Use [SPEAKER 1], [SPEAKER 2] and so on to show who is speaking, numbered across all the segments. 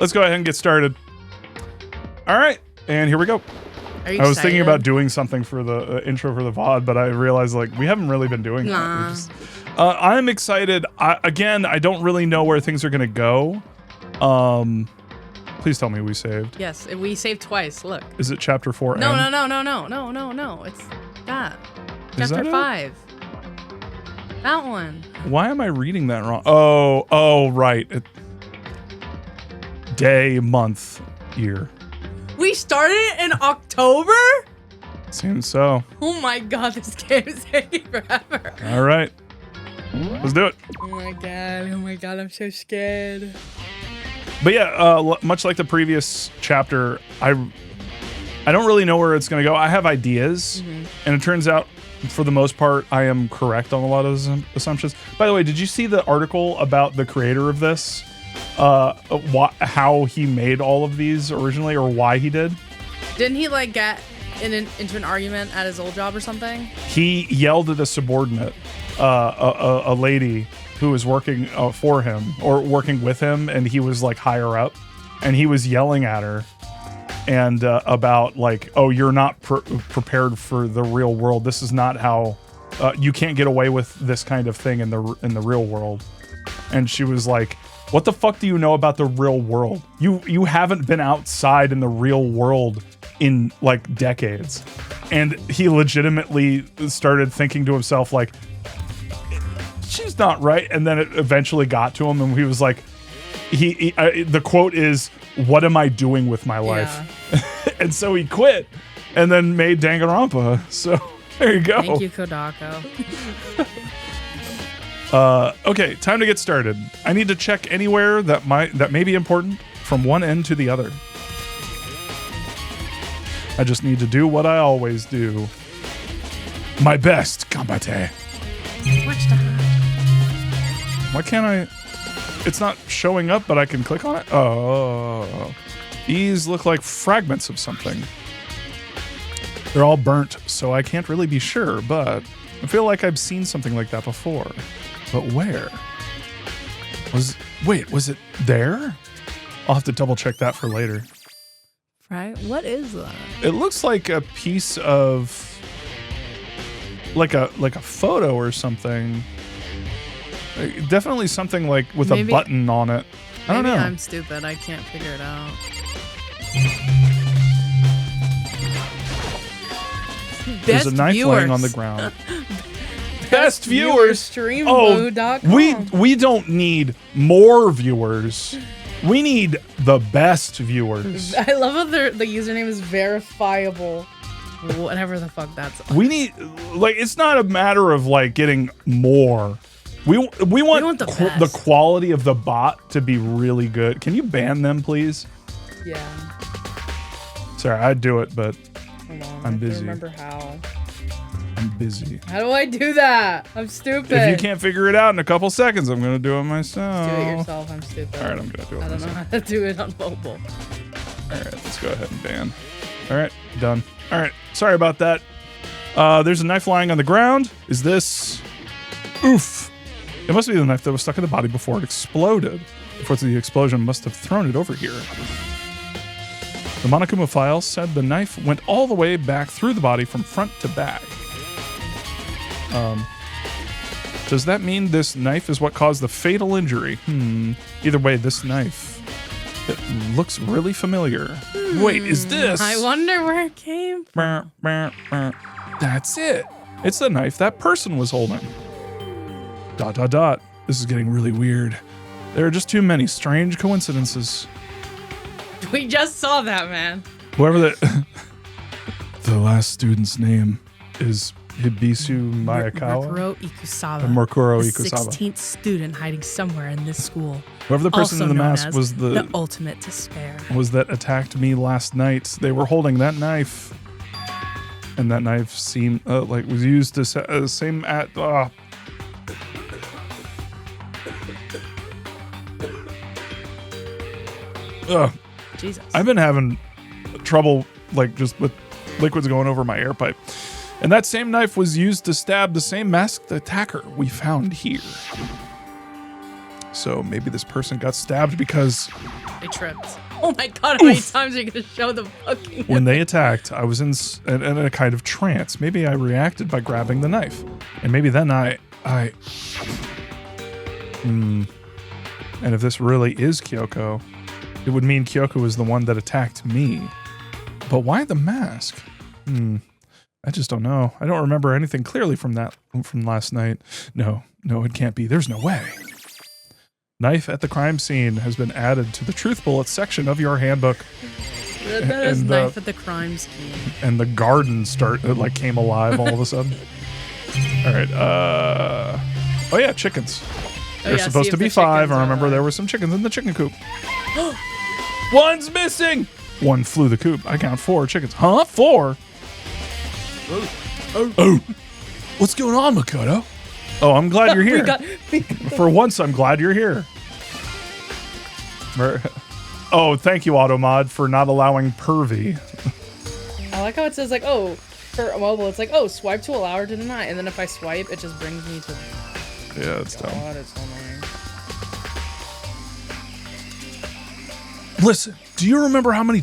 [SPEAKER 1] let's go ahead and get started. All right, and here we go.
[SPEAKER 2] Are you
[SPEAKER 1] I was
[SPEAKER 2] excited?
[SPEAKER 1] thinking about doing something for the intro for the VOD, but I realized like we haven't really been doing
[SPEAKER 2] Nah.
[SPEAKER 1] that. I'm excited. I don't really know where things are gonna go. Please tell me we saved.
[SPEAKER 2] Yes, we saved twice. Look.
[SPEAKER 1] Is it chapter 4?
[SPEAKER 2] No. It's that.
[SPEAKER 1] Is
[SPEAKER 2] Chapter
[SPEAKER 1] that it?
[SPEAKER 2] 5. That one.
[SPEAKER 1] Why am I reading that wrong? Oh, right. Day, month, year.
[SPEAKER 2] We started in October?
[SPEAKER 1] Seems so.
[SPEAKER 2] Oh my god, this game is taking forever.
[SPEAKER 1] All right. Let's do it.
[SPEAKER 2] Oh my god, I'm so scared.
[SPEAKER 1] But yeah, much like the previous chapter, I don't really know where it's going to go. I have ideas, and it turns out, for the most part, I am correct on a lot of those assumptions. By the way, did you see the article about the creator of this? How he made all of these originally, or why he did?
[SPEAKER 2] Didn't he like get into an argument at his old job or something?
[SPEAKER 1] He yelled at a subordinate, a lady who was working for him or working with him, and he was like higher up, and he was yelling at her and about like, oh, you're not prepared for the real world. This is not how you can't get away with this kind of thing in the real world. And she was like, what the fuck do you know about the real world? You haven't been outside in the real world in like decades. And he legitimately started thinking to himself like, she's not right. And then it eventually got to him, and he was like, the quote is, what am I doing with my life? Yeah. And so he quit and then made Danganronpa. So there you go.
[SPEAKER 2] Thank you, Kodako.
[SPEAKER 1] Okay, time to get started. I need to check anywhere that may be important from one end to the other. I just need to do what I always do. My best, combate.
[SPEAKER 2] Watch that.
[SPEAKER 1] Why can't I? It's not showing up, but I can click on it. Oh, these look like fragments of something. They're all burnt, so I can't really be sure, but I feel like I've seen something like that before. But where? Was it there? I'll have to double check that for later.
[SPEAKER 2] Right? What is that?
[SPEAKER 1] It looks like a piece of like a photo or something. Definitely something like with a button on it. I don't know.
[SPEAKER 2] Maybe I'm stupid. I can't figure it out.
[SPEAKER 1] There's a knife laying on the ground. Best viewers. We don't need more viewers. We need the best viewers.
[SPEAKER 2] I love how the username is verifiable. Whatever the fuck that's.
[SPEAKER 1] We need, like, it's not a matter of like getting more. We want the quality of the bot to be really good. Can you ban them, please?
[SPEAKER 2] Yeah.
[SPEAKER 1] Sorry, I'd do it, but
[SPEAKER 2] Hold on,
[SPEAKER 1] I'm busy.
[SPEAKER 2] I remember how.
[SPEAKER 1] I'm busy.
[SPEAKER 2] How do I do that? I'm stupid.
[SPEAKER 1] If you can't figure it out in a couple seconds, I'm gonna do it myself.
[SPEAKER 2] Do it yourself. I'm stupid.
[SPEAKER 1] All right, I'm gonna do it.
[SPEAKER 2] I don't know how to do it on mobile.
[SPEAKER 1] All right, let's go ahead and ban. All right, done. All right, sorry about that. There's a knife lying on the ground. Is this? Oof. It must be the knife that was stuck in the body before it exploded. Before the explosion must have thrown it over here. The Monokuma file said the knife went all the way back through the body from front to back. Does that mean this knife is what caused the fatal injury? Either way, this knife, it looks really familiar. Wait, is this?
[SPEAKER 2] I wonder where it came from.
[SPEAKER 1] That's it. It's the knife that person was holding. ... This is getting really weird. There are just too many strange coincidences.
[SPEAKER 2] We just saw that, man.
[SPEAKER 1] Whoever the last student's name is Hibisu Mayakawa?
[SPEAKER 2] Mukuro Ikusawa. The 16th student hiding somewhere in this school.
[SPEAKER 1] Whoever the person in the mask was
[SPEAKER 2] the ultimate despair.
[SPEAKER 1] Was that attacked me last night. They were holding that knife. And that knife seemed like was used to same at
[SPEAKER 2] Jesus.
[SPEAKER 1] I've been having trouble like just with liquids going over my air pipe. And that same knife was used to stab the same masked attacker we found here. So maybe this person got stabbed because
[SPEAKER 2] They tripped. Oh my god, how many times are you going to show the fucking...
[SPEAKER 1] when they attacked, I was in a kind of trance. Maybe I reacted by grabbing the knife. And maybe then and if this really is Kyoko, it would mean Kyoko was the one that attacked me. But why the mask? I just don't know. I don't remember anything clearly from last night. No, it can't be. There's no way. Knife at the crime scene has been added to the truth bullets section of your handbook.
[SPEAKER 2] That is knife at the crime scene.
[SPEAKER 1] And the garden came alive all of a sudden. All right. Oh yeah, chickens. There's supposed to be 5. I remember there were some chickens in the chicken coop. One's missing. One flew the coop. I count 4 chickens. Huh? 4? Oh. What's going on, Makoto? Oh, I'm glad you're here. For once, I'm glad you're here. Oh, thank you, Automod, for not allowing pervy.
[SPEAKER 2] I like how it says, like, oh, for mobile, it's like, oh, swipe to allow or to deny. And then if I swipe, it just brings me to...
[SPEAKER 1] Yeah, it's dumb.
[SPEAKER 2] God, it's so annoying.
[SPEAKER 1] Listen, do you remember how many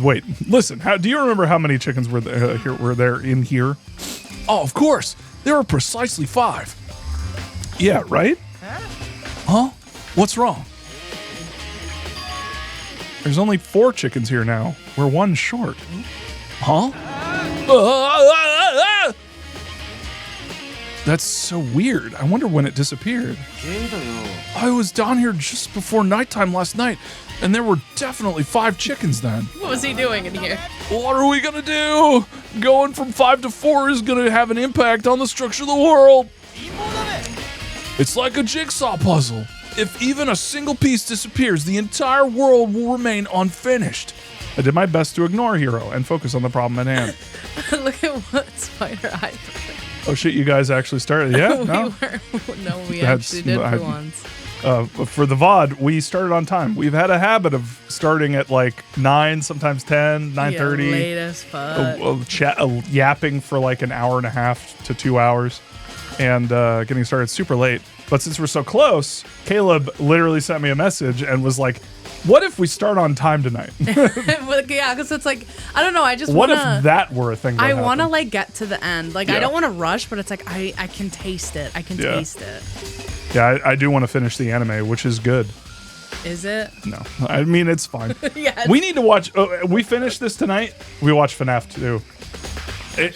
[SPEAKER 1] wait, listen, do you remember how many chickens were there in here? Oh, of course. There are precisely 5. Yeah, right? Huh? What's wrong? There's only 4 chickens here now. We're 1 short. Huh? That's so weird. I wonder when it disappeared. I was down here just before nighttime last night, and there were definitely 5 chickens then.
[SPEAKER 2] What was he doing in here?
[SPEAKER 1] What are we gonna do? Going from 5 to 4 is gonna have an impact on the structure of the world. It's like a jigsaw puzzle. If even a single piece disappears, the entire world will remain unfinished. I did my best to ignore Hiro and focus on the problem at hand.
[SPEAKER 2] Look at what spider eye.
[SPEAKER 1] Oh shit, you guys actually started? Yeah?
[SPEAKER 2] We actually did for once.
[SPEAKER 1] For the VOD, we started on time. We've had a habit of starting at like 9, sometimes 10, 9:30.
[SPEAKER 2] Yeah, late as fuck.
[SPEAKER 1] Yapping for like an hour and a half to 2 hours and getting started super late. But since we're so close, Caleb literally sent me a message and was like, what if we start on time tonight?
[SPEAKER 2] Yeah, because it's like, I don't know, I just
[SPEAKER 1] What if that were a thing that
[SPEAKER 2] I want to
[SPEAKER 1] happened?
[SPEAKER 2] like get to the end. Like, I don't want to rush, but it's like, I can taste it. I can taste it.
[SPEAKER 1] Yeah, I do want to finish the anime, which is good.
[SPEAKER 2] Is it?
[SPEAKER 1] No, I mean, it's fine.
[SPEAKER 2] Yeah.
[SPEAKER 1] We need to watch, we finish this tonight, we watch FNAF 2.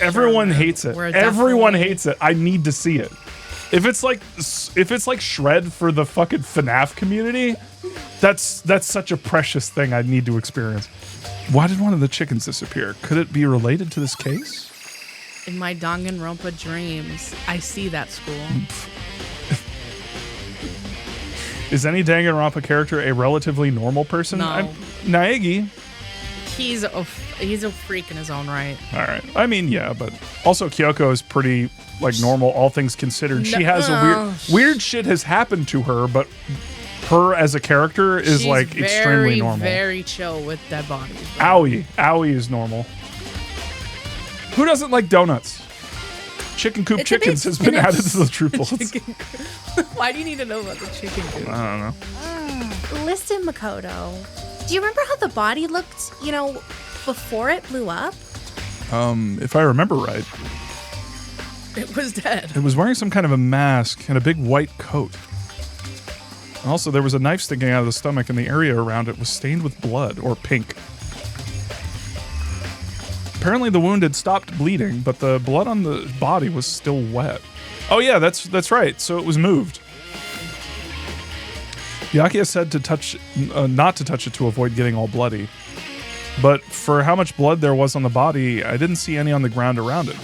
[SPEAKER 1] Everyone hates it. Everyone hates it. I need to see it. If it's like Shred for the fucking FNAF community, that's such a precious thing I need to experience. Why did one of the chickens disappear? Could it be related to this case?
[SPEAKER 2] In my Danganronpa dreams, I see that school.
[SPEAKER 1] Is any Danganronpa character a relatively normal person?
[SPEAKER 2] No.
[SPEAKER 1] Naegi.
[SPEAKER 2] He's a freak in his own right.
[SPEAKER 1] All right. I mean, yeah, but also Kyoko is pretty like normal, all things considered. She has a weird shit has happened to her, but her as a character is
[SPEAKER 2] She's
[SPEAKER 1] like extremely normal.
[SPEAKER 2] Very chill with dead bodies.
[SPEAKER 1] Aoi is normal. Who doesn't like donuts? Chicken coop chickens has been added to the truth bullets.
[SPEAKER 2] Why do you need to know about the chicken coop?
[SPEAKER 1] I don't know.
[SPEAKER 3] Listen, Makoto. Do you remember how the body looked, before it blew up?
[SPEAKER 1] If I remember right.
[SPEAKER 2] It was dead.
[SPEAKER 1] It was wearing some kind of a mask and a big white coat. Also, there was a knife sticking out of the stomach, and the area around it was stained with blood, or pink. Apparently the wound had stopped bleeding, but the blood on the body was still wet. Oh yeah, that's right. So it was moved. Byakuya said to not to touch it to avoid getting all bloody. But for how much blood there was on the body, I didn't see any on the ground around it.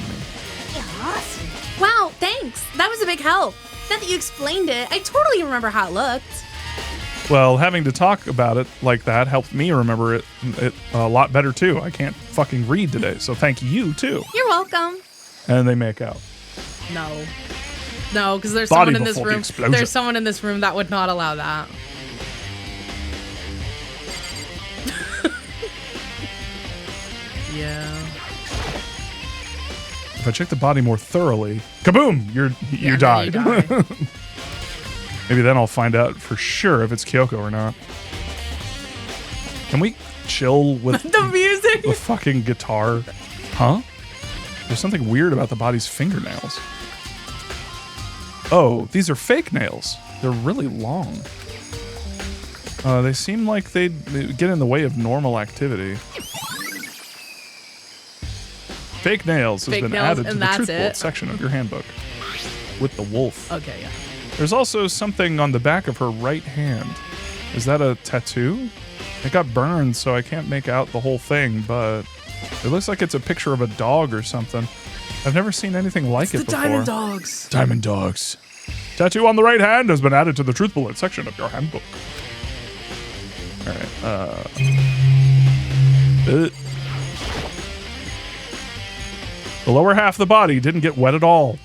[SPEAKER 3] Wow, thanks. That was a big help. Now that you explained it, I totally remember how it looked.
[SPEAKER 1] Well, having to talk about it like that helped me remember it a lot better too. I can't fucking read today, so thank you too.
[SPEAKER 3] You're welcome.
[SPEAKER 1] And they make out.
[SPEAKER 2] No, because there's
[SPEAKER 1] Body
[SPEAKER 2] someone in this
[SPEAKER 1] before the
[SPEAKER 2] room.
[SPEAKER 1] explosion.
[SPEAKER 2] There's someone in this room that would not allow that. Yeah.
[SPEAKER 1] If I check the body more thoroughly, kaboom! You died.
[SPEAKER 2] Die.
[SPEAKER 1] Maybe then I'll find out for sure if it's Kyoko or not. Can we chill with
[SPEAKER 2] The music.
[SPEAKER 1] the fucking guitar? Huh? There's something weird about the body's fingernails. Oh, these are fake nails. They're really long. They seem like they'd get in the way of normal activity. Fake nails has
[SPEAKER 2] Fake
[SPEAKER 1] been
[SPEAKER 2] nails,
[SPEAKER 1] added to
[SPEAKER 2] and
[SPEAKER 1] the
[SPEAKER 2] that's
[SPEAKER 1] truth bullet
[SPEAKER 2] it?
[SPEAKER 1] section of your handbook. With the wolf.
[SPEAKER 2] Okay, yeah.
[SPEAKER 1] There's also something on the back of her right hand. Is that a tattoo? It got burned, so I can't make out the whole thing, but it looks like it's a picture of a dog or something. I've never seen anything like it
[SPEAKER 2] The
[SPEAKER 1] before.
[SPEAKER 2] Diamond Dogs.
[SPEAKER 1] Diamond dogs. Tattoo on the right hand has been added to the truth bullet section of your handbook. All right. The lower half of the body didn't get wet at all.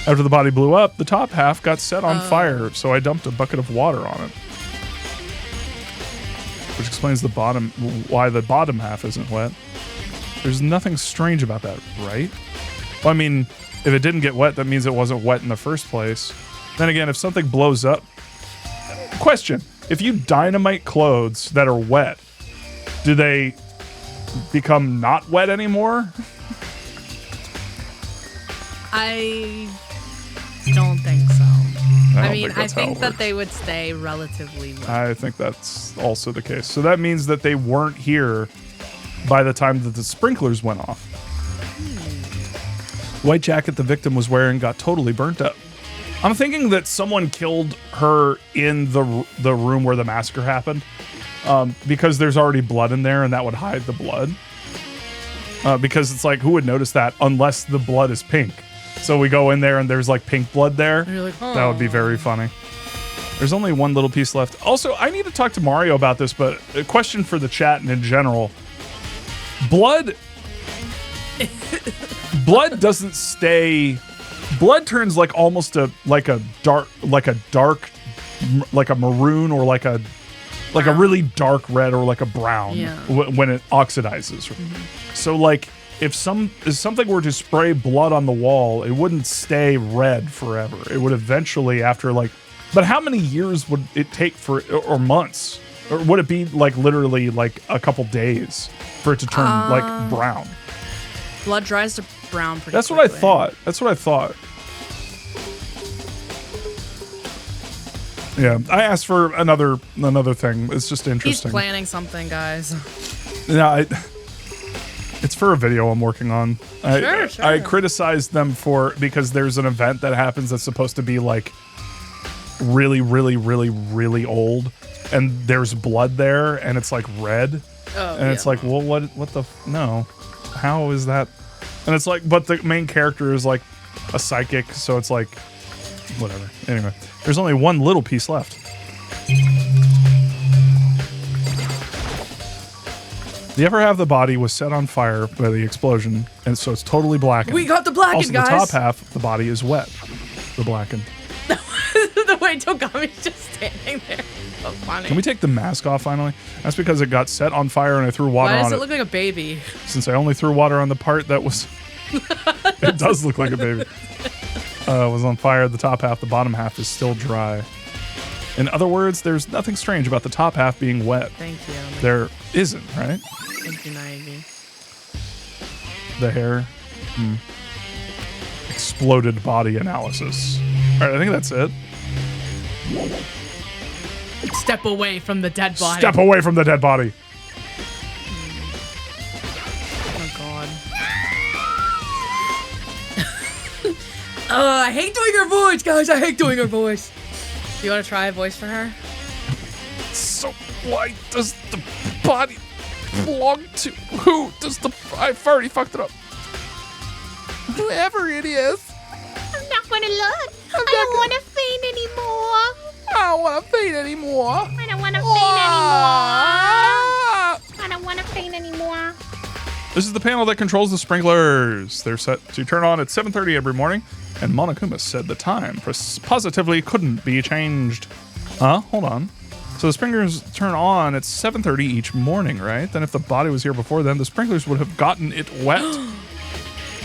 [SPEAKER 1] After the body blew up, the top half got set on fire, so I dumped a bucket of water on it. Which explains why the bottom half isn't wet. There's nothing strange about that, right? Well, I mean, if it didn't get wet, that means it wasn't wet in the first place. Then again, if something blows up... Question. If you dynamite clothes that are wet, do they become not wet anymore?
[SPEAKER 2] I don't think so. I think that they would stay relatively wet.
[SPEAKER 1] I think that's also the case. So that means that they weren't here by the time that the sprinklers went off. White jacket the victim was wearing got totally burnt up. I'm thinking that someone killed her in the room where the massacre happened, because there's already blood in there and that would hide the blood. Because it's like, who would notice that unless the blood is pink? So we go in there and there's like pink blood there.
[SPEAKER 2] And you're like, oh.
[SPEAKER 1] That would be very funny. There's only one little piece left. Also, I need to talk to Mario about this, but a question for the chat and in general. Blood doesn't stay... Blood turns like almost like a maroon or like a really dark red or like a brown when it oxidizes. So like if something were to spray blood on the wall, it wouldn't stay red forever. It would eventually but how many years would it take or months? Or would it be like literally like a couple days for it to turn like brown?
[SPEAKER 2] Blood dries to brown pretty
[SPEAKER 1] That's
[SPEAKER 2] quickly.
[SPEAKER 1] That's what I thought. Yeah, I asked for another thing. It's just interesting.
[SPEAKER 2] He's planning something, guys.
[SPEAKER 1] Yeah, it's for a video I'm working on.
[SPEAKER 2] Sure.
[SPEAKER 1] I criticized them because there's an event that happens that's supposed to be like really, really, really, really old, and there's blood there, and it's like red, and it's like, well, no, how is that? And it's like, but the main character is like a psychic, so it's like, whatever. Anyway, there's only one little piece left. The upper half of the body was set on fire by the explosion, and so it's totally blackened.
[SPEAKER 2] We got the blackened,
[SPEAKER 1] also,
[SPEAKER 2] guys.
[SPEAKER 1] the top half of the body is wet. The blackened.
[SPEAKER 2] The way Togami's just standing there. So funny.
[SPEAKER 1] Can we take the mask off finally? That's because it got set on fire and I threw water on it.
[SPEAKER 2] Why does it look like a baby?
[SPEAKER 1] Since I only threw water on the part that was... It does look like a baby. Was on fire. The top half, the bottom half is still dry. In other words, there's nothing strange about the top half being wet.
[SPEAKER 2] Thank you.
[SPEAKER 1] There isn't, right?
[SPEAKER 2] Thank you, Nivy.
[SPEAKER 1] The hair. Exploded body analysis. All right, I think that's it.
[SPEAKER 2] Step away from the dead body.
[SPEAKER 1] Step away from the dead body.
[SPEAKER 2] Oh, God. I hate doing her voice, guys. I hate doing her voice. Do you want to try a voice for her?
[SPEAKER 1] So why does the body belong to? Who does the... I've already fucked it up. Whoever it is.
[SPEAKER 3] I'm not gonna look. I don't want to faint anymore.
[SPEAKER 1] I don't want to faint anymore.
[SPEAKER 3] I don't want to faint anymore. I don't want to faint anymore.
[SPEAKER 1] This is the panel that controls the sprinklers. They're set to turn on at 7:30 every morning, and Monokuma said the time positively couldn't be changed. Hold on. So the sprinklers turn on at 7:30 each morning, right? Then if the body was here before then, the sprinklers would have gotten it wet,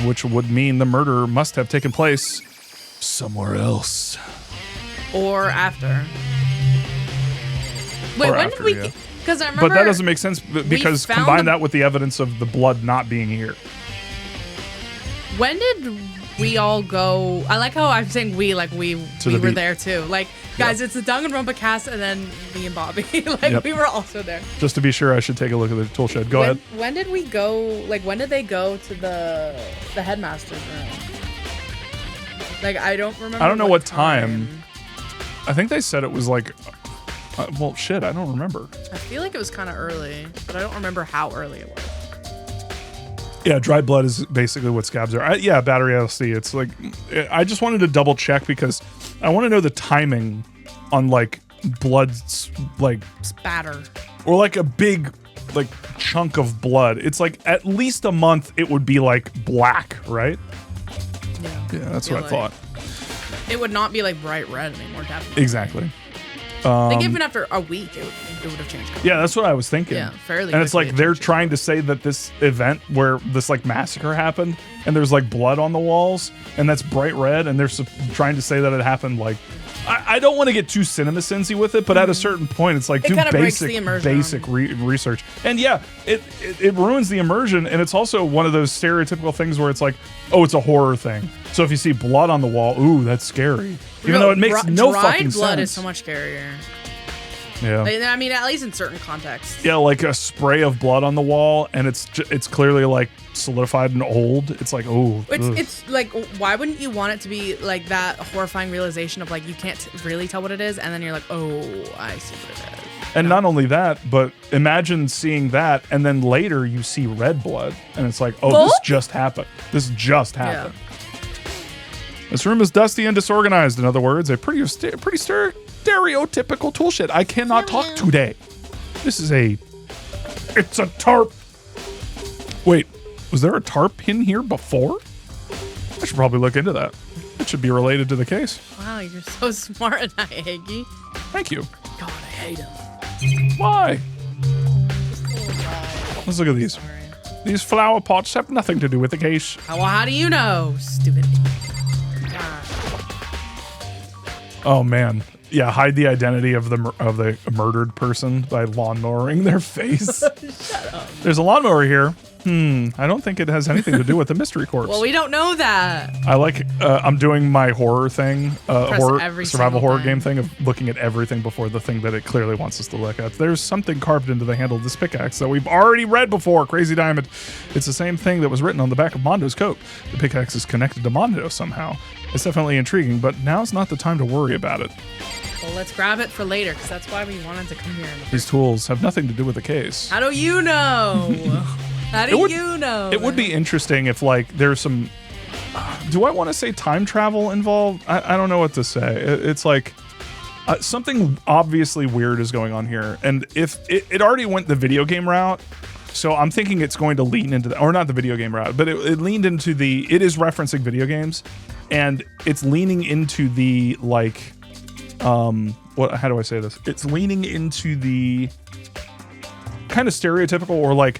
[SPEAKER 1] which would mean the murder must have taken place somewhere else.
[SPEAKER 2] Or after. Wait,
[SPEAKER 1] Or
[SPEAKER 2] when
[SPEAKER 1] after,
[SPEAKER 2] did we?
[SPEAKER 1] yeah.
[SPEAKER 2] Because I remember.
[SPEAKER 1] But that doesn't make sense because
[SPEAKER 2] found
[SPEAKER 1] combine
[SPEAKER 2] the-
[SPEAKER 1] that with the evidence of the blood not being here.
[SPEAKER 2] When did we all go? I like how I'm saying we, like we
[SPEAKER 1] To the
[SPEAKER 2] were
[SPEAKER 1] beat.
[SPEAKER 2] there too. Like, guys, it's the Danganronpa cast, and then me and Bobby. like,
[SPEAKER 1] Yep.
[SPEAKER 2] we were also there.
[SPEAKER 1] Just to be sure, I should take a look at the tool shed. Go ahead.
[SPEAKER 2] When did we go? Like, when did they go to the headmaster's room? Like, I don't remember.
[SPEAKER 1] I don't know what time. I think they said it was like, well, shit, I don't remember.
[SPEAKER 2] I feel like it was kind of early, but I don't remember how early it was.
[SPEAKER 1] Yeah, dry blood is basically what scabs are. Yeah, battery LC. It's like, I just wanted to double check because I want to know the timing on like blood's like,
[SPEAKER 2] Spatter.
[SPEAKER 1] or like a big like chunk of blood. It's like at least a month it would be like black, right?
[SPEAKER 2] Yeah.
[SPEAKER 1] Yeah, that's
[SPEAKER 2] feel
[SPEAKER 1] what I
[SPEAKER 2] like-
[SPEAKER 1] thought.
[SPEAKER 2] It would not be like bright red anymore, definitely.
[SPEAKER 1] Exactly.
[SPEAKER 2] I think even after a week, it would have changed color.
[SPEAKER 1] Yeah, that's what I was thinking.
[SPEAKER 2] Yeah, fairly
[SPEAKER 1] And it's
[SPEAKER 2] quickly
[SPEAKER 1] like
[SPEAKER 2] it
[SPEAKER 1] they're
[SPEAKER 2] changed.
[SPEAKER 1] trying to say that this event where this like massacre happened and there's like blood on the walls and that's bright red and they're trying to say that it happened like I don't want to get too cinema cincy with it, but at a certain point it's like
[SPEAKER 2] It
[SPEAKER 1] do
[SPEAKER 2] kinda breaks
[SPEAKER 1] basic
[SPEAKER 2] the immersion.
[SPEAKER 1] research. And yeah, it ruins the immersion and it's also one of those stereotypical things where it's like, oh, it's a horror thing. So if you see blood on the wall, ooh, that's scary. Even though it makes no
[SPEAKER 2] dried
[SPEAKER 1] fucking
[SPEAKER 2] blood
[SPEAKER 1] sense.
[SPEAKER 2] is so much scarier.
[SPEAKER 1] Yeah.
[SPEAKER 2] I mean, at least in certain contexts.
[SPEAKER 1] Yeah, like a spray of blood on the wall, and it's clearly like solidified and old. It's like, oh,
[SPEAKER 2] It's like, why wouldn't you want it to be like that horrifying realization of like you can't really tell what it is, and then you're like, oh, I see what it is.
[SPEAKER 1] and not only that, but imagine seeing that, and then later you see red blood, and it's like, oh, this
[SPEAKER 2] What?
[SPEAKER 1] just happened. This just happened. This room is dusty and disorganized. In other words, a pretty stereotypical tool shed. I cannot talk today. This is it's a tarp. Wait, was there a tarp in here before? I should probably look into that. It should be related to the case.
[SPEAKER 2] Wow, you're so smart at that, Iggy.
[SPEAKER 1] Thank you.
[SPEAKER 2] God, I hate him.
[SPEAKER 1] Why? Let's look at these.
[SPEAKER 2] Sorry.
[SPEAKER 1] These flower pots have nothing to do with the case.
[SPEAKER 2] How do you know, stupid? God.
[SPEAKER 1] Oh man, yeah. Hide the identity of the murdered person by lawnmowering their face.
[SPEAKER 2] Shut up.
[SPEAKER 1] There's a lawnmower here. I don't think it has anything to do with the mystery corpse.
[SPEAKER 2] Well, we don't know that.
[SPEAKER 1] I like. I'm doing my horror thing, horror
[SPEAKER 2] every
[SPEAKER 1] survival
[SPEAKER 2] single
[SPEAKER 1] horror
[SPEAKER 2] thing.
[SPEAKER 1] game thing of looking at everything before the thing that it clearly wants us to look at. There's something carved into the handle of this pickaxe that we've already read before. Crazy Diamond. It's the same thing that was written on the back of Mondo's coat. The pickaxe is connected to Mondo somehow. It's definitely intriguing, but now's not the time to worry about it.
[SPEAKER 2] Well, let's grab it for later, because that's why we wanted to come here.
[SPEAKER 1] These tools have nothing to do with the case.
[SPEAKER 2] How do you know? How do you know?
[SPEAKER 1] It would be interesting if, like, there's some. Do I want to say time travel involved? I don't know what to say. It's like something obviously weird is going on here, and if it already went the video game route, so I'm thinking it's going to lean into the, or not the video game route, but it leaned into the. It is referencing video games, and it's leaning into the like. What? How do I say this? It's leaning into the kind of stereotypical or like.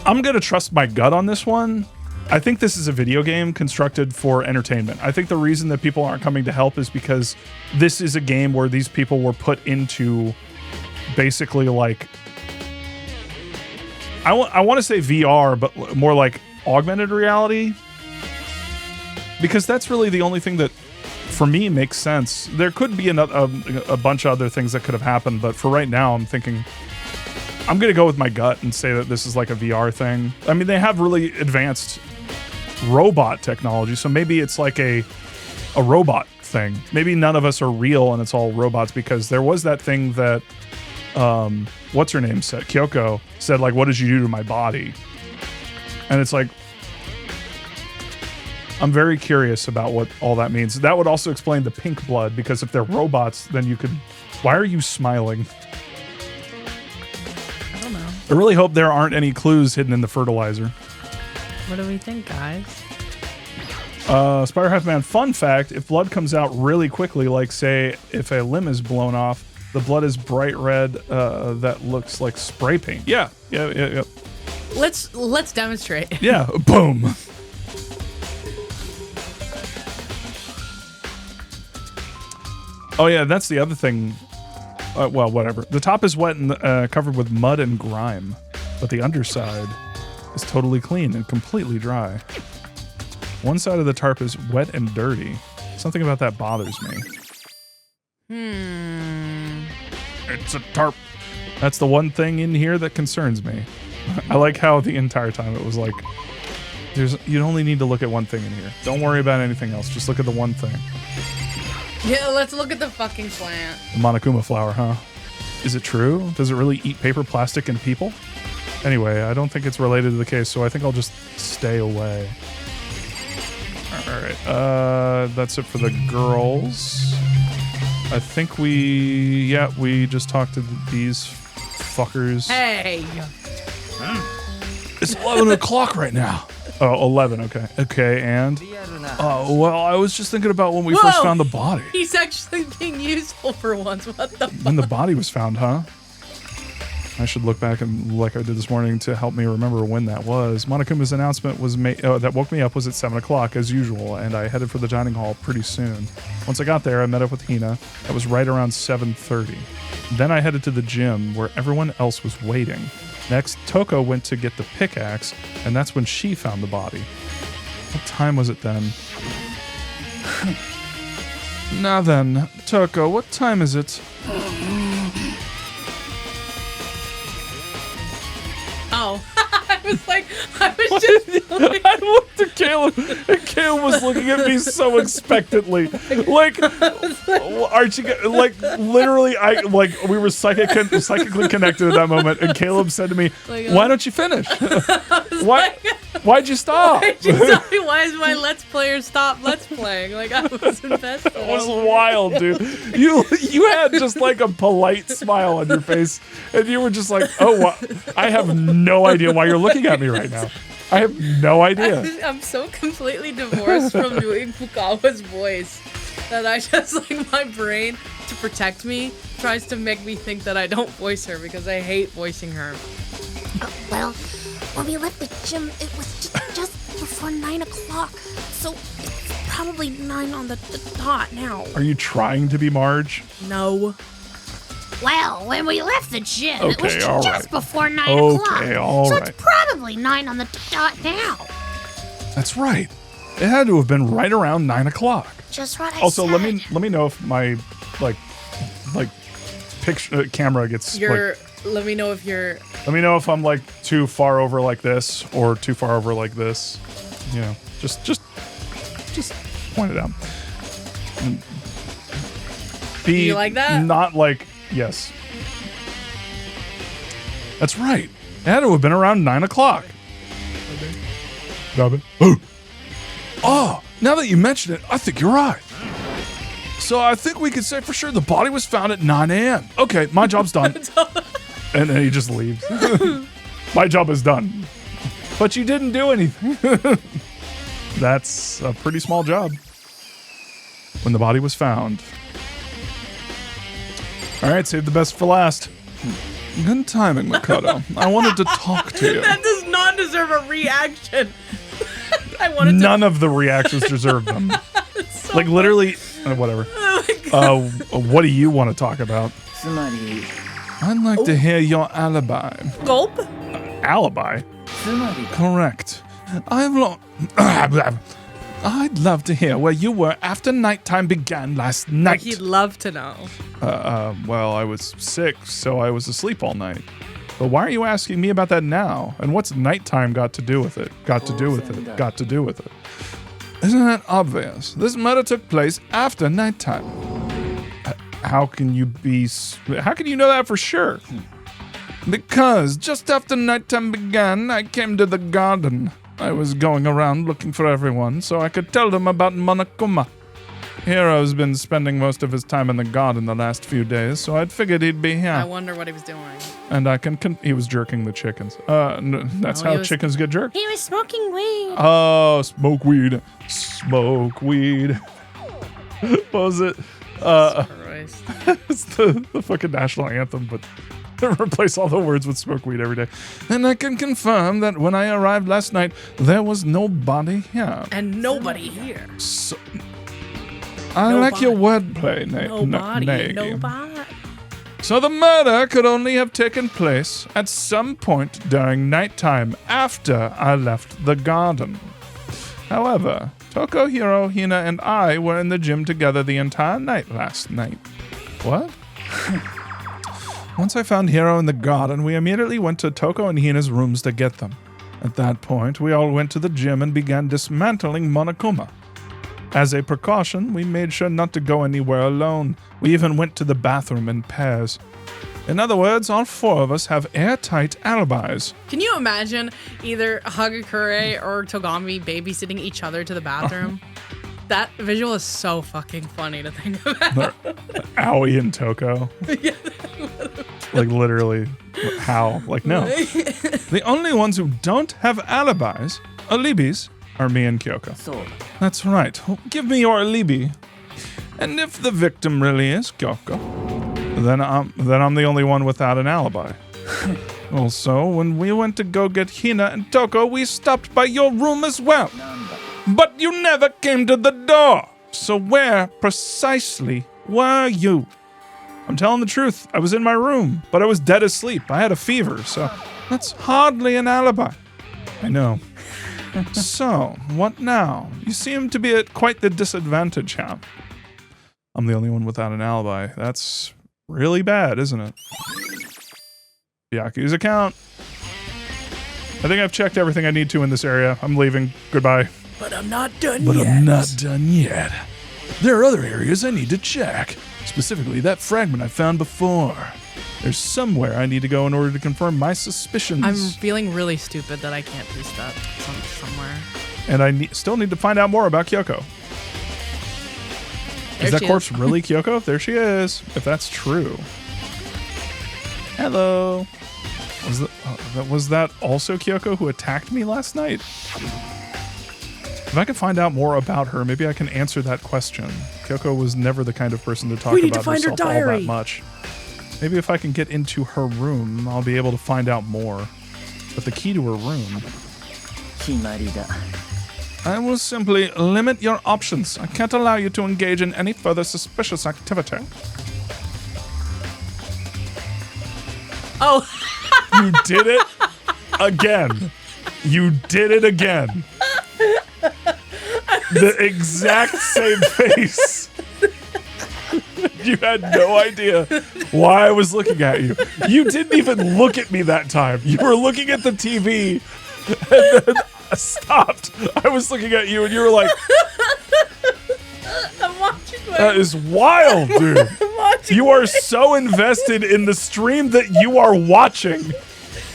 [SPEAKER 1] I'm going to trust my gut on this one. I think this is a video game constructed for entertainment. I think the reason that people aren't coming to help is because this is a game where these people were put into basically like I want to say VR, but more like augmented reality, because that's really the only thing that for me makes sense. There could be a bunch of other things that could have happened, but for right now I'm thinking I'm going to go with my gut and say that this is like a VR thing. I mean, they have really advanced robot technology, so maybe it's like a robot thing. Maybe none of us are real and it's all robots, because there was that thing that, what's her name said? Kyoko said, like, what did you do to my body? And it's like, I'm very curious about what all that means. That would also explain the pink blood, because if they're robots, then you could... Why are you smiling? I really hope there aren't any clues hidden in the fertilizer.
[SPEAKER 2] What do we think, guys?
[SPEAKER 1] Spider Half Man, fun fact, if blood comes out really quickly, like say if a limb is blown off, the blood is bright red, that looks like spray paint. Yeah.
[SPEAKER 2] Let's demonstrate.
[SPEAKER 1] Yeah, boom. Oh yeah, that's the other thing. Well, whatever. The top is wet and covered with mud and grime, but the underside is totally clean and completely dry. One side of the tarp is wet and dirty. Something about that bothers me. It's a tarp. That's the one thing in here that concerns me. I like how the entire time it was like, you only need to look at one thing in here. Don't worry about anything else. Just look at the one thing.
[SPEAKER 2] Yeah, let's look at the fucking plant.
[SPEAKER 1] The Monokuma flower, huh? Is it true? Does it really eat paper, plastic, and people? Anyway, I don't think it's related to the case, so I think I'll just stay away. Alright, that's it for the girls. I think we just talked to these fuckers.
[SPEAKER 2] Hey!
[SPEAKER 1] It's 11 o'clock right now. Oh, 11, okay. Okay, and? Well, I was just thinking about when we first found the body.
[SPEAKER 2] He's actually being useful for once. What the fuck?
[SPEAKER 1] When the body was found, huh? I should look back and like I did this morning to help me remember when that was. Monokuma's announcement was made that woke me up was at 7 o'clock as usual, and I headed for the dining hall pretty soon. Once I got there, I met up with Hina. That was right around 7:30. Then I headed to the gym where everyone else was waiting. Next, Toko went to get the pickaxe, and that's when she found the body. What time was it then? Now then, Toko, what time is it?
[SPEAKER 2] Oh, I was just like,
[SPEAKER 1] I looked at Caleb, and Caleb was looking at me so expectantly. Like, aren't you, like, literally, we were psychically connected at that moment, and Caleb said to me, why don't you finish? Why'd you stop?
[SPEAKER 2] Why is my Let's Player stop Let's Playing? Like, I was invested.
[SPEAKER 1] It was wild, dude. You had just like a polite smile on your face, and you were just like, oh, I have no idea why you're looking at me right now. I have no idea.
[SPEAKER 2] I'm so completely divorced from doing Fukawa's voice that I just, like, my brain, to protect me, tries to make me think that I don't voice her because I hate voicing her.
[SPEAKER 3] Well, when we left the gym, it was just before 9 o'clock, so it's probably 9 on the dot now.
[SPEAKER 1] Are you trying to be Marge?
[SPEAKER 2] No.
[SPEAKER 3] Well, when we left the gym, it was
[SPEAKER 1] all
[SPEAKER 3] just
[SPEAKER 1] right.
[SPEAKER 3] before 9 o'clock.
[SPEAKER 1] Okay, all
[SPEAKER 3] so
[SPEAKER 1] right.
[SPEAKER 3] it's probably 9 on the dot now.
[SPEAKER 1] That's right. It had to have been right around 9 o'clock.
[SPEAKER 3] Just what I
[SPEAKER 1] Also,
[SPEAKER 3] said.
[SPEAKER 1] let me know if my like picture camera gets
[SPEAKER 2] Let me know if you're.
[SPEAKER 1] Let me know if I'm like too far over like this or too far over like this. You know, just point it out.
[SPEAKER 2] Do you like that?
[SPEAKER 1] Not like yes. That's right. It had to have been around 9 o'clock. Oh, now that you mention it, I think you're right. So I think we could say for sure the body was found at 9 a.m. Okay, my job's done. And then he just leaves. My job is done. But you didn't do anything. That's a pretty small job. When the body was found. All right, save the best for last. Good timing, Makoto. I wanted to talk to you.
[SPEAKER 2] That does not deserve a reaction. I wanted
[SPEAKER 1] None of the reactions deserve them.
[SPEAKER 2] so
[SPEAKER 1] Like literally, whatever.
[SPEAKER 2] Oh my God.
[SPEAKER 1] What do you want to talk about? I'd like to hear your alibi.
[SPEAKER 2] Gulp?
[SPEAKER 1] Alibi? Correct. I'd love to hear where you were after nighttime began last night.
[SPEAKER 2] He'd love to know.
[SPEAKER 1] Well, I was sick, so I was asleep all night. But why are you asking me about that now? And what's nighttime got to do with it? Got to do with it. Isn't that obvious? This murder took place after nighttime. How can you know that for sure? Because just after nighttime began, I came to the garden. I was going around looking for everyone so I could tell them about Monokuma. Hiro's been spending most of his time in the garden the last few days, so I'd figured he'd be here.
[SPEAKER 2] I wonder what he was doing.
[SPEAKER 1] And I can he was jerking the chickens. That's how chickens get jerked.
[SPEAKER 3] He was smoking weed.
[SPEAKER 1] Oh, smoke weed. Smoke weed. What was it?
[SPEAKER 2] Christ.
[SPEAKER 1] It's the fucking national anthem, but replace all the words with smoke weed every day. And I can confirm that when I arrived last night, there was nobody here.
[SPEAKER 2] And nobody here.
[SPEAKER 1] So, I like your wordplay,
[SPEAKER 2] Nobody.
[SPEAKER 1] Nagy.
[SPEAKER 2] Nobody.
[SPEAKER 1] So the murder could only have taken place at some point during nighttime after I left the garden. However, Toko, Hiro, Hina, and I were in the gym together the entire night last night. What? Once I found Hiro in the garden, we immediately went to Toko and Hina's rooms to get them. At that point, we all went to the gym and began dismantling Monokuma. As a precaution, we made sure not to go anywhere alone. We even went to the bathroom in pairs. In other words, all four of us have airtight alibis.
[SPEAKER 2] Can you imagine either Hagakure or Togami babysitting each other to the bathroom? That visual is so fucking funny to think about.
[SPEAKER 1] Aoi and Toko.
[SPEAKER 2] Yeah.
[SPEAKER 1] Like literally, how? Like no. The only ones who don't have alibis, are me and Kyoko. That's right. Give me your alibi. And if the victim really is Kyoko, then I'm the only one without an alibi. Also, when we went to go get Hina and Toko, we stopped by your room as well. But you never came to the door. So where precisely were you? I'm telling the truth. I was in my room, but I was dead asleep. I had a fever, so that's hardly an alibi. I know. So, what now? You seem to be at quite the disadvantage, huh? I'm the only one without an alibi. That's really bad, isn't it? Byaku's account. I think I've checked everything I need to in this area. I'm leaving. Goodbye.
[SPEAKER 2] But I'm not done
[SPEAKER 1] But
[SPEAKER 2] yet.
[SPEAKER 1] I'm not done yet. There are other areas I need to check. Specifically, that fragment I found before. There's somewhere I need to go in order to confirm my suspicions.
[SPEAKER 2] I'm feeling really stupid that I can't do stuff somewhere.
[SPEAKER 1] And I still need to find out more about Kyoko. Is that corpse really Kyoko? There she is, if that's true. Hello. Was that also Kyoko who attacked me last night? If I can find out more about her, maybe I can answer that question. Kyoko was never the kind of person to talk about herself all that much. Maybe if I can get into her room, I'll be able to find out more. But the key to her room... I will simply limit your options. I can't allow you to engage in any further suspicious activity.
[SPEAKER 2] Oh.
[SPEAKER 1] You did it again. You did it again. The exact same face. You had no idea why I was looking at you. You didn't even look at me that time. You were looking at the TV and then I stopped. I was looking at you and you were like,
[SPEAKER 2] I'm watching
[SPEAKER 1] that is wild, dude. You are so invested in the stream that you are watching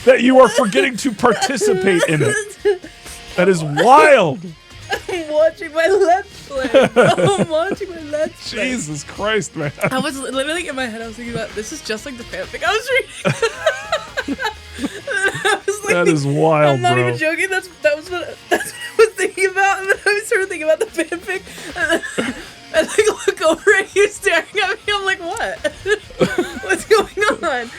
[SPEAKER 1] that you are forgetting to participate in it. That is wild.
[SPEAKER 2] I'm watching my Let's Play. I'm watching my Let's Play.
[SPEAKER 1] Jesus Christ, man.
[SPEAKER 2] I was literally in my head, I was thinking about, this is just like the fanfic I was reading. I was like,
[SPEAKER 1] that is wild,
[SPEAKER 2] I'm not
[SPEAKER 1] bro.
[SPEAKER 2] even joking. That's what I was thinking about. And then I started thinking about the fanfic. And I like look over and he's staring at me. I'm like, what? What's going on?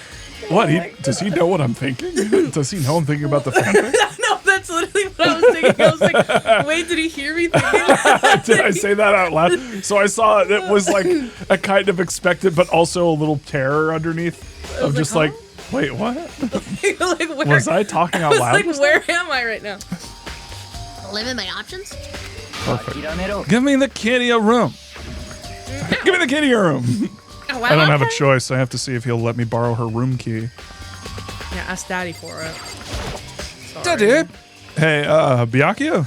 [SPEAKER 1] What? Does he know what I'm thinking? Does he know I'm thinking about the fanfic?
[SPEAKER 2] No, that's literally what I was thinking. I was like, wait, did he hear me thinking that?
[SPEAKER 1] Did I say that out loud? So I saw it. It was like a kind of expected, but also a little terror underneath. Of just like, wait, what?
[SPEAKER 2] Like, where?
[SPEAKER 1] Was I talking out loud?
[SPEAKER 2] Like, where am I right now?
[SPEAKER 3] Limit my options?
[SPEAKER 1] Perfect. Give me the kitty a room. Give me the kitty a room.
[SPEAKER 2] Oh,
[SPEAKER 1] I don't have a choice. I have to see if he'll let me borrow her room key.
[SPEAKER 2] Yeah, ask Daddy for it. Sorry.
[SPEAKER 1] Daddy. Hey, Byakuya.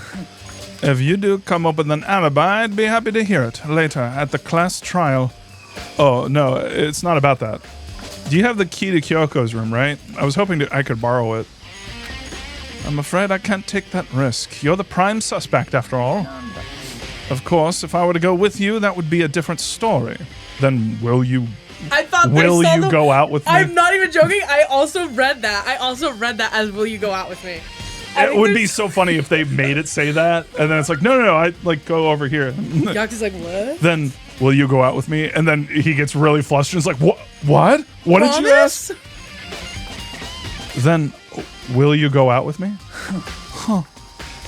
[SPEAKER 1] If you do come up with an alibi, I'd be happy to hear it later at the class trial. Oh, no, it's not about that. Do you have the key to Kyoko's room, right? I was hoping I could borrow it. I'm afraid I can't take that risk. You're the prime suspect, after all. Of course, if I were to go with you, that would be a different story. Then will you go out with me?
[SPEAKER 2] I'm not even joking. I also read that. As will you go out with me?
[SPEAKER 1] It would be so funny if they made it say that, and then it's like, no, I like go over here.
[SPEAKER 2] Yaku's like, what?
[SPEAKER 1] Then will you go out with me? And then he gets really flustered. He's like, what? What did you ask? Then will you go out with me? Huh.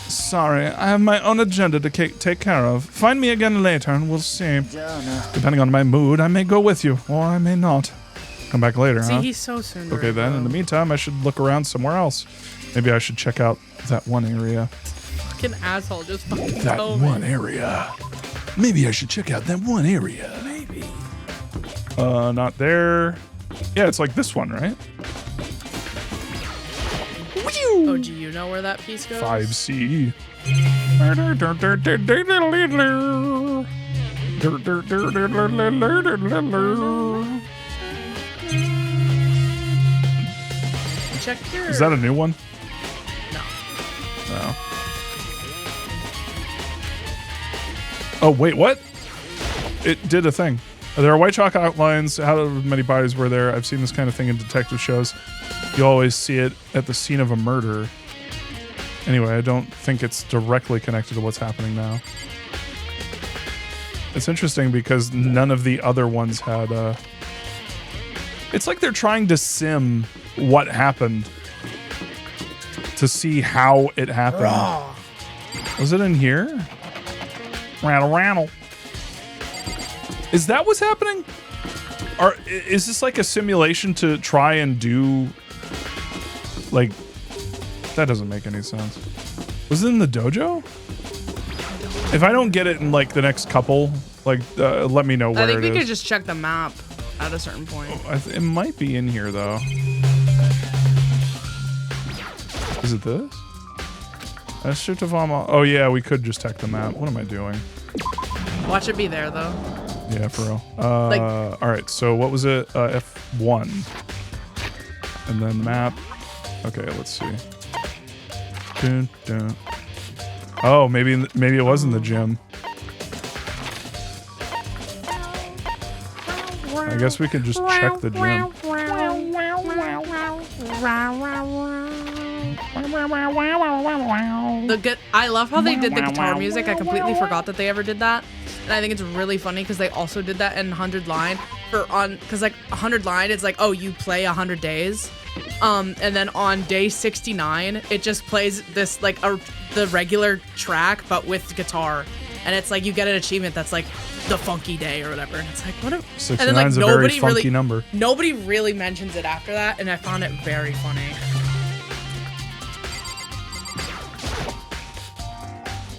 [SPEAKER 1] Sorry, I have my own agenda to take care of. Find me again later and we'll see. Depending on my mood, I may go with you, or I may not. Come back later,
[SPEAKER 2] See,
[SPEAKER 1] huh?
[SPEAKER 2] he's so soon.
[SPEAKER 1] Okay, then, in the meantime, I should look around somewhere else. Maybe I should check out that one area.
[SPEAKER 2] Fucking asshole, just fucking
[SPEAKER 1] That
[SPEAKER 2] tell me.
[SPEAKER 1] one area. Maybe I should check out that one area.
[SPEAKER 2] Maybe.
[SPEAKER 1] Not there. Yeah, it's like this one, right?
[SPEAKER 2] Oh, do you know where that piece goes?
[SPEAKER 1] 5C.
[SPEAKER 2] Check your...
[SPEAKER 1] Is that a new one?
[SPEAKER 2] No.
[SPEAKER 1] No. Oh, wait, what? It did a thing. There are white chalk outlines. How many bodies were there? I've seen this kind of thing in detective shows. You always see it at the scene of a murder. Anyway, I don't think it's directly connected to what's happening now. It's interesting because none of the other ones had It's like they're trying to sim what happened to see how it happened. Was it in here? Rattle, rattle. Is that what's happening? Or is this like a simulation to try and do... Like... That doesn't make any sense. Was it in the dojo? If I don't get it in like the next couple, like let me know where it is.
[SPEAKER 2] I think we could just check the map at a certain point.
[SPEAKER 1] It might be in here though. Is it this? Oh yeah, we could just check the map. What am I doing?
[SPEAKER 2] Watch it be there though.
[SPEAKER 1] Yeah, for real. All right, so what was it? F1. And then map. Okay, let's see. Dun, dun. Oh, maybe it was in the gym. I guess we could just check the gym.
[SPEAKER 2] I love how they did the guitar music. I completely forgot that they ever did that. And I think it's really funny because they also did that in 100 Line because like 100 Line, it's like, oh, you play 100 days. And then on day 69, it just plays this like the regular track, but with guitar. And it's like you get an achievement that's like the funky day or whatever. And it's like, what?
[SPEAKER 1] 69 and then, like, is a very funky number.
[SPEAKER 2] Nobody really mentions it after that, and I found it very funny.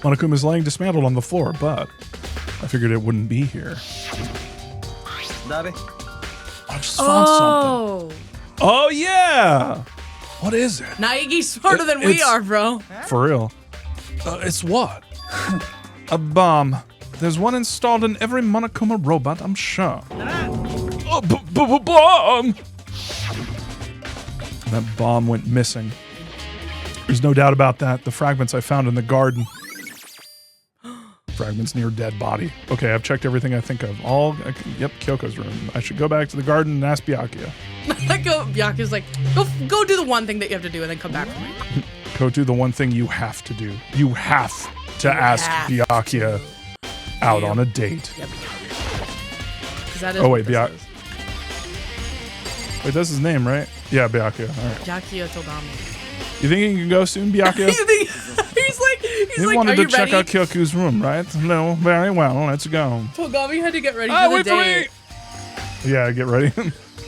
[SPEAKER 1] Monokuma is laying dismantled on the floor, but I figured it wouldn't be here. I just found something. Oh yeah! What is it?
[SPEAKER 2] Naigi's smarter than we are, bro.
[SPEAKER 1] For real. It's what? A bomb. There's one installed in every Monokuma robot, I'm sure. Bomb! That bomb went missing. There's no doubt about that. The fragments I found in the garden. Fragments near dead body. Okay, I've checked everything I think of. Yep, Kyoko's room. I should go back to the garden and ask Byakuya.
[SPEAKER 2] Byakuya's like, go do the one thing that you have to do and then come back for me.
[SPEAKER 1] Go do the one thing you have to do. You have to ask Byakuya out on a date.
[SPEAKER 2] Yep. That is
[SPEAKER 1] wait, Wait, that's his name, right? Yeah, Byakuya. All right.
[SPEAKER 2] Byakuya Togami.
[SPEAKER 1] You think you can go soon, Byakuya?
[SPEAKER 2] he's like,
[SPEAKER 1] wanted
[SPEAKER 2] are you
[SPEAKER 1] to check
[SPEAKER 2] ready?
[SPEAKER 1] out Kyoku's room, right? No, very well. Let's go.
[SPEAKER 2] Togami had to get ready for the date.
[SPEAKER 1] For me. Yeah, get ready.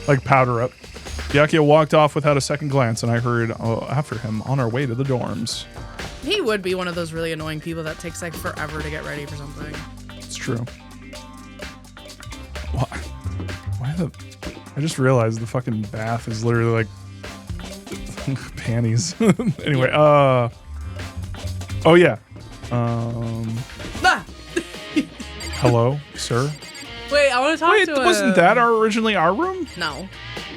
[SPEAKER 1] Like powder up. Byakuya walked off without a second glance, and I hurried after him on our way to the dorms.
[SPEAKER 2] He would be one of those really annoying people that takes like forever to get ready for something.
[SPEAKER 1] It's true. Why I just realized the fucking bath is literally like panties. Anyway, oh yeah. Hello, sir.
[SPEAKER 2] Wait, I want to talk to him.
[SPEAKER 1] Wasn't that originally our room?
[SPEAKER 2] No.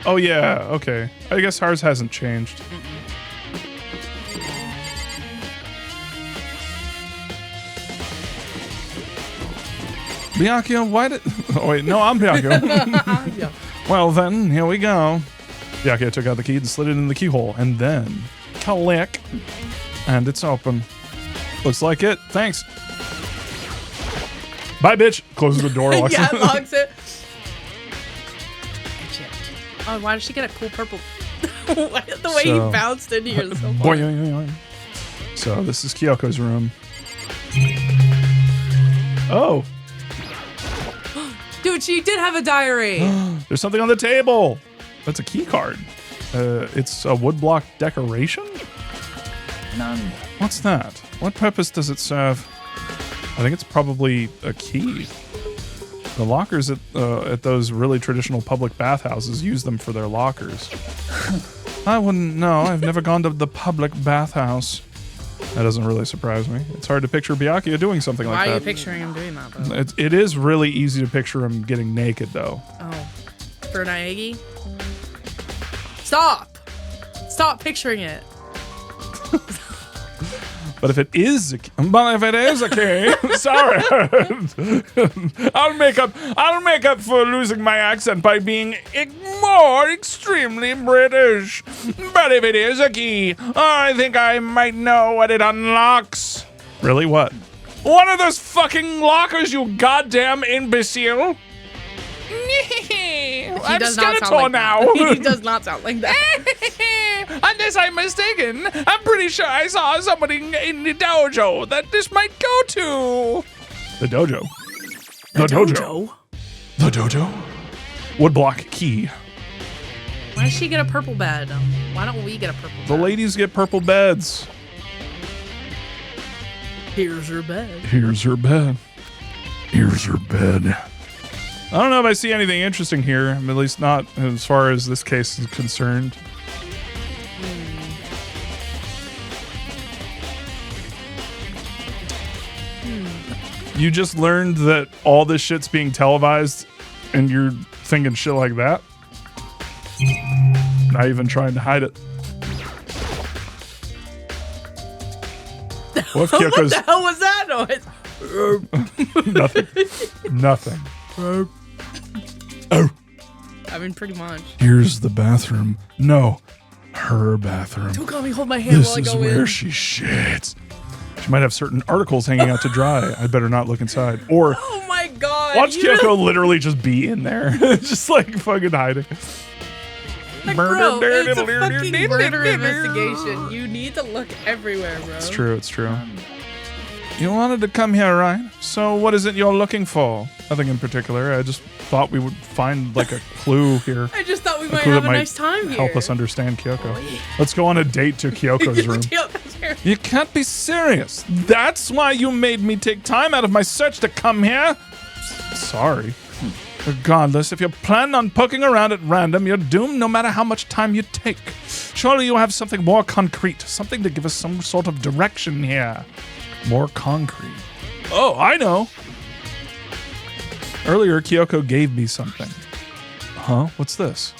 [SPEAKER 1] Oh yeah, okay. I guess ours hasn't changed. Byakuya, why did... Oh wait, no, I'm Byakuya.
[SPEAKER 2] Yeah.
[SPEAKER 1] Well then, here we go. Byakuya took out the key and slid it in the keyhole, and then click, and it's open. Looks like it. Thanks. Bye, bitch. Closes the door. Locks
[SPEAKER 2] Yeah,
[SPEAKER 1] it.
[SPEAKER 2] locks it. Oh, why did she get a cool purple? The way he bounced in here is so funny.
[SPEAKER 1] So this is Kyoko's room. Oh.
[SPEAKER 2] Dude, she did have a diary.
[SPEAKER 1] There's something on the table. That's a key card. It's a woodblock decoration? What's that? What purpose does it serve? I think it's probably a key. The lockers at those really traditional public bathhouses use them for their lockers. I wouldn't know. I've never gone to the public bathhouse. That doesn't really surprise me. It's hard to picture Byakuya doing something like that.
[SPEAKER 2] Why are you picturing him doing that, though?
[SPEAKER 1] It is really easy to picture him getting naked, though.
[SPEAKER 2] Oh. For Naegi? Stop! Stop picturing it.
[SPEAKER 1] But if it is a key, sorry, I'll make up for losing my accent by being more extremely British. But if it is a key, I think I might know what it unlocks. Really? What? One of those fucking lockers, you goddamn imbecile. I'm skeletal now.
[SPEAKER 2] He does not sound like that.
[SPEAKER 1] Unless I'm mistaken, I'm pretty sure I saw somebody in the dojo that this might go to. The dojo. The dojo. The dojo. Woodblock key.
[SPEAKER 2] Why does she get a purple bed? Why don't we get a purple bed?
[SPEAKER 1] The ladies get purple beds.
[SPEAKER 2] Here's her bed.
[SPEAKER 1] Here's her bed. Here's her bed. I don't know if I see anything interesting here, at least not as far as this case is concerned. You just learned that all this shit's being televised and you're thinking shit like that? Not even trying to hide it. What
[SPEAKER 2] the hell was that noise?
[SPEAKER 1] Nothing.
[SPEAKER 2] I mean, pretty much.
[SPEAKER 1] Here's the bathroom. No, her bathroom.
[SPEAKER 2] Don't call me, hold my hand while I go in.
[SPEAKER 1] This is where she shits. She might have certain articles hanging out to dry. I'd better not look inside. Or
[SPEAKER 2] oh my god.
[SPEAKER 1] Watch Kyoko literally just be in there. Just like fucking hiding.
[SPEAKER 2] Like, bro, it's a fucking murder investigation. You need to look everywhere, bro.
[SPEAKER 1] It's true, it's true. You wanted to come here, right? So what is it you're looking for? Nothing in particular. I just thought we would find like a clue here.
[SPEAKER 2] I just thought we might have a nice time here.
[SPEAKER 1] Help us understand Kyoko. Let's go on a date to Kyoko's room. You can't be serious. That's why you made me take time out of my search to come here? Sorry. Regardless, if you plan on poking around at random, you're doomed no matter how much time you take. Surely you have something more concrete, something to give us some sort of direction here. More concrete. Oh, I know. Earlier, Kyoko gave me something. Huh? What's this?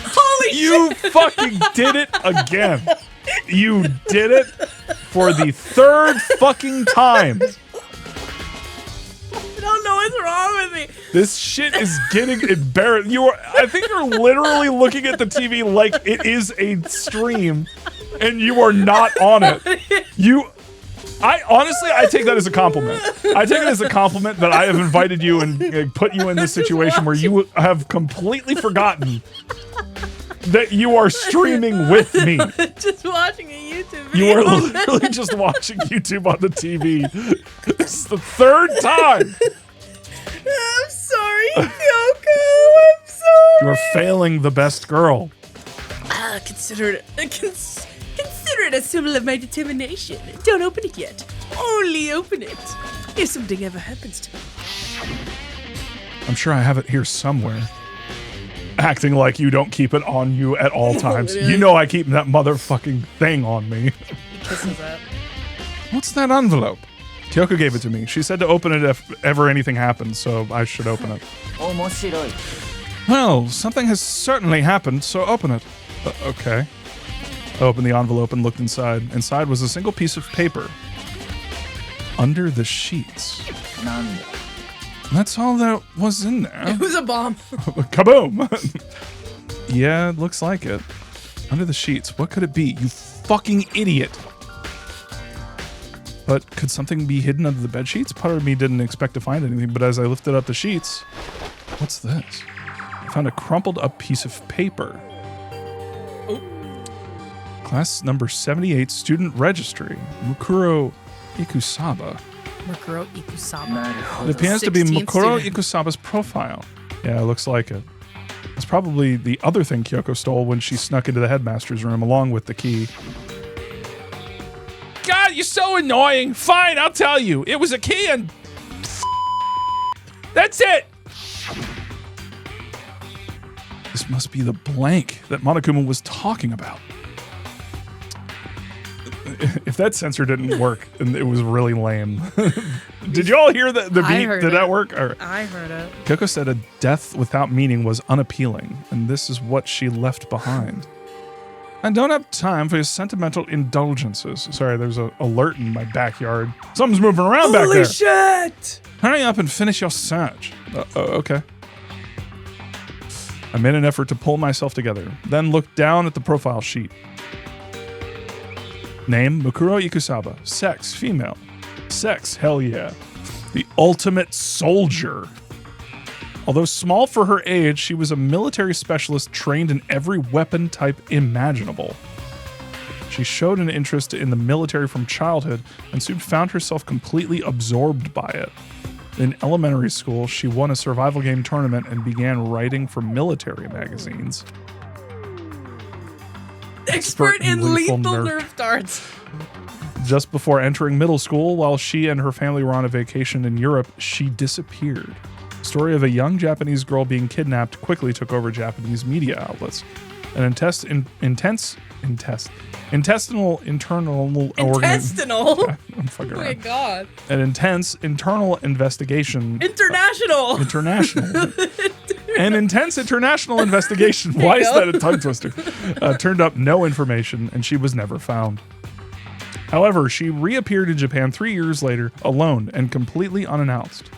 [SPEAKER 2] Holy shit!
[SPEAKER 1] You fucking did it again. You did it for the third fucking time.
[SPEAKER 2] I don't know what's wrong with me.
[SPEAKER 1] This shit is getting embarrassed. I think you're literally looking at the TV like it is a stream and you are not on it. I take that as a compliment. I take it as a compliment that I have invited you and put you in this situation where you have completely forgotten that you are streaming with me.
[SPEAKER 2] Just watching a YouTube video.
[SPEAKER 1] You are literally just watching YouTube on the TV. This is the third time.
[SPEAKER 2] I'm sorry, Kyoko. I'm sorry.
[SPEAKER 1] You are failing the best girl.
[SPEAKER 2] Consider it a symbol of my determination. Don't open it yet. Only open it if something ever happens to me.
[SPEAKER 1] I'm sure I have it here somewhere. Acting like you don't keep it on you at all times. You know I keep that motherfucking thing on me.
[SPEAKER 2] He kisses it.
[SPEAKER 1] What's that envelope? Kyoko gave it to me. She said to open it if ever anything happens, so I should open it. Well, something has certainly happened, so open it. Okay. I opened the envelope and looked inside. Inside was a single piece of paper. Under the sheets. That's all that was in there.
[SPEAKER 2] It was a bomb.
[SPEAKER 1] Kaboom! Yeah, it looks like it. Under the sheets. What could it be? You fucking idiot. But could something be hidden under the bed sheets? Part of me didn't expect to find anything, but as I lifted up the sheets, what's this? I found a crumpled up piece of paper. Class number 78, student registry, Mukuro Ikusaba.
[SPEAKER 2] Mukuro Ikusaba.
[SPEAKER 1] It appears to be
[SPEAKER 2] 16th
[SPEAKER 1] Mukuro
[SPEAKER 2] student.
[SPEAKER 1] Ikusaba's profile. Yeah, it looks like it. It's probably the other thing Kyoko stole when she snuck into the headmaster's room along with the key. God, you're so annoying. Fine, I'll tell you. It was a key and... That's it. This must be the blank that Monokuma was talking about. If that sensor didn't work, and it was really lame. Did you all hear the beat? Did that work? Or,
[SPEAKER 2] I heard it.
[SPEAKER 1] Kyoko said a death without meaning was unappealing, and this is what she left behind. I don't have time for your sentimental indulgences. Sorry, there's an alert in my backyard. Something's moving around back there.
[SPEAKER 2] Holy shit!
[SPEAKER 1] Hurry up and finish your search. Okay. I made an effort to pull myself together, then looked down at the profile sheet. Name, Mukuro Ikusaba. Sex, female. Sex, hell yeah. The ultimate soldier. Although small for her age, she was a military specialist trained in every weapon type imaginable. She showed an interest in the military from childhood and soon found herself completely absorbed by it. In elementary school, she won a survival game tournament and began writing for military magazines.
[SPEAKER 2] Expert in lethal nerf darts.
[SPEAKER 1] Just before entering middle school, while she and her family were on a vacation in Europe, she disappeared. The story of a young Japanese girl being kidnapped quickly took over Japanese media outlets. An intestinal internal
[SPEAKER 2] Intestinal?
[SPEAKER 1] I'm fucking
[SPEAKER 2] Oh my
[SPEAKER 1] around.
[SPEAKER 2] god.
[SPEAKER 1] An intense internal investigation.
[SPEAKER 2] International.
[SPEAKER 1] An intense international investigation. Why is that a tongue twister? Turned up no information, and she was never found. However, she reappeared in Japan 3 years later, alone and completely unannounced.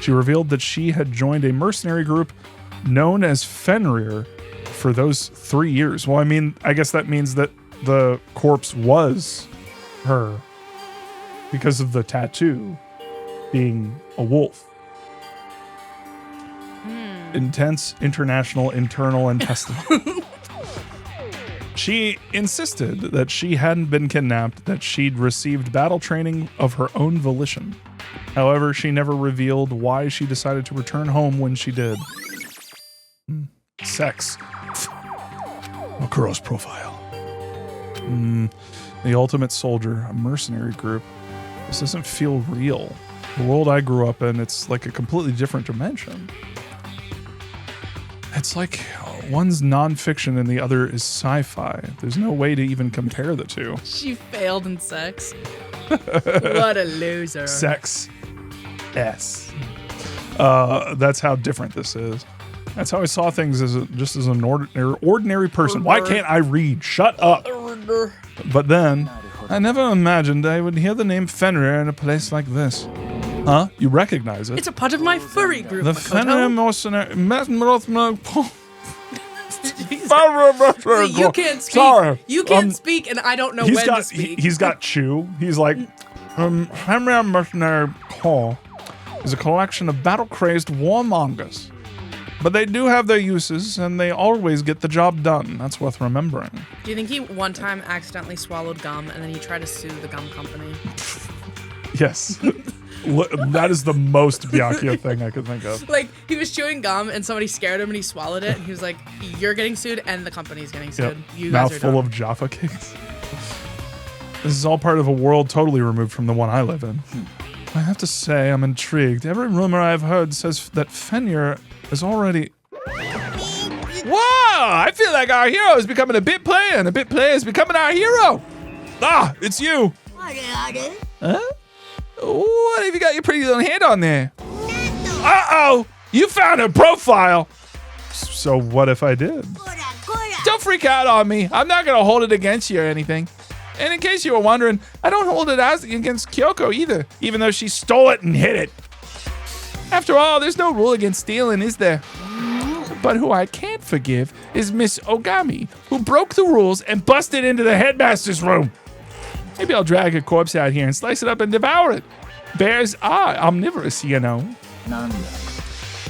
[SPEAKER 1] She revealed that she had joined a mercenary group known as Fenrir for those 3 years. Well, I mean, I guess that means that the corpse was her because of the tattoo being a wolf. Intense international internal intestinal. She insisted that she hadn't been kidnapped, that she'd received battle training of her own volition. However, she never revealed why she decided to return home when she did. Sex. Makuro's profile. The ultimate soldier, a mercenary group. This doesn't feel real. The world I grew up in, it's like a completely different dimension. It's like one's nonfiction and the other is sci-fi. There's no way to even compare the two.
[SPEAKER 2] She failed in sex. What a loser.
[SPEAKER 1] Sex. S. That's how different this is. That's how I saw things as just as an ordinary person. Why can't I read? Shut up. But then, I never imagined I would hear the name Fenrir in a place like this. Huh? You recognize it?
[SPEAKER 2] It's a part of my furry group.
[SPEAKER 1] The
[SPEAKER 2] Makoto.
[SPEAKER 1] Fenrir mercenary.
[SPEAKER 2] You can't speak.
[SPEAKER 1] Sorry.
[SPEAKER 2] You can't speak, and I don't know when to speak.
[SPEAKER 1] He's got chew. He's like, Fenrir Mercenary Corps is a collection of battle-crazed warmongers. But they do have their uses, and they always get the job done. That's worth remembering.
[SPEAKER 2] Do you think he one time accidentally swallowed gum, and then he tried to sue the gum company?
[SPEAKER 1] Yes. That is the most Byakuya thing I could think of.
[SPEAKER 2] Like, he was chewing gum, and somebody scared him, and he swallowed it, and he was like, you're getting sued, and the company's getting sued. You guys are
[SPEAKER 1] Mouthful
[SPEAKER 2] done.
[SPEAKER 1] of Jaffa cakes. This is all part of a world totally removed from the one I live in. I have to say, I'm intrigued. Every rumor I've heard says that Fenrir is already... Wow! I feel like our hero is becoming a bit player, and a bit player is becoming our hero! Ah, it's you! Huh? What have you got your pretty little hand on there? Uh-oh! You found her profile! So what if I did? Don't freak out on me. I'm not gonna hold it against you or anything. And in case you were wondering, I don't hold it against Kyoko either, even though she stole it and hid it. After all, there's no rule against stealing, is there? But who I can't forgive is Miss Ogami, who broke the rules and busted into the headmaster's room. Maybe I'll drag a corpse out here and slice it up and devour it. Bears are omnivorous, you know.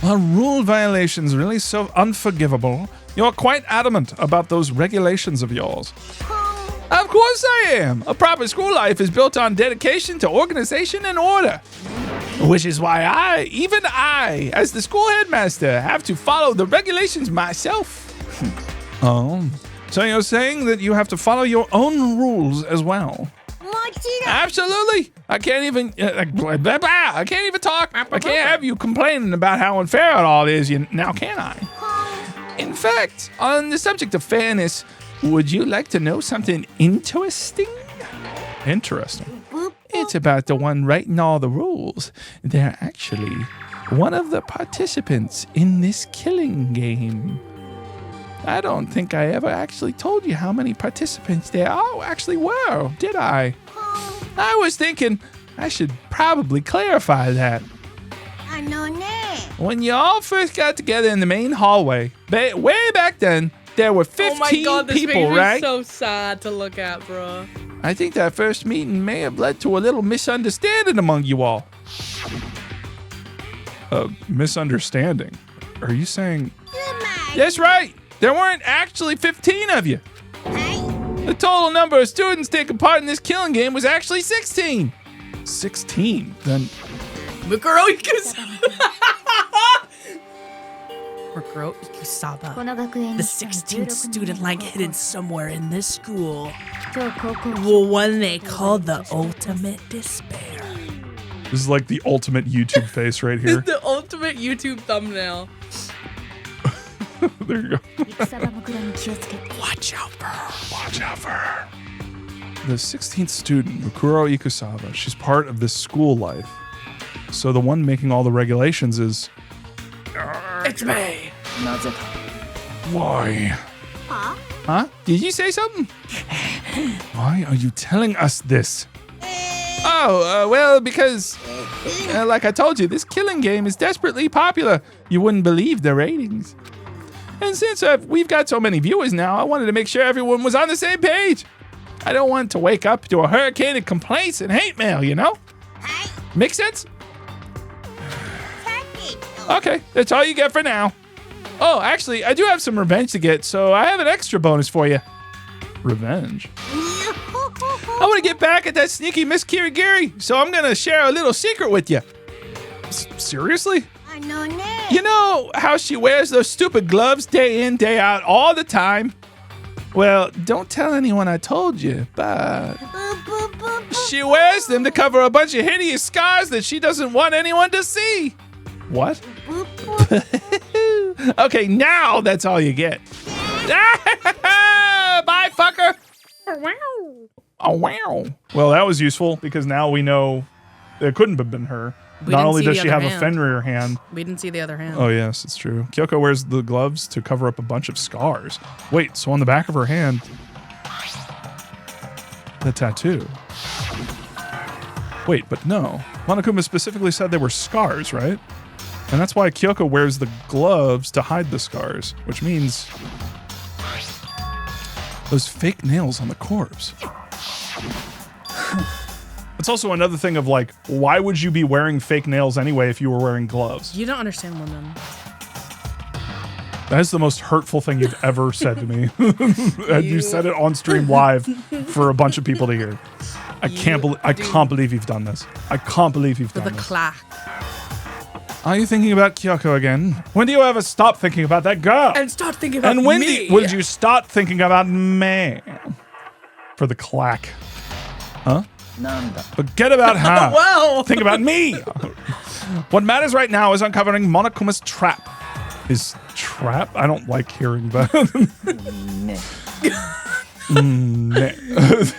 [SPEAKER 1] Are rule violations really so unforgivable? You're quite adamant about those regulations of yours.
[SPEAKER 4] Of course I am. A proper school life is built on dedication to organization and order. Which is why even I, as the school headmaster, have to follow the regulations myself.
[SPEAKER 1] Oh. So you're saying that you have to follow your own rules as well?
[SPEAKER 4] Absolutely. I can't even I can't even talk. I can't have you complaining about how unfair it all is. Now can I? In fact, on the subject of fairness, would you like to know something interesting?
[SPEAKER 1] Interesting.
[SPEAKER 4] It's about the one writing all the rules. They're actually one of the participants in this killing game. I don't think I ever actually told you how many participants there actually were, did I? I was thinking I should probably clarify that.
[SPEAKER 3] I know that.
[SPEAKER 4] When you all first got together in the main hallway, way back then, there were 15
[SPEAKER 2] Oh my god, this
[SPEAKER 4] people,
[SPEAKER 2] makes me
[SPEAKER 4] right?
[SPEAKER 2] so sad to look at, bro.
[SPEAKER 4] I think that first meeting may have led to a little misunderstanding among you all.
[SPEAKER 1] A misunderstanding. Are you saying...
[SPEAKER 4] That's right. There weren't actually 15 of you. The total number of students taking part in this killing game was actually 16.
[SPEAKER 1] 16? Then...
[SPEAKER 2] Mukuro Ikusaba. Mukuro Ikusaba. The 16th student like hidden somewhere in this school. Well, one they call the ultimate despair.
[SPEAKER 1] This is like the ultimate YouTube face right here.
[SPEAKER 2] The ultimate YouTube thumbnail.
[SPEAKER 1] There you go.
[SPEAKER 2] Watch out for her.
[SPEAKER 1] Watch out for her. The 16th student, Mukuro Ikusaba, she's part of this school life. So the one making all the regulations is...
[SPEAKER 2] It's me.
[SPEAKER 1] Why?
[SPEAKER 4] Huh? Did you say something?
[SPEAKER 1] Why are you telling us this?
[SPEAKER 4] Oh, well, because, like I told you, this killing game is desperately popular. You wouldn't believe the ratings. And since we've got so many viewers now, I wanted to make sure everyone was on the same page. I don't want to wake up to a hurricane of complaints and hate mail, you know? Make sense? Okay, that's all you get for now. Oh, actually, I do have some revenge to get, so I have an extra bonus for you.
[SPEAKER 1] Revenge?
[SPEAKER 4] I want to get back at that sneaky Miss Kirigiri, so I'm going to share a little secret with you.
[SPEAKER 1] Seriously?
[SPEAKER 3] I know that.
[SPEAKER 4] You know how she wears those stupid gloves day in, day out, all the time? Well, don't tell anyone I told you, but she wears them to cover a bunch of hideous scars that she doesn't want anyone to see.
[SPEAKER 1] What?
[SPEAKER 4] Okay, now that's all you get. Bye, fucker.
[SPEAKER 1] Oh, wow. Well, that was useful because now we know it couldn't have been her.
[SPEAKER 2] We
[SPEAKER 1] Not
[SPEAKER 2] didn't
[SPEAKER 1] only
[SPEAKER 2] see
[SPEAKER 1] does
[SPEAKER 2] the
[SPEAKER 1] she
[SPEAKER 2] other
[SPEAKER 1] have a
[SPEAKER 2] hand.
[SPEAKER 1] Fenrir hand.
[SPEAKER 2] We didn't see the other hand.
[SPEAKER 1] Oh, yes, it's true. Kyoko wears the gloves to cover up a bunch of scars. Wait, so on the back of her hand, the tattoo. Wait, but no. Monokuma specifically said they were scars, right? And that's why Kyoko wears the gloves to hide the scars, which means those fake nails on the corpse. It's also another thing of like, why would you be wearing fake nails anyway if you were wearing gloves?
[SPEAKER 2] You don't understand women.
[SPEAKER 1] That is the most hurtful thing you've ever said to me. And you said it on stream live for a bunch of people to hear. I can't believe you've done this. I can't believe you've
[SPEAKER 2] For
[SPEAKER 1] done
[SPEAKER 2] the
[SPEAKER 1] this.
[SPEAKER 2] clack.
[SPEAKER 1] Are you thinking about Kyoko again? When do you ever stop thinking about that girl?
[SPEAKER 2] And start thinking about
[SPEAKER 1] And when
[SPEAKER 2] me.
[SPEAKER 1] would you start thinking about me? For the clack. Huh? Forget about her.
[SPEAKER 2] Well.
[SPEAKER 1] Think about me. What matters right now is uncovering Monokuma's trap. His trap? I don't like hearing that.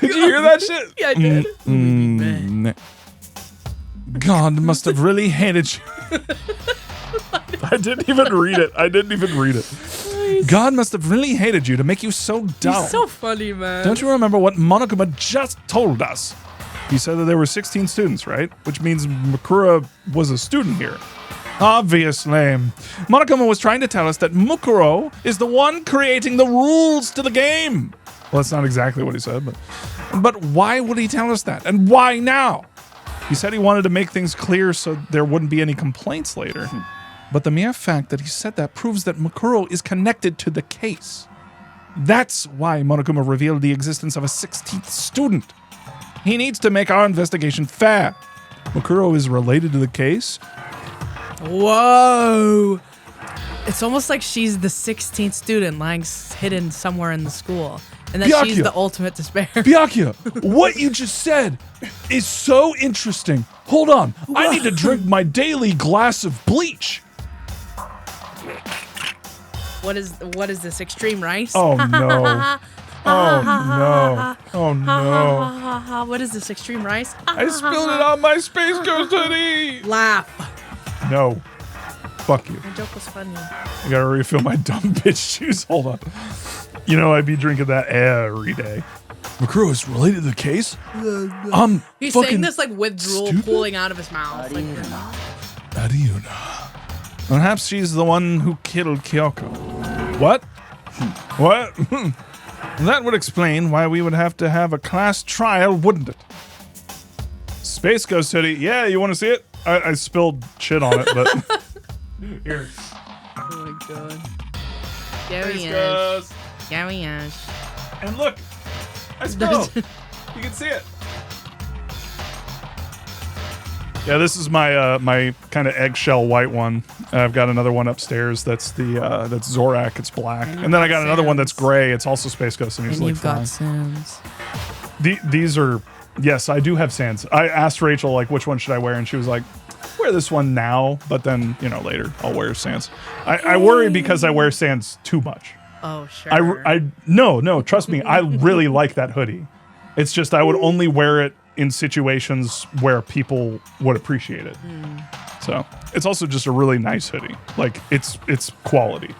[SPEAKER 1] Did you hear that shit?
[SPEAKER 2] Yeah, I did.
[SPEAKER 1] God must have really hated you. I didn't even read it. God must have really hated you to make you so dumb.
[SPEAKER 2] He's so funny, man.
[SPEAKER 1] Don't you remember what Monokuma just told us? He said that there were 16 students, right? Which means Mukuro was a student here. Obviously. Monokuma was trying to tell us that Mukuro is the one creating the rules to the game. Well, that's not exactly what he said, but why would he tell us that? And why now? He said he wanted to make things clear so there wouldn't be any complaints later. But the mere fact that he said that proves that Mukuro is connected to the case. That's why Monokuma revealed the existence of a 16th student. He needs to make our investigation fair. Mukuro is related to the case.
[SPEAKER 2] Whoa. It's almost like she's the 16th student lying hidden somewhere in the school. And that she's the ultimate despair.
[SPEAKER 1] Byakuya, what you just said is so interesting. Hold on. I need to drink my daily glass of bleach.
[SPEAKER 2] What is this? Extreme rice?
[SPEAKER 1] Oh, no. Oh, no. Oh, no.
[SPEAKER 2] What is this? Extreme rice?
[SPEAKER 1] I spilled it on my Space Ghost hoodie.
[SPEAKER 2] Laugh.
[SPEAKER 1] No. Fuck you.
[SPEAKER 2] My joke was funny.
[SPEAKER 1] I gotta refill my dumb bitch juice. Hold on. You know, I'd be drinking that every day. Mukuro is related to the case?
[SPEAKER 2] He's saying this like with drool pooling out of his mouth. Like,
[SPEAKER 1] how do you know? Perhaps she's the one who killed Kyoko. What? What? That would explain why we would have to have a class trial, wouldn't it? Space Ghost hoodie. Yeah, you want to see it? I spilled shit on it, but... Here.
[SPEAKER 2] oh my god.
[SPEAKER 1] Space Ghost. And look, I spilled. You can see it. Yeah, this is my my kind of eggshell white one. I've got another one upstairs. That's that's Zorak. It's black, and then I got another one that's gray. It's also Space Ghost, and he's
[SPEAKER 2] and
[SPEAKER 1] like
[SPEAKER 2] you've got Sans.
[SPEAKER 1] These are yes, I do have Sans. I asked Rachel like which one should I wear, and she was like, wear this one now, but then later I'll wear Sans. I worry because I wear Sans too much.
[SPEAKER 2] Oh sure.
[SPEAKER 1] No, trust me, I really like that hoodie. It's just I would only wear it in situations where people would appreciate it. So it's also just a really nice hoodie. Like it's quality.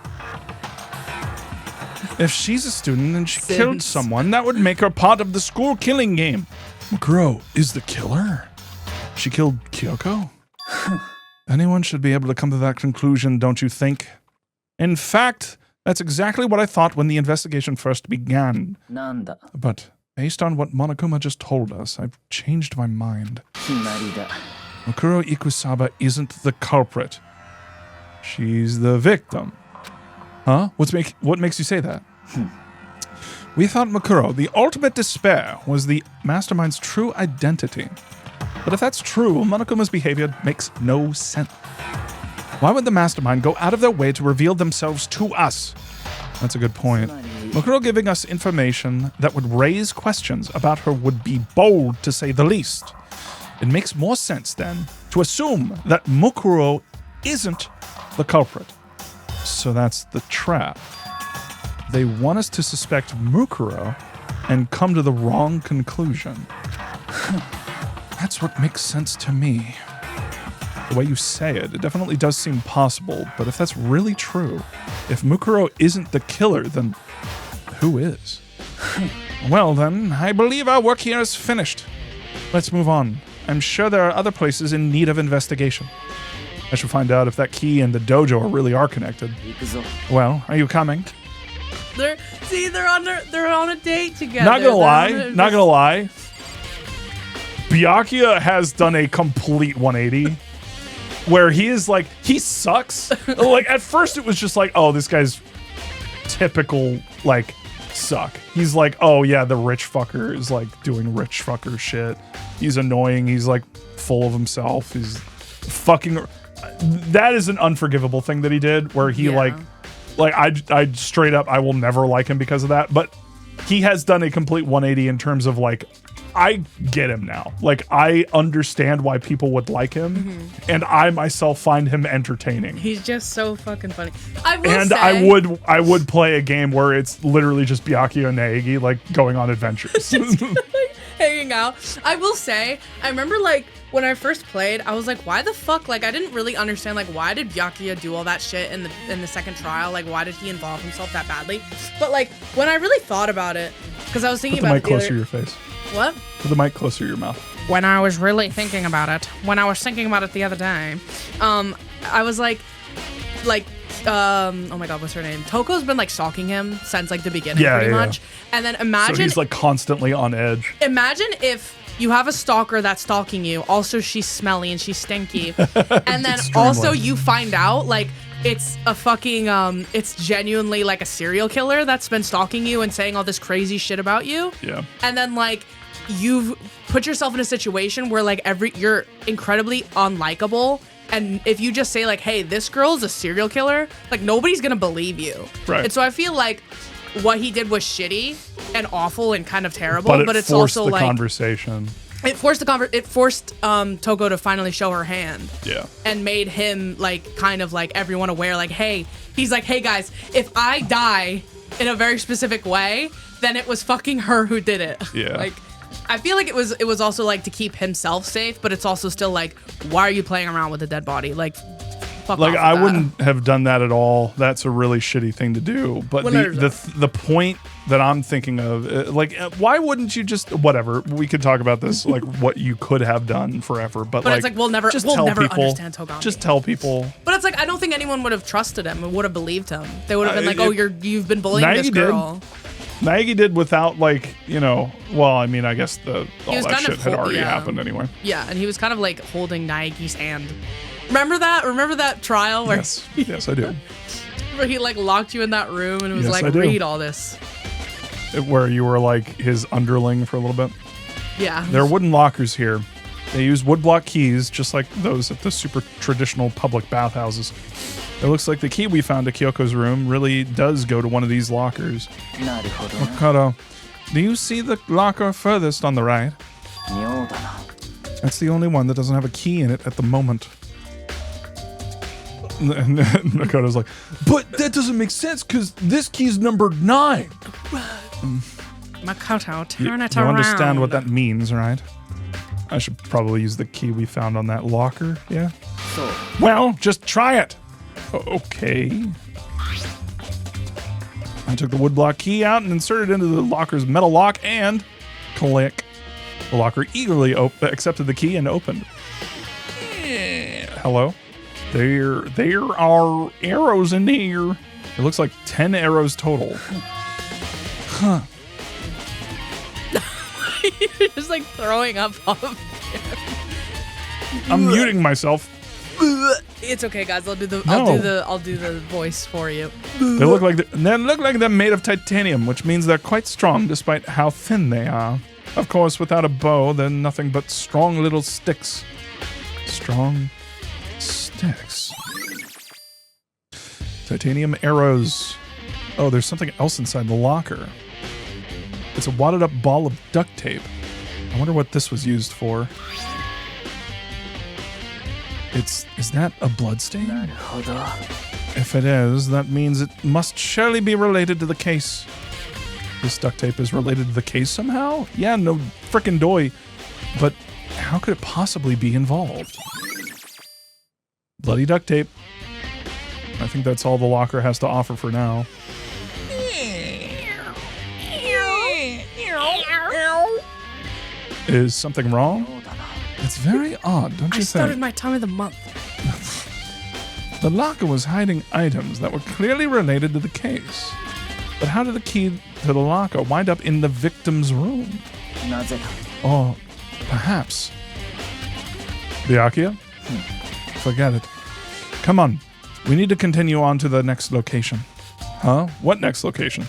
[SPEAKER 1] If she's a student and she killed someone, that would make her part of the school killing game. Mukuro is the killer. She killed Kyoko? Anyone should be able to come to that conclusion, don't you think? In fact, that's exactly what I thought when the investigation first began. But based on what Monokuma just told us, I've changed my mind. Mukuro Ikusaba isn't the culprit. She's the victim. Huh? What makes you say that? We thought Mukuro, the ultimate despair, was the mastermind's true identity. But if that's true, Monokuma's behavior makes no sense. Why would the mastermind go out of their way to reveal themselves to us? That's a good point. Mukuro giving us information that would raise questions about her would be bold, to say the least. It makes more sense, then, to assume that Mukuro isn't the culprit. So that's the trap. They want us to suspect Mukuro and come to the wrong conclusion. That's what makes sense to me. The way you say it, it definitely does seem possible, but if that's really true, if Mukuro isn't the killer, then who is? Well then, I believe our work here is finished. Let's move on. I'm sure there are other places in need of investigation. I should find out if that key and the dojo really are connected. Well, are you coming?
[SPEAKER 2] They're on a date together.
[SPEAKER 1] Not gonna lie. Byakuya has done a complete 180 where he is like, he sucks. Like at first it was just like, oh, this guy's typical like suck. He's like, oh yeah, the rich fucker is like doing rich fucker shit. He's annoying. He's like full of himself. He's fucking. That is an unforgivable thing that he did where he like I straight up, I will never like him because of that. But he has done a complete 180 in terms of like, I get him now. Like I understand why people would like him, and I myself find him entertaining.
[SPEAKER 2] He's just so fucking funny.
[SPEAKER 1] I would play a game where it's literally just Byakuya and Naegi like going on adventures.
[SPEAKER 2] Hanging out. I will say, I remember like when I first played, I was like, why the fuck? Like I didn't really understand like why did Byakuya do all that shit in the second trial? Like why did he involve himself that badly? But like when I really thought about it, because I was thinking about it.
[SPEAKER 1] Put the mic closer to your face.
[SPEAKER 2] What?
[SPEAKER 1] Put the mic closer to your mouth.
[SPEAKER 2] When I was really thinking about it, the other day, I was like, oh my god, what's her name? Toko's been like stalking him since like the beginning, pretty much. And then imagine,
[SPEAKER 1] so he's like constantly on edge.
[SPEAKER 2] Imagine if you have a stalker that's stalking you. Also, she's smelly and she's stinky, and then also you find out like it's a fucking it's genuinely like a serial killer that's been stalking you and saying all this crazy shit about you.
[SPEAKER 1] Yeah.
[SPEAKER 2] And then like you've put yourself in a situation where like you're incredibly unlikable. And if you just say like, hey, this girl's a serial killer, like nobody's gonna believe you.
[SPEAKER 1] Right.
[SPEAKER 2] And so I feel like what he did was shitty and awful and kind of terrible,
[SPEAKER 1] But it's
[SPEAKER 2] also
[SPEAKER 1] the
[SPEAKER 2] like
[SPEAKER 1] conversation.
[SPEAKER 2] it forced Toko to finally show her hand.
[SPEAKER 1] Yeah.
[SPEAKER 2] And made him like kind of like everyone aware, like, hey, he's like, hey guys, if I die in a very specific way, then it was fucking her who did it.
[SPEAKER 1] Yeah.
[SPEAKER 2] Like I feel like it was also like to keep himself safe, but it's also still like, why are you playing around with a dead body? Like fuck
[SPEAKER 1] Like
[SPEAKER 2] off with
[SPEAKER 1] I
[SPEAKER 2] that.
[SPEAKER 1] wouldn't have done that at all. That's a really shitty thing to do. But the point that I'm thinking of, why wouldn't you just whatever? We could talk about this, like what you could have done forever. But
[SPEAKER 2] it's like we'll never understand Togami.
[SPEAKER 1] Just tell people.
[SPEAKER 2] But it's like I don't think anyone would have trusted him and would have believed him. They would have been like, you've been bullying
[SPEAKER 1] Naegi
[SPEAKER 2] this girl.
[SPEAKER 1] Naegi did without like, well, I mean, I guess all
[SPEAKER 2] was
[SPEAKER 1] that
[SPEAKER 2] kind of
[SPEAKER 1] shit had already happened anyway.
[SPEAKER 2] Yeah, and he was kind of like holding Naegi's hand. Remember that trial where
[SPEAKER 1] Yes, I do.
[SPEAKER 2] where he like locked you in that room and was
[SPEAKER 1] Yes, I
[SPEAKER 2] like,
[SPEAKER 1] do.
[SPEAKER 2] read all this.
[SPEAKER 1] Where you were like his underling for a little bit.
[SPEAKER 2] Yeah.
[SPEAKER 1] There are wooden lockers here. They use woodblock keys, just like those at the super traditional public bathhouses. It looks like the key we found to Kyoko's room really does go to one of these lockers. Makoto, do you see the locker furthest on the right? That's the only one that doesn't have a key in it at the moment. And Makoto's like, but that doesn't make sense because this key's numbered 9.
[SPEAKER 2] Makoto, turn it
[SPEAKER 1] You
[SPEAKER 2] around.
[SPEAKER 1] understand what that means, right? I should probably use the key we found on that locker, yeah? Well, just try it. Okay. I took the woodblock key out and inserted it into the locker's metal lock and click. The locker eagerly accepted the key and opened. Hello? There are arrows in here. It looks like 10 arrows total. Huh.
[SPEAKER 2] You're just like throwing up off of
[SPEAKER 1] I'm muting myself.
[SPEAKER 2] It's okay, guys. I'll do the voice for you.
[SPEAKER 1] They look like they're made of titanium, which means they're quite strong despite how thin they are. Of course, without a bow, they're nothing but strong little sticks. Strong sticks. Titanium arrows. Oh, there's something else inside the locker. It's a wadded up ball of duct tape. I wonder what this was used for. Is that a bloodstain? If it is, that means it must surely be related to the case. This duct tape is related to the case somehow? Yeah, no frickin' doy. But how could it possibly be involved? Bloody duct tape. I think that's all the locker has to offer for now. Is something wrong? It's very odd, don't you
[SPEAKER 2] I
[SPEAKER 1] think?
[SPEAKER 2] started my time of the month.
[SPEAKER 1] The locker was hiding items that were clearly related to the case. But how did the key to the locker wind up in the victim's room? Or perhaps... Byakuya? Forget it. Come on. We need to continue on to the next location. Huh? What next location?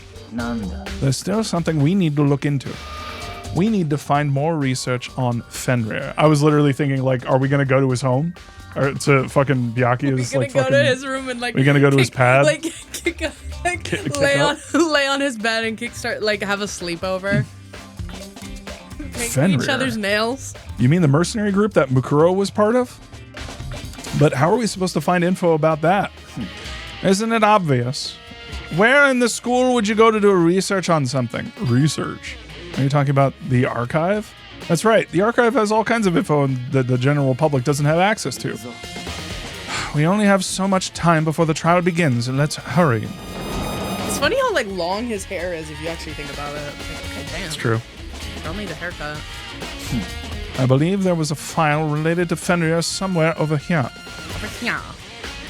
[SPEAKER 1] There's still something we need to look into. We need to find more research on Fenrir. I was literally thinking, like, are we going to go to his home? Or to fucking Byakuya's,
[SPEAKER 2] We're
[SPEAKER 1] like,
[SPEAKER 2] gonna
[SPEAKER 1] fucking...
[SPEAKER 2] go to his room and, like...
[SPEAKER 1] We're going to go to his pad?
[SPEAKER 2] Like, lay on his bed and have a sleepover.
[SPEAKER 1] Fenrir.
[SPEAKER 2] Each other's nails.
[SPEAKER 1] You mean the mercenary group that Mukuro was part of? But how are we supposed to find info about that? Isn't it obvious? Where in the school would you go to do a research on something? Research? Are you talking about the archive? That's right. The archive has all kinds of info that the general public doesn't have access to. We only have so much time before the trial begins, and let's hurry.
[SPEAKER 2] It's funny how like long his hair is if you actually think about it. Like, okay, damn.
[SPEAKER 1] It's true.
[SPEAKER 2] I'll need a haircut.
[SPEAKER 1] I believe there was a file related to Fenrir somewhere over here.
[SPEAKER 2] Over here.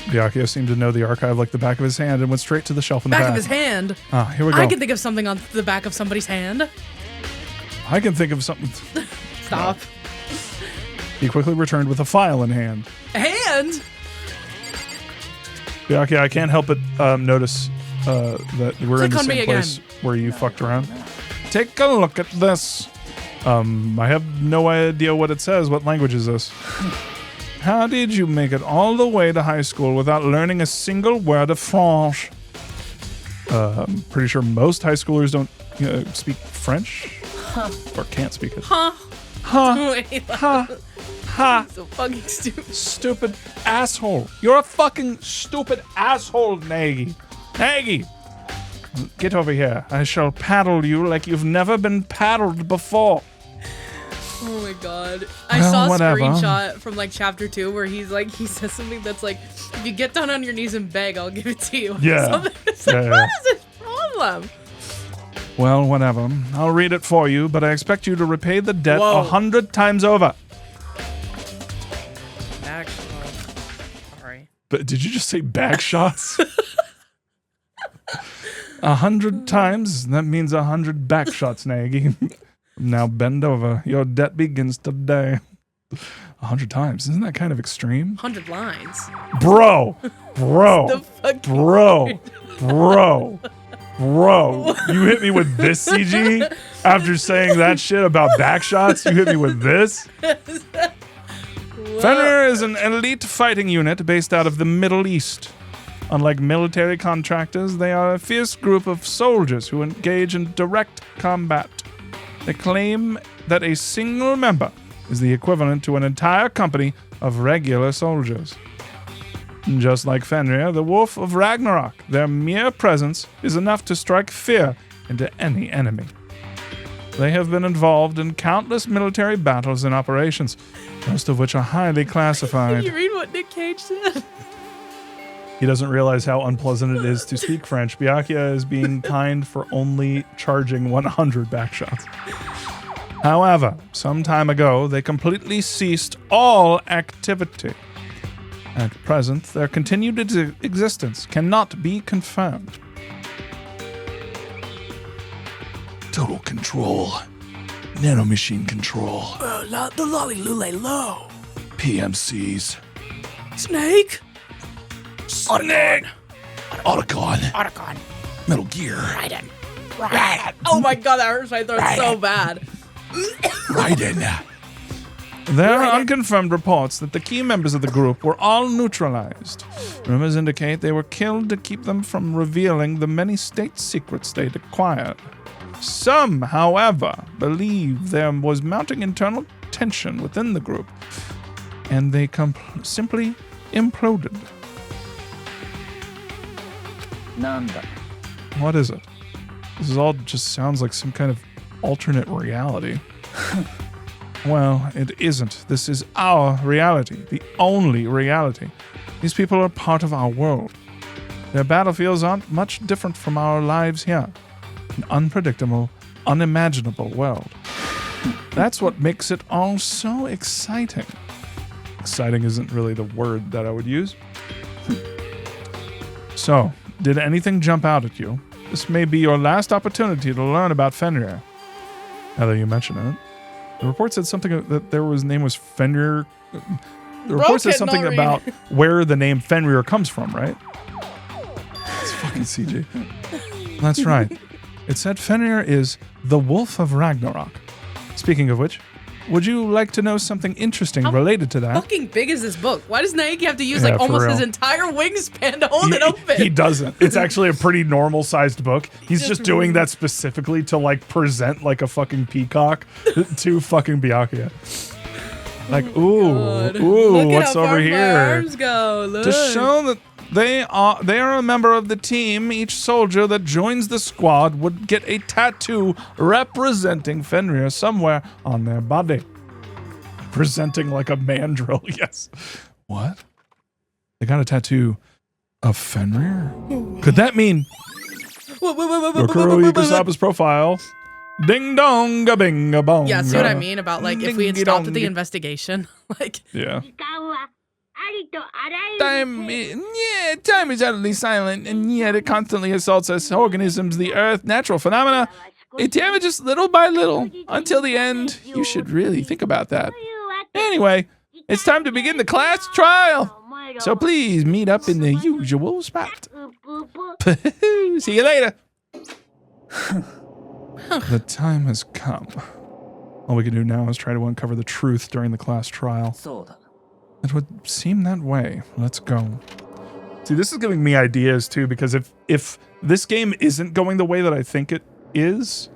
[SPEAKER 1] Byakuya seemed to know the archive like the back of his hand and went straight to the shelf in the
[SPEAKER 2] Back
[SPEAKER 1] back.
[SPEAKER 2] of his hand?
[SPEAKER 1] Ah, here we go.
[SPEAKER 2] I can think of something on the back of somebody's hand.
[SPEAKER 1] I can think of something.
[SPEAKER 2] Stop.
[SPEAKER 1] No. He quickly returned with a file in hand.
[SPEAKER 2] Hand?
[SPEAKER 1] Byakuya, I can't help but notice that we're in the
[SPEAKER 2] Click on me
[SPEAKER 1] same place
[SPEAKER 2] again.
[SPEAKER 1] where you fucked around. Take a look at this. I have no idea what it says. What language is this? How did you make it all the way to high school without learning a single word of French? I'm pretty sure most high schoolers don't speak French. Or can't speak it.
[SPEAKER 2] Huh? Wait,
[SPEAKER 1] Ha!
[SPEAKER 2] so fucking stupid.
[SPEAKER 1] Stupid asshole. You're a fucking stupid asshole, Nagy. Nagy! Get over here. I shall paddle you like you've never been paddled before.
[SPEAKER 2] Oh my god. I
[SPEAKER 1] Well,
[SPEAKER 2] saw a
[SPEAKER 1] whatever.
[SPEAKER 2] screenshot from like chapter 2 where he says something that's like, if you get down on your knees and beg, I'll give it to you.
[SPEAKER 1] Yeah.
[SPEAKER 2] Something- it's like,
[SPEAKER 1] Yeah.
[SPEAKER 2] what is this problem?
[SPEAKER 1] Well, whatever. I'll read it for you, but I expect you to repay the debt
[SPEAKER 2] Whoa.
[SPEAKER 1] 100 times over.
[SPEAKER 2] Actually, sorry.
[SPEAKER 1] But did you just say back shots? 100 times? That means 100 back shots, Nagy. Now bend over. Your debt begins today. 100 times. Isn't that kind of extreme?
[SPEAKER 2] 100 lines.
[SPEAKER 1] Bro!
[SPEAKER 2] The fuck?
[SPEAKER 1] Bro! You hit me with this, CG? After saying that shit about back shots, you hit me with this? Fenrir is an elite fighting unit based out of the Middle East. Unlike military contractors, they are a fierce group of soldiers who engage in direct combat. They claim that a single member is the equivalent to an entire company of regular soldiers. Just like Fenrir, the Wolf of Ragnarok, their mere presence is enough to strike fear into any enemy. They have been involved in countless military battles and operations, most of which are highly
[SPEAKER 2] Can
[SPEAKER 1] classified.
[SPEAKER 2] you read what Nick Cage said?
[SPEAKER 1] He doesn't realize how unpleasant it is to speak French. Byakuya is being kind for only charging 100 backshots. However, some time ago, they completely ceased all activity. At present, their continued existence cannot be confirmed.
[SPEAKER 4] Total control. Nanomachine control.
[SPEAKER 2] The lolly lule low.
[SPEAKER 4] PMCs.
[SPEAKER 2] Snake?
[SPEAKER 4] Snake! Otacon.
[SPEAKER 3] Otacon.
[SPEAKER 4] Metal Gear.
[SPEAKER 3] Raiden. Raiden.
[SPEAKER 2] Oh my god, that hurts my throat so bad.
[SPEAKER 4] Raiden.
[SPEAKER 1] There are unconfirmed reports that the key members of the group were all neutralized. Rumors indicate they were killed to keep them from revealing the many state secrets they'd acquired. Some, however, believe there was mounting internal tension within the group, and they simply imploded.
[SPEAKER 5] Nanda.
[SPEAKER 1] What is it? This is all just sounds like some kind of alternate reality. Well, it isn't. This is our reality, the only reality. These people are part of our world. Their battlefields aren't much different from our lives here. An unpredictable, unimaginable world. That's what makes it all so exciting. Exciting isn't really the word that I would use. So, did anything jump out at you? This may be your last opportunity to learn about Fenrir. Now that you mention it. The report said something that name was Fenrir. The report said something about where the name Fenrir comes from, right? It's fucking CG. That's right. It said Fenrir is the Wolf of Ragnarok. Speaking of which, would you like to know something interesting related to that?
[SPEAKER 2] Fucking big is this book? Why does Naiki have to use
[SPEAKER 1] Yeah,
[SPEAKER 2] like
[SPEAKER 1] for
[SPEAKER 2] almost his
[SPEAKER 1] real.
[SPEAKER 2] entire wingspan to hold it open?
[SPEAKER 1] He doesn't. It's actually a pretty normal sized book. He's just doing that specifically to like present like a fucking peacock to fucking Byakuya. Like,
[SPEAKER 2] God.
[SPEAKER 1] ooh,
[SPEAKER 2] Look at
[SPEAKER 1] what's
[SPEAKER 2] how
[SPEAKER 1] over
[SPEAKER 2] far my
[SPEAKER 1] here?
[SPEAKER 2] arms go. Look.
[SPEAKER 1] To show that they are a member of the team, each soldier that joins the squad would get a tattoo representing Fenrir somewhere on their body. Presenting like a mandrill, yes. What? They got a tattoo of Fenrir? Could that mean Yokuro Ikusaba's profile? Ding dong, a bing a bong.
[SPEAKER 2] Yeah, see what I mean about like if we had stopped at the investigation, like
[SPEAKER 1] Yeah.
[SPEAKER 4] Time is utterly silent, and yet it constantly assaults us organisms, the earth, natural phenomena. It damages little by little until the end. You should really think about that. Anyway, it's time to begin the class trial. So please meet up in the usual spot. See you later. The time has come. All we can do now is try to uncover the truth during the class trial.
[SPEAKER 5] そうだ。
[SPEAKER 4] It would seem that way. Let's go. See, this is giving me ideas too, because if this game isn't going the way that I think it is,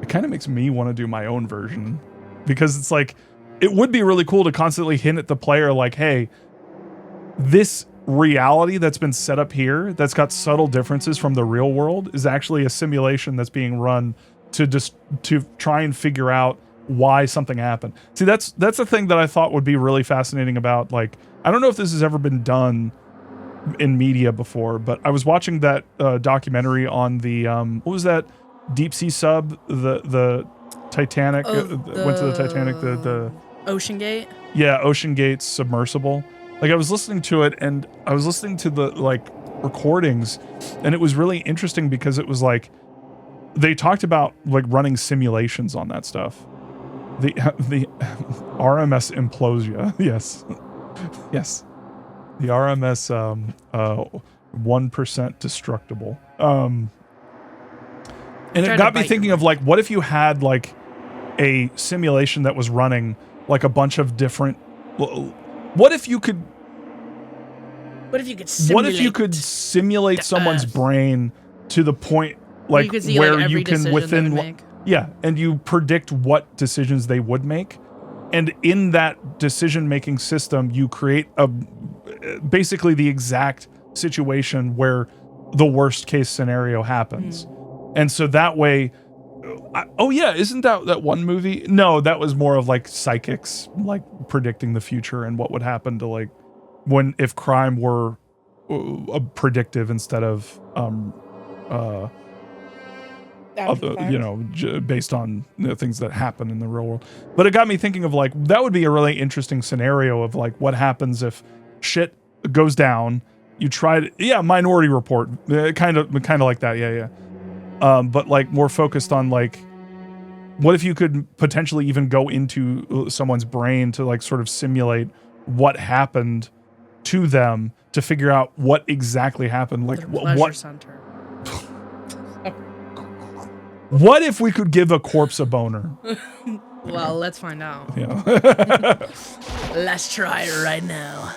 [SPEAKER 4] it kind of makes me want to do my own version. Because it's like, it would be really cool to constantly hint at the player like, hey, this reality that's been set up here, that's got subtle differences from the real world, is actually a simulation that's being run to try and figure out why something happened. See, that's the thing that I thought would be really fascinating about, like, I don't know if this has ever been done in media before, but I was watching that documentary on the what was that deep sea sub, the Titanic, went to the Titanic, the
[SPEAKER 2] Ocean Gate.
[SPEAKER 4] Yeah, Ocean Gate's submersible. Like, I was listening to it, and I was listening to the like recordings, and it was really interesting because it was like they talked about like running simulations on that stuff. The RMS Implosia, yes, yes, the RMS 1% destructible. And it got me thinking of like, what if you had like a simulation that was running like a bunch of different. What if you could?
[SPEAKER 2] What if you could simulate?
[SPEAKER 4] What if you could simulate someone's brain to the point like
[SPEAKER 2] you could see,
[SPEAKER 4] where
[SPEAKER 2] like,
[SPEAKER 4] you can within. Yeah, and you predict what decisions they would make. And in that decision-making system, you create basically the exact situation where the worst-case scenario happens. And so that way... oh, yeah, isn't that one movie? No, that was more of, like, psychics, like, predicting the future and what would happen to, like, if crime were predictive instead of... based on things that happen in the real world. But it got me thinking of like, that would be a really interesting scenario of like, what happens if shit goes down, you try to, Minority Report, kind of like that. But like more focused on like, what if you could potentially even go into someone's brain to like sort of simulate what happened to them to figure out what exactly happened. Like what
[SPEAKER 2] center.
[SPEAKER 4] What if we could give a corpse a boner?
[SPEAKER 2] Well, let's find out.
[SPEAKER 4] Yeah.
[SPEAKER 2] Let's try it right now.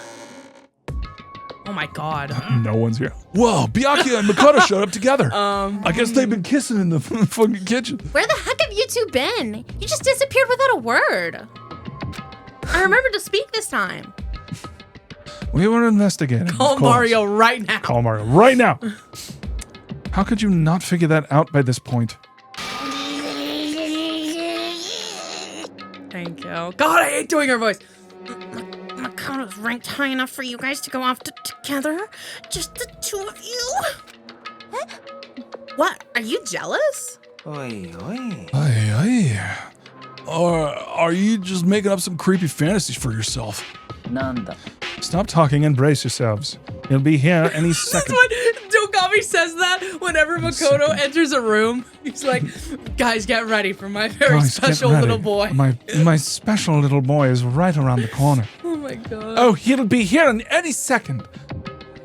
[SPEAKER 2] Oh my god.
[SPEAKER 4] No one's here. Whoa, Byakuya and Makoto showed up together. I guess they've been kissing in the fucking kitchen.
[SPEAKER 3] Where the heck have you two been? You just disappeared without a word. I remembered to speak this time.
[SPEAKER 4] We were investigating.
[SPEAKER 2] Call Mario right now.
[SPEAKER 4] Call Mario right now. How could you not figure that out by this point?
[SPEAKER 2] Thank you. God, I hate doing her voice.
[SPEAKER 3] Makoto's ranked high enough for you guys to go off together? Just the two of you?
[SPEAKER 2] What? Are you jealous?
[SPEAKER 5] Oi, oi.
[SPEAKER 4] Aye. Or are you just making up some creepy fantasies for yourself?
[SPEAKER 5] なんだ。
[SPEAKER 4] Stop talking and brace yourselves. He'll be here any second.
[SPEAKER 2] Dogami says that whenever Makoto enters a room. He's like, guys, get ready for my very special little boy.
[SPEAKER 4] My special little boy is right around the corner.
[SPEAKER 2] Oh my god.
[SPEAKER 4] Oh, he'll be here in any second.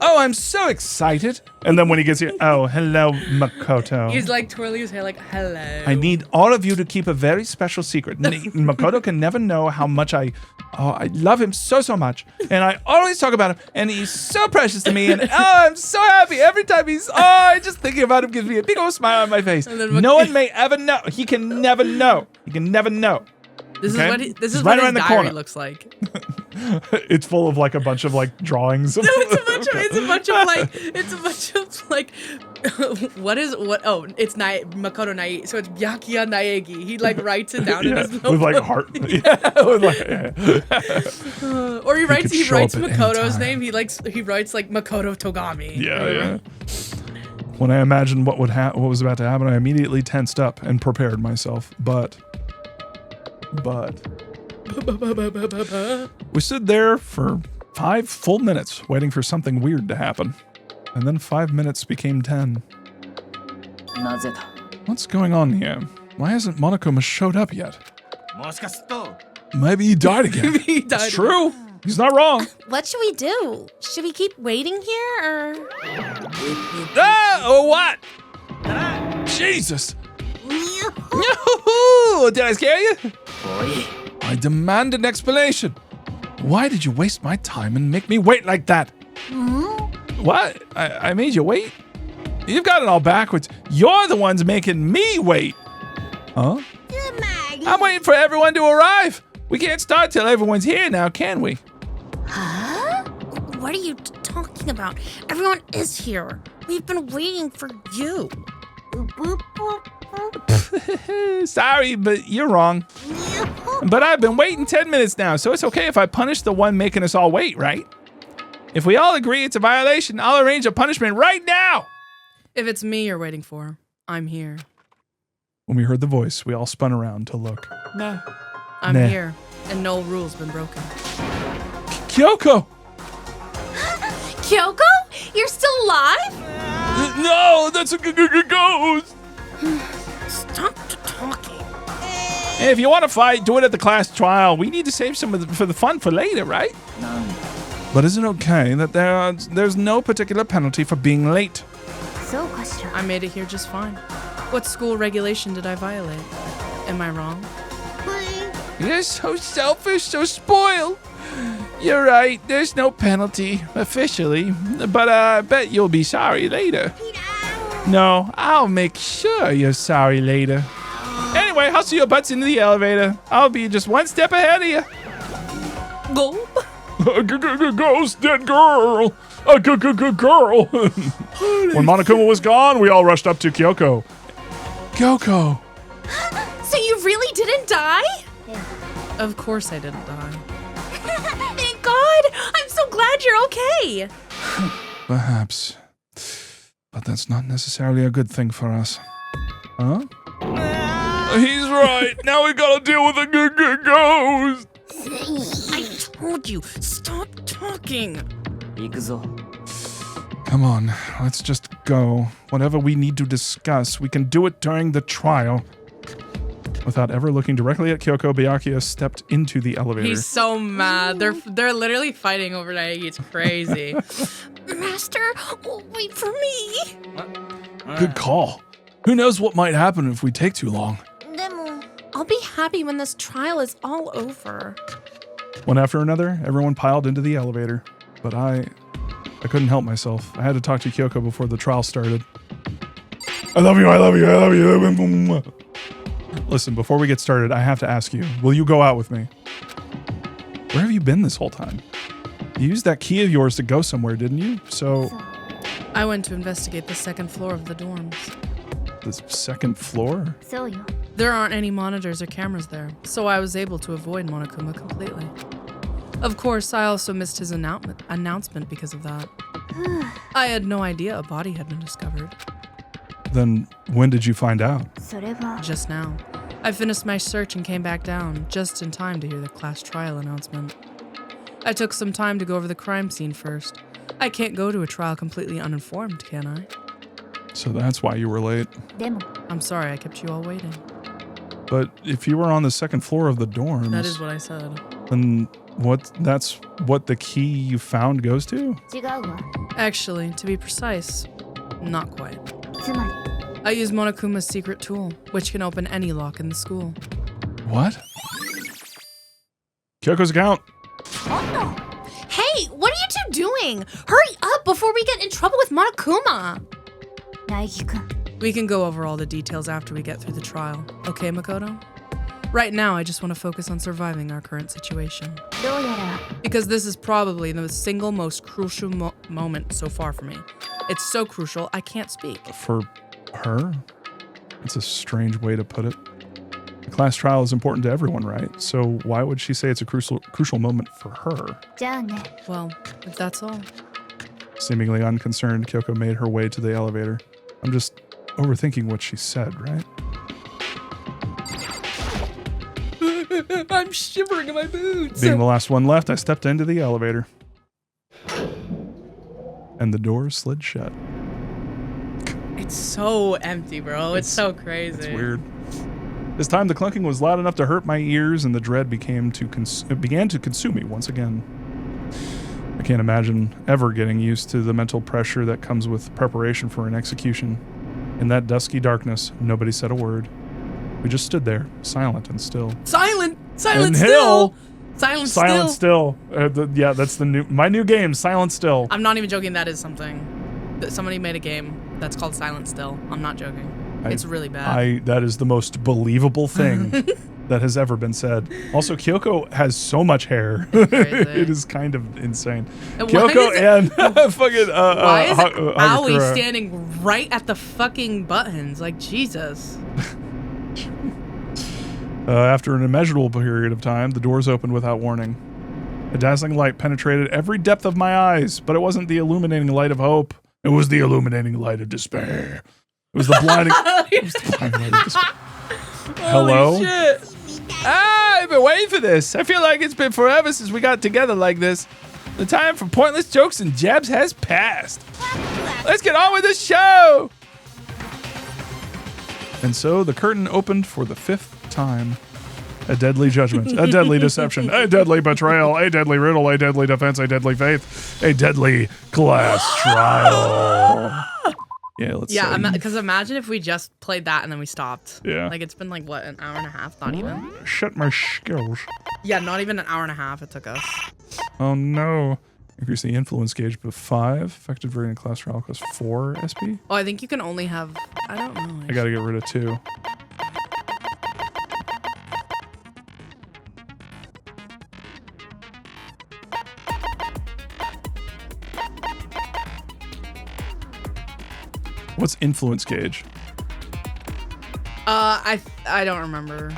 [SPEAKER 4] Oh, I'm so excited. And then when he gets here, oh, hello, Makoto.
[SPEAKER 2] He's like twirling his hair like, hello.
[SPEAKER 4] I need all of you to keep a very special secret. Makoto can never know how much I love him so much. And I always talk about him. And he's so precious to me. And I'm so happy every time just thinking about him gives me a big old smile on my face. No one may ever know. He can never know. He can never know.
[SPEAKER 2] This is what his diary looks like.
[SPEAKER 4] It's full of like a bunch of like drawings.
[SPEAKER 2] No, it's a bunch of like it's Makoto Nai, so it's Byakuya Naegi. He like writes it down in his notebook.
[SPEAKER 4] With like heart.
[SPEAKER 2] Or he writes Makoto's name. He writes like Makoto Togami.
[SPEAKER 4] Yeah. When I imagined what was about to happen, I immediately tensed up and prepared myself. But we stood there for 5 full minutes waiting for something weird to happen. And then 5 minutes became 10.
[SPEAKER 5] なぜだ。
[SPEAKER 4] What's going on here? Why hasn't Monokuma showed up yet?
[SPEAKER 5] もしかすると。
[SPEAKER 4] Maybe he died again.
[SPEAKER 2] Maybe he died
[SPEAKER 4] It's true.
[SPEAKER 1] He's not wrong.
[SPEAKER 3] What should we do? Should we keep waiting here, or?
[SPEAKER 4] Oh, what? Jesus. Did I scare you? I demand an explanation. Why did you waste my time and make me wait like that? What? I made you wait? You've got it all backwards. You're the ones making me wait. Huh? I'm waiting for everyone to arrive. We can't start till everyone's here now, can we?
[SPEAKER 3] Huh? What are you talking about? Everyone is here. We've been waiting for you.
[SPEAKER 4] Sorry, but you're wrong. But I've been waiting 10 minutes now, so it's okay if I punish the one making us all wait, right? If we all agree it's a violation, I'll arrange a punishment right now.
[SPEAKER 2] If it's me you're waiting for, I'm here.
[SPEAKER 1] When we heard the voice, we all spun around to look.
[SPEAKER 2] No. I'm
[SPEAKER 1] Nah.
[SPEAKER 2] here, and no rule's been broken.
[SPEAKER 4] Kyoko!
[SPEAKER 3] Kyoko? You're still alive?
[SPEAKER 4] No, that's a ghost!
[SPEAKER 3] Stop talking.
[SPEAKER 4] Hey, if you want to fight, do it at the class trial. We need to save some of for the fun for later, right?
[SPEAKER 1] But is it okay that there's no particular penalty for being late?
[SPEAKER 2] I made it here just fine. What school regulation did I violate? Am I wrong?
[SPEAKER 4] You're so selfish, so spoiled. You're right, there's no penalty, officially. But I bet you'll be sorry later. No, I'll make sure you're sorry later. Anyway, hustle your butts into the elevator. I'll be just one step ahead of you.
[SPEAKER 2] Go.
[SPEAKER 1] Ghost, dead girl. Girl. When Monokuma was gone, we all rushed up to Kyoko. Kyoko.
[SPEAKER 3] So you really didn't die?
[SPEAKER 2] Of course I didn't die.
[SPEAKER 3] Thank God! I'm so glad you're okay.
[SPEAKER 1] Perhaps. But that's not necessarily a good thing for us. Huh? He's right. Now we gotta deal with a ghost.
[SPEAKER 2] I told you, stop talking.
[SPEAKER 5] 行くぞ。
[SPEAKER 1] Come on, let's just go. Whatever we need to discuss, we can do it during the trial. Without ever looking directly at Kyoko, Byakuya stepped into the elevator.
[SPEAKER 2] He's so mad. They're literally fighting over Naegi. It's crazy.
[SPEAKER 3] Master, wait for me.
[SPEAKER 1] Good call. Who knows what might happen if we take too long?
[SPEAKER 3] I'll be happy when this trial is all over.
[SPEAKER 1] One after another, everyone piled into the elevator. But I couldn't help myself. I had to talk to Kyoko before the trial started. I love you, I love you, I love you. Listen, before we get started, I have to ask you, will you go out with me? Where have you been this whole time? You used that key of yours to go somewhere, didn't you? So,
[SPEAKER 2] I went to investigate the second floor of the dorms.
[SPEAKER 1] the second floor?
[SPEAKER 2] There aren't any monitors or cameras there, so I was able to avoid Monokuma completely. Of course, I also missed his announcement because of that. I had no idea a body had been discovered.
[SPEAKER 1] Then when did you find out?
[SPEAKER 2] Just now. I finished my search and came back down, just in time to hear the class trial announcement. I took some time to go over the crime scene first. I can't go to a trial completely uninformed, can I?
[SPEAKER 1] So that's why you were late.
[SPEAKER 2] I'm sorry I kept you all waiting.
[SPEAKER 1] But if you were on the second floor of the dorms,
[SPEAKER 2] That is what I said.
[SPEAKER 1] then that's what the key you found goes to?
[SPEAKER 2] Actually, to be precise, not quite. I use Monokuma's secret tool, which can open any lock in the school.
[SPEAKER 1] What? Kyoko's account.
[SPEAKER 3] Hey, what are you two doing? Hurry up before we get in trouble with Monokuma.
[SPEAKER 2] We can go over all the details after we get through the trial. Okay, Makoto? Right now, I just want to focus on surviving our current situation. Because this is probably the single most crucial moment so far for me. It's so crucial, I can't speak.
[SPEAKER 1] For her? It's a strange way to put it. The class trial is important to everyone, right? So why would she say it's a crucial moment for her?
[SPEAKER 2] Well, if that's all.
[SPEAKER 1] Seemingly unconcerned, Kyoko made her way to the elevator. I'm just overthinking what she said, right?
[SPEAKER 2] I'm shivering in my boots.
[SPEAKER 1] Being the last one left, I stepped into the elevator. And the door slid shut.
[SPEAKER 2] It's so empty, bro. It's so crazy.
[SPEAKER 1] It's weird. This time, the clunking was loud enough to hurt my ears, and the dread began to consume me once again. can't imagine ever getting used to the mental pressure that comes with preparation for an execution. In that dusky darkness, nobody said a word. We just stood there, silent and still.
[SPEAKER 2] Silent
[SPEAKER 1] And
[SPEAKER 2] still.
[SPEAKER 1] Hill.
[SPEAKER 2] Silent
[SPEAKER 1] Still. Yeah, that's my new game, Silent Still.
[SPEAKER 2] I'm not even joking. That is something. Somebody made a game that's called Silent Still. I'm not joking. It's really bad.
[SPEAKER 1] That is the most believable thing that has ever been said. Also, Kyoko has so much hair. It is kind of insane.
[SPEAKER 2] And
[SPEAKER 1] Kyoko and fucking
[SPEAKER 2] why is Aoi
[SPEAKER 1] Hagakura.
[SPEAKER 2] standing right at the fucking buttons? Like, Jesus.
[SPEAKER 1] After an immeasurable period of time, the doors opened without warning. A dazzling light penetrated every depth of my eyes, but it wasn't the illuminating light of hope. It was the illuminating light of despair. It was the blinding, light of despair. Hello?
[SPEAKER 2] Holy shit.
[SPEAKER 4] I've been waiting for this. I feel like it's been forever since we got together like this. The time for pointless jokes and jabs has passed. Let's get on with the show.
[SPEAKER 1] And so the curtain opened for the 5th time. A deadly judgment, a deadly deception, a deadly betrayal, a deadly riddle, a deadly defense, a deadly faith, a deadly class trial. Yeah, let's see.
[SPEAKER 2] Yeah, because imagine if we just played that and then we stopped.
[SPEAKER 1] Yeah.
[SPEAKER 2] Like, it's been like, what, an hour and a half? Not even?
[SPEAKER 1] Shut my skills.
[SPEAKER 2] Yeah, not even an hour and a half it took us.
[SPEAKER 1] Oh no. Increase the influence gauge by 5. Effective variant class trial costs 4 SP.
[SPEAKER 2] Oh, I think you can only have, I don't know.
[SPEAKER 1] I gotta get rid of 2. What's influence gauge?
[SPEAKER 2] I don't remember.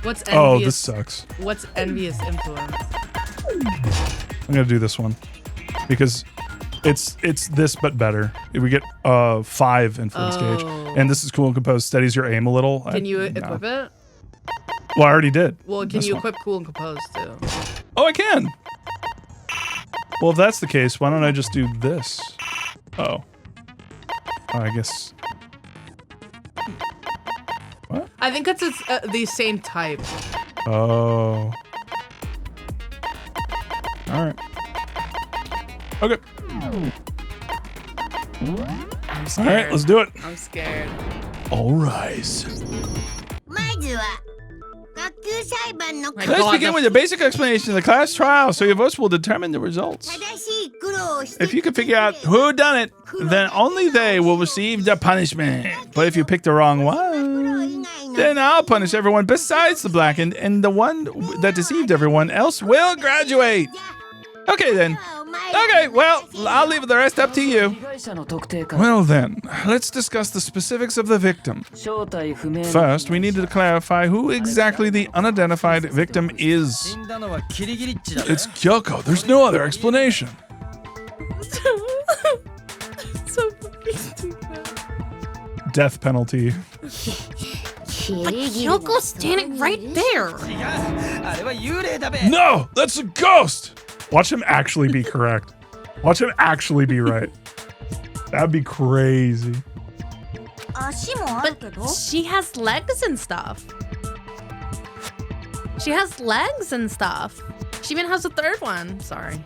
[SPEAKER 2] What's envious?
[SPEAKER 1] Oh, this sucks.
[SPEAKER 2] What's envious influence?
[SPEAKER 1] I'm gonna do this one because it's this but better. We get 5 influence gauge, and this is cool and composed. Steadies your aim a little.
[SPEAKER 2] Can you equip it?
[SPEAKER 1] Well, I already did.
[SPEAKER 2] Well, can
[SPEAKER 1] This
[SPEAKER 2] you
[SPEAKER 1] one.
[SPEAKER 2] equip cool and compose too?
[SPEAKER 1] Oh, I can. Well, if that's the case, why don't I just do this? Oh, I guess. What?
[SPEAKER 2] I think it's the same type.
[SPEAKER 1] Oh. All right. Okay.
[SPEAKER 2] I'm
[SPEAKER 1] All
[SPEAKER 2] scared.
[SPEAKER 1] right, let's do it.
[SPEAKER 2] I'm scared.
[SPEAKER 1] All rise.
[SPEAKER 3] まずは学級裁判の
[SPEAKER 2] My
[SPEAKER 4] Let's
[SPEAKER 2] God,
[SPEAKER 4] begin with a basic explanation of the class trial, so your votes will determine the results.
[SPEAKER 3] 正しい苦労をして
[SPEAKER 4] If you can figure out who done it, then only they will receive the punishment. But if you pick the wrong one, then I'll punish everyone besides the blackened, and the one that deceived everyone else will graduate. Okay then. Okay, well, I'll leave the rest up to you.
[SPEAKER 5] 被害者の特定か
[SPEAKER 1] Well then, let's discuss the specifics of the victim.
[SPEAKER 5] 正体不明の
[SPEAKER 1] First, we need to clarify who exactly the unidentified victim is.
[SPEAKER 5] 死んだのはキリギリッチだ
[SPEAKER 1] It's Kyoko. There's no other explanation.
[SPEAKER 2] So fucking stupid.
[SPEAKER 1] Death penalty.
[SPEAKER 3] But Kyoko's standing right there.
[SPEAKER 5] あれは幽霊だべ
[SPEAKER 1] No, that's a ghost. Watch him actually be correct. Watch him actually be right. That'd be crazy.
[SPEAKER 3] 足もあるけど
[SPEAKER 2] She has legs and stuff. She has legs and stuff. She even has a third one. Sorry.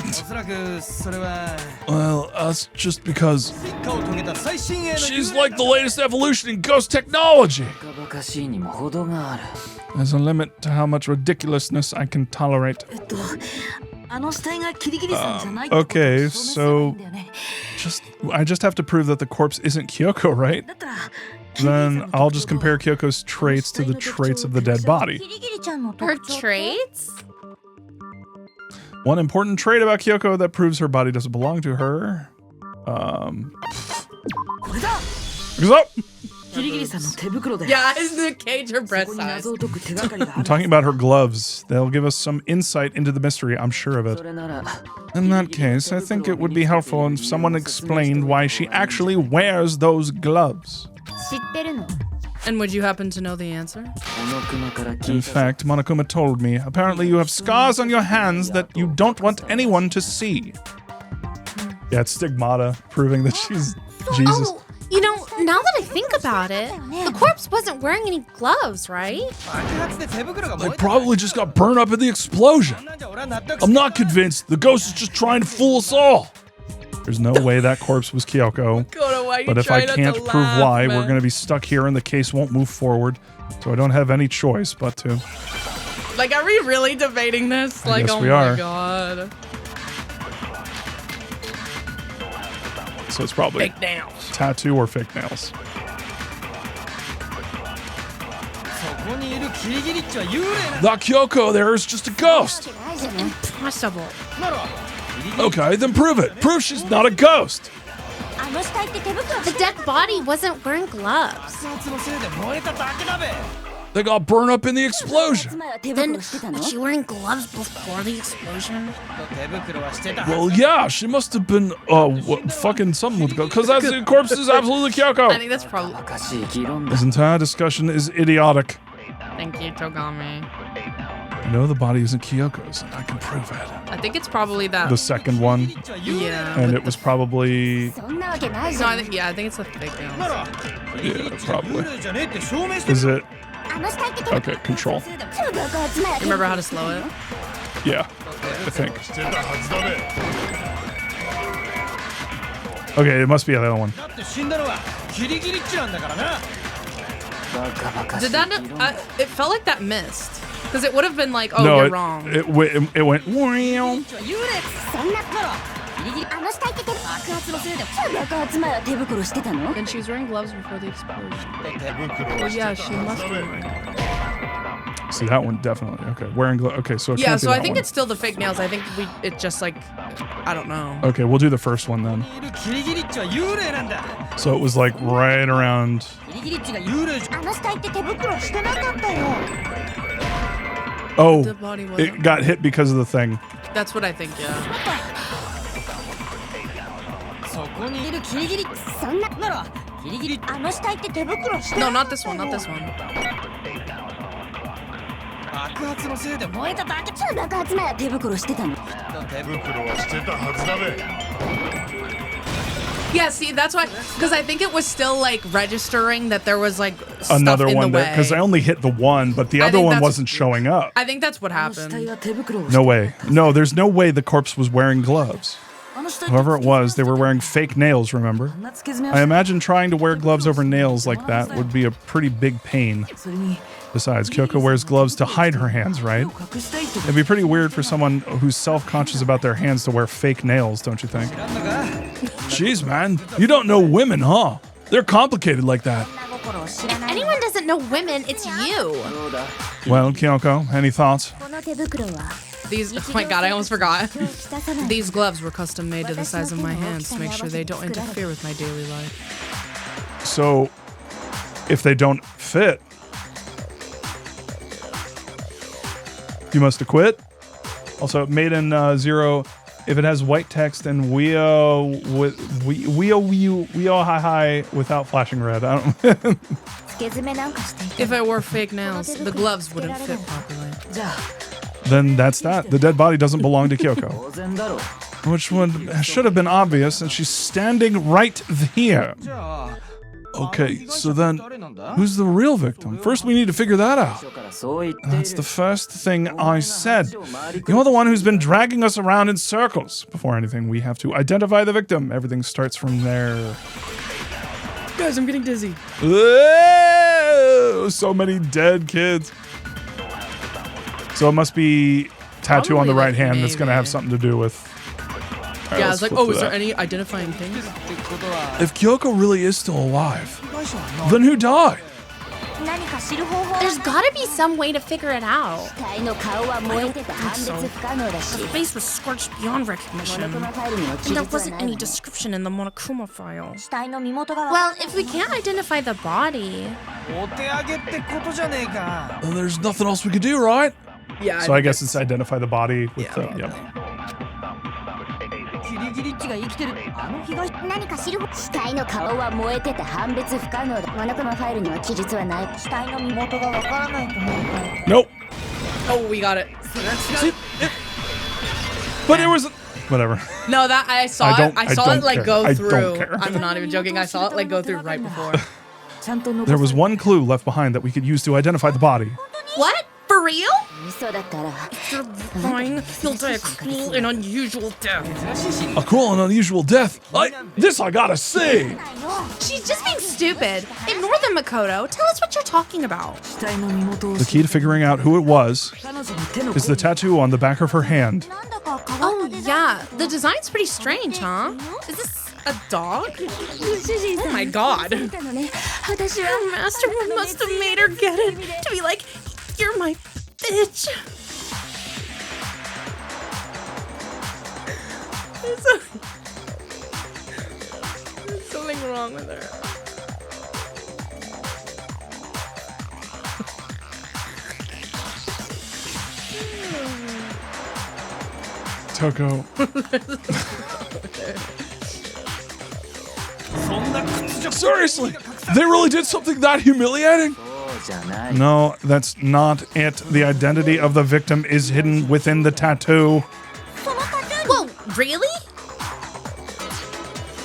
[SPEAKER 5] おそらくそれは
[SPEAKER 1] Well, that's just because
[SPEAKER 5] 進化を遂げた最新鋭の
[SPEAKER 1] she's like the latest evolution in ghost technology.
[SPEAKER 5] バカバカしいにも程がある
[SPEAKER 1] There's a limit to how much ridiculousness I can tolerate.
[SPEAKER 3] あの死体がキリギリさんじゃないってことを
[SPEAKER 1] Okay,
[SPEAKER 3] 証明すればいいんだよね
[SPEAKER 1] I just have to prove that the corpse isn't Kyoko, right?
[SPEAKER 3] だったら
[SPEAKER 1] Then I'll just compare Kyoko's traits to the traits of the dead body.
[SPEAKER 3] キリギリちゃんの
[SPEAKER 2] Her
[SPEAKER 3] 特徴
[SPEAKER 2] traits?
[SPEAKER 1] One important trait about Kyoko that proves her body doesn't belong to her.
[SPEAKER 3] これだ
[SPEAKER 1] What's up?
[SPEAKER 3] キリギリさんの手袋だよ
[SPEAKER 2] Yeah, isn't the cage her
[SPEAKER 3] そ
[SPEAKER 2] breast
[SPEAKER 3] こに
[SPEAKER 2] size?
[SPEAKER 3] 謎を解く手がかりがあ
[SPEAKER 1] I'm
[SPEAKER 3] る
[SPEAKER 1] talking about her gloves. They'll give us some insight into the mystery, I'm sure of
[SPEAKER 5] そ
[SPEAKER 1] it.
[SPEAKER 5] れなら
[SPEAKER 1] In that case, I think it would be helpful if someone explained why she actually wears those gloves.
[SPEAKER 3] 知ってるの
[SPEAKER 2] And would you happen to know the answer?
[SPEAKER 5] この熊から聞
[SPEAKER 1] In
[SPEAKER 5] いた
[SPEAKER 1] fact, Monokuma told me, apparently you have scars on your hands that you don't want anyone to see. Yeah, it's stigmata, proving that she's Jesus.
[SPEAKER 2] Oh, you know,
[SPEAKER 3] now that I think about it, the corpse wasn't wearing any gloves, right?
[SPEAKER 4] They probably just got burned up in the explosion. I'm not convinced. The ghost is just trying to fool us all.
[SPEAKER 1] There's no way that corpse was Kyoko. But if I can't prove why, we're going to be stuck here and the case won't move forward. So I don't have any choice but to.
[SPEAKER 2] Like, are we really debating this? Like,
[SPEAKER 1] guess
[SPEAKER 2] oh
[SPEAKER 1] we
[SPEAKER 2] my
[SPEAKER 1] are.
[SPEAKER 2] god.
[SPEAKER 1] So it's probably
[SPEAKER 2] Fake nails.
[SPEAKER 1] tattoo or fake nails.
[SPEAKER 4] That Kyoko there is just a ghost.
[SPEAKER 2] Impossible.
[SPEAKER 4] Okay, then prove it. Prove she's not a ghost.
[SPEAKER 3] The dead body wasn't wearing gloves.
[SPEAKER 4] They got burned up in the explosion.
[SPEAKER 3] Then, was she wearing gloves before the explosion?
[SPEAKER 4] Well, yeah, she must have been fucking something with because that corpse is absolutely
[SPEAKER 2] I
[SPEAKER 4] Kyoko.
[SPEAKER 2] think that's probably.
[SPEAKER 1] This entire discussion is idiotic.
[SPEAKER 2] Thank you, Togami.
[SPEAKER 1] I know the body isn't Kyoko's, and I can prove it.
[SPEAKER 2] I think it's probably that.
[SPEAKER 1] The second one,
[SPEAKER 2] Yeah.
[SPEAKER 1] and
[SPEAKER 2] with
[SPEAKER 1] it was probably
[SPEAKER 2] No, I think it's the fake nails.
[SPEAKER 1] yeah, probably. Is it? Okay, control.
[SPEAKER 2] Remember how to slow it?
[SPEAKER 1] Yeah, I think. Okay, it must be the other one.
[SPEAKER 2] Did that? It felt like that missed. Because it would have been like, oh,
[SPEAKER 1] No,
[SPEAKER 2] you're
[SPEAKER 1] it,
[SPEAKER 2] wrong.
[SPEAKER 1] it went. Wow.
[SPEAKER 2] Then she was wearing gloves before the explosion. Well, yeah, she must be wearing.
[SPEAKER 1] See that one definitely. Okay, wearing gloves. Okay, so it
[SPEAKER 2] Yeah,
[SPEAKER 1] can't be
[SPEAKER 2] so I
[SPEAKER 1] that
[SPEAKER 2] think
[SPEAKER 1] one.
[SPEAKER 2] it's still the fake nails. I think it just like, I don't know.
[SPEAKER 1] Okay, we'll do the first one then. So it was like right around. Oh,
[SPEAKER 2] The body wasn't.
[SPEAKER 1] it got hit because of the thing.
[SPEAKER 2] That's what I think, yeah. No, not this one, not this one. Yeah, see, that's why, because I think it was still like registering that there was like stuff
[SPEAKER 1] Another
[SPEAKER 2] in
[SPEAKER 1] one
[SPEAKER 2] the
[SPEAKER 1] there
[SPEAKER 2] way.
[SPEAKER 1] because I only hit the one, but the
[SPEAKER 2] I
[SPEAKER 1] other
[SPEAKER 2] think
[SPEAKER 1] one
[SPEAKER 2] that's-
[SPEAKER 1] wasn't showing up.
[SPEAKER 2] I think that's what happened.
[SPEAKER 1] No way. No, there's no way the corpse was wearing gloves. Whoever it was, they were wearing fake nails, remember? I imagine trying to wear gloves over nails like that would be a pretty big pain. Besides, Kyoko wears gloves to hide her hands, right? It'd be pretty weird for someone who's self-conscious about their hands to wear fake nails, don't you think?
[SPEAKER 4] Jeez, man, you don't know women, huh? They're complicated like that.
[SPEAKER 3] If anyone doesn't know women, it's you.
[SPEAKER 1] Well, Kyoko, any thoughts?
[SPEAKER 2] These, oh my god, I almost forgot. These gloves were custom made to the size of my hands to make sure they don't interfere with my daily life.
[SPEAKER 1] So, if they don't fit, you must have quit. Also, made in zero. If it has white text and we hi without flashing red, I don't.
[SPEAKER 2] If I wore fake nails, the gloves wouldn't fit properly.
[SPEAKER 1] Then that's that. The dead body doesn't belong to Kyoko, which one should have been obvious, and she's standing right here.
[SPEAKER 4] Okay, so then who's the real victim? First, we need to figure that out.
[SPEAKER 1] That's the first thing I said. You're the one who's been dragging us around in circles. Before anything, we have to identify the victim. Everything starts from there.
[SPEAKER 2] Guys, I'm getting dizzy.
[SPEAKER 1] Whoa, so many dead kids. So it must be tattoo on the
[SPEAKER 2] Probably,
[SPEAKER 1] right
[SPEAKER 2] like,
[SPEAKER 1] hand that's going to have
[SPEAKER 2] maybe.
[SPEAKER 1] something to do with. All right,
[SPEAKER 2] Yeah, I
[SPEAKER 1] let's
[SPEAKER 2] was like,
[SPEAKER 1] flip
[SPEAKER 2] oh,
[SPEAKER 1] to
[SPEAKER 2] is there
[SPEAKER 1] that.
[SPEAKER 2] any identifying things?
[SPEAKER 4] If Kyoko really is still alive, then who died?
[SPEAKER 3] There's gotta be some way to figure it out. The face was scorched beyond recognition. And there wasn't any description in the Monokuma file. Well, if we can't identify the body...
[SPEAKER 4] Then there's nothing else we could do, right?
[SPEAKER 2] Yeah.
[SPEAKER 1] So I guess it's identify the body with the. Yep.
[SPEAKER 6] 死体の顔は燃えてて判別不可能だ。モノクマファイルには記述はない。死体の身元がわからないと思う。
[SPEAKER 1] Nope.
[SPEAKER 2] Oh, we got it.
[SPEAKER 1] But it was. Whatever.
[SPEAKER 2] No, that I saw it. I saw it like
[SPEAKER 1] care.
[SPEAKER 2] go
[SPEAKER 1] I
[SPEAKER 2] through.
[SPEAKER 1] don't care.
[SPEAKER 2] I'm not even joking. I saw it like go through right before.
[SPEAKER 1] There was one clue left behind that we could use to identify the body.
[SPEAKER 3] What? For real?
[SPEAKER 6] 嘘だから
[SPEAKER 3] You're lying. You'll die a cruel and unusual death.
[SPEAKER 1] A cruel and unusual death. This I gotta see.
[SPEAKER 3] She's just being stupid. Ignore them, Makoto. Tell us what you're talking about.
[SPEAKER 1] The key to figuring out who it was is the tattoo on the back of her hand.
[SPEAKER 3] Oh, yeah. The design's pretty strange, huh? Is this a dog?
[SPEAKER 2] Oh my god.
[SPEAKER 3] Her master must have made her get it to be like, you're my bitch.
[SPEAKER 2] There's something wrong with her.
[SPEAKER 1] Toko. Seriously, they really did something that humiliating?
[SPEAKER 5] そうじゃない
[SPEAKER 1] No, that's not it. The identity of the victim is hidden within the tattoo.
[SPEAKER 3] Whoa, really?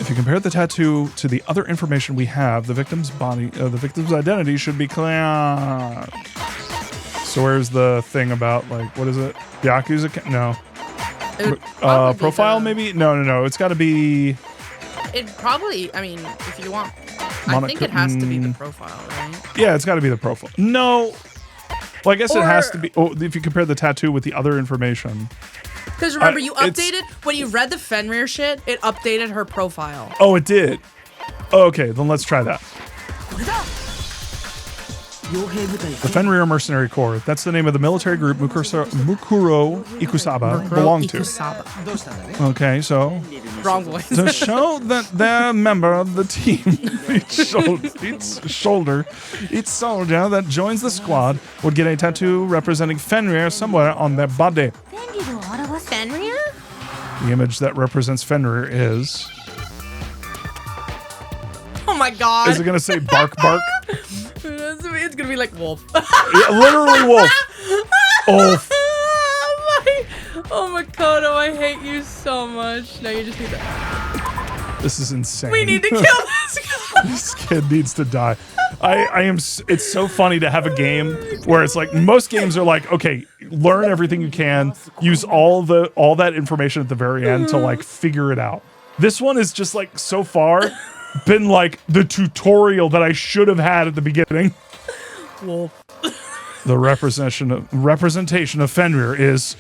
[SPEAKER 1] If you compare the tattoo to the other information we have, the victim's identity should be clear. So where's the thing about, like, what is it? Byaku's account? No.
[SPEAKER 2] It would probably be
[SPEAKER 1] Profile,
[SPEAKER 2] the-
[SPEAKER 1] maybe? No. It's got to be...
[SPEAKER 2] It probably, I mean, if you want, I think it has to be the profile, right?
[SPEAKER 1] Yeah, it's got to be the profile. No. Well, I guess it has
[SPEAKER 2] Or-
[SPEAKER 1] to be... Oh, if you compare the tattoo with the other information.
[SPEAKER 2] Because remember, you
[SPEAKER 1] it's-
[SPEAKER 2] updated, when you read the Fenrir shit, it updated her profile.
[SPEAKER 1] Oh, it did. Okay, then let's try that.
[SPEAKER 5] 傭兵部隊
[SPEAKER 1] The Fenrir Mercenary Corps. That's the name of the military group Mukuro Ikusaba belonged to.
[SPEAKER 5] どうしたんだね
[SPEAKER 1] Okay, so
[SPEAKER 2] Wrong voice.
[SPEAKER 1] to show that they're a member of the team, each soldier that joins the squad would get a tattoo representing Fenrir somewhere on their body.
[SPEAKER 6] 便利を表す
[SPEAKER 3] Fenrir?
[SPEAKER 1] The image that represents Fenrir is...
[SPEAKER 2] Oh my god.
[SPEAKER 1] Is it going to say bark bark?
[SPEAKER 2] It's gonna be like wolf.
[SPEAKER 1] Yeah, literally wolf. Wolf.
[SPEAKER 2] Oh my Makoto, I hate you so much. No, you just need to.
[SPEAKER 1] This is insane.
[SPEAKER 2] We need to kill this guy.
[SPEAKER 1] This kid needs to die. I am. It's so funny to have a game where it's like most games are like, okay, learn everything you can, use all that information at the very end to like figure it out. This one is just like so far been like the tutorial that I should have had at the beginning.
[SPEAKER 2] Wolf.
[SPEAKER 1] The representation of Fenrir is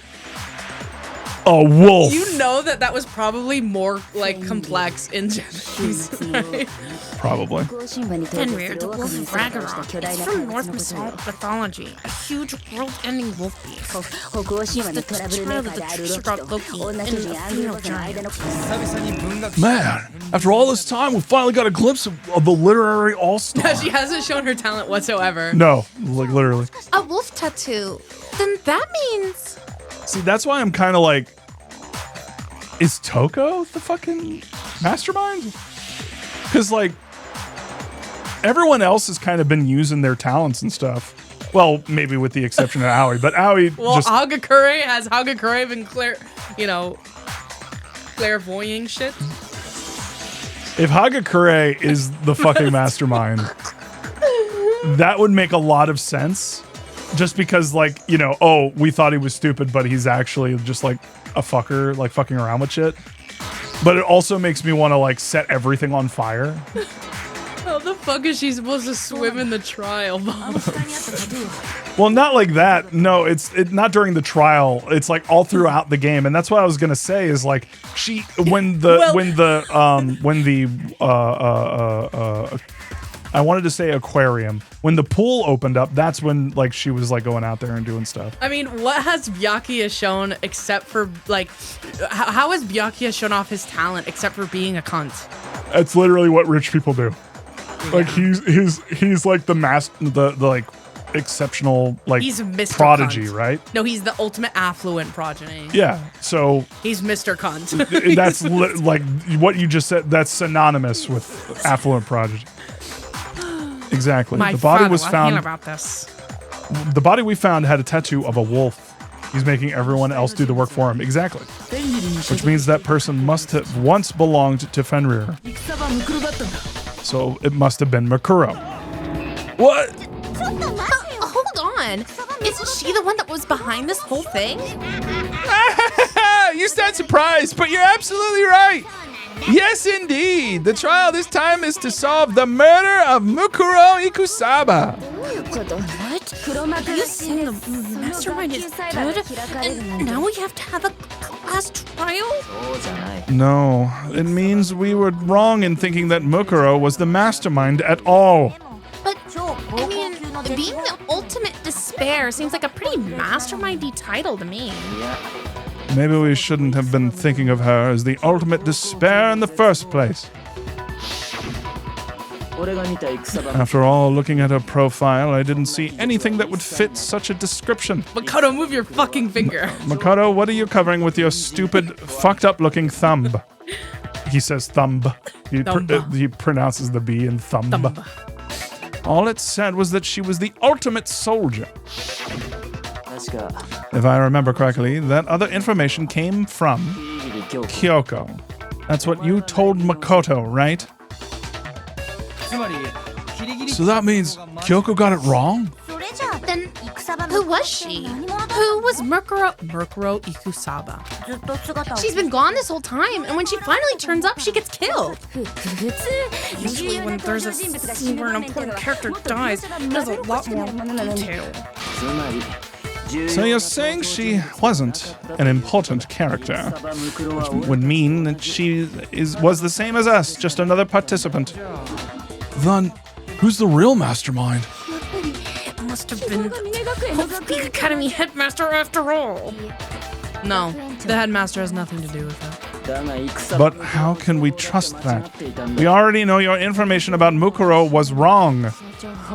[SPEAKER 1] a wolf.
[SPEAKER 2] You know that was probably more like complex in Japanese, right?
[SPEAKER 1] Probably.
[SPEAKER 6] 古神話に登場す
[SPEAKER 3] Fenrir,
[SPEAKER 6] る
[SPEAKER 3] the
[SPEAKER 6] オオカ
[SPEAKER 3] wolf
[SPEAKER 6] ミに
[SPEAKER 3] of
[SPEAKER 6] 相当した
[SPEAKER 3] Ragnarok.
[SPEAKER 6] 巨大
[SPEAKER 3] It's
[SPEAKER 6] な
[SPEAKER 3] from
[SPEAKER 6] 動物
[SPEAKER 3] Norse
[SPEAKER 6] のことよ
[SPEAKER 3] mythology. A huge world-ending wolf beast.
[SPEAKER 6] 北欧神話のトラブルメーカーであるロキと女主人アングルボスの間の
[SPEAKER 5] 久々に文学
[SPEAKER 1] Man, after all this time, we finally got a glimpse of the literary all-star.
[SPEAKER 2] She hasn't shown her talent whatsoever.
[SPEAKER 1] No, like literally.
[SPEAKER 3] A wolf tattoo. Then that means...
[SPEAKER 1] See, that's why I'm kind of like, is Toko the fucking mastermind? Because like, everyone else has kind of been using their talents and stuff. Well, maybe with the exception of Aoi, but Aoi
[SPEAKER 2] Well,
[SPEAKER 1] just
[SPEAKER 2] has Hagakure been clairvoying shit?
[SPEAKER 1] if Hagakure is the fucking mastermind, that would make a lot of sense. Just because, like, oh, we thought he was stupid, but he's actually just like a fucker, like fucking around with shit. But it also makes me want to like set everything on fire.
[SPEAKER 2] How the fuck is she supposed to swim in the trial?
[SPEAKER 1] Well, not like that. No, it's not during the trial. It's like all throughout the game, and that's what I was gonna say is like I wanted to say aquarium. When the pool opened up, that's when like she was like going out there and doing stuff.
[SPEAKER 2] I mean, what has Byakuya shown except for like, how has Byakuya shown off his talent except for being a cunt?
[SPEAKER 1] That's literally what rich people do. Like he's like the like exceptional like
[SPEAKER 2] He's Mr.
[SPEAKER 1] prodigy,
[SPEAKER 2] Cunt.
[SPEAKER 1] right?
[SPEAKER 2] No, he's the ultimate affluent progeny.
[SPEAKER 1] Yeah. So
[SPEAKER 2] He's Mr. Cunt.
[SPEAKER 1] that's like what you just said. That's synonymous with affluent prodigy. Exactly.
[SPEAKER 2] My
[SPEAKER 1] the body
[SPEAKER 2] father,
[SPEAKER 1] was
[SPEAKER 2] what
[SPEAKER 1] found.
[SPEAKER 2] feel about this?
[SPEAKER 1] The body we found had a tattoo of a wolf. He's making everyone else do the work for him. Exactly. Which means that person must have once belonged to Fenrir. So it must have been Makuro. What?
[SPEAKER 3] Hold on. Isn't she the one that was behind this whole thing?
[SPEAKER 4] You sound surprised, but you're absolutely right. Yes, indeed. The trial this time is to solve the murder of Mukuro Ikusaba.
[SPEAKER 3] What? You saying the mastermind is dead? And now we have to have a class trial?
[SPEAKER 1] No, it means we were wrong in thinking that Mukuro was the mastermind at all.
[SPEAKER 3] But, I mean, being the ultimate despair seems like a pretty mastermindy title to me.
[SPEAKER 1] Maybe we shouldn't have been thinking of her as the ultimate despair in the first place. After all, looking at her profile, I didn't see anything that would fit such a description.
[SPEAKER 2] Makoto, move your fucking finger.
[SPEAKER 1] Makoto, what are you covering with your stupid, fucked up looking thumb? He says thumb. He pronounces the B in thumb. All it said was that she was the ultimate soldier. If I remember correctly, that other information came from Kyoko. That's what you told Makoto, right? So that means Kyoko got it wrong?
[SPEAKER 3] Then who was she? Who was Mukuro Ikusaba? She's been gone this whole time, and when she finally turns up, she gets killed. Usually when there's a scene where an important character dies, there's a lot more detail.
[SPEAKER 1] So you're saying she wasn't an important character, which would mean that she was the same as us, just another participant. Then, who's the real mastermind?
[SPEAKER 3] It must have been the Peak Academy headmaster after all.
[SPEAKER 2] No, the headmaster has nothing to do with it.
[SPEAKER 1] But how can we trust that? We already know your information about Mukuro was wrong.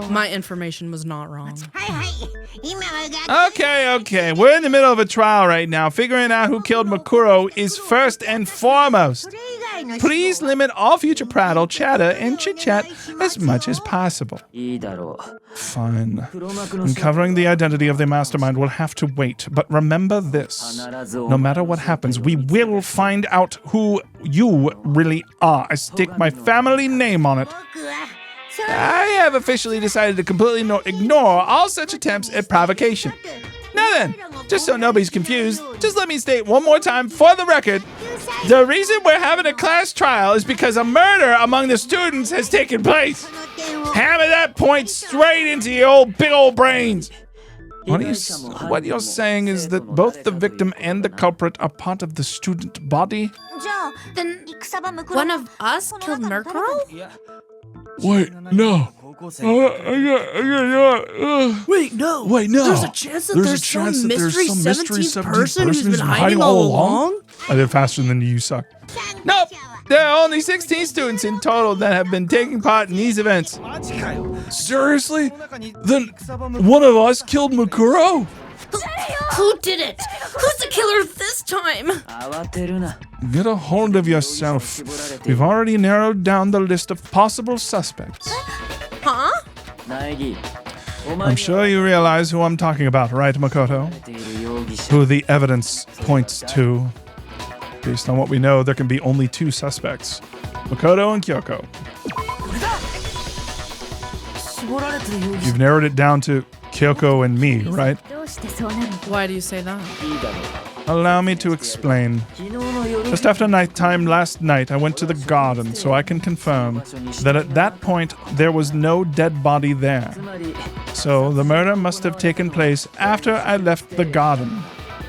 [SPEAKER 2] My information was not wrong.
[SPEAKER 4] Okay. We're in the middle of a trial right now. Figuring out who killed Mukuro is first and foremost. Please limit all future prattle, chatter, and chit-chat as much as possible. Fine. Uncovering the identity of the mastermind will have to wait, but remember this. No matter what happens, we will find out who you really are. I stake my family name on it. I have officially decided to completely ignore all such attempts at provocation. Now then, just so nobody's confused, just let me state one more time for the record, the reason we're having a class trial is because a murder among the students has taken place. Hammer that point straight into your big old brains. What you're saying is that both the victim and the culprit are part of the student body?
[SPEAKER 3] Then one of us killed Mukuro?
[SPEAKER 4] Wait, no.
[SPEAKER 2] Wait, no. There's a chance that there's some mystery 17th person who's been hiding all along?
[SPEAKER 1] I did faster than you suck.
[SPEAKER 4] Nope. There are only 16 students in total that have been taking part in these events.
[SPEAKER 1] Seriously? Then one of us killed Mukuro?
[SPEAKER 3] Who did it? Who's the killer this time?
[SPEAKER 1] Get a hold of yourself. We've already narrowed down the list of possible suspects.
[SPEAKER 3] Huh?
[SPEAKER 1] I'm sure you realize who I'm talking about, right, Makoto? Who the evidence points to. Based on what we know, there can be only two suspects, Makoto and Kyoko. You've narrowed it down to Kyoko and me, right?
[SPEAKER 2] Why do you say that?
[SPEAKER 1] Allow me to explain. Just after nighttime last night, I went to the garden, so I can confirm that at that point, there was no dead body there. So the murder must have taken place after I left the garden.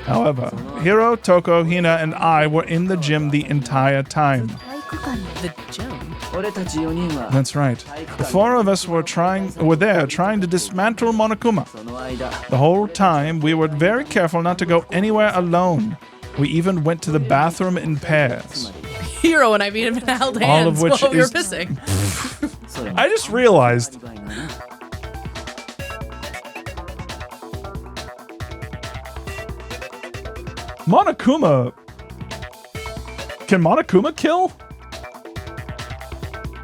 [SPEAKER 1] However, Hiro, Toko, Hina, and I were in the gym the entire time.
[SPEAKER 2] The gym?
[SPEAKER 1] That's right. The four of us were there trying to dismantle Monokuma. The whole time, we were very careful not to go anywhere alone. We even went to the bathroom in pairs.
[SPEAKER 2] Hiro and I beat him in held hands
[SPEAKER 1] All of which
[SPEAKER 2] while we were
[SPEAKER 1] is-
[SPEAKER 2] pissing.
[SPEAKER 1] I just realized. Monokuma. Can Monokuma kill?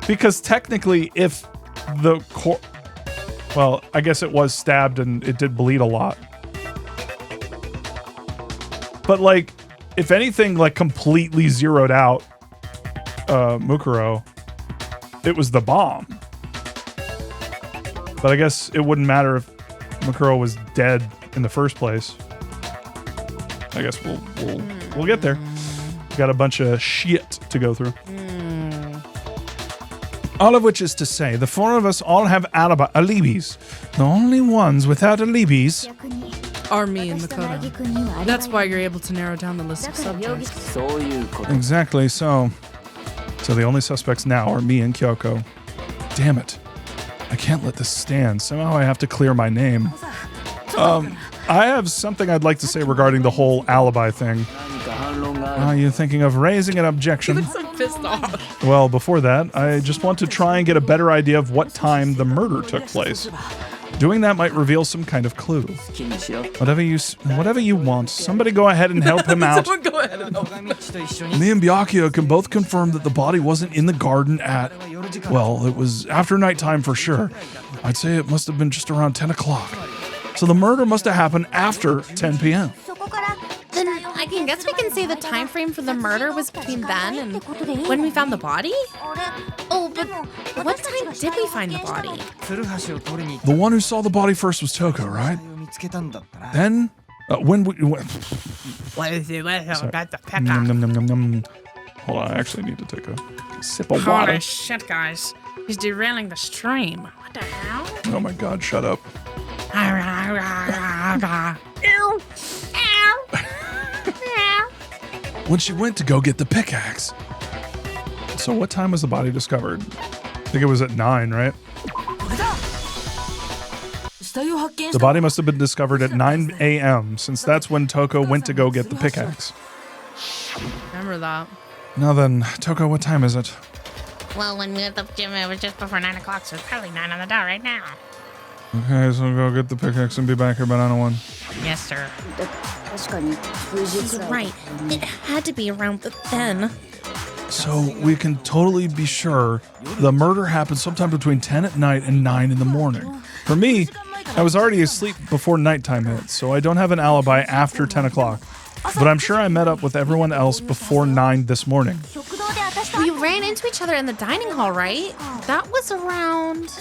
[SPEAKER 1] Because technically, if the well, I guess it was stabbed and it did bleed a lot. But like, if anything, like completely zeroed out Mukuro, it was the bomb. But I guess it wouldn't matter if Mukuro was dead in the first place. I guess we'll get there. Got a bunch of shit to go through. All of which is to say, the four of us all have alibis. The only ones without alibis
[SPEAKER 2] Are me and Makoto. That's why you're able to narrow down the list of subjects.
[SPEAKER 1] Exactly so. So the only suspects now are me and Kyoko. Damn it. I can't let this stand. Somehow I have to clear my name. I have something I'd like to say regarding the whole alibi thing. Are you thinking of raising an objection?
[SPEAKER 2] He looks so pissed off.
[SPEAKER 1] Well, before that, I just want to try and get a better idea of what time the murder took place. Doing that might reveal some kind of clue. Whatever you want. Somebody go ahead and help him out.
[SPEAKER 2] Someone go ahead and help him.
[SPEAKER 1] Me and Byakuya can both confirm that the body wasn't in the garden at, well, it was after nighttime for sure. I'd say it must have been just around 10 o'clock. So the murder must have happened after 10 p.m.
[SPEAKER 3] Then I guess we can say the time frame for the murder was between then and when we found the body? Oh, but what time did we find the body?
[SPEAKER 1] The one who saw the body first was Toko, right? Then, when we... Nom, nom, nom, nom, nom. Hold on, I actually need to take a sip of water.
[SPEAKER 2] Holy shit, guys. He's derailing the stream. What the hell?
[SPEAKER 1] Oh my god, shut up. When she went to go get the pickaxe. So what time was the body discovered? I think it was at 9, right? The body must have been discovered at 9 a.m. since that's when Toko went to go get the pickaxe.
[SPEAKER 2] Remember that.
[SPEAKER 1] Now then, Toko, what time is it?
[SPEAKER 3] Well, when we went to the gym, it was just before 9 o'clock, so it's probably 9 on the dot right now.
[SPEAKER 1] Okay, so go get the pickaxe and be back here by 9:01.
[SPEAKER 2] Yes, sir.
[SPEAKER 3] He's right. It had to be around then.
[SPEAKER 1] So we can totally be sure the murder happened sometime between 10 at night and 9 in the morning. For me, I was already asleep before nighttime hit, so I don't have an alibi after 10 o'clock. But I'm sure I met up with everyone else before 9 this morning.
[SPEAKER 3] We ran into each other in the dining hall, right? That was around...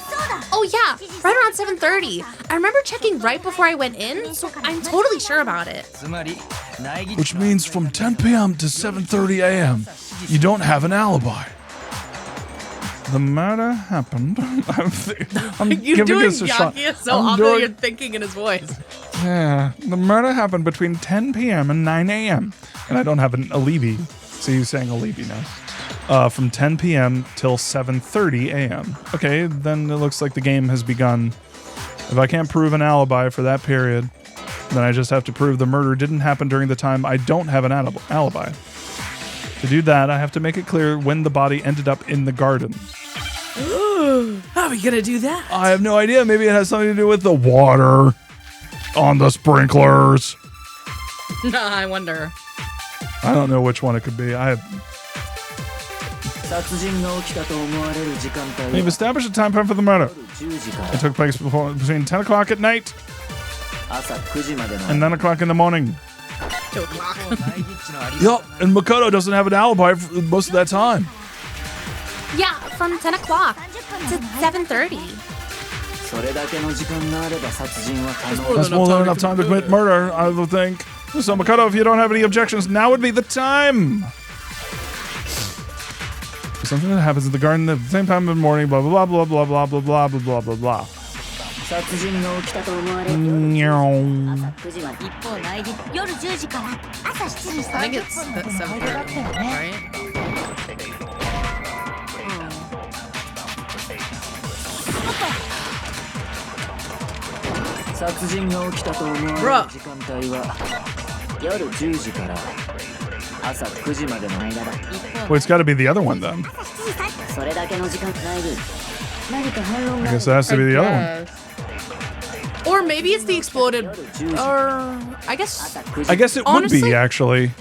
[SPEAKER 3] Oh yeah, right around 7:30. I remember checking right before I went in, so I'm totally sure about it.
[SPEAKER 1] Which means from 10 p.m. to 7:30 a.m., you don't have an alibi. The murder happened. I'm
[SPEAKER 2] You're
[SPEAKER 1] giving
[SPEAKER 2] doing
[SPEAKER 1] this a shot.
[SPEAKER 2] Byakuya so
[SPEAKER 1] I'm
[SPEAKER 2] obviously
[SPEAKER 1] doing-
[SPEAKER 2] you're thinking in his voice.
[SPEAKER 1] Yeah, the murder happened between 10 p.m. and 9 a.m. And I don't have an alibi. So he's saying alibi now. From 10 p.m. till 7:30 a.m. Okay, then it looks like the game has begun. If I can't prove an alibi for that period, then I just have to prove the murder didn't happen during the time I don't have an alibi. To do that, I have to make it clear when the body ended up in the garden.
[SPEAKER 2] How are we gonna do that?
[SPEAKER 1] I have no idea. Maybe it has something to do with the water on the sprinklers.
[SPEAKER 2] I wonder.
[SPEAKER 1] I don't know which one it could be. We've established a time frame for the murder. It took place between 10 o'clock at night and 9 o'clock in the morning.
[SPEAKER 2] 2 o'clock.
[SPEAKER 1] Yup, and Makoto doesn't have an alibi for most of that time.
[SPEAKER 3] Yeah, from 10 o'clock to 7:30.
[SPEAKER 1] That's more than enough time to commit murder, I would think. So Makoto, if you don't have any objections, now would be the time. Something that happens in the garden at the same time in the morning, blah, blah, blah, blah, blah, blah, blah, blah, blah, blah, blah.
[SPEAKER 3] I
[SPEAKER 2] think it's 7:30, right?
[SPEAKER 1] Well, it's got to be the other one then. I guess it has to be the other one.
[SPEAKER 2] Or maybe it's the exploded. Or I guess
[SPEAKER 1] it
[SPEAKER 2] honestly,
[SPEAKER 1] would be actually.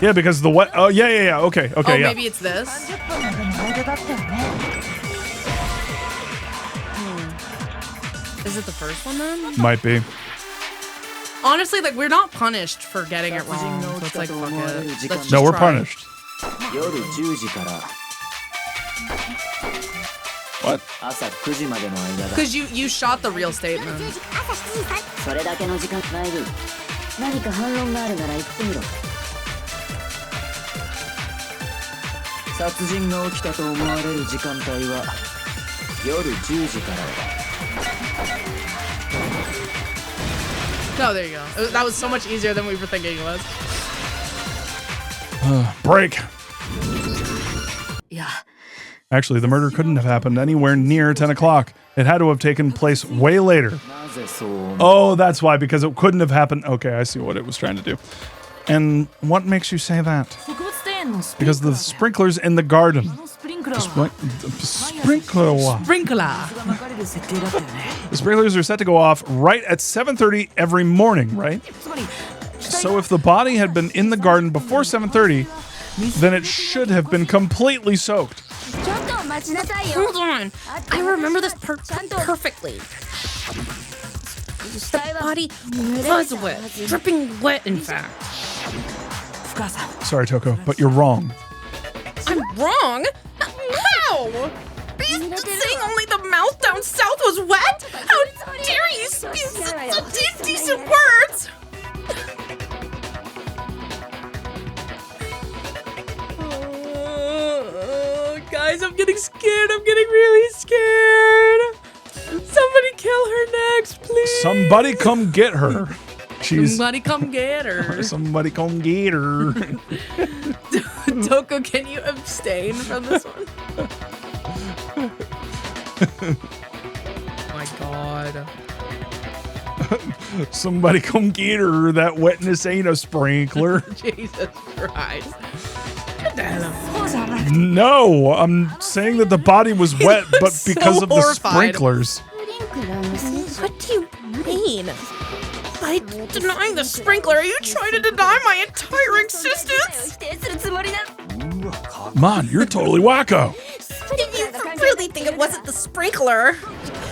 [SPEAKER 1] Yeah, because the what? Oh yeah. Okay, yeah.
[SPEAKER 2] Maybe it's this. Is it the first one then?
[SPEAKER 1] Might be.
[SPEAKER 2] Honestly, like, we're not punished for getting it wrong. So it's like, fuck it. Let's just
[SPEAKER 1] No, we're
[SPEAKER 2] try.
[SPEAKER 1] punished.
[SPEAKER 5] 夜10時から
[SPEAKER 1] What?
[SPEAKER 5] 朝9時までの間だ
[SPEAKER 2] Because you shot the real statement.
[SPEAKER 6] それだけの時間ない分何か反論があるなら言ってみろ
[SPEAKER 5] 殺人が起きたと思われる時間帯は夜10時からだ
[SPEAKER 2] Oh, there you go. That was so much easier than we were thinking it was.
[SPEAKER 1] Break.
[SPEAKER 6] Yeah.
[SPEAKER 1] Actually, the murder couldn't have happened anywhere near 10 o'clock. It had to have taken place way later.
[SPEAKER 5] なぜそう思う
[SPEAKER 1] Oh, that's why, because it couldn't have happened. Okay, I see what it was trying to do. And what makes you say that? Because the sprinklers in the garden. Sprinkler.
[SPEAKER 2] Sprinkler.
[SPEAKER 5] が流れる設定だったよね
[SPEAKER 1] The sprinklers are set to go off right at 7:30 every morning, right?
[SPEAKER 5] つまり
[SPEAKER 1] So if the body had been in the garden before 7:30, then it should have been completely soaked.
[SPEAKER 6] ちょっと待ちなさいよ
[SPEAKER 3] Hold on. I remember this part perfectly. The body was wet. Dripping wet, in fact.
[SPEAKER 5] 深さ
[SPEAKER 1] Sorry, Toko, but you're wrong.
[SPEAKER 3] I'm wrong? How? Are you saying only the mouth down south was wet? How dare you speak such indecent words?
[SPEAKER 2] Guys, I'm getting scared. I'm getting really scared. Somebody kill her next, please.
[SPEAKER 1] Somebody come get her. She's
[SPEAKER 2] Somebody come get her.
[SPEAKER 1] somebody come get her.
[SPEAKER 2] Toko, can you abstain from this one? Oh my god.
[SPEAKER 1] Somebody come get her. That wetness ain't a sprinkler.
[SPEAKER 2] Jesus Christ.
[SPEAKER 1] No, I'm saying that the body was wet, but
[SPEAKER 2] looks
[SPEAKER 1] because
[SPEAKER 2] so
[SPEAKER 1] of the
[SPEAKER 2] horrified.
[SPEAKER 1] sprinklers.
[SPEAKER 3] What do you mean? By denying the sprinkler, are you trying to deny my entire existence?
[SPEAKER 6] 否定するつもりな
[SPEAKER 1] Man, you're totally wacko.
[SPEAKER 3] Did you really think it wasn't the sprinkler?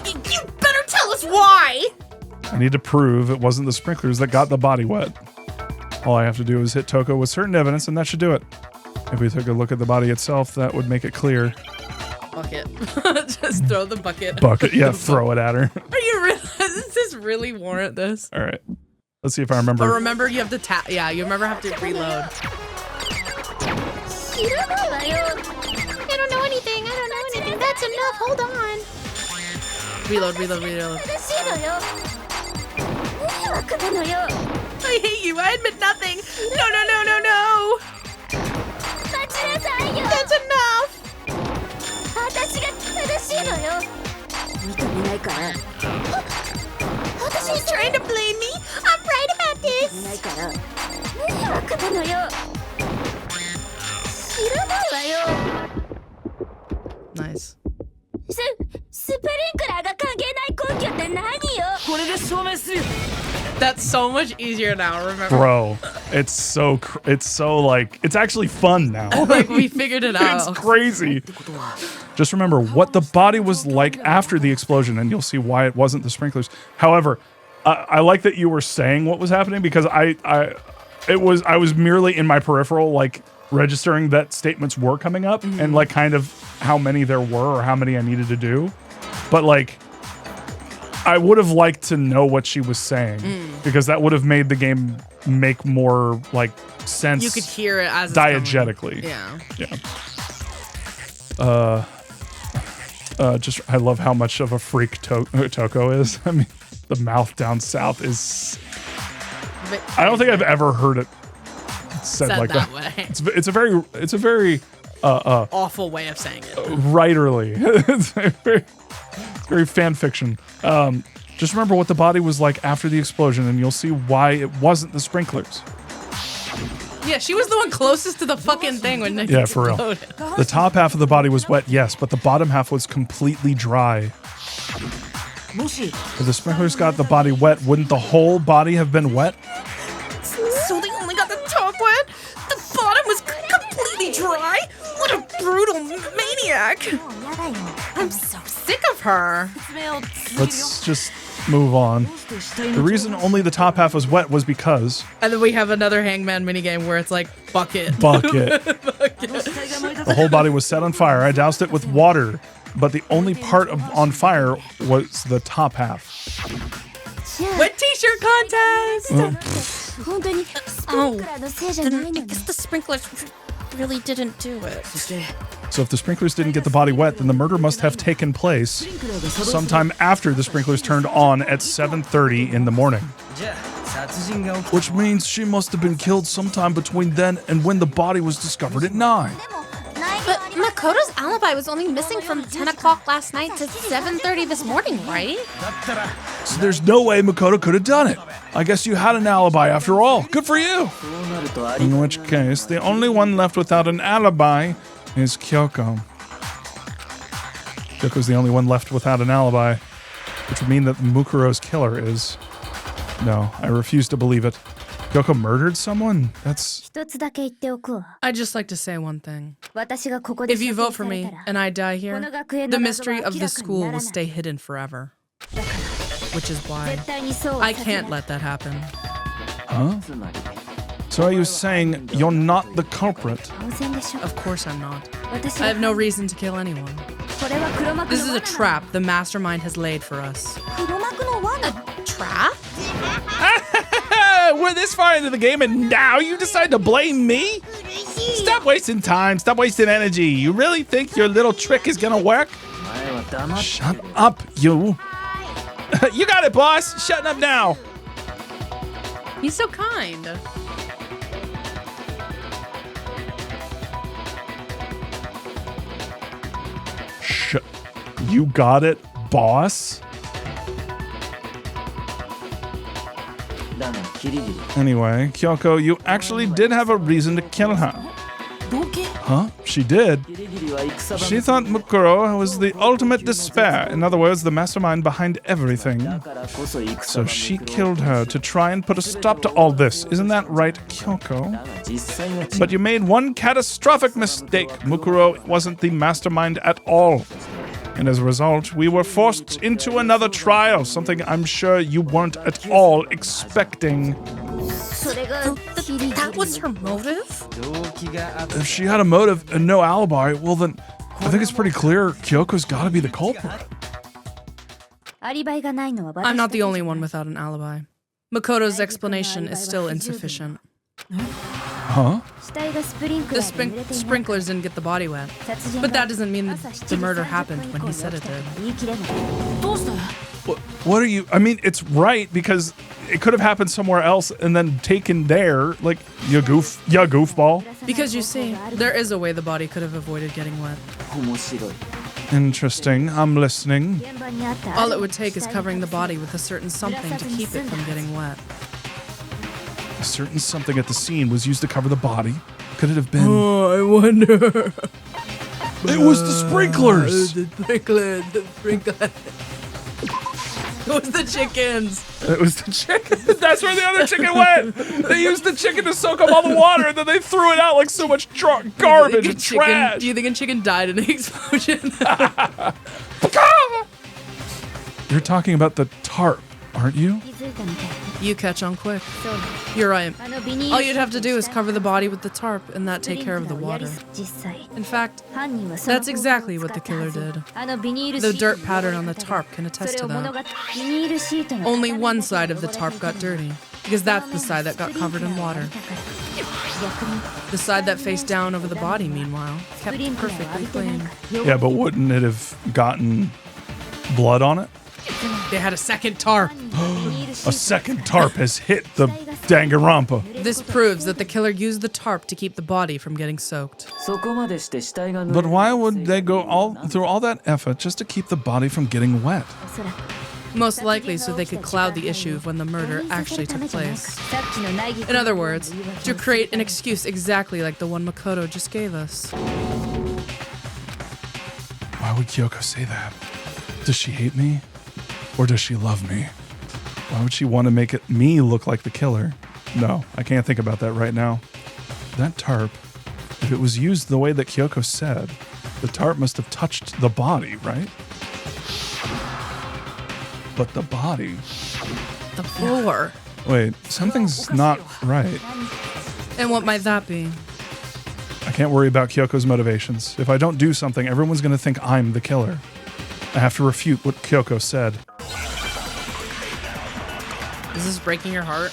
[SPEAKER 3] You better tell us why!
[SPEAKER 1] I need to prove it wasn't the sprinklers that got the body wet. All I have to do is hit Toko with certain evidence, and that should do it. If we took a look at the body itself, that would make it clear.
[SPEAKER 2] Bucket. Just throw the bucket.
[SPEAKER 1] Bucket, yeah, throw it at her.
[SPEAKER 2] Are you really? Does this really warrant this?
[SPEAKER 1] All right. Let's see if I remember.
[SPEAKER 2] But remember, you have to tap. Yeah, you remember have to reload.
[SPEAKER 6] 知らないわよ
[SPEAKER 3] I don't know anything. That's enough. Hold on.
[SPEAKER 2] Reload, reload, reload.
[SPEAKER 6] 正しいのよ迷惑なのよ
[SPEAKER 2] I hate you. I admit nothing. No, no, no, no, no.
[SPEAKER 6] 待ちなさいよ
[SPEAKER 2] That's enough.
[SPEAKER 6] 私が正しいのよ認めないから
[SPEAKER 3] She's trying to blame me. I'm right about
[SPEAKER 6] ない
[SPEAKER 3] this.
[SPEAKER 6] から迷惑なのよ知らないわよ
[SPEAKER 2] Nice.
[SPEAKER 6] スプリンクラーが関係ない根拠って何よこれで証明するよ
[SPEAKER 2] That's so much easier now. Remember?
[SPEAKER 1] Bro, it's so like, it's actually fun now.
[SPEAKER 2] Like we figured it
[SPEAKER 1] It's
[SPEAKER 2] out.
[SPEAKER 1] crazy. Just remember what the body was like after the explosion, and you'll see why it wasn't the sprinklers. However, I like that you were saying what was happening, because I was merely in my peripheral, like registering that statements were coming up and like kind of how many there were or how many I needed to do. But like, I would have liked to know what she was saying, because that would have made the game make more like sense.
[SPEAKER 2] You could hear it as it's coming.
[SPEAKER 1] diegetically.
[SPEAKER 2] Yeah.
[SPEAKER 1] Just I love how much of a freak Toko is. I mean, the mouth down south is. I don't think I've ever heard it said like that.
[SPEAKER 2] way.
[SPEAKER 1] It's a very
[SPEAKER 2] Awful way of saying it.
[SPEAKER 1] writerly. It's very fan fiction. Just remember what the body was like after the explosion, and you'll see why it wasn't the sprinklers.
[SPEAKER 2] Yeah, she was the one closest to the fucking thing when Nick
[SPEAKER 1] Yeah, for real.
[SPEAKER 2] exploded.
[SPEAKER 1] The top half of the body was wet, yes, but the bottom half was completely dry.
[SPEAKER 5] もし
[SPEAKER 1] If the sprinklers got the body wet, wouldn't the whole body have been wet?
[SPEAKER 3] So they only got the top wet? The bottom was completely dry? What a brutal maniac! I'm so sick of her.
[SPEAKER 1] Let's just move on. The reason only the top half was wet was because
[SPEAKER 2] And then we have another Hangman minigame where it's like bucket.
[SPEAKER 1] The whole body was set on fire. I doused it with water, but the only part on fire was the top half.
[SPEAKER 2] Wet t-shirt contest!
[SPEAKER 3] Oh, then I guess the sprinklers really didn't do it.
[SPEAKER 1] So if the sprinklers didn't get the body wet, then the murder must have taken place sometime after the sprinklers turned on at 7:30 in the morning. Which means she must have been killed sometime between then and when the body was discovered at 9.
[SPEAKER 3] But Makoto's alibi was only missing from 10 o'clock last night to 7:30 this morning, right?
[SPEAKER 1] So there's no way Makoto could have done it. I guess you had an alibi after all. Good for you. In which case, the only one left without an alibi is Kyoko. Kyoko's the only one left without an alibi, which would mean that Mukuro's killer is... No, I refuse to believe it. Kyoko murdered someone? That's...
[SPEAKER 2] I'd just like to say one thing. If you vote for me and I die here, the mystery of this school will stay hidden forever. Which is why I can't let that happen.
[SPEAKER 1] Huh? So are you saying you're not the culprit?
[SPEAKER 2] Of course I'm not. I have no reason to kill anyone. This is a trap the mastermind has laid for us.
[SPEAKER 3] A trap?
[SPEAKER 4] We're this far into the game and now you decide to blame me? Stop wasting time. Stop wasting energy. You really think your little trick is gonna work? Shut up, you. You got it, boss. Shutting up now.
[SPEAKER 2] He's so kind.
[SPEAKER 1] You got it, boss? Anyway, Kyoko, you actually did have a reason to kill her. Huh? She did? She thought Mukuro was the ultimate despair. In other words, the mastermind behind everything. So she killed her to try and put a stop to all this. Isn't that right, Kyoko? But you made one catastrophic mistake. Mukuro wasn't the mastermind at all. And as a result, we were forced into another trial, something I'm sure you weren't at all expecting.
[SPEAKER 3] That was her motive?
[SPEAKER 1] If she had a motive and no alibi, well then, I think it's pretty clear Kyoko's gotta be the culprit.
[SPEAKER 2] I'm not the only one without an alibi. Makoto's explanation is still insufficient.
[SPEAKER 1] Huh?
[SPEAKER 2] The sprinklers didn't get the body wet. But that doesn't mean the murder happened when he said it did.
[SPEAKER 1] What are you... I mean, it's right, because it could have happened somewhere else and then taken there. Like, you goofball.
[SPEAKER 2] Because you see, there is a way the body could have avoided getting wet.
[SPEAKER 1] Interesting. I'm listening.
[SPEAKER 2] All it would take is covering the body with a certain something to keep it from getting wet.
[SPEAKER 1] A certain something at the scene was used to cover the body. Could it have been...
[SPEAKER 2] Oh, I wonder.
[SPEAKER 1] It was the sprinklers!
[SPEAKER 2] The sprinklers. It was the chickens.
[SPEAKER 1] It was the chicken. That's where the other chicken went. They used the chicken to soak up all the water, and then they threw it out like so much garbage and trash.
[SPEAKER 2] Do you think a chicken died in the explosion?
[SPEAKER 1] You're talking about the tarp, aren't you?
[SPEAKER 2] You catch on quick. You're right. All you'd have to do is cover the body with the tarp, and that take care of the water. In fact, that's exactly what the killer did. The dirt pattern on the tarp can attest to that. Only one side of the tarp got dirty, because that's the side that got covered in water. The side that faced down over the body, meanwhile, kept perfectly clean.
[SPEAKER 1] Yeah, but wouldn't it have gotten blood on it?
[SPEAKER 2] They had a second tarp.
[SPEAKER 1] A second tarp has hit the Danganronpa.
[SPEAKER 2] This proves that the killer used the tarp to keep the body from getting soaked.
[SPEAKER 1] But why would they go through all that effort just to keep the body from getting wet?
[SPEAKER 2] Most likely so they could cloud the issue of when the murder actually took place. In other words, to create an excuse exactly like the one Makoto just gave us.
[SPEAKER 1] Why would Kyoko say that? Does she hate me? Or does she love me? Why would she want to make me look like the killer? No, I can't think about that right now. That tarp, if it was used the way that Kyoko said, the tarp must have touched the body, right? but the body.
[SPEAKER 2] The floor.
[SPEAKER 1] Wait, something's not right.
[SPEAKER 2] And what might that be?
[SPEAKER 1] I can't worry about Kyoko's motivations. If I don't do something, everyone's going to think I'm the killer. I have to refute what Kyoko said.
[SPEAKER 2] Is this breaking your heart?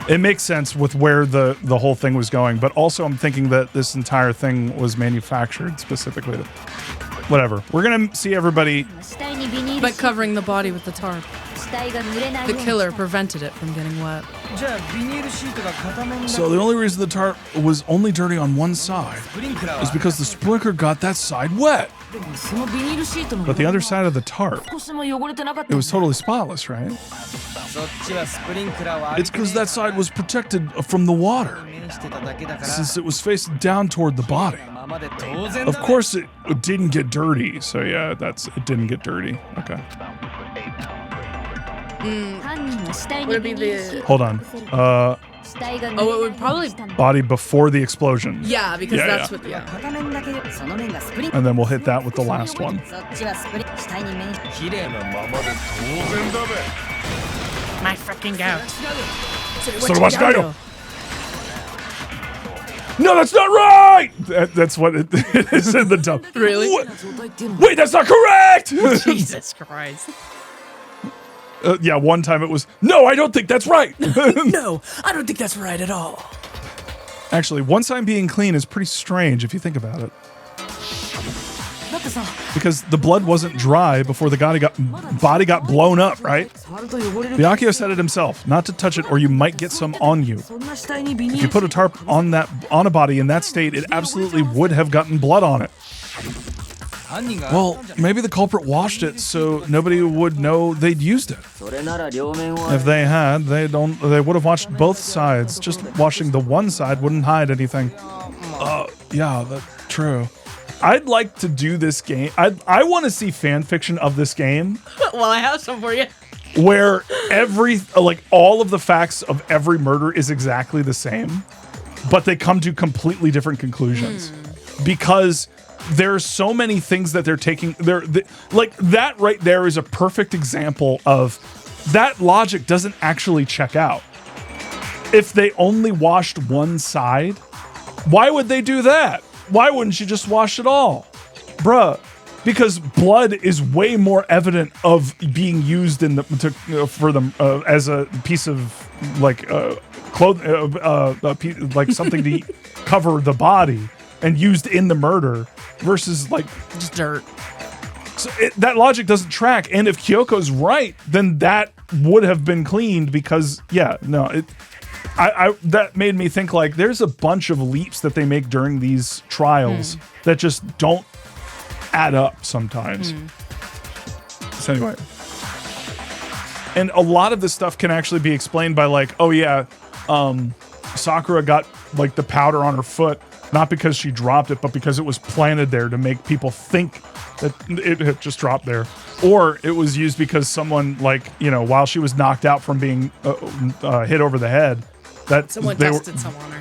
[SPEAKER 1] It makes sense with where the whole thing was going, but also I'm thinking that this entire thing was manufactured specifically. Whatever. We're going to see everybody.
[SPEAKER 2] By covering the body with the tarp. The killer prevented it from getting wet.
[SPEAKER 1] So the only reason the tarp was only dirty on one side is because the sprinkler got that side wet. But the other side of the tarp, it was totally spotless, right? It's because that side was protected from the water, since it was facing down toward the body. Of course, it didn't get dirty. So yeah, it didn't get dirty. Okay.
[SPEAKER 2] Would it be the...
[SPEAKER 1] Hold on.
[SPEAKER 2] Oh, it would probably...
[SPEAKER 1] Body before the explosion.
[SPEAKER 2] Yeah, because that's what... Yeah.
[SPEAKER 1] And then we'll hit that with the last one.
[SPEAKER 2] My freaking goat.
[SPEAKER 1] So no, that's not right! That's what it is in the dub.
[SPEAKER 2] Really?
[SPEAKER 1] Wait, that's not correct!
[SPEAKER 2] Jesus Christ.
[SPEAKER 1] Yeah, one time it was, no, I don't think that's right.
[SPEAKER 2] No, I don't think that's right at all.
[SPEAKER 1] Actually, one side being clean is pretty strange if you think about it. Because the blood wasn't dry before the body got blown up, right? Byakuya said it himself, not to touch it or you might get some on you. If you put a tarp on a body in that state, it absolutely would have gotten blood on it. Well, maybe the culprit washed it so nobody would know they'd used it. If they had, they would have washed both sides. Just washing the one side wouldn't hide anything. Yeah, that's true. I'd like to do this game. I want to see fan fiction of this game.
[SPEAKER 2] Well, I have some for you.
[SPEAKER 1] Where all of the facts of every murder is exactly the same, but they come to completely different conclusions. Because there's so many things that they're taking. Like that right there is a perfect example of that logic doesn't actually check out. If they only washed one side, why would they do that? Why wouldn't you just wash it all? Bruh, because blood is way more evident of being used in as a piece of clothing, like something to cover the body and used in the murder versus
[SPEAKER 2] just dirt.
[SPEAKER 1] So that logic doesn't track. And if Kyoko's right, then that would have been cleaned because that made me think there's a bunch of leaps that they make during these trials that just don't add up sometimes. So anyway, and a lot of this stuff can actually be explained by Sakura got the powder on her foot not because she dropped it, but because it was planted there to make people think that it had just dropped there, or it was used because someone while she was knocked out from being hit over the head. That
[SPEAKER 2] someone tested some on her.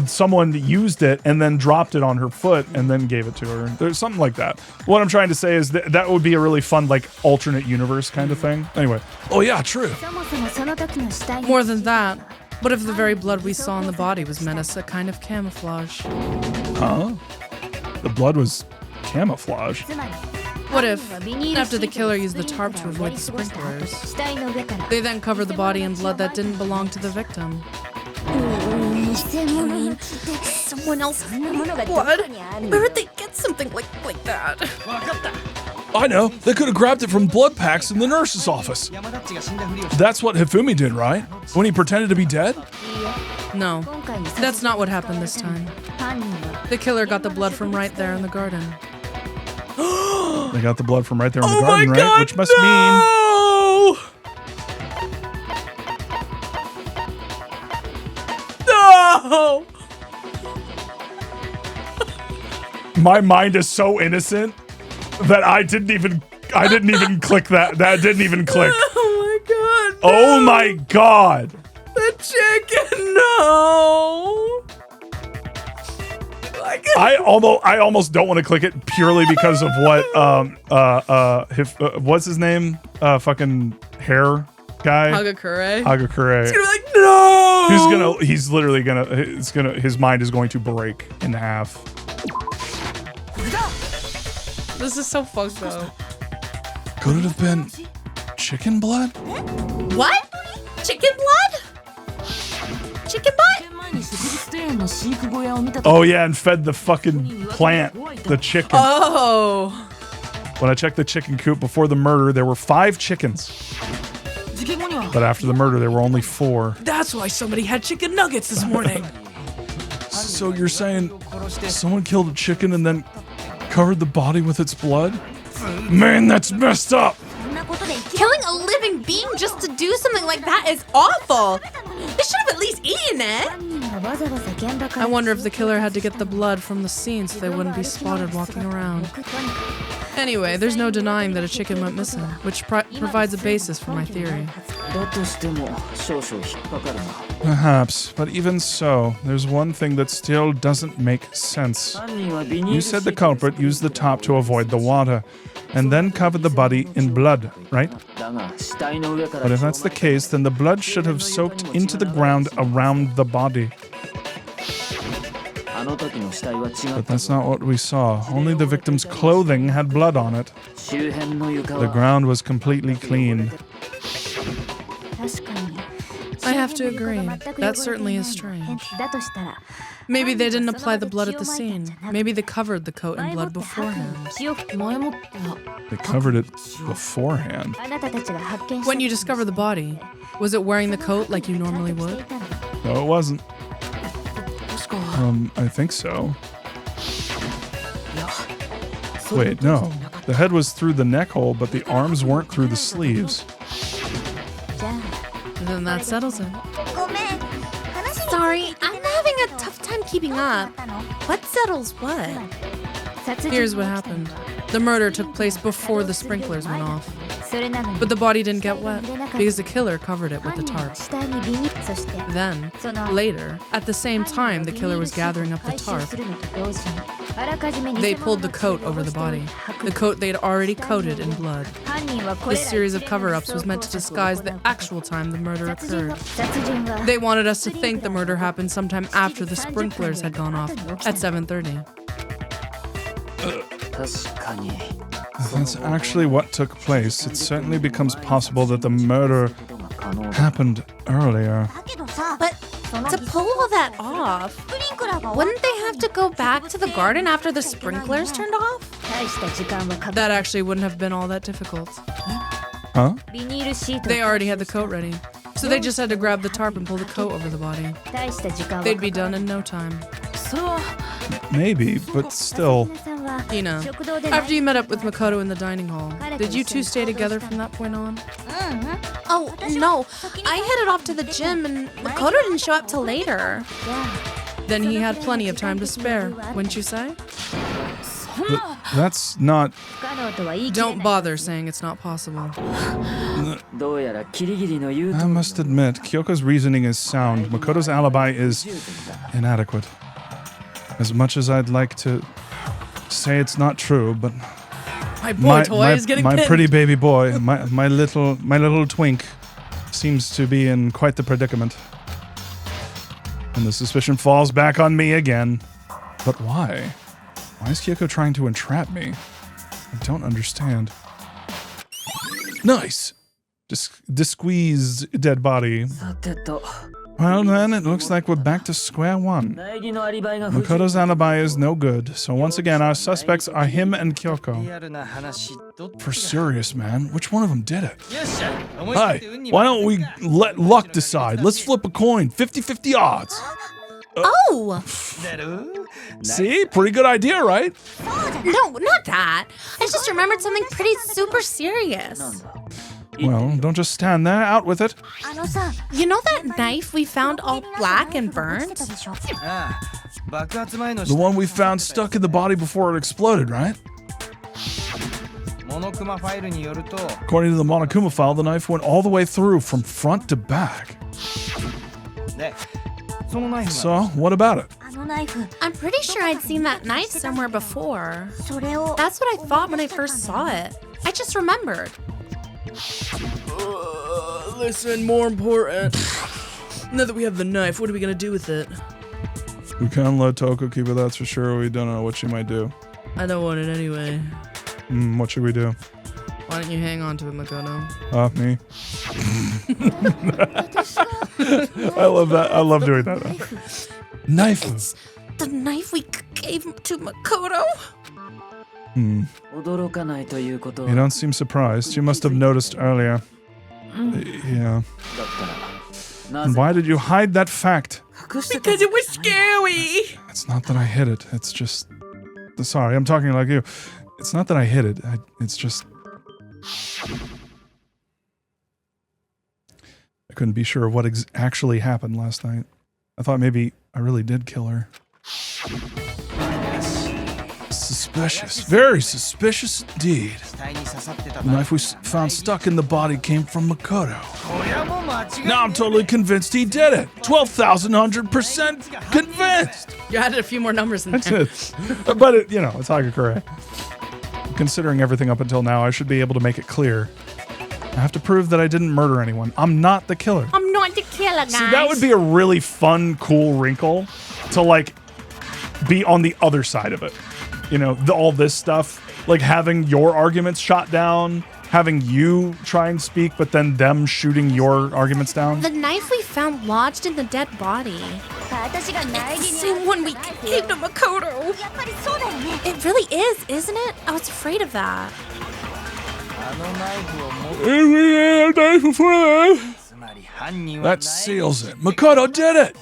[SPEAKER 1] Someone used it and then dropped it on her foot and then gave it to her. There's something like that. What I'm trying to say is that would be a really fun alternate universe kind of thing. Anyway. Oh yeah, true.
[SPEAKER 2] More than that, what if the very blood we saw in the body was meant as a kind of camouflage?
[SPEAKER 1] Huh? The blood was camouflage.
[SPEAKER 2] What if, after the killer used the tarp to avoid the sprinklers, they then covered the body in blood that didn't belong to the victim?
[SPEAKER 3] Someone else's blood? Where would they get something like that?
[SPEAKER 1] I know. They could have grabbed it from blood packs in the nurse's office. That's what Hifumi did, right? When he pretended to be dead?
[SPEAKER 2] No, that's not what happened this time. The killer got the blood from right there in the garden.
[SPEAKER 1] They got the blood from right there in the garden, right?
[SPEAKER 2] God,
[SPEAKER 1] Which must mean...
[SPEAKER 2] No!
[SPEAKER 1] My mind is so innocent that I didn't even click that. That didn't even click.
[SPEAKER 2] Oh my god. No.
[SPEAKER 1] Oh my god.
[SPEAKER 2] The chicken, no. Like
[SPEAKER 1] I almost don't want to click it purely because of what what's his name? Fucking hair guy.
[SPEAKER 2] Hagakure.
[SPEAKER 1] Hagakure.
[SPEAKER 2] He's gonna be like, no.
[SPEAKER 1] He's literally gonna his mind is going to break in half.
[SPEAKER 2] This is so fucked up.
[SPEAKER 1] Could it have been chicken blood?
[SPEAKER 3] What? Chicken blood? Chicken butt?
[SPEAKER 1] Oh yeah, and fed the fucking plant, the chicken.
[SPEAKER 2] Oh.
[SPEAKER 1] When I checked the chicken coop before the murder, there were 5 chickens. But after the murder, there were only 4.
[SPEAKER 2] That's why somebody had chicken nuggets this morning.
[SPEAKER 1] So you're saying someone killed a chicken and then covered the body with its blood? Man, that's messed up.
[SPEAKER 3] Killing a living being just to do something like that is awful. They should have at least eaten it.
[SPEAKER 2] I wonder if the killer had to get the blood from the scene so they wouldn't be spotted walking around. Anyway, there's no denying that a chicken went missing, which provides a basis for my theory.
[SPEAKER 1] Perhaps, but even so, there's one thing that still doesn't make sense. You said the culprit used the top to avoid the water, and then covered the body in blood, right? But if that's the case, then the blood should have soaked into the ground around the body. But that's not what we saw. Only the victim's clothing had blood on it. The ground was completely clean.
[SPEAKER 2] I have to agree. That certainly is strange. Maybe they didn't apply the blood at the scene. Maybe they covered the coat in blood beforehand.
[SPEAKER 1] They covered it beforehand.
[SPEAKER 2] When you discover the body, was it wearing the coat like you normally would?
[SPEAKER 1] No, it wasn't. I think so. Wait, no. The head was through the neck hole, but the arms weren't through the sleeves.
[SPEAKER 2] Then that settles it.
[SPEAKER 3] Sorry, I'm having a tough time keeping up. What settles what?
[SPEAKER 2] Here's what happened. The murder took place before the sprinklers went off. But the body didn't get wet because the killer covered it with the tarp. Then, later, at the same time the killer was gathering up the tarp, they pulled the coat over the body, the coat they'd already coated in blood. This series of cover-ups was meant to disguise the actual time the murder occurred. They wanted us to think the murder happened sometime after the sprinklers had gone off, at 7:30.
[SPEAKER 1] If that's actually what took place, it certainly becomes possible that the murder happened earlier.
[SPEAKER 3] But to pull all that off, wouldn't they have to go back to the garden after the sprinklers turned off?
[SPEAKER 2] That actually wouldn't have been all that difficult.
[SPEAKER 1] Huh?
[SPEAKER 2] They already had the coat ready, so they just had to grab the tarp and pull the coat over the body. They'd be done in no time.
[SPEAKER 1] Maybe, but still.
[SPEAKER 2] Ina, after you met up with Makoto in the dining hall, did you two stay together from that point on?
[SPEAKER 3] Oh, no. I headed off to the gym and Makoto didn't show up till later.
[SPEAKER 2] Then he had plenty of time to spare, wouldn't you say?
[SPEAKER 1] That's not...
[SPEAKER 2] Don't bother saying it's not possible.
[SPEAKER 1] I must admit, Kyoko's reasoning is sound. Makoto's alibi is inadequate. As much as I'd like to say it's not true, but
[SPEAKER 2] My boy toy is getting
[SPEAKER 1] my
[SPEAKER 2] pinned.
[SPEAKER 1] pretty baby boy, my little twink, seems to be in quite the predicament. And the suspicion falls back on me again. But why? Why is Kyoko trying to entrap me? I don't understand. Nice! Squeezed dead body. Well then, it looks like we're back to square one. Makoto's alibi is no good, so once again our suspects are him and Kyoko. For serious, man, which one of them did it? Hi, why don't we let luck decide? Let's flip a coin, 50-50 odds.
[SPEAKER 3] Oh!
[SPEAKER 1] See? Pretty good idea, right?
[SPEAKER 3] No, not that. I just remembered something pretty super serious.
[SPEAKER 1] Well, don't just stand there. Out with it.
[SPEAKER 3] You know that knife we found all black and burnt?
[SPEAKER 1] The one we found stuck in the body before it exploded, right? According to the Monokuma file, the knife went all the way through from front to back. So, what about it?
[SPEAKER 3] I'm pretty sure I'd seen that knife somewhere before. That's what I thought when I first saw it. I just remembered.
[SPEAKER 2] Listen, more important. Now that we have the knife, what are we gonna do with it?
[SPEAKER 1] We can't let Toko keep it, that's for sure. We don't know what she might do.
[SPEAKER 2] I don't want it anyway.
[SPEAKER 1] What should we do?
[SPEAKER 2] Why don't you hang on to it, Makoto?
[SPEAKER 1] Me. I love that. I love doing that. Knife.
[SPEAKER 3] It's the knife we gave to Makoto.
[SPEAKER 1] You don't seem surprised. You must have noticed earlier. Yeah. And why did you hide that fact?
[SPEAKER 2] Because it was scary.
[SPEAKER 1] It's not that I hid it. It's just... Sorry, I'm talking like you. It's not that I hid it. It's just... I couldn't be sure of what actually happened last night. I thought maybe I really did kill her. Suspicious. Very suspicious indeed. The knife we found stuck in the body came from Makoto. Now I'm totally convinced he did it. 12,100% convinced.
[SPEAKER 2] You added a few more numbers in there.
[SPEAKER 1] That's it. But, it's Hagakure. Considering everything up until now, I should be able to make it clear. I have to prove that I didn't murder anyone. I'm not the killer.
[SPEAKER 3] I'm not the killer, guys.
[SPEAKER 1] See, that would be a really fun, cool wrinkle to, be on the other side of it. All this stuff. Like, having your arguments shot down, having you try and speak, but then them shooting your arguments down.
[SPEAKER 3] The knife we found lodged in the dead body. It's the same one we gave to Makoto. It really is, isn't it? I was afraid of that.
[SPEAKER 1] That seals it. Makoto did it!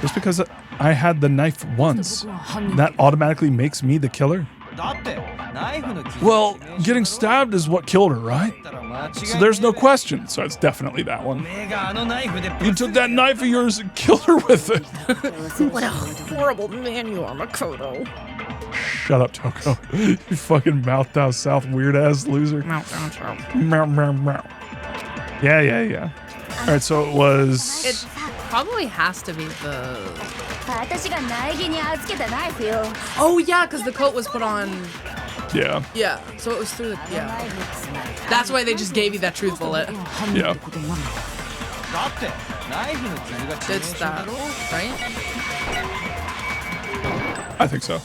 [SPEAKER 1] Just because I had the knife once, that automatically makes me the killer? Well, getting stabbed is what killed her, right? So there's no question. So it's definitely that one. You took that knife of yours and killed her with it.
[SPEAKER 3] What a horrible man you are, Makoto.
[SPEAKER 1] Shut up, Toko. You fucking mouth down south weird ass loser. Meow, meow, meow. Yeah. All right, so it was...
[SPEAKER 2] It probably has to be the... Oh, yeah, because the coat was put on...
[SPEAKER 1] Yeah.
[SPEAKER 2] Yeah, so it was through the... Yeah. That's why they just gave you that truth bullet.
[SPEAKER 1] Yeah.
[SPEAKER 2] It's that, right?
[SPEAKER 1] I think so.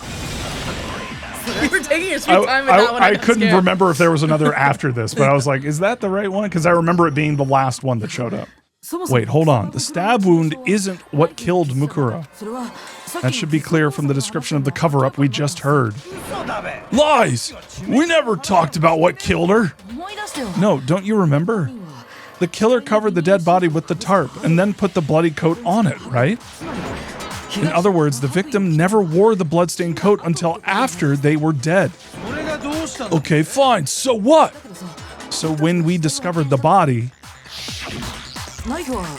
[SPEAKER 2] You were taking your sweet time with that one.
[SPEAKER 1] I couldn't remember if there was another after this, but I was like, is that the right one? Because I remember it being the last one that showed up. Wait, hold on. The stab wound isn't what killed Mukuro. That should be clear from the description of the cover-up we just heard. Lies! We never talked about what killed her. No, don't you remember? The killer covered the dead body with the tarp and then put the bloody coat on it, right? In other words, the victim never wore the bloodstained coat until after they were dead. Okay, fine. So what? So when we discovered the body,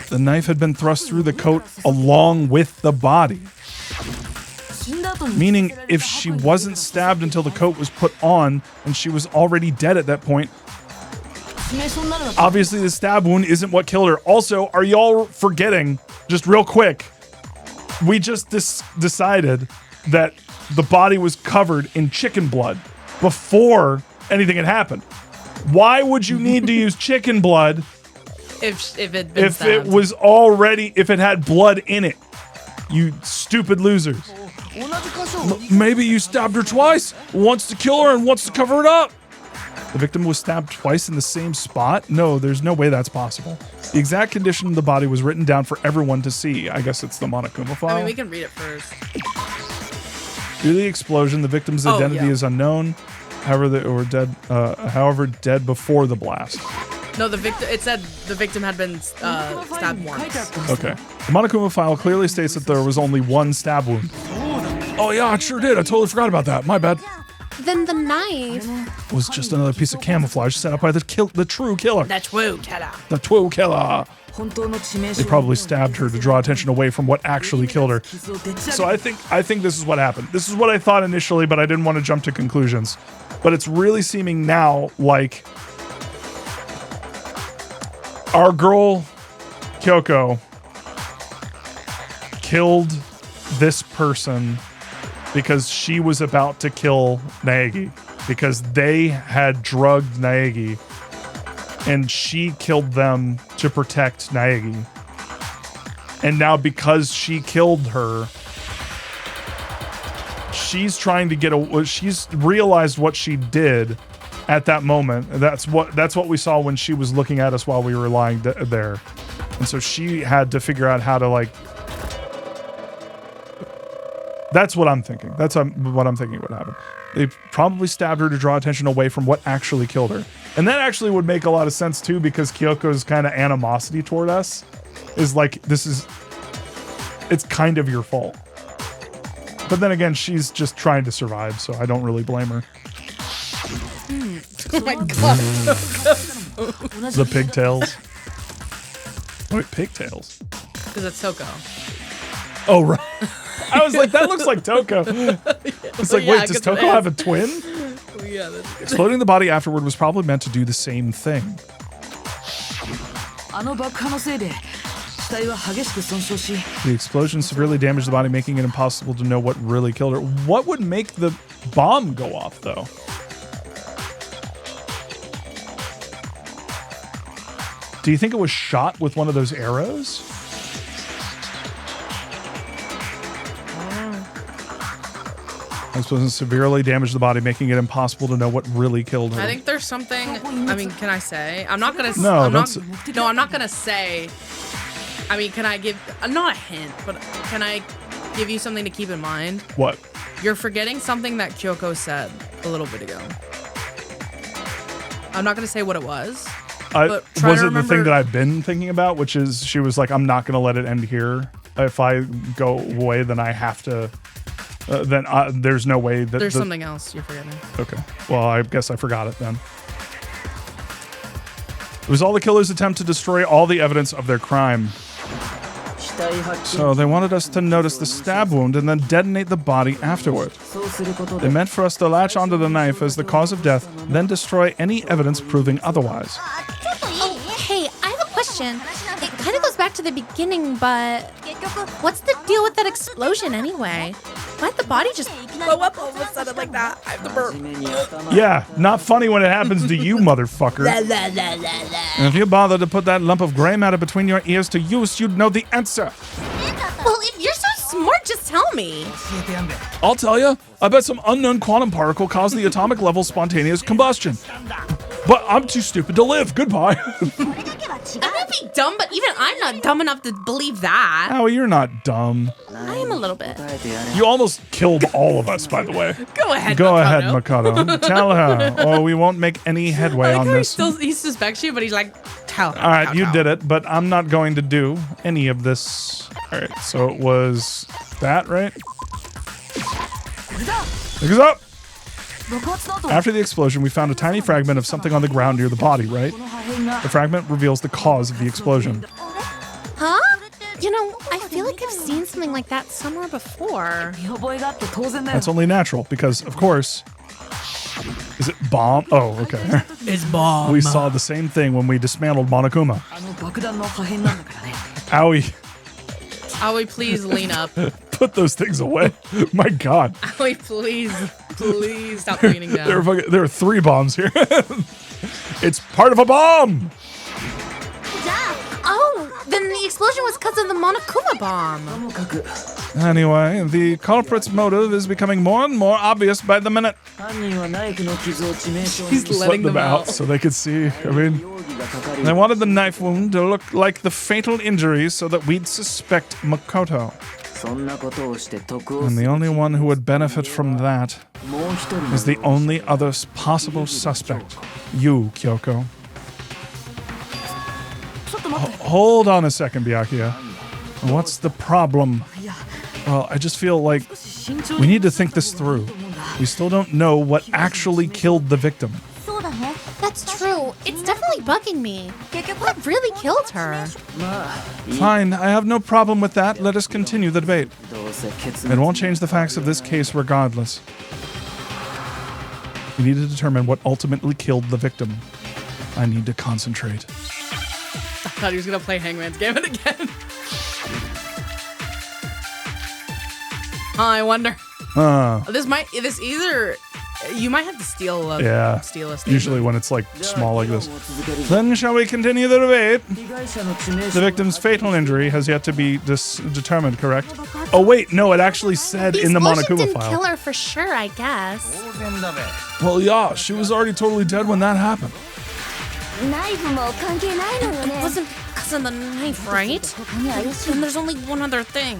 [SPEAKER 1] the knife had been thrust through the coat along with the body. Meaning, if she wasn't stabbed until the coat was put on and she was already dead at that point, obviously the stab wound isn't what killed her. Also, are y'all forgetting, just real quick, we just decided that the body was covered in chicken blood before anything had happened. Why would you need to use chicken blood
[SPEAKER 2] if it
[SPEAKER 1] had blood in it? You stupid losers. Maybe you stabbed her twice. Wants to kill her and wants to cover it up. The victim was stabbed twice in the same spot? No, there's no way that's possible. The exact condition of the body was written down for everyone to see. I guess it's the Monokuma file.
[SPEAKER 2] I mean, we can read it first.
[SPEAKER 1] Due to the explosion, the victim's identity is unknown. However, they were dead. Dead before the blast.
[SPEAKER 2] No, the victim. It said the victim had been stabbed once.
[SPEAKER 1] Okay. The Monokuma file clearly states that there was only one stab wound. Oh yeah, it sure did. I totally forgot about that. My bad.
[SPEAKER 3] Then the knife
[SPEAKER 1] was just another piece of camouflage set up by the true killer.
[SPEAKER 2] The true killer.
[SPEAKER 1] The true killer. They probably stabbed her to draw attention away from what actually killed her. So I think this is what happened. This is what I thought initially, but I didn't want to jump to conclusions. But it's really seeming now like our girl Kyoko killed this person because she was about to kill Naegi, because they had drugged Naegi and she killed them to protect Naegi. And now because she killed her, she's trying to she's realized what she did at that moment. That's what we saw when she was looking at us while we were lying there. And so she had to figure out how to, like, that's what I'm thinking. That's what I'm thinking would happen. They probably stabbed her to draw attention away from what actually killed her. And that actually would make a lot of sense too, because Kyoko's kind of animosity toward us is like, it's kind of your fault. But then again, she's just trying to survive, so I don't really blame her.
[SPEAKER 2] Oh my god.
[SPEAKER 1] The pigtails. Wait, pigtails?
[SPEAKER 2] Because it's Toko.
[SPEAKER 1] Oh, right. I was like, that looks like Toko. It's like, wait, does Toko have a twin?
[SPEAKER 2] Yeah, that's
[SPEAKER 1] Exploding the body afterward was probably meant to do the same thing. The explosion severely damaged the body, making it impossible to know what really killed her. What would make the bomb go off, though? Do you think it was shot with one of those arrows? The explosion severely damaged the body, making it impossible to know what really killed her.
[SPEAKER 2] I think there's something. I mean, can I say? I'm not gonna.
[SPEAKER 1] No,
[SPEAKER 2] I'm not gonna say. I mean, can I give not a hint, but can I give you something to keep in mind?
[SPEAKER 1] What?
[SPEAKER 2] You're forgetting something that Kyoko said a little bit ago. I'm not gonna say what it was. But
[SPEAKER 1] was it the thing that I've been thinking about, which is she was like, "I'm not gonna let it end here. If I go away, then I have to." Then there's no way that
[SPEAKER 2] there's something else you're forgetting.
[SPEAKER 1] Okay. Well, I guess I forgot it then. It was all the killer's attempt to destroy all the evidence of their crime. So they wanted us to notice the stab wound and then detonate the body afterward. They meant for us to latch onto the knife as the cause of death, then destroy any evidence proving otherwise.
[SPEAKER 3] Oh, hey, I have a question. It kind of goes back to the beginning, but what's the deal with that explosion anyway? Why'd the body just blow up all of a sudden like that? I have the burp.
[SPEAKER 1] Yeah, not funny when it happens to you, motherfucker. And if you bothered to put that lump of gray matter between your ears to use, you'd know the answer.
[SPEAKER 3] Well, if you're so smart, just tell me.
[SPEAKER 1] I'll tell you. I bet some unknown quantum particle caused the atomic level spontaneous combustion. But I'm too stupid to live. Goodbye.
[SPEAKER 3] I might be dumb, but even I'm not dumb enough to believe that.
[SPEAKER 1] Howie, you're not dumb.
[SPEAKER 3] I am a little bit.
[SPEAKER 1] You almost killed all of us, by the way.
[SPEAKER 2] Go ahead.
[SPEAKER 1] Go
[SPEAKER 2] Makoto.
[SPEAKER 1] ahead, Makoto. Tell her, or we won't make any headway on this.
[SPEAKER 2] He suspects you, but he's like, tell her.
[SPEAKER 1] All right, you did it, but I'm not going to do any of this. All right, so it was that, right? Look us up. After the explosion, we found a tiny fragment of something on the ground near the body, right? The fragment reveals the cause of the explosion.
[SPEAKER 3] Huh? You know, I feel like I've seen something like that somewhere before.
[SPEAKER 1] That's only natural, because, of course... Is it bomb? Oh, okay.
[SPEAKER 2] It's bomb.
[SPEAKER 1] We saw the same thing when we dismantled Monokuma. Owie.
[SPEAKER 2] Owie, please lean up.
[SPEAKER 1] Put those things away. My God.
[SPEAKER 2] Owie, please stop leaning down.
[SPEAKER 1] There are 3 bombs here. It's part of a bomb.
[SPEAKER 3] Oh, then the explosion was because of the Monokuma bomb.
[SPEAKER 1] Anyway, the culprit's motive is becoming more and more obvious by the minute.
[SPEAKER 2] He's letting them out
[SPEAKER 1] so they could see. I mean, they wanted the knife wound to look like the fatal injuries so that we'd suspect Makoto. And the only one who would benefit from that is the only other possible suspect. You, Kyoko. Hold on a second, Byakuya. What's the problem? Well, I just feel like we need to think this through. We still don't know what actually killed the victim.
[SPEAKER 3] That's true. It's definitely bugging me. What really killed her?
[SPEAKER 1] Fine, I have no problem with that. Let us continue the debate. It won't change the facts of this case regardless. We need to determine what ultimately killed the victim. I need to concentrate.
[SPEAKER 2] I thought he was going to play Hangman's Gambit again. I wonder.
[SPEAKER 1] Uh,
[SPEAKER 2] This either you might have to steal a
[SPEAKER 1] yeah.
[SPEAKER 2] steal a statement.
[SPEAKER 1] Usually when it's like small like this. Then shall we continue the debate? The victim's fatal injury has yet to be determined, correct? Oh wait, no, it actually said in the
[SPEAKER 3] explosion
[SPEAKER 1] Monokuma
[SPEAKER 3] didn't
[SPEAKER 1] file.
[SPEAKER 3] kill her for sure, I guess.
[SPEAKER 1] Well, yeah, she was already totally dead when that happened.
[SPEAKER 6] ナイフも関係ないのよ
[SPEAKER 3] It
[SPEAKER 6] ね
[SPEAKER 3] wasn't because of the knife, right?
[SPEAKER 6] 他に怪しい
[SPEAKER 3] And there's only one other thing.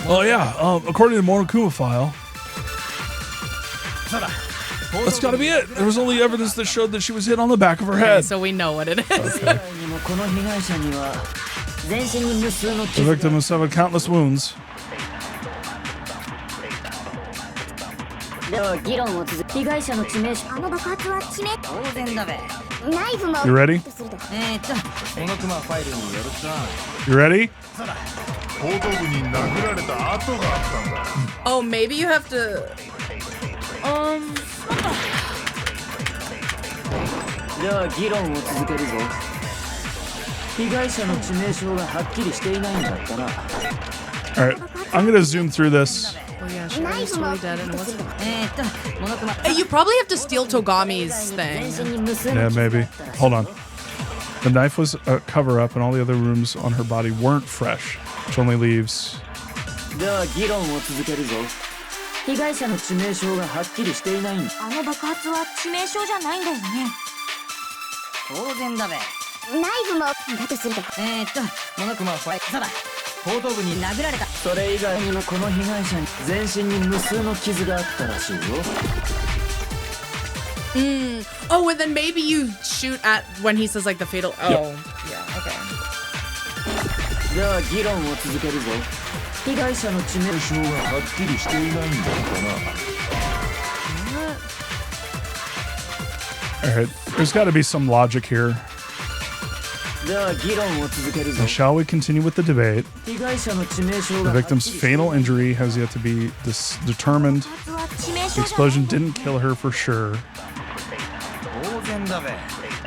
[SPEAKER 1] Oh yeah, according to the Monokuma file. That's gotta be it. There was only evidence that showed that she was hit on the back of her
[SPEAKER 2] Okay,
[SPEAKER 1] head.
[SPEAKER 2] so we know what it is.
[SPEAKER 5] にもこの被害者には全身に無数の
[SPEAKER 1] The
[SPEAKER 5] 傷が
[SPEAKER 1] victim has suffered countless wounds.
[SPEAKER 6] では議論を続け被害者の致命傷あの爆発は致命
[SPEAKER 5] 当然だべ
[SPEAKER 6] ナイフも
[SPEAKER 1] You ready?
[SPEAKER 6] とすると
[SPEAKER 5] モノクマファイルによると
[SPEAKER 1] You ready?
[SPEAKER 7] 後頭部に殴られた跡があったんだ
[SPEAKER 2] Oh, maybe you have to.
[SPEAKER 5] では議論を続けるぞ被害者の致命傷がはっきりしていないんだったな
[SPEAKER 1] Alright, I'm gonna zoom through this.
[SPEAKER 2] Oh yeah, she was totally dead. And what's
[SPEAKER 5] モノクマ
[SPEAKER 2] Hey, you probably have to steal Togami's
[SPEAKER 5] 全
[SPEAKER 2] thing.
[SPEAKER 5] 身に無数
[SPEAKER 1] Yeah,
[SPEAKER 5] の傷があ
[SPEAKER 1] maybe.
[SPEAKER 5] ったらしい
[SPEAKER 1] Hold on. The knife was a cover up, and all the other wounds on her body weren't fresh, which only leaves.
[SPEAKER 5] では議論を続けるぞ被害者の致命傷がはっきりしていないんだ
[SPEAKER 6] あの爆発は致命傷じゃないんだよね
[SPEAKER 5] 当然だべ
[SPEAKER 6] ナイフもだとすると
[SPEAKER 5] モノクマファイルそうだ後頭部に殴られたそれ以外にもこの被害者に全身に無数の傷があったらしいよ
[SPEAKER 2] Oh, and then maybe you shoot at when he says like the fatal. Oh, yeah. Okay.
[SPEAKER 5] では議論を続けるぞ被害者の致命傷がはっきりしていないんだったな
[SPEAKER 1] Alright, there's gotta be some logic here.
[SPEAKER 5] では議論を続けるぞ
[SPEAKER 1] Now, shall we continue with the debate?
[SPEAKER 5] 被害者の致命傷
[SPEAKER 1] The
[SPEAKER 5] がはっきり
[SPEAKER 1] victim's fatal injury has yet to be determined.
[SPEAKER 6] 爆発は致命
[SPEAKER 1] The
[SPEAKER 6] 傷じゃない
[SPEAKER 1] explosion didn't kill her for sure.
[SPEAKER 5] 当然だべ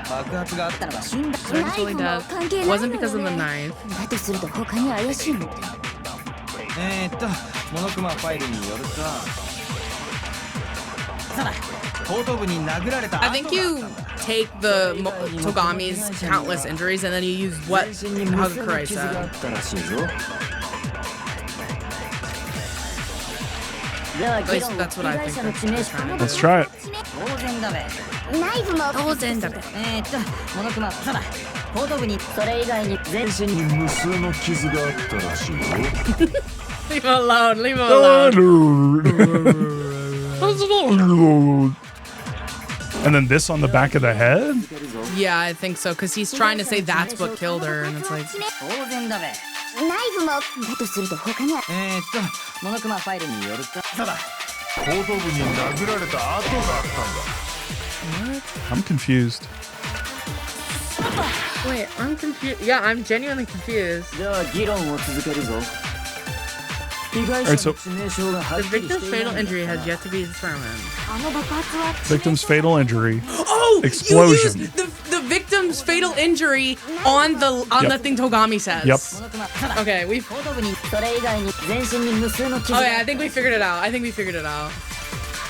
[SPEAKER 5] 爆発があったのは死んだ
[SPEAKER 2] So she's totally dead.
[SPEAKER 6] 関係ないの
[SPEAKER 2] Wasn't
[SPEAKER 6] よ
[SPEAKER 2] because of the
[SPEAKER 6] ね
[SPEAKER 2] knife.
[SPEAKER 6] だとすると他に怪しいのって
[SPEAKER 5] モノクマファイルによるとそうだ後頭部に殴られた
[SPEAKER 2] I think you take the Togami's countless injuries and then you use what
[SPEAKER 5] 全身に無数
[SPEAKER 2] Hakurai
[SPEAKER 5] の傷があ
[SPEAKER 2] said.
[SPEAKER 5] ったらしいぞ
[SPEAKER 6] では
[SPEAKER 2] At
[SPEAKER 6] 議
[SPEAKER 2] least
[SPEAKER 6] 論
[SPEAKER 2] that's what I
[SPEAKER 6] 被害
[SPEAKER 2] think
[SPEAKER 6] 者の
[SPEAKER 2] they're
[SPEAKER 6] 致命
[SPEAKER 2] trying to
[SPEAKER 6] 傷
[SPEAKER 2] do.
[SPEAKER 1] Let's try it.
[SPEAKER 5] 当然だべ
[SPEAKER 6] ナイフも
[SPEAKER 3] 当然だべ
[SPEAKER 5] モノクマそうだ後頭部にそれ以外に全身に
[SPEAKER 7] 無数の傷があったらしいよ
[SPEAKER 2] Leave him alone. Leave him alone.
[SPEAKER 1] And then this on the back of the head?
[SPEAKER 2] Yeah, I think so. Because he's trying to say that's what killed her, and it's like,
[SPEAKER 5] 当然だべ
[SPEAKER 6] ナイフもだとすると他には
[SPEAKER 5] モノクマファイルによるとそうだ
[SPEAKER 7] 後頭部に殴られた跡があったんだ
[SPEAKER 1] I'm confused.
[SPEAKER 2] wait, I'm confused. Yeah, I'm genuinely confused.
[SPEAKER 5] では議論を続けるぞ被害者
[SPEAKER 1] Alright, so-
[SPEAKER 5] の致命傷がはっ
[SPEAKER 2] The
[SPEAKER 5] きり
[SPEAKER 2] victim's
[SPEAKER 5] していない
[SPEAKER 2] fatal injury has yet to be determined.
[SPEAKER 6] あの爆発は致命
[SPEAKER 1] Victim's
[SPEAKER 6] 傷
[SPEAKER 1] fatal injury.
[SPEAKER 2] Oh,
[SPEAKER 1] Explosion.
[SPEAKER 2] you used the victim's fatal injury on the
[SPEAKER 1] Yep.
[SPEAKER 2] thing Togami says.
[SPEAKER 1] Yep.
[SPEAKER 5] モノクマそうだ
[SPEAKER 2] Okay, we.
[SPEAKER 5] 後頭部にそれ以外に全身に無数の傷が
[SPEAKER 2] Okay, I think we figured it out. I think we figured it out.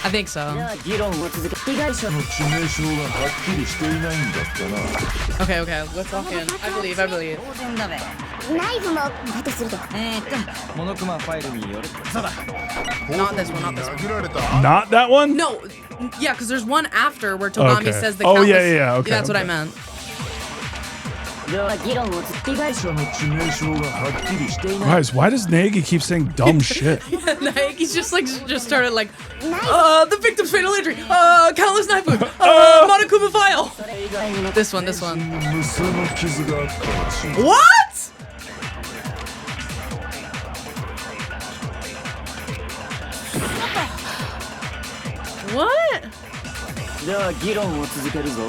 [SPEAKER 2] I think so.
[SPEAKER 5] では議論を続け被害者の
[SPEAKER 7] 致命傷がはっきりしていないんだったな
[SPEAKER 2] Okay, okay, let's walk in. I believe, I believe.
[SPEAKER 5] 当然だべ
[SPEAKER 6] ナイフもだとすると
[SPEAKER 5] モノクマファイルによるそうだ
[SPEAKER 2] Not this one, not this one.
[SPEAKER 7] 殴られた
[SPEAKER 1] Not that one?
[SPEAKER 2] No, yeah, because there's one after where Togami
[SPEAKER 1] Okay.
[SPEAKER 2] says the
[SPEAKER 1] Oh,
[SPEAKER 2] countless.
[SPEAKER 1] yeah, yeah, okay,
[SPEAKER 2] That's what I
[SPEAKER 1] okay.
[SPEAKER 2] meant.
[SPEAKER 5] では議論を被害者の
[SPEAKER 7] 致命傷がはっきりしていない
[SPEAKER 1] Guys, why does Nagi keep saying dumb shit?
[SPEAKER 2] Like, he's just started like, the victim's fatal injury, countless knife wound, Monokuma file.
[SPEAKER 5] それ以外にも
[SPEAKER 2] This one, this one.
[SPEAKER 7] 無数の傷があったらしい
[SPEAKER 2] What? What?
[SPEAKER 5] では議論を続けるぞ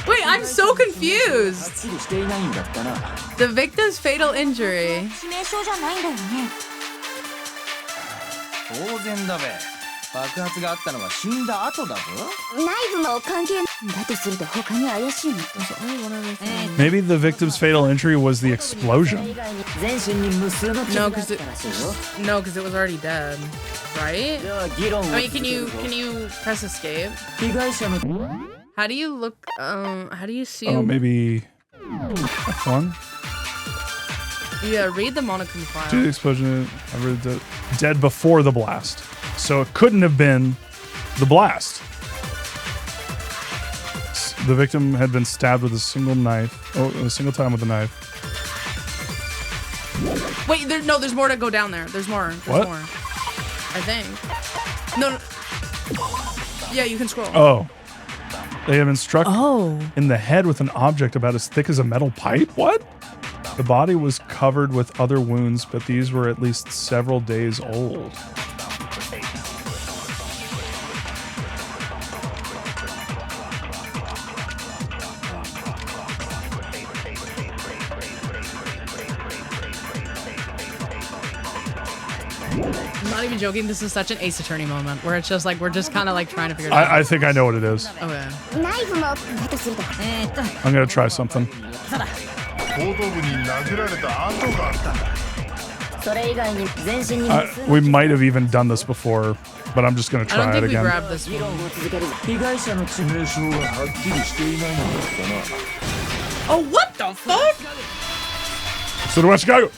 [SPEAKER 2] Wait, I'm so
[SPEAKER 5] はっ
[SPEAKER 2] confused.
[SPEAKER 5] きりしていないんだったな
[SPEAKER 2] The victim's fatal injury.
[SPEAKER 6] 致命傷じゃないんだよね
[SPEAKER 5] 当然だべ爆発があったのは死んだ後だぞ。
[SPEAKER 6] ナイフも関係だとすると他に怪しいのって
[SPEAKER 1] Maybe the victim's fatal injury was the explosion.
[SPEAKER 5] 全身に無数の傷があったらしいよ。
[SPEAKER 2] No, because it was already dead, right?
[SPEAKER 5] では議論を
[SPEAKER 2] I mean, can you press escape?
[SPEAKER 5] 被害者の
[SPEAKER 2] How do you look? How do you see?
[SPEAKER 1] Oh, maybe F1?
[SPEAKER 2] Yeah, read the Monokuma file.
[SPEAKER 1] Due to the explosion, dead before the blast. So it couldn't have been the blast. The victim had been stabbed with a single time with a knife.
[SPEAKER 2] Wait, there's more to go down there. There's more. There's
[SPEAKER 1] What?
[SPEAKER 2] more. I think. No. Yeah, you can scroll.
[SPEAKER 1] Oh. They had been struck in the head with an object about as thick as a metal pipe? What? The body was covered with other wounds, but these were at least several days old.
[SPEAKER 2] I'm not even joking. This is such an Ace Attorney moment where it's just like we're just kind of like trying to figure it out.
[SPEAKER 1] I think I know what it is.
[SPEAKER 2] Okay.
[SPEAKER 6] ナイフもだとすると
[SPEAKER 1] I'm gonna try something.
[SPEAKER 7] 後頭部に殴られた跡があったんだ。
[SPEAKER 6] それ以外に全身に無数
[SPEAKER 1] We might have even done this before, but I'm just gonna
[SPEAKER 2] I don't
[SPEAKER 1] try it
[SPEAKER 2] think we
[SPEAKER 1] again.
[SPEAKER 2] grabbed this
[SPEAKER 6] 議論
[SPEAKER 2] one.
[SPEAKER 6] を続けるぞ
[SPEAKER 5] 被害者の致命
[SPEAKER 7] 致命傷がはっきりしていないのだったな。
[SPEAKER 2] Oh, what the fuck?
[SPEAKER 1] So do I, Chicago.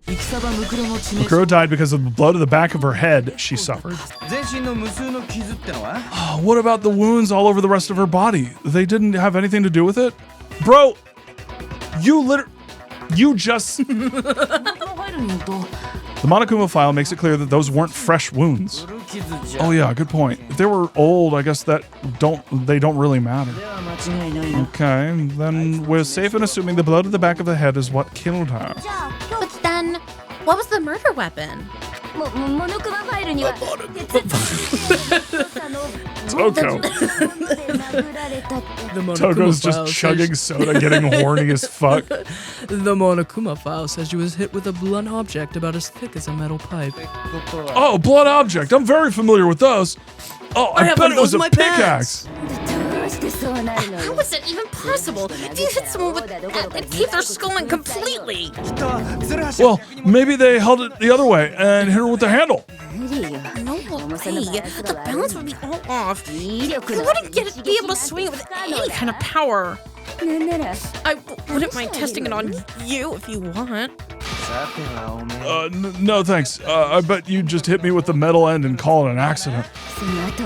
[SPEAKER 5] 戦場ムクロの致命
[SPEAKER 1] Kuro died because of the blow to the back of her head she suffered.
[SPEAKER 5] 全身の無数の傷ってのは
[SPEAKER 1] What about the wounds all over the rest of her body? They didn't have anything to do with it? Bro, you just... The Monokuma file makes it clear that those weren't fresh wounds.
[SPEAKER 5] 古傷じゃ
[SPEAKER 1] Oh yeah, good point. If they were old, I guess they don't really matter.
[SPEAKER 5] では間違いないな
[SPEAKER 1] Okay, then we're safe in assuming the blow to the back of the head is what killed her.
[SPEAKER 3] But then, what was the murder weapon?
[SPEAKER 6] モノクマファイルには
[SPEAKER 1] Toko. Toko's just chugging soda, getting horny as fuck.
[SPEAKER 2] The Monokuma file says she was hit with a blunt object about as thick as a metal pipe.
[SPEAKER 1] Oh, blood object. I'm very familiar with those. Oh, I
[SPEAKER 2] have
[SPEAKER 1] bet
[SPEAKER 2] one
[SPEAKER 1] it
[SPEAKER 2] of
[SPEAKER 1] was
[SPEAKER 2] those
[SPEAKER 1] a
[SPEAKER 2] in my pants.
[SPEAKER 1] pickaxe.
[SPEAKER 6] どうしてそうなるの
[SPEAKER 3] How
[SPEAKER 6] よ
[SPEAKER 3] is it even possible? If you hit someone with that, it keeps their skull in completely.
[SPEAKER 5] 人は鶴橋
[SPEAKER 1] Well, maybe they held it the other way and hit her with the handle.
[SPEAKER 6] 無理よ
[SPEAKER 3] No way. The balance would be all off.
[SPEAKER 6] 威力
[SPEAKER 3] You
[SPEAKER 6] の
[SPEAKER 3] wouldn't be able to swing it with any kind of power.
[SPEAKER 6] なんなら
[SPEAKER 3] I wouldn't mind testing it on you if you want.
[SPEAKER 5] さてはおめえ
[SPEAKER 1] No thanks. I bet you just hit me with the metal end and call it an accident.
[SPEAKER 6] その後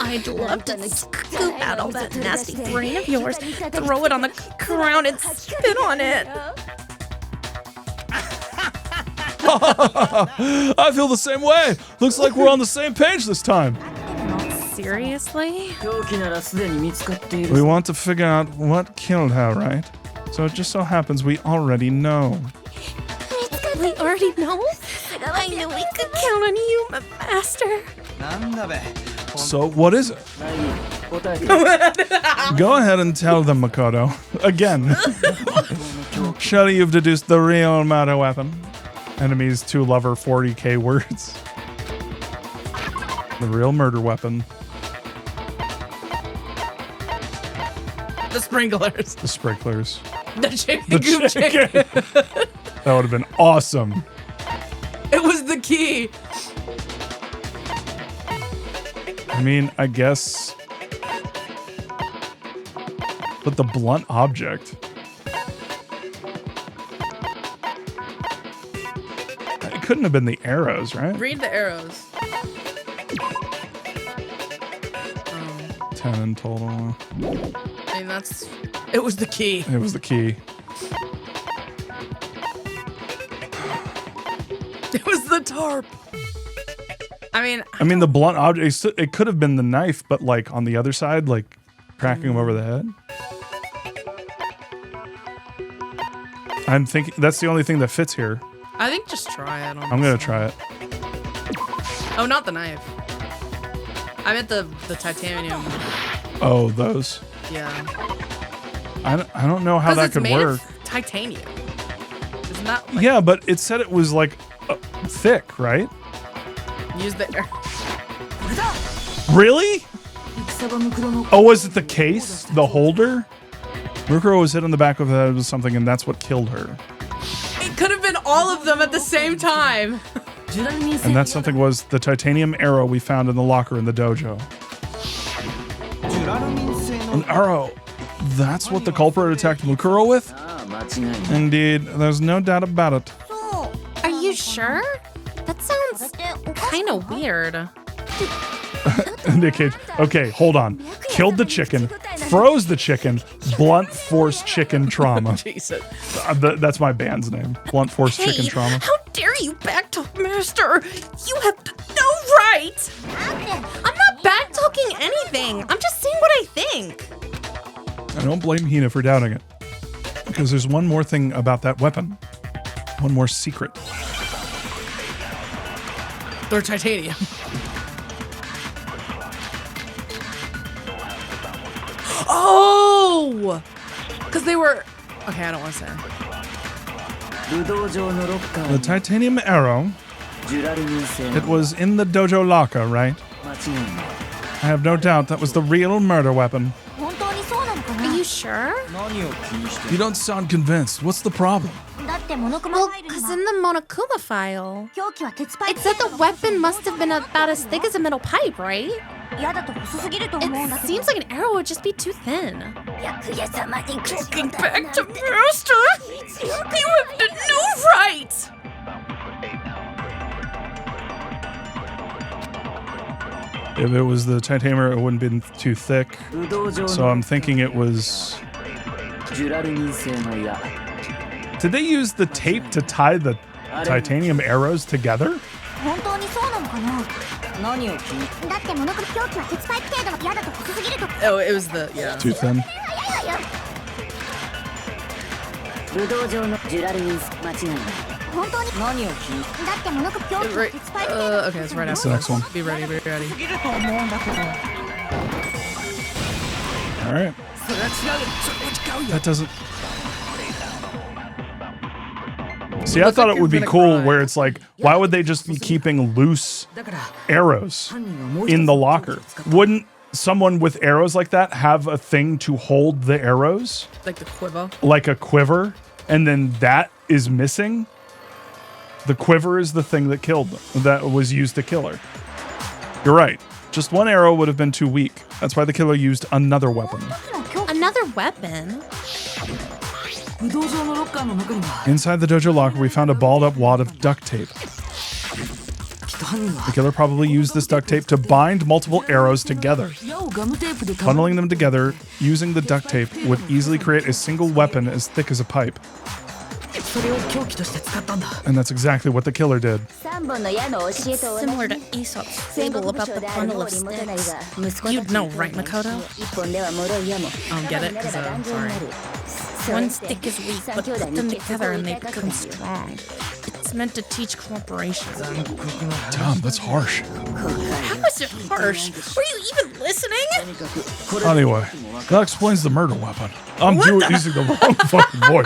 [SPEAKER 3] I'd love to scoop out all that nasty brain of yours, throw it on the ground, and spit on it.
[SPEAKER 1] I feel the same way. Looks like we're on the same page this time.
[SPEAKER 3] Seriously?
[SPEAKER 5] 凶器ならすでに見つかっている
[SPEAKER 1] We want to figure out what killed her, right? So it just so happens we already know.
[SPEAKER 3] We already know? I knew we could count on you, my master.
[SPEAKER 5] なんだべ
[SPEAKER 1] So what is it?
[SPEAKER 5] 答えて
[SPEAKER 1] Go ahead and tell them, Makoto. Again. Surely you've deduced the real murder weapon. Enemies to lover 40k words. The real murder weapon.
[SPEAKER 2] The sprinklers.
[SPEAKER 1] The sprinklers.
[SPEAKER 2] The chicken
[SPEAKER 1] The
[SPEAKER 2] coop chicken.
[SPEAKER 1] That would have been awesome.
[SPEAKER 2] It was the key.
[SPEAKER 1] I mean, I guess. But the blunt object. It couldn't have been the arrows, right?
[SPEAKER 2] Read the arrows.
[SPEAKER 1] 10 in total.
[SPEAKER 2] I mean, it was the key.
[SPEAKER 1] It was the key.
[SPEAKER 2] It was the tarp. I mean,
[SPEAKER 1] The blunt object, it could have been the knife, but like on the other side, like cracking him over the head. I'm thinking that's the only thing that fits here.
[SPEAKER 2] I think just try it.
[SPEAKER 1] I'm going to try it.
[SPEAKER 2] Oh, not the knife. I meant the titanium.
[SPEAKER 1] Oh, those.
[SPEAKER 2] Yeah.
[SPEAKER 1] I don't know how that
[SPEAKER 2] it's
[SPEAKER 1] could
[SPEAKER 2] made
[SPEAKER 1] work.
[SPEAKER 2] of titanium. Isn't that like,
[SPEAKER 1] Yeah, but it said it was like thick, right?
[SPEAKER 2] Use the air.
[SPEAKER 1] Really? Oh, was it the case? The holder? Mukuro was hit on the back of the head with something, and that's what killed her.
[SPEAKER 2] It could have been all of them at the same time.
[SPEAKER 1] And that something was the titanium arrow we found in the locker in the dojo. An arrow. That's what the culprit attacked Mukuro with? Indeed, there's no doubt about it.
[SPEAKER 3] Are you sure? That sounds kind of weird.
[SPEAKER 1] Nick Cage. Okay, hold on. Killed the chicken, froze the chicken, blunt force chicken trauma.
[SPEAKER 2] Jesus.
[SPEAKER 1] That's my band's name. Blunt force chicken trauma.
[SPEAKER 3] How dare you backtalk, Master? You have no right. I'm not backtalking anything. I'm just saying what I think.
[SPEAKER 1] I don't blame Hina for doubting it. Because there's one more thing about that weapon. One more secret.
[SPEAKER 2] They're titanium. Oh! Because they were... Okay, I don't want to say.
[SPEAKER 1] The titanium arrow, it was in the dojo locker, right? I have no doubt that was the real murder weapon.
[SPEAKER 3] Are you sure?
[SPEAKER 1] You don't sound convinced. What's the problem?
[SPEAKER 3] Well, because in the Monokuma file, it said the weapon must have been about as thick as a metal pipe, right? It seems like an arrow would just be too thin.
[SPEAKER 2] Talking back to Master! You have no right!
[SPEAKER 1] If it was the titanium arrow, it wouldn't have been too thick. So I'm thinking it was... Did they use the tape to tie the titanium arrows together?
[SPEAKER 2] Oh, it was the... Yeah.
[SPEAKER 1] Too thin.
[SPEAKER 2] Okay, it's right
[SPEAKER 1] That's
[SPEAKER 2] after
[SPEAKER 1] the next one.
[SPEAKER 2] Be ready, be ready.
[SPEAKER 1] All right. That doesn't... See, I thought
[SPEAKER 2] like
[SPEAKER 1] it would
[SPEAKER 2] it's
[SPEAKER 1] be
[SPEAKER 2] gonna
[SPEAKER 1] cool
[SPEAKER 2] cry.
[SPEAKER 1] where it's like, why would they just be keeping loose arrows in the locker? Wouldn't someone with arrows like that have a thing to hold the arrows?
[SPEAKER 2] Like the quiver.
[SPEAKER 1] Like a quiver? And then that is missing? The quiver is the thing that killed them, that was used to kill her. You're right. Just one arrow would have been too weak. That's why the killer used another weapon.
[SPEAKER 3] Another weapon?
[SPEAKER 1] Inside the dojo locker, we found a balled up wad of duct tape. The killer probably used this duct tape to bind multiple arrows together. Bundling them together using the duct tape would easily create a single weapon as thick as a pipe. And that's exactly what the killer did.
[SPEAKER 3] Similar to Aesop's fable about the bundle of sticks. You'd know, right, Makoto?
[SPEAKER 2] I don't get it, because sorry.
[SPEAKER 3] One stick is weak, but put them together and they become strong. It's meant to teach cooperation.
[SPEAKER 1] Tom, that's harsh.
[SPEAKER 3] How is it harsh? Were you even listening?
[SPEAKER 1] Anyway, that explains the murder weapon. I'm using the wrong fucking voice.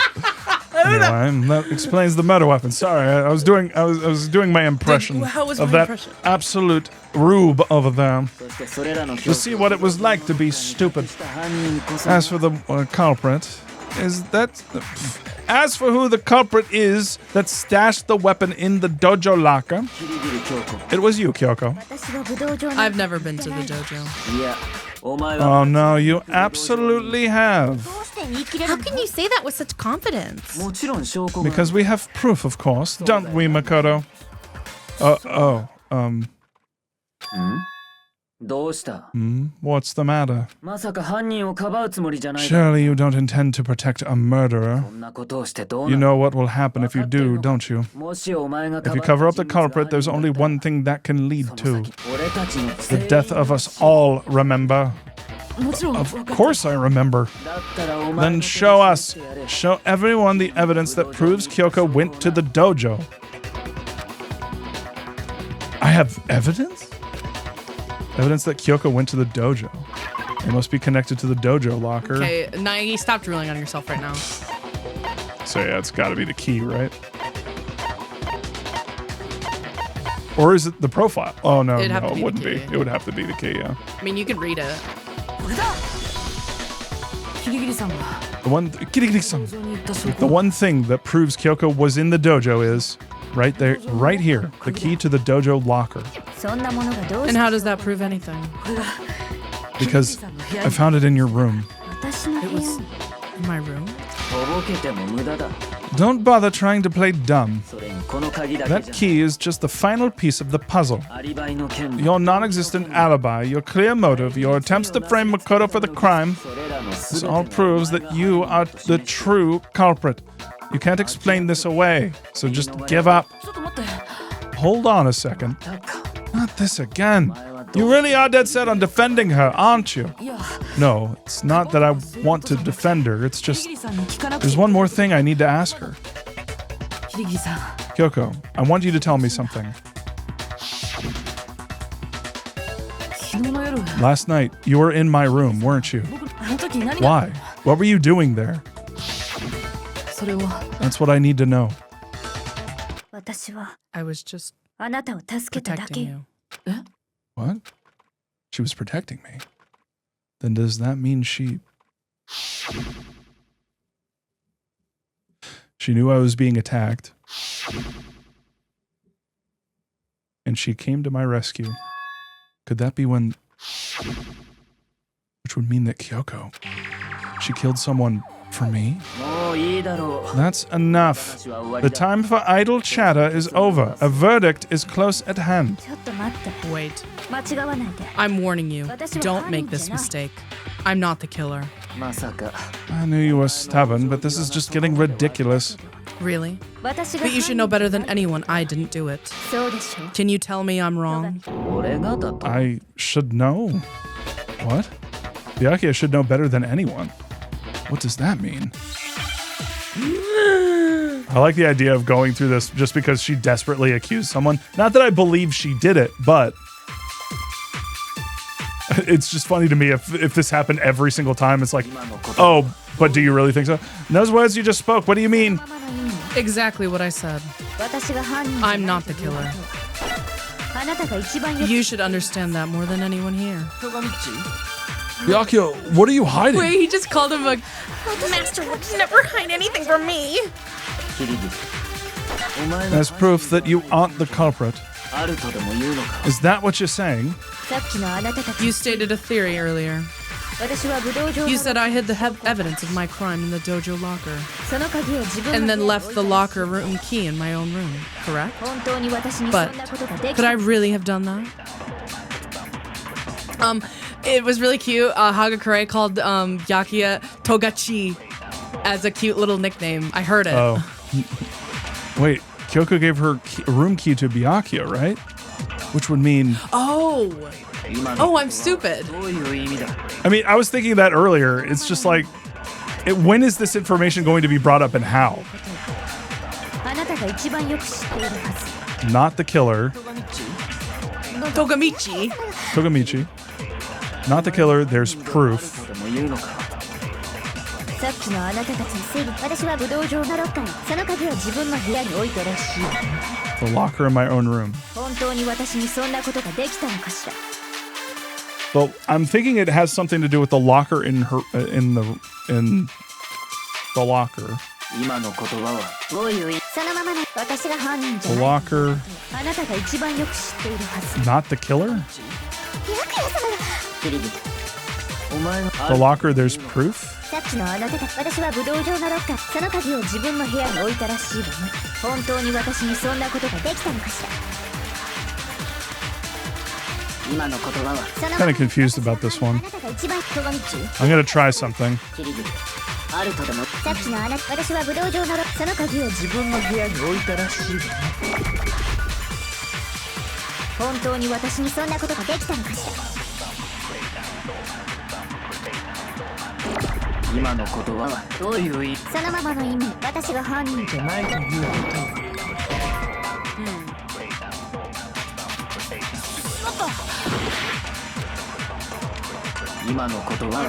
[SPEAKER 1] Anyway, that explains the murder weapon. Sorry, I was doing my impression
[SPEAKER 2] How was
[SPEAKER 1] of
[SPEAKER 2] my
[SPEAKER 1] that
[SPEAKER 2] impression?
[SPEAKER 1] absolute rube over there. To see what it was like to be stupid. As for the culprit, as for who the culprit is that stashed the weapon in the dojo locker, it was you, Kyoko.
[SPEAKER 2] I've never been to the dojo.
[SPEAKER 1] Oh no, you absolutely have.
[SPEAKER 3] How can you say that with such confidence?
[SPEAKER 1] Because we have proof, of course, don't we, Makoto? What's the matter? Surely you don't intend to protect a murderer. You know what will happen if you do, don't you? If you cover up the culprit, there's only one thing that can lead to the death of us all, remember? Of course I remember. Then show us. Show everyone the evidence that proves Kyoko went to the dojo. I have evidence? Evidence that Kyoko went to the dojo. It must be connected to the dojo locker.
[SPEAKER 2] Okay, Naegi, stop drooling on yourself right now.
[SPEAKER 1] So yeah, it's got to be the key, right? Or is it the profile? Oh, no,
[SPEAKER 2] It'd have
[SPEAKER 1] no,
[SPEAKER 2] to be
[SPEAKER 1] it
[SPEAKER 2] the
[SPEAKER 1] wouldn't be.
[SPEAKER 2] key.
[SPEAKER 1] It would have to be the key, yeah.
[SPEAKER 2] I mean, you could read it.
[SPEAKER 1] The one thing that proves Kyoko was in the dojo is right there, right here, the key to the dojo locker.
[SPEAKER 2] And how does that prove anything?
[SPEAKER 1] Because I found it in your room.
[SPEAKER 2] It was in my room.
[SPEAKER 1] Don't bother trying to play dumb. That key is just the final piece of the puzzle. Your non-existent alibi, your clear motive, your attempts to frame Makoto for the crime, this all proves that you are the true culprit. You can't explain this away, so just give up. Hold on a second. Not this again. You really are dead set on defending her, aren't you? No, it's not that I want to defend her. It's just there's one more thing I need to ask her. Kyoko, I want you to tell me something. Last night, you were in my room, weren't you? Why? What were you doing there? That's what I need to know.
[SPEAKER 2] I was just protecting you.
[SPEAKER 1] What? She was protecting me. Then does that mean she knew I was being attacked, and she came to my rescue? Could that be when... Which would mean that Kyoko, she killed someone for me? That's enough. The time for idle chatter is over. A verdict is close at hand.
[SPEAKER 2] Wait. I'm warning you. Don't make this mistake. I'm not the killer.
[SPEAKER 1] I knew you were stubborn, but this is just getting ridiculous.
[SPEAKER 2] Really? But you should know better than anyone I didn't do it. Can you tell me I'm wrong?
[SPEAKER 1] I should know. What? Byakuya should know better than anyone. What does that mean? I like the idea of going through this just because she desperately accused someone. Not that I believe she did it, but it's just funny to me if this happened every single time. It's like, oh, but do you really think so? Those words you just spoke, what do you mean?
[SPEAKER 2] Exactly what I said. I'm not the killer. You should understand that more than anyone here.
[SPEAKER 1] Byakuya, what are you hiding?
[SPEAKER 2] Wait, he just called him a...
[SPEAKER 3] Master would never hide anything from me.
[SPEAKER 1] As proof that you aren't the culprit. Is that what you're saying?
[SPEAKER 2] You stated a theory earlier. You said I hid the evidence of my crime in the dojo locker. And then left the locker room key in my own room, correct? But could I really have done that? It was really cute. Hagakure called Byakuya Togachi as a cute little nickname. I heard it.
[SPEAKER 1] Oh. Wait, Kyoko gave her room key to Byakuya, right? Which would mean...
[SPEAKER 2] Oh, I'm stupid.
[SPEAKER 1] I mean, I was thinking that earlier. It's just like, when is this information going to be brought up and how? Not the killer. Togamichi. Not the killer, there's proof. The locker in my own room. Well, I'm thinking it has something to do with the locker in her in the locker. The locker. Not the killer? The locker, there's proof? Kind of confused about this one. I'm gonna try something.
[SPEAKER 2] I'm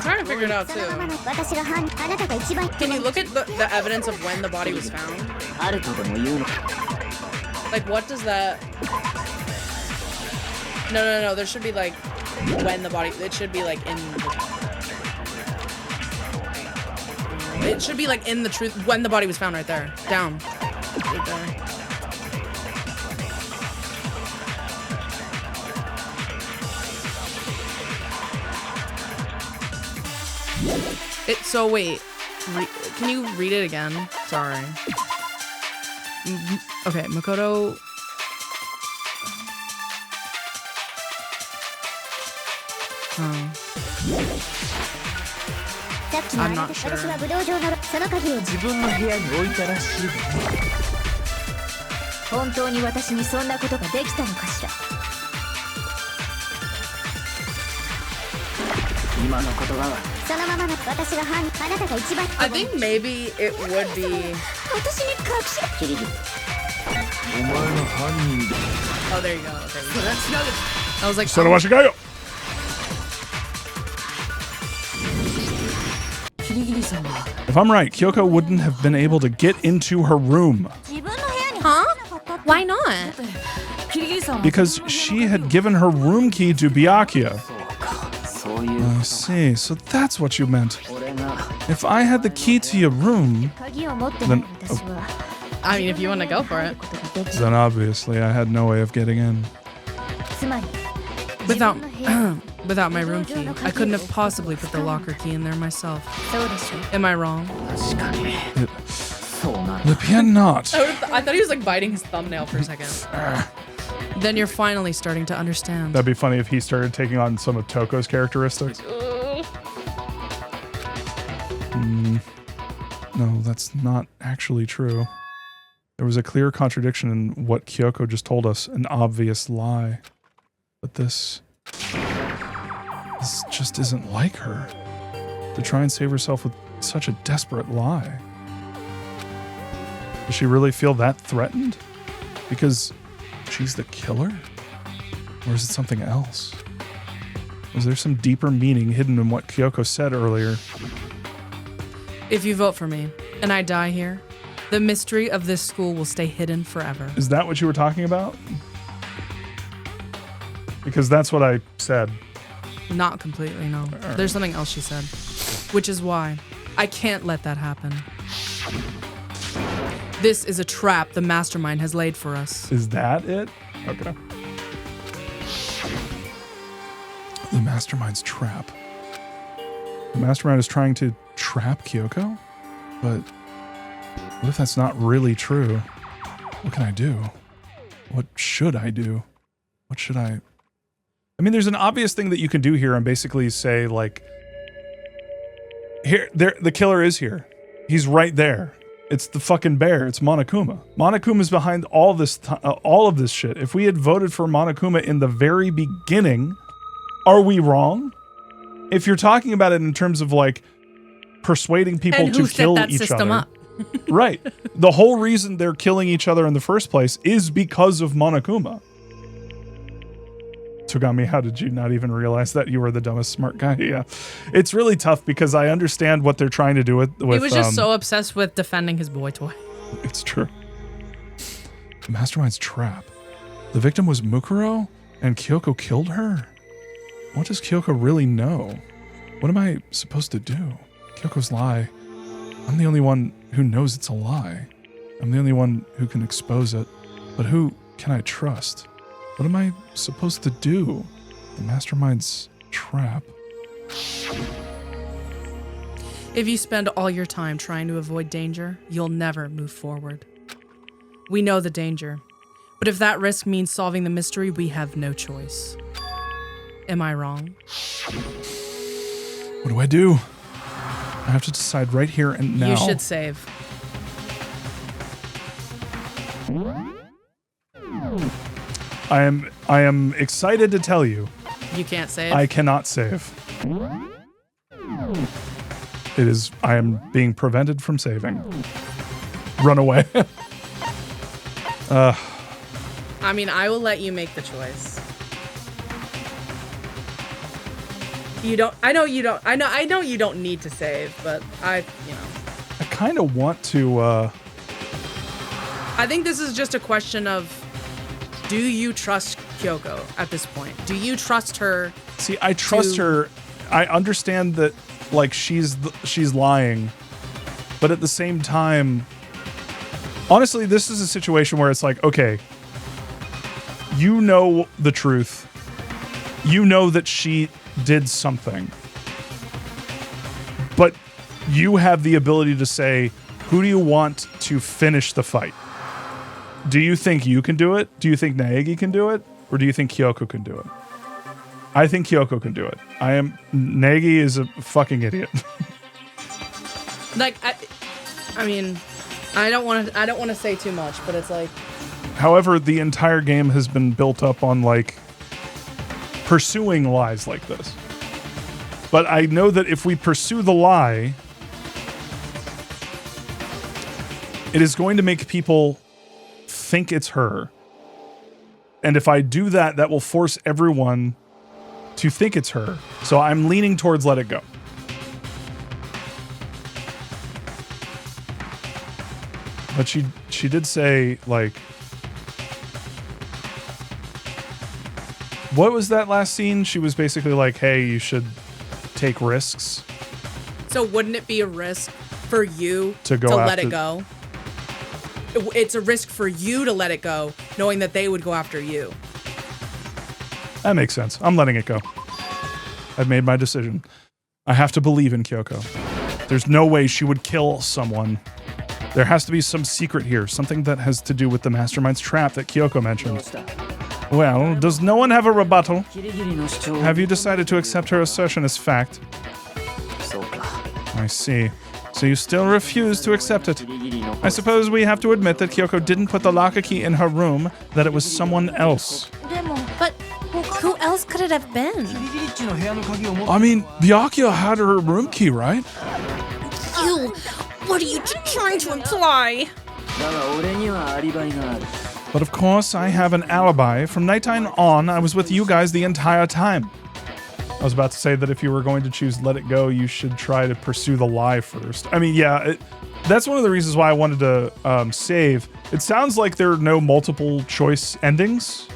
[SPEAKER 2] trying to figure it out too. Can you look at the evidence of when the body was found? Like, what does that... No. There should be like when the body. It should be like in. It should be like in the truth when the body was found right there. Down. Right there. So wait. Can you read it again? Sorry. Okay, Makoto. I'm not sure.
[SPEAKER 6] 私は武道場のその鍵を自分の部屋に置いたらしい。本当に私にそんなことができたのかしら。今の言葉はそのままの私が犯人。あなたが一番。
[SPEAKER 2] I think maybe it would be.
[SPEAKER 6] 私に隠しキリリ。
[SPEAKER 7] お前の犯人だ。
[SPEAKER 2] Oh, there you go. Okay.
[SPEAKER 6] それは違うです。
[SPEAKER 2] I was like.
[SPEAKER 1] それは違うよ。If I'm right, Kyoko wouldn't have been able to get into her room.
[SPEAKER 3] Huh? Why not?
[SPEAKER 1] Because she had given her room key to Byakuya. I see, so that's what you meant. If I had the key to your room, then,
[SPEAKER 2] I mean, if you want to go for it.
[SPEAKER 1] then obviously I had no way of getting in.
[SPEAKER 2] Without my room key, I couldn't have possibly put the locker key in there myself. Am I wrong?
[SPEAKER 1] Lipien not.
[SPEAKER 2] I thought he was like biting his thumbnail for a second. Then you're finally starting to understand.
[SPEAKER 1] That'd be funny if he started taking on some of Toko's characteristics. No, that's not actually true. There was a clear contradiction in what Kyoko just told us, an obvious lie. But this just isn't like her. To try and save herself with such a desperate lie. Does she really feel that threatened? Because she's the killer? Or is it something else? Was there some deeper meaning hidden in what Kyoko said earlier?
[SPEAKER 2] If you vote for me, and I die here, the mystery of this school will stay hidden forever.
[SPEAKER 1] Is that what you were talking about? Because that's what I said.
[SPEAKER 2] Not completely, no. There's something else she said. Which is why I can't let that happen. This is a trap the mastermind has laid for us.
[SPEAKER 1] Is that it? Okay. The mastermind's trap. The mastermind is trying to trap Kyoko? But what if that's not really true? What can I do? What should I do? What should I... I mean, there's an obvious thing that you can do here and basically say, like, here, there, the killer is here. He's right there. It's the fucking bear. It's Monokuma. Monokuma's behind all this, all of this shit. If we had voted for Monokuma in the very beginning, are we wrong? If you're talking about it in terms of like persuading people to kill each other,
[SPEAKER 2] up?
[SPEAKER 1] Right? The whole reason they're killing each other in the first place is because of Monokuma. Togami, how did you not even realize that you were the dumbest smart guy? Yeah, it's really tough because I understand what they're trying to do with
[SPEAKER 2] he was just so obsessed with defending his boy toy.
[SPEAKER 1] It's true. The mastermind's trap. The victim was Mukuro, and Kyoko killed her? What does Kyoko really know? What am I supposed to do? Kyoko's lie. I'm the only one who knows it's a lie. I'm the only one who can expose it. But who can I trust? What am I supposed to do? The mastermind's trap.
[SPEAKER 2] If you spend all your time trying to avoid danger, you'll never move forward. We know the danger, but if that risk means solving the mystery, we have no choice. Am I wrong?
[SPEAKER 1] What do I do? I have to decide right here and now.
[SPEAKER 2] You should save.
[SPEAKER 1] I am excited to tell you.
[SPEAKER 2] You can't save?
[SPEAKER 1] I cannot save. I am being prevented from saving. Run away.
[SPEAKER 2] I mean, I will let you make the choice. I know you don't need to save, but I
[SPEAKER 1] kind of want to,
[SPEAKER 2] I think this is just a question of, do you trust Kyoko at this point? Do you trust her?
[SPEAKER 1] See, I trust her. I understand that, like, she's lying, but at the same time, honestly, this is a situation where it's like, okay, you know the truth. You know that she did something, but you have the ability to say, who do you want to finish the fight? Do you think you can do it? Do you think Naegi can do it? Or do you think Kyoko can do it? I think Kyoko can do it. Naegi is a fucking idiot.
[SPEAKER 2] Like, I mean, I don't want to say too much, but it's like.
[SPEAKER 1] However, the entire game has been built up on, like, pursuing lies like this. But I know that if we pursue the lie, it is going to make people think it's her. And if I do that, that will force everyone to think it's her. So I'm leaning towards let it go. But she did say, like, what was that last scene? She was basically like, hey, you should take risks.
[SPEAKER 2] So wouldn't it be a risk for you
[SPEAKER 1] to
[SPEAKER 2] let it go? It's a risk for you to let it go, knowing that they would go after you.
[SPEAKER 1] That makes sense. I'm letting it go. I've made my decision. I have to believe in Kyoko. There's no way she would kill someone. There has to be some secret here, something that has to do with the mastermind's trap that Kyoko mentioned. Well, does no one have a rebuttal? Have you decided to accept her assertion as fact? I see. So you still refuse to accept it. I suppose we have to admit that Kyoko didn't put the locker key in her room, that it was someone else.
[SPEAKER 3] But who else could it have been?
[SPEAKER 4] I mean, Byakuya had her room key, right?
[SPEAKER 3] You, what are you trying to imply?
[SPEAKER 1] But of course, I have an alibi. From nighttime on, I was with you guys the entire time. I was about to say that if you were going to choose let it go, you should try to pursue the lie first. I mean, yeah, that's one of the reasons why I wanted to save. It sounds like there are no multiple choice endings.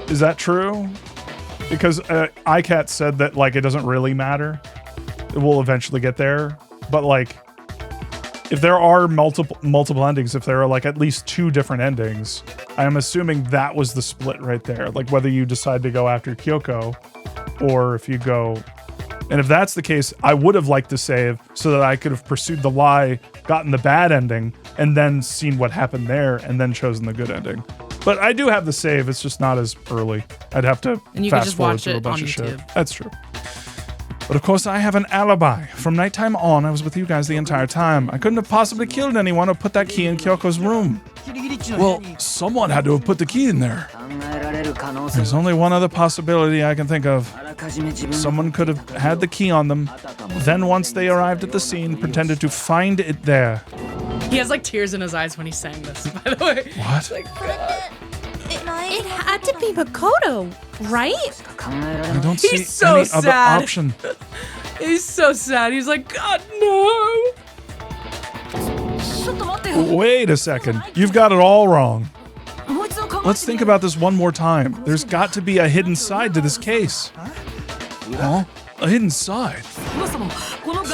[SPEAKER 1] Is that true? Because iCat said that, like, it doesn't really matter. It will eventually get there. But, like, if there are multiple endings, if there are, like, at least 2 different endings, I am assuming that was the split right there. Like, whether you decide to go after Kyoko or if you go... And if that's the case, I would have liked to save so that I could have pursued the lie, gotten the bad ending, and then seen what happened there, and then chosen the good ending. But I do have the save, it's just not as early. I'd have to fast forward through a bunch of shit. That's true. But of course, I have an alibi. From nighttime on, I was with you guys the entire time. I couldn't have possibly killed anyone or put that key in Kyoko's room.
[SPEAKER 4] Well, someone had to have put the key in there.
[SPEAKER 1] There's only one other possibility I can think of. Someone could have had the key on them, then once they arrived at the scene, pretended to find it there.
[SPEAKER 2] He has, like, tears in his eyes when he sang this, by the way.
[SPEAKER 1] What?
[SPEAKER 2] Like, God.
[SPEAKER 3] It had to be Makoto, right?
[SPEAKER 1] I don't see
[SPEAKER 2] He's so
[SPEAKER 1] any other
[SPEAKER 2] sad.
[SPEAKER 1] option.
[SPEAKER 2] He's so sad. He's like, God, no.
[SPEAKER 1] Wait a second. You've got it all wrong. Let's think about this one more time. There's got to be a hidden side to this case.
[SPEAKER 4] Huh? A hidden side?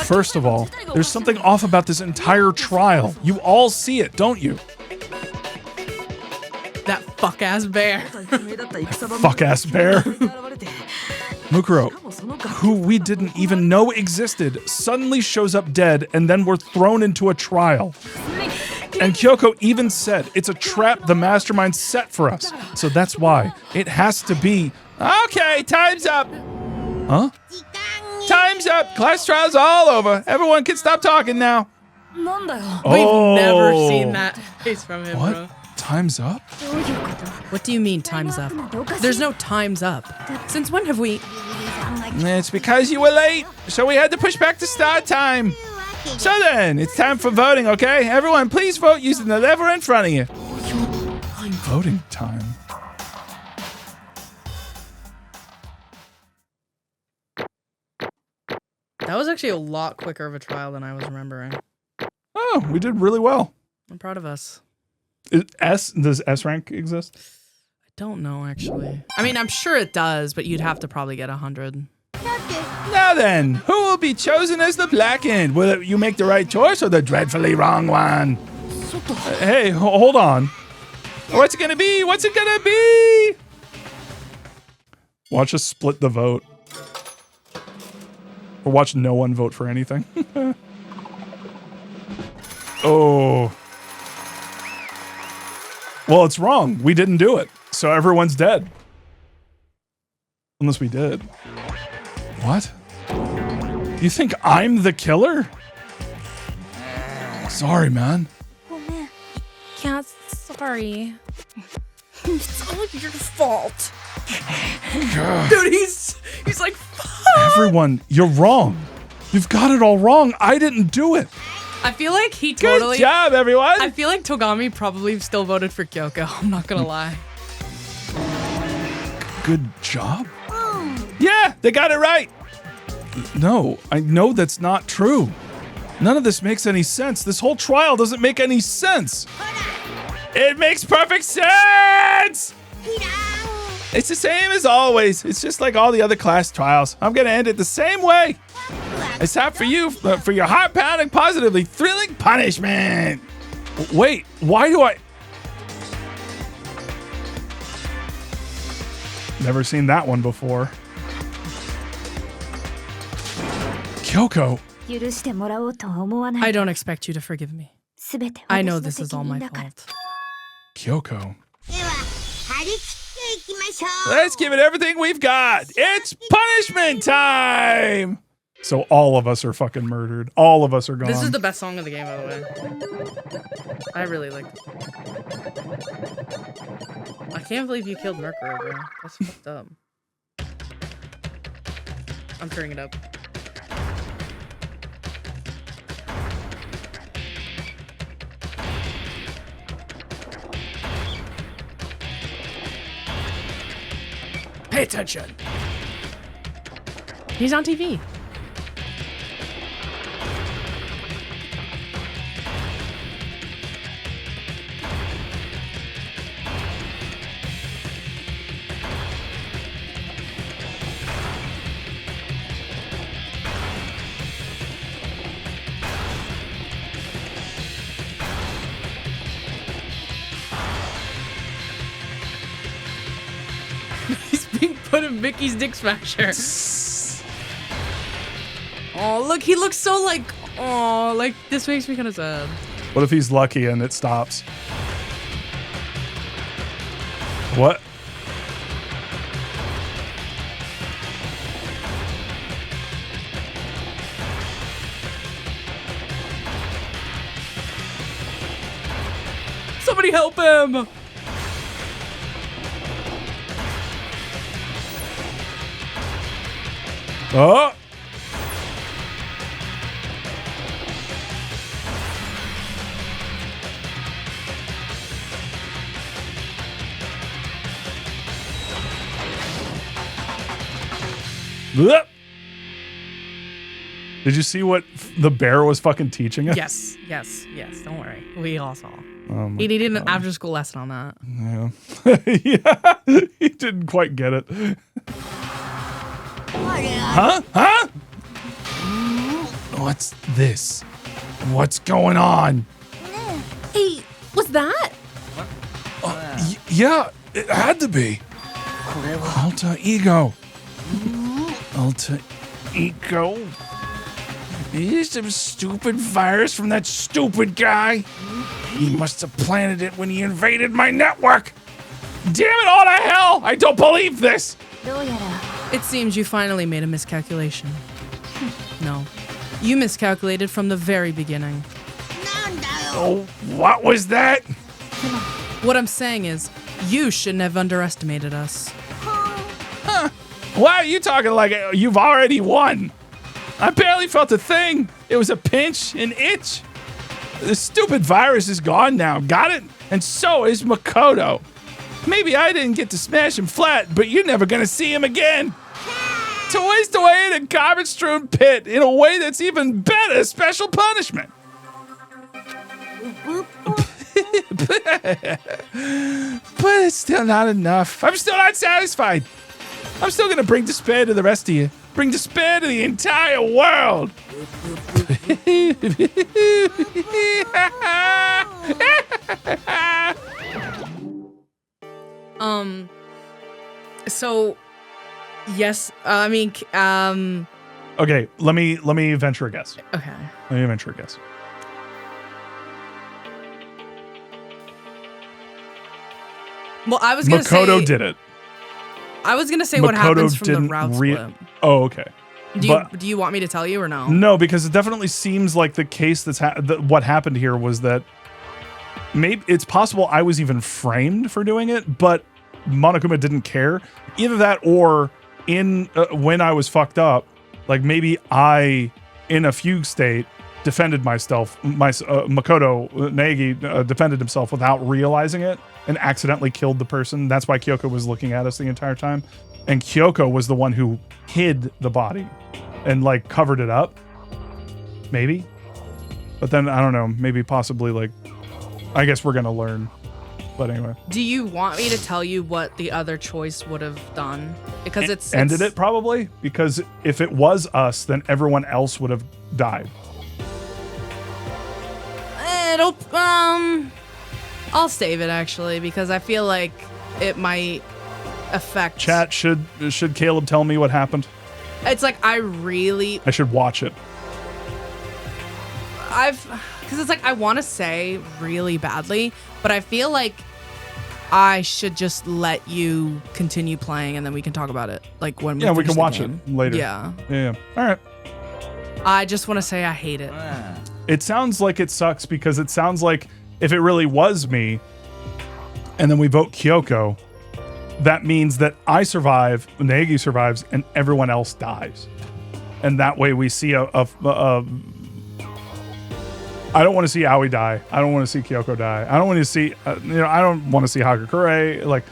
[SPEAKER 1] First of all, there's something off about this entire trial. You all see it, don't you?
[SPEAKER 2] That fuck-ass bear.
[SPEAKER 1] Fuck-ass bear. Mukuro, who we didn't even know existed, suddenly shows up dead, and then we're thrown into a trial. And Kyoko even said, it's a trap the mastermind set for us. So that's why. It has to be. Okay, time's up. Huh? Time's up. Class trial's all over. Everyone can stop talking now.
[SPEAKER 2] We've never seen that face from him,
[SPEAKER 1] What?
[SPEAKER 2] bro.
[SPEAKER 1] Time's up?
[SPEAKER 2] What do you mean, time's up? There's no time's up. Since when have we...
[SPEAKER 4] It's because you were late, so we had to push back the start time. So then, it's time for voting, okay? Everyone, please vote using the lever in front of you.
[SPEAKER 1] Voting time.
[SPEAKER 2] That was actually a lot quicker of a trial than I was remembering.
[SPEAKER 1] Oh, we did really well.
[SPEAKER 2] I'm proud of us.
[SPEAKER 1] Does S rank exist?
[SPEAKER 2] I Don't know, actually. I mean, I'm sure it does, but you'd have to probably get 100.
[SPEAKER 4] Now then, who will be chosen as the blackened? Will you make the right choice or the dreadfully wrong one?
[SPEAKER 1] Hey, hold on.
[SPEAKER 4] What's it gonna be? What's it gonna be?
[SPEAKER 1] Watch us split the vote. Or watch no one vote for anything. Oh. Well, it's wrong. We didn't do it. So everyone's dead. Unless we did. What? You think I'm the killer? Sorry, man.
[SPEAKER 3] Yeah, sorry.
[SPEAKER 2] It's all your fault. Dude, he's like, fuck.
[SPEAKER 1] Everyone, you're wrong. You've got it all wrong. I didn't do it.
[SPEAKER 2] I feel like he totally.
[SPEAKER 4] Good job, everyone.
[SPEAKER 2] I feel like Togami probably still voted for Kyoko. I'm not gonna lie.
[SPEAKER 1] Good job?
[SPEAKER 4] Yeah, they got it right.
[SPEAKER 1] No, I know that's not true. None of this makes any sense. This whole trial doesn't make any sense.
[SPEAKER 4] It makes perfect sense. It's the same as always. It's just like all the other class trials. I'm gonna end it the same way. Except for you, for your heart-pounding, positively thrilling punishment.
[SPEAKER 1] Wait, why do I... Never seen that one before. Kyoko.
[SPEAKER 2] I don't expect you to forgive me. I know this is all my fault.
[SPEAKER 1] Kyoko.
[SPEAKER 4] Let's give it everything we've got. It's punishment time.
[SPEAKER 1] So all of us are fucking murdered. All of us are gone.
[SPEAKER 2] This is the best song of the game, by the way. I really like it. I can't believe you killed Mercury, bro. That's fucked up. I'm turning it up. Pay attention. He's on TV. Put in Mickey's Dick Smasher. Oh, look, he looks so like, oh, like this makes me kind of sad.
[SPEAKER 1] What if he's lucky and it stops? What?
[SPEAKER 2] Somebody help him!
[SPEAKER 1] Oh! Blech. Did you see what the bear was fucking teaching us?
[SPEAKER 2] Yes, yes, yes. Don't worry. We all saw.
[SPEAKER 1] Oh
[SPEAKER 2] He needed an after school lesson on that.
[SPEAKER 1] Yeah. Yeah. He didn't quite get it.
[SPEAKER 4] Huh? Huh? What's this? What's going on?
[SPEAKER 3] Hey, what's that?
[SPEAKER 1] Yeah, it had to be. Alter ego. Alter ego.
[SPEAKER 4] Is some stupid virus from that stupid guy? He must have planted it when he invaded my network. Damn it all to hell! I don't believe this!
[SPEAKER 2] It seems you finally made a miscalculation. No. You miscalculated from the very beginning.
[SPEAKER 4] Oh, what was that?
[SPEAKER 2] What I'm saying is, you shouldn't have underestimated us.
[SPEAKER 4] Huh? Why are you talking like you've already won? I barely felt a thing. It was a pinch, an itch. The stupid virus is gone now. Got it? And so is Makoto. Maybe I didn't get to smash him flat, but you're never gonna see him again. To waste away in a garbage-strewn pit in a way that's even better special punishment. But It's still not enough. I'm still not satisfied. I'm still going to bring despair to the rest of you. Bring despair to the entire world.
[SPEAKER 2] So, yes,
[SPEAKER 1] Okay, let me venture a guess.
[SPEAKER 2] okay.
[SPEAKER 1] Let me venture a guess.
[SPEAKER 2] Well, I was gonna
[SPEAKER 1] Makoto
[SPEAKER 2] say
[SPEAKER 1] did it.
[SPEAKER 2] I was gonna say what
[SPEAKER 1] Makoto
[SPEAKER 2] happens from the
[SPEAKER 1] didn't
[SPEAKER 2] route split.
[SPEAKER 1] Oh, okay.
[SPEAKER 2] Do you want me to tell you or no?
[SPEAKER 1] No, because it definitely seems like the case what happened here was that maybe it's possible I was even framed for doing it, but Monokuma didn't care. Either that or in when I was fucked up, like maybe I, in a fugue state, defended myself. Makoto Naegi defended himself without realizing it and accidentally killed the person. That's why Kyoko was looking at us the entire time. And Kyoko was the one who hid the body and like covered it up. Maybe. But then I don't know, maybe possibly like, I guess we're going to learn. But anyway.
[SPEAKER 2] Do you want me to tell you what the other choice would have done? Because it's
[SPEAKER 1] ended it probably, because if it was us, then everyone else would have died.
[SPEAKER 2] It'll I'll save it actually because I feel like it might affect.
[SPEAKER 1] Chat, should Caleb tell me what happened?
[SPEAKER 2] It's like I
[SPEAKER 1] should watch it.
[SPEAKER 2] because it's like I want to say really badly, but I feel like I should just let you continue playing and then we can talk about it like when we
[SPEAKER 1] can watch it later.
[SPEAKER 2] Yeah.
[SPEAKER 1] All right.
[SPEAKER 2] I just want to say I hate it.
[SPEAKER 1] It sounds like it sucks because it sounds like if it really was me and then we vote Kyoko, that means that I survive, Naegi survives, and everyone else dies. And that way we see I don't want to see Aoi die. I don't want to see Kyoko die. I don't want to see, I don't want to see Hagakure. Like,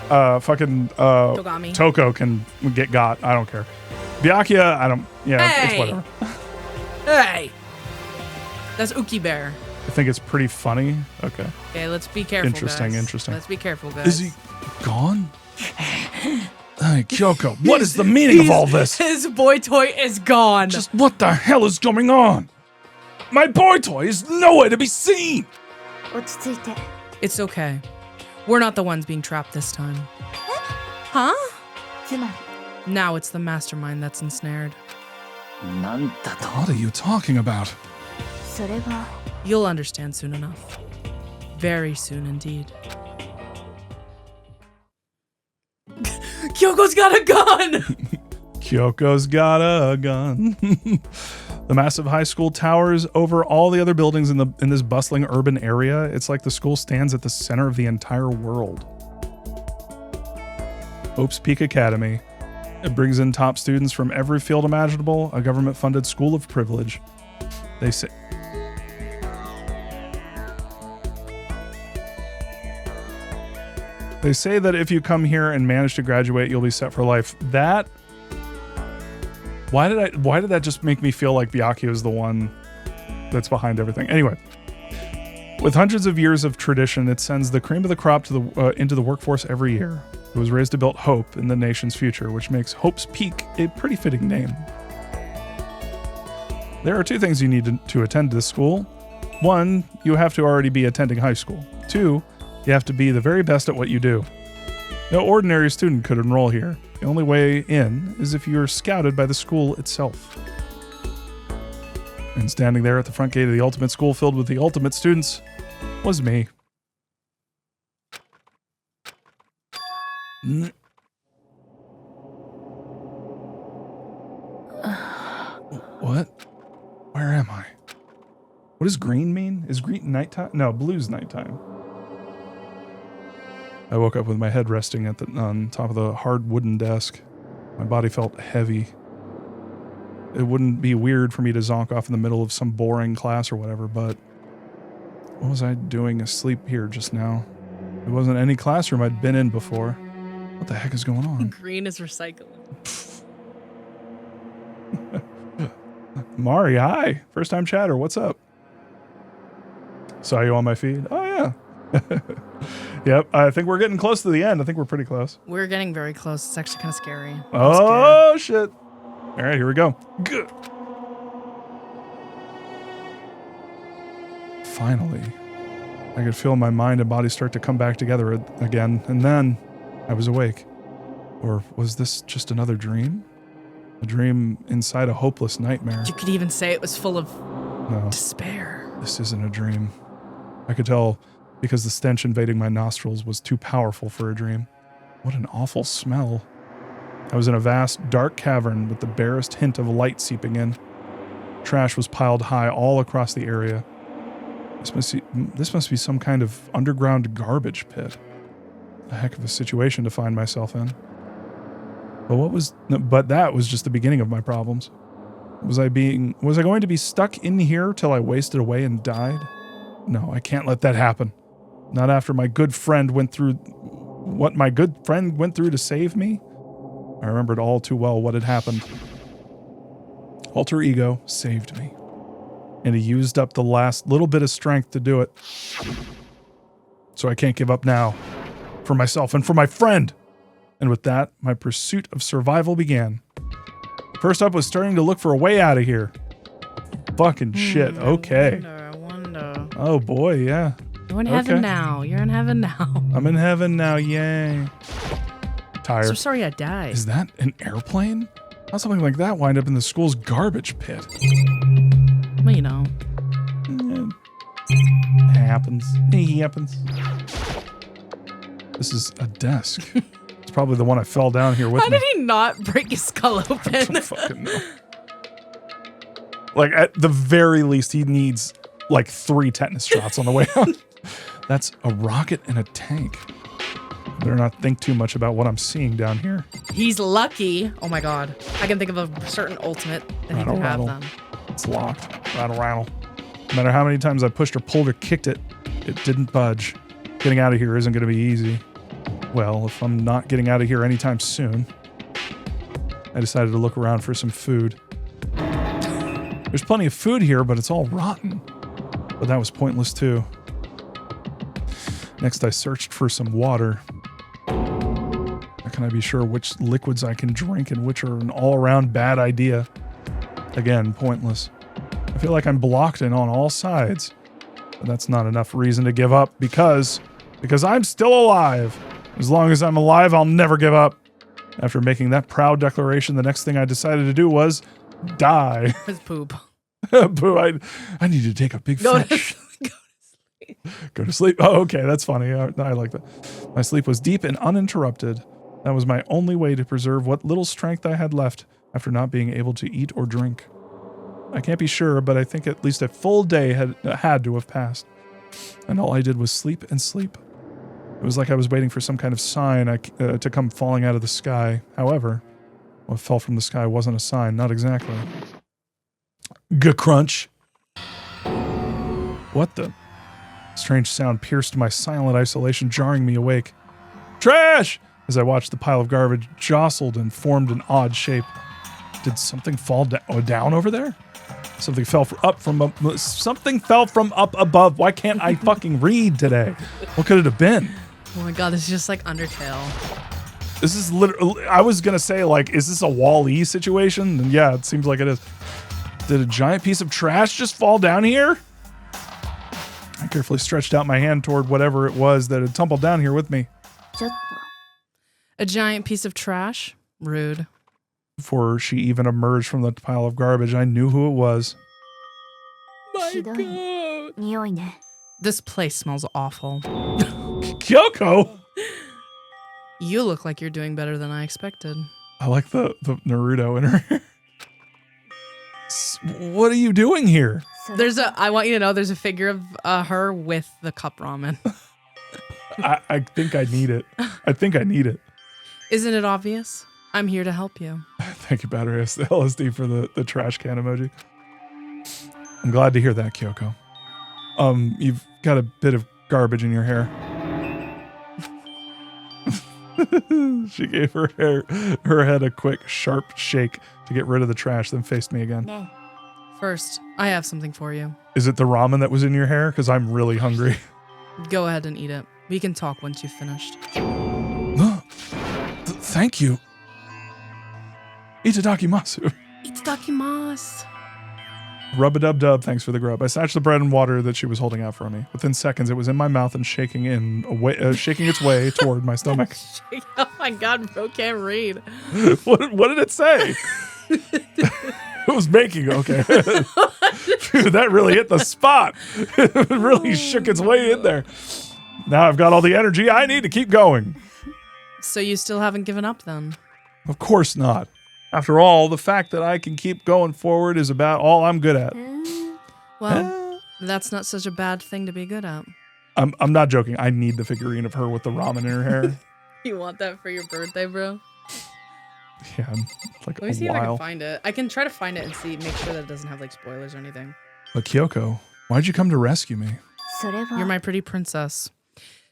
[SPEAKER 2] Togami.
[SPEAKER 1] Toko can got. I don't care. Byakuya, it's whatever.
[SPEAKER 2] Hey! That's Uki Bear.
[SPEAKER 1] I think it's pretty funny. Okay.
[SPEAKER 2] Okay, let's be careful,
[SPEAKER 1] Interesting.
[SPEAKER 2] Let's be careful, guys.
[SPEAKER 1] Is he gone? Hey, Kyoko, what is the meaning of all this?
[SPEAKER 2] His boy toy is gone.
[SPEAKER 1] Just what the hell is going on? My boy toy is nowhere to be seen.
[SPEAKER 2] It's okay. We're not the ones being trapped this time. Huh? Now it's the mastermind that's ensnared.
[SPEAKER 1] What are you talking about?
[SPEAKER 2] You'll understand soon enough. Very soon indeed. Kyoko's got a gun!
[SPEAKER 1] Kyoko's got a gun. The massive high school towers over all the other buildings in this bustling urban area. It's like the school stands at the center of the entire world. Hope's Peak Academy. It brings in top students from every field imaginable, a government-funded school of privilege. They say that if you come here and manage to graduate, you'll be set for life. Why did that just make me feel like Byakuya is the one that's behind everything? Anyway, with hundreds of years of tradition, it sends the cream of the crop to into the workforce every year. It was raised to build hope in the nation's future, which makes Hope's Peak a pretty fitting name. There are two things you need to attend this school. One, you have to already be attending high school. Two, you have to be the very best at what you do. No ordinary student could enroll here. The only way in is if you're scouted by the school itself. And standing there at the front gate of the ultimate school filled with the ultimate students was me. What? Where am I? What does green mean? Is green nighttime? No, blue's nighttime. I woke up with my head resting on top of the hard wooden desk. My body felt heavy. It wouldn't be weird for me to zonk off in the middle of some boring class or whatever, but what was I doing asleep here just now? It wasn't any classroom I'd been in before. What the heck is going on?
[SPEAKER 2] Green is recycling.
[SPEAKER 1] Mari, hi. First time chatter. What's up? Saw you on my feed. Oh, yeah. Yep. I think we're getting close to the end. I think we're pretty close.
[SPEAKER 2] We're getting very close. It's actually kind of scary.
[SPEAKER 1] Oh, shit. All right, here we go. Good. Finally, I could feel my mind and body start to come back together again, and then I was awake. Or was this just another dream? A dream inside a hopeless nightmare.
[SPEAKER 2] You could even say it was full of
[SPEAKER 1] No,
[SPEAKER 2] despair.
[SPEAKER 1] this isn't a dream. I could tell because the stench invading my nostrils was too powerful for a dream. What an awful smell. I was in a vast, dark cavern with the barest hint of light seeping in. Trash was piled high all across the area. This must be some kind of underground garbage pit. A heck of a situation to find myself in. But that was just the beginning of my problems. Was I going to be stuck in here till I wasted away and died? No, I can't let that happen. Not after my good friend went through what my good friend went through to save me. I remembered all too well what had happened. Alter ego saved me. And he used up the last little bit of strength to do it. So I can't give up now. For myself and for my friend. And with that, my pursuit of survival began. First up was starting to look for a way out of here. Fucking shit. Okay.
[SPEAKER 2] I wonder.
[SPEAKER 1] Oh boy, yeah.
[SPEAKER 2] You're in heaven now. You're in heaven now.
[SPEAKER 1] I'm in heaven now, yay. Tired.
[SPEAKER 2] So sorry I died.
[SPEAKER 1] Is that an airplane? How'd something like that wind up in the school's garbage pit?
[SPEAKER 2] Well, you know.
[SPEAKER 1] It happens. It happens. This is a desk. It's probably the one I fell down here with
[SPEAKER 2] How
[SPEAKER 1] me.
[SPEAKER 2] did he not break his skull
[SPEAKER 1] I
[SPEAKER 2] open?
[SPEAKER 1] don't fucking know. Like, at the very least, he needs, like, 3 tetanus shots on the way out. That's a rocket and a tank. Better not think too much about what I'm seeing down here.
[SPEAKER 2] He's lucky. Oh my god. I can think of a certain ultimate that he could have then.
[SPEAKER 1] It's locked. Rattle. No matter how many times I pushed or pulled or kicked it, it didn't budge. Getting out of here isn't going to be easy. Well, if I'm not getting out of here anytime soon, I decided to look around for some food. There's plenty of food here, but it's all rotten. But that was pointless too. Next, I searched for some water. How can I be sure which liquids I can drink and which are an all-around bad idea? Again, pointless. I feel like I'm blocked in on all sides. But that's not enough reason to give up because I'm still alive. As long as I'm alive, I'll never give up. After making that proud declaration, the next thing I decided to do was die.
[SPEAKER 2] His poop.
[SPEAKER 1] Boo, I need to take a big
[SPEAKER 2] Go
[SPEAKER 1] fetch. Go to sleep. Oh, okay, that's funny. I like that. My sleep was deep and uninterrupted. That was my only way to preserve what little strength I had left after not being able to eat or drink. I can't be sure, but I think at least a full day had to have passed. And all I did was sleep and sleep. It was like I was waiting for some kind of sign to come falling out of the sky. However, what fell from the sky wasn't a sign, not exactly. G-crunch. What the? Strange sound pierced my silent isolation, jarring me awake. Trash! As I watched the pile of garbage jostled and formed an odd shape. Did something fall down over there? Something fell from up above. Why can't I fucking read today? What could it have been?
[SPEAKER 2] Oh my god, this is just like Undertale.
[SPEAKER 1] This is literally, I was gonna say, like, is this a Wall-E situation? And yeah, it seems like it is. Did a giant piece of trash just fall down here? I carefully stretched out my hand toward whatever it was that had tumbled down here with me.
[SPEAKER 2] A giant piece of trash? Rude.
[SPEAKER 1] Before she even emerged from the pile of garbage, I knew who it was.
[SPEAKER 2] My god. This place smells awful.
[SPEAKER 1] Kyoko!
[SPEAKER 2] You look like you're doing better than I expected.
[SPEAKER 1] I like the Naruto in her. What are you doing here?
[SPEAKER 2] I want you to know there's a figure of her with the cup ramen.
[SPEAKER 1] I think I need it.
[SPEAKER 2] Isn't it obvious? I'm here to help you.
[SPEAKER 1] Thank you, Battery LSD, for the trash can emoji. I'm glad to hear that, Kyoko. You've got a bit of garbage in your hair. She gave her head a quick, sharp shake to get rid of the trash, then faced me again.
[SPEAKER 2] First, I have something for you.
[SPEAKER 1] Is it the ramen that was in your hair? Because I'm really hungry.
[SPEAKER 2] Go ahead and eat it. We can talk once you've finished.
[SPEAKER 4] Thank you. Itadakimasu.
[SPEAKER 2] Itadakimasu.
[SPEAKER 1] Rub-a-dub-dub, thanks for the grub. I snatched the bread and water that she was holding out for me. Within seconds, it was in my mouth and shaking its way toward my stomach.
[SPEAKER 2] Oh my god, bro can't read.
[SPEAKER 1] What did it say? It was making, okay. Phew, that really hit the spot. It really shook its way in there. Now I've got all the energy I need to keep going.
[SPEAKER 2] So you still haven't given up then?
[SPEAKER 1] Of course not. After all, the fact that I can keep going forward is about all I'm good at.
[SPEAKER 2] Well, that's not such a bad thing to be good at.
[SPEAKER 1] I'm not joking. I need the figurine of her with the ramen in her hair.
[SPEAKER 2] You want that for your birthday, bro?
[SPEAKER 1] Yeah, like
[SPEAKER 2] Let me see
[SPEAKER 1] a
[SPEAKER 2] if I can
[SPEAKER 1] while.
[SPEAKER 2] find it. I can try to find it and see, make sure that it doesn't have like spoilers or anything.
[SPEAKER 1] But Kyoko, why'd you come to rescue me?
[SPEAKER 2] You're my pretty princess.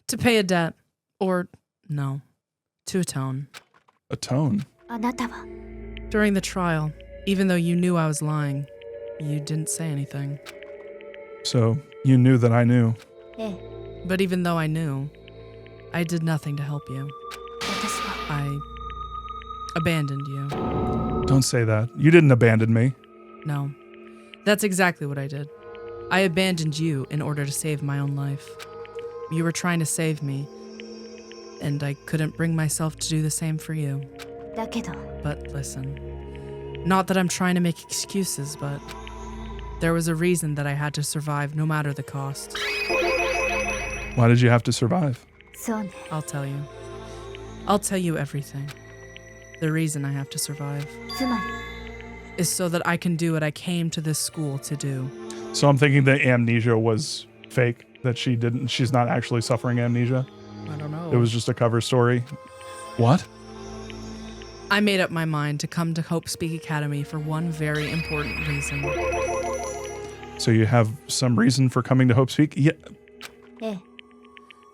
[SPEAKER 2] To pay a debt. Or, no. To atone.
[SPEAKER 1] Atone?
[SPEAKER 2] During the trial, even though you knew I was lying, you didn't say anything.
[SPEAKER 1] So, you knew that I knew.
[SPEAKER 2] But even though I knew, I did nothing to help you. I abandoned you.
[SPEAKER 1] Don't say that. You didn't abandon me.
[SPEAKER 2] No. That's exactly what I did. I abandoned you in order to save my own life. You were trying to save me, and I couldn't bring myself to do the same for you. But listen, not that I'm trying to make excuses, but there was a reason that I had to survive no matter the cost.
[SPEAKER 1] Why did you have to survive?
[SPEAKER 2] I'll tell you. I'll tell you everything. The reason I have to survive is so that I can do what I came to this school to do.
[SPEAKER 1] So I'm thinking that amnesia was fake, that she's not actually suffering amnesia.
[SPEAKER 2] I don't know.
[SPEAKER 1] It was just a cover story. What?
[SPEAKER 2] I made up my mind to come to Hope Speak Academy for one very important reason.
[SPEAKER 1] So you have some reason for coming to Hope Speak? Yeah.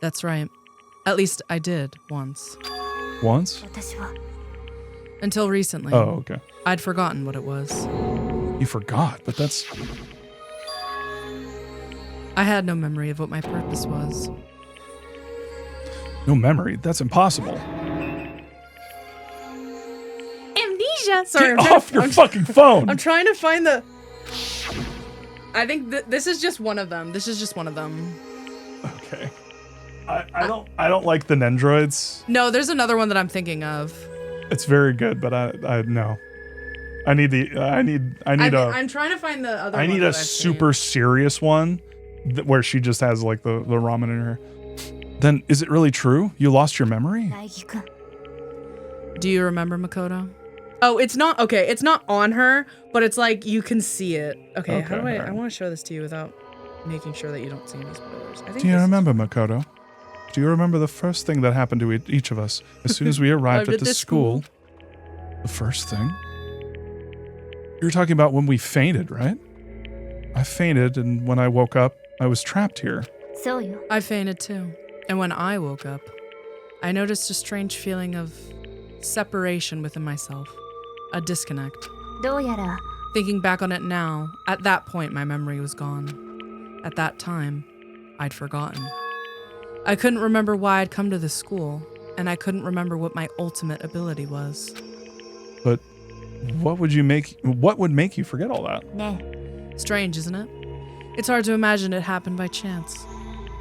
[SPEAKER 2] That's right. At least I did once.
[SPEAKER 1] Once?
[SPEAKER 2] Until recently.
[SPEAKER 1] Oh, okay.
[SPEAKER 2] I'd forgotten what it was.
[SPEAKER 1] You forgot, but that's...
[SPEAKER 2] I had no memory of what my purpose was.
[SPEAKER 1] No memory? That's impossible.
[SPEAKER 2] Amnesia! Sorry,
[SPEAKER 1] Get off your fucking phone!
[SPEAKER 2] I'm trying to find the... I think this is just one of them. This is just one of them.
[SPEAKER 1] Okay. I don't like the Nendroids.
[SPEAKER 2] No, there's another one that I'm thinking of.
[SPEAKER 1] It's very good, but I no. I need
[SPEAKER 2] I'm trying to find the other one.
[SPEAKER 1] I need
[SPEAKER 2] that
[SPEAKER 1] a
[SPEAKER 2] I've
[SPEAKER 1] super serious one where she just has like the ramen in her. Then is it really true? You lost your memory?
[SPEAKER 2] seen. Do you remember Makoto? Oh, it's not okay. It's not on her, but it's like you can see it. Okay, how do I?
[SPEAKER 1] alright.
[SPEAKER 2] I want to show this to you without making sure that you don't see any spoilers. I think
[SPEAKER 1] Do you
[SPEAKER 2] this-
[SPEAKER 1] remember, Makoto? Do you remember the first thing that happened to each of us as soon as we arrived at this school? The first thing? You were talking about when we fainted, right? I fainted, and when I woke up, I was trapped here.
[SPEAKER 2] I fainted too. And when I woke up, I noticed a strange feeling of separation within myself, a disconnect. Thinking back on it now, at that point my memory was gone. At that time, I'd forgotten. I couldn't remember why I'd come to this school, and I couldn't remember what my ultimate ability was.
[SPEAKER 1] But what would make you forget all that?
[SPEAKER 2] Strange, isn't it? It's hard to imagine it happened by chance.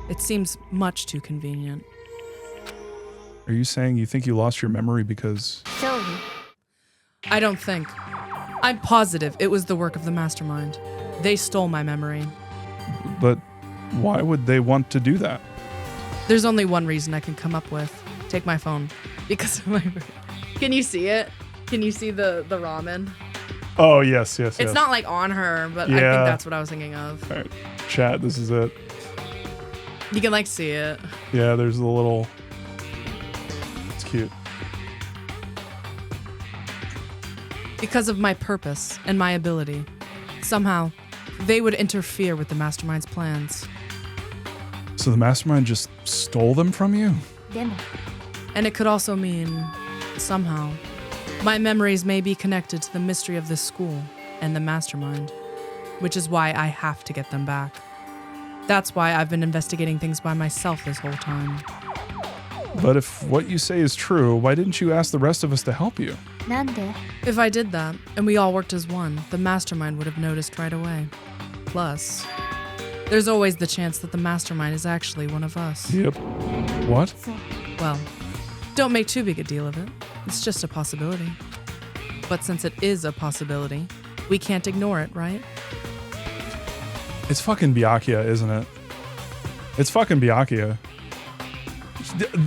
[SPEAKER 2] It seems much too convenient.
[SPEAKER 1] Are you saying you think you lost your memory because...
[SPEAKER 2] I don't think. I'm positive it was the work of the mastermind. They stole my memory.
[SPEAKER 1] But why would they want to do that?
[SPEAKER 2] There's only one reason I can come up with. Take my phone. Because of my... Can you see it? Can you see the ramen?
[SPEAKER 1] Oh, yes.
[SPEAKER 2] It's not like on her, but I
[SPEAKER 1] Yeah.
[SPEAKER 2] think that's what I was thinking of.
[SPEAKER 1] All right, chat, this is it.
[SPEAKER 2] You can like see it.
[SPEAKER 1] Yeah, there's the little... It's cute.
[SPEAKER 2] Because of my purpose and my ability, somehow, they would interfere with the mastermind's plans.
[SPEAKER 1] So the mastermind just stole them from you?
[SPEAKER 2] And it could also mean, somehow, my memories may be connected to the mystery of this school and the mastermind, which is why I have to get them back. That's why I've been investigating things by myself this whole time.
[SPEAKER 1] But if what you say is true, why didn't you ask the rest of us to help you?
[SPEAKER 6] なんで
[SPEAKER 2] If I did that, and we all worked as one, the mastermind would have noticed right away. Plus, there's always the chance that the mastermind is actually one of us.
[SPEAKER 1] Yep. What?
[SPEAKER 2] Well, don't make too big a deal of it. It's just a possibility. But since it is a possibility, we can't ignore it, right?
[SPEAKER 1] It's fucking Byakuya, isn't it? It's fucking Byakuya.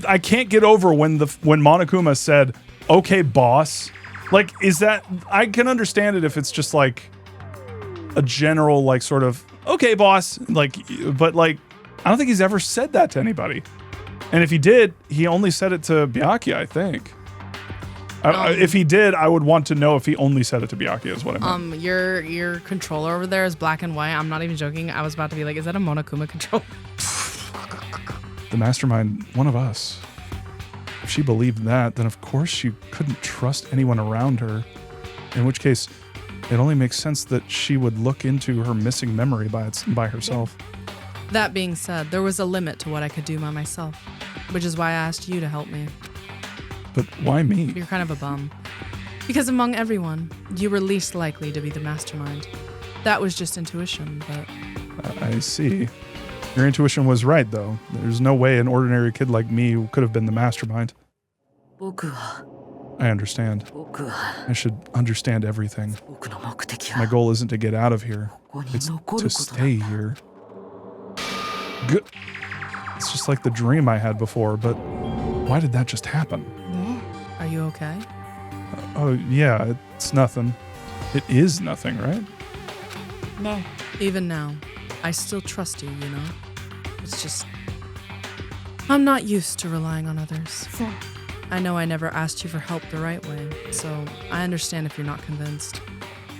[SPEAKER 1] I can't get over when Monokuma said, "Okay, boss." Like, is that... I can understand it if it's just like a general, like, sort of, "Okay, boss." Like, but like, I don't think he's ever said that to anybody. And if he did, he only said it to Byakuya, I think. If he did, I would want to know if he only said it to Byakuya, is what I meant.
[SPEAKER 2] Your controller over there is black and white. I'm not even joking. I was about to be like, is that a Monokuma controller?
[SPEAKER 1] The mastermind, one of us. If she believed that, then of course she couldn't trust anyone around her. In which case, it only makes sense that she would look into her missing memory by herself.
[SPEAKER 2] That being said, there was a limit to what I could do by myself, which is why I asked you to help me.
[SPEAKER 1] But why me?
[SPEAKER 2] You're kind of a bum. Because among everyone, you were least likely to be the mastermind. That was just intuition, but...
[SPEAKER 1] I see. Your intuition was right, though. There's no way an ordinary kid like me could have been the mastermind.
[SPEAKER 5] 僕は
[SPEAKER 1] I understand.
[SPEAKER 5] 僕は
[SPEAKER 1] I should understand everything.
[SPEAKER 5] 僕の目的
[SPEAKER 1] My
[SPEAKER 5] は
[SPEAKER 1] goal isn't to get out of here.
[SPEAKER 5] ここに
[SPEAKER 1] It's
[SPEAKER 5] 残
[SPEAKER 1] to
[SPEAKER 5] ることだ
[SPEAKER 1] stay here. Good. It's just like the dream I had before, but why did that just happen?
[SPEAKER 2] Are you okay?
[SPEAKER 1] Oh, yeah, it's nothing. It is nothing, right?
[SPEAKER 6] ね
[SPEAKER 2] Even now, I still trust you, you know? It's just... I'm not used to relying on others.
[SPEAKER 6] そう
[SPEAKER 2] I know I never asked you for help the right way, so I understand if you're not convinced.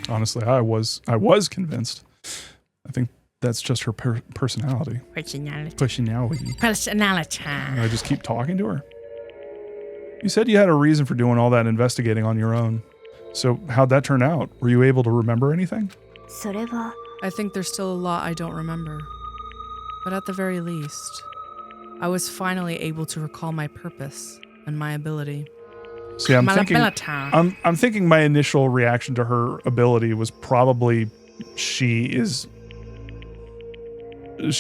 [SPEAKER 1] Honestly, I was convinced. I think that's just her personality. Personality. I just keep talking to her. You said you had a reason for doing all that investigating on your own. So how'd that turn out? Were you able to remember anything?
[SPEAKER 6] それは
[SPEAKER 2] I think there's still a lot I don't remember. But at the very least, I was finally able to recall my purpose and my ability.
[SPEAKER 1] See, I'm
[SPEAKER 2] My
[SPEAKER 1] thinking
[SPEAKER 2] ability.
[SPEAKER 1] I'm thinking my initial reaction to her ability was probably she's
[SPEAKER 2] I'm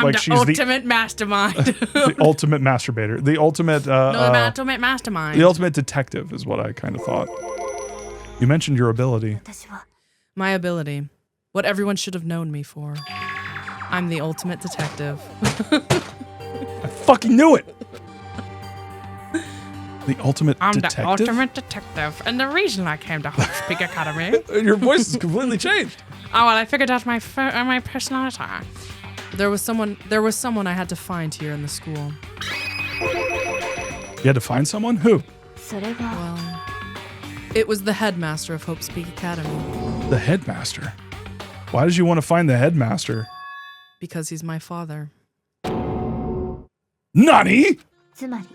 [SPEAKER 1] like
[SPEAKER 2] the
[SPEAKER 1] she's
[SPEAKER 2] ultimate mastermind.
[SPEAKER 1] the ultimate masturbator, the ultimate
[SPEAKER 2] No, the ultimate mastermind.
[SPEAKER 1] the ultimate detective is what I kind of thought. You mentioned your ability.
[SPEAKER 6] 私は
[SPEAKER 2] My ability. What everyone should have known me for. I'm the ultimate detective.
[SPEAKER 1] I fucking knew it. The ultimate
[SPEAKER 2] I'm
[SPEAKER 1] detective.
[SPEAKER 2] the ultimate detective. And the reason I came to Hot Speak Academy...
[SPEAKER 1] Your voice is completely changed.
[SPEAKER 2] Oh, well, I figured out my personality. There was someone I had to find here in the school.
[SPEAKER 1] You had to find someone? Who?
[SPEAKER 6] それは
[SPEAKER 2] Well, it was the headmaster of Hope Speak Academy.
[SPEAKER 1] The headmaster. Why did you want to find the headmaster?
[SPEAKER 2] Because he's my father.
[SPEAKER 1] Nani?
[SPEAKER 6] つまり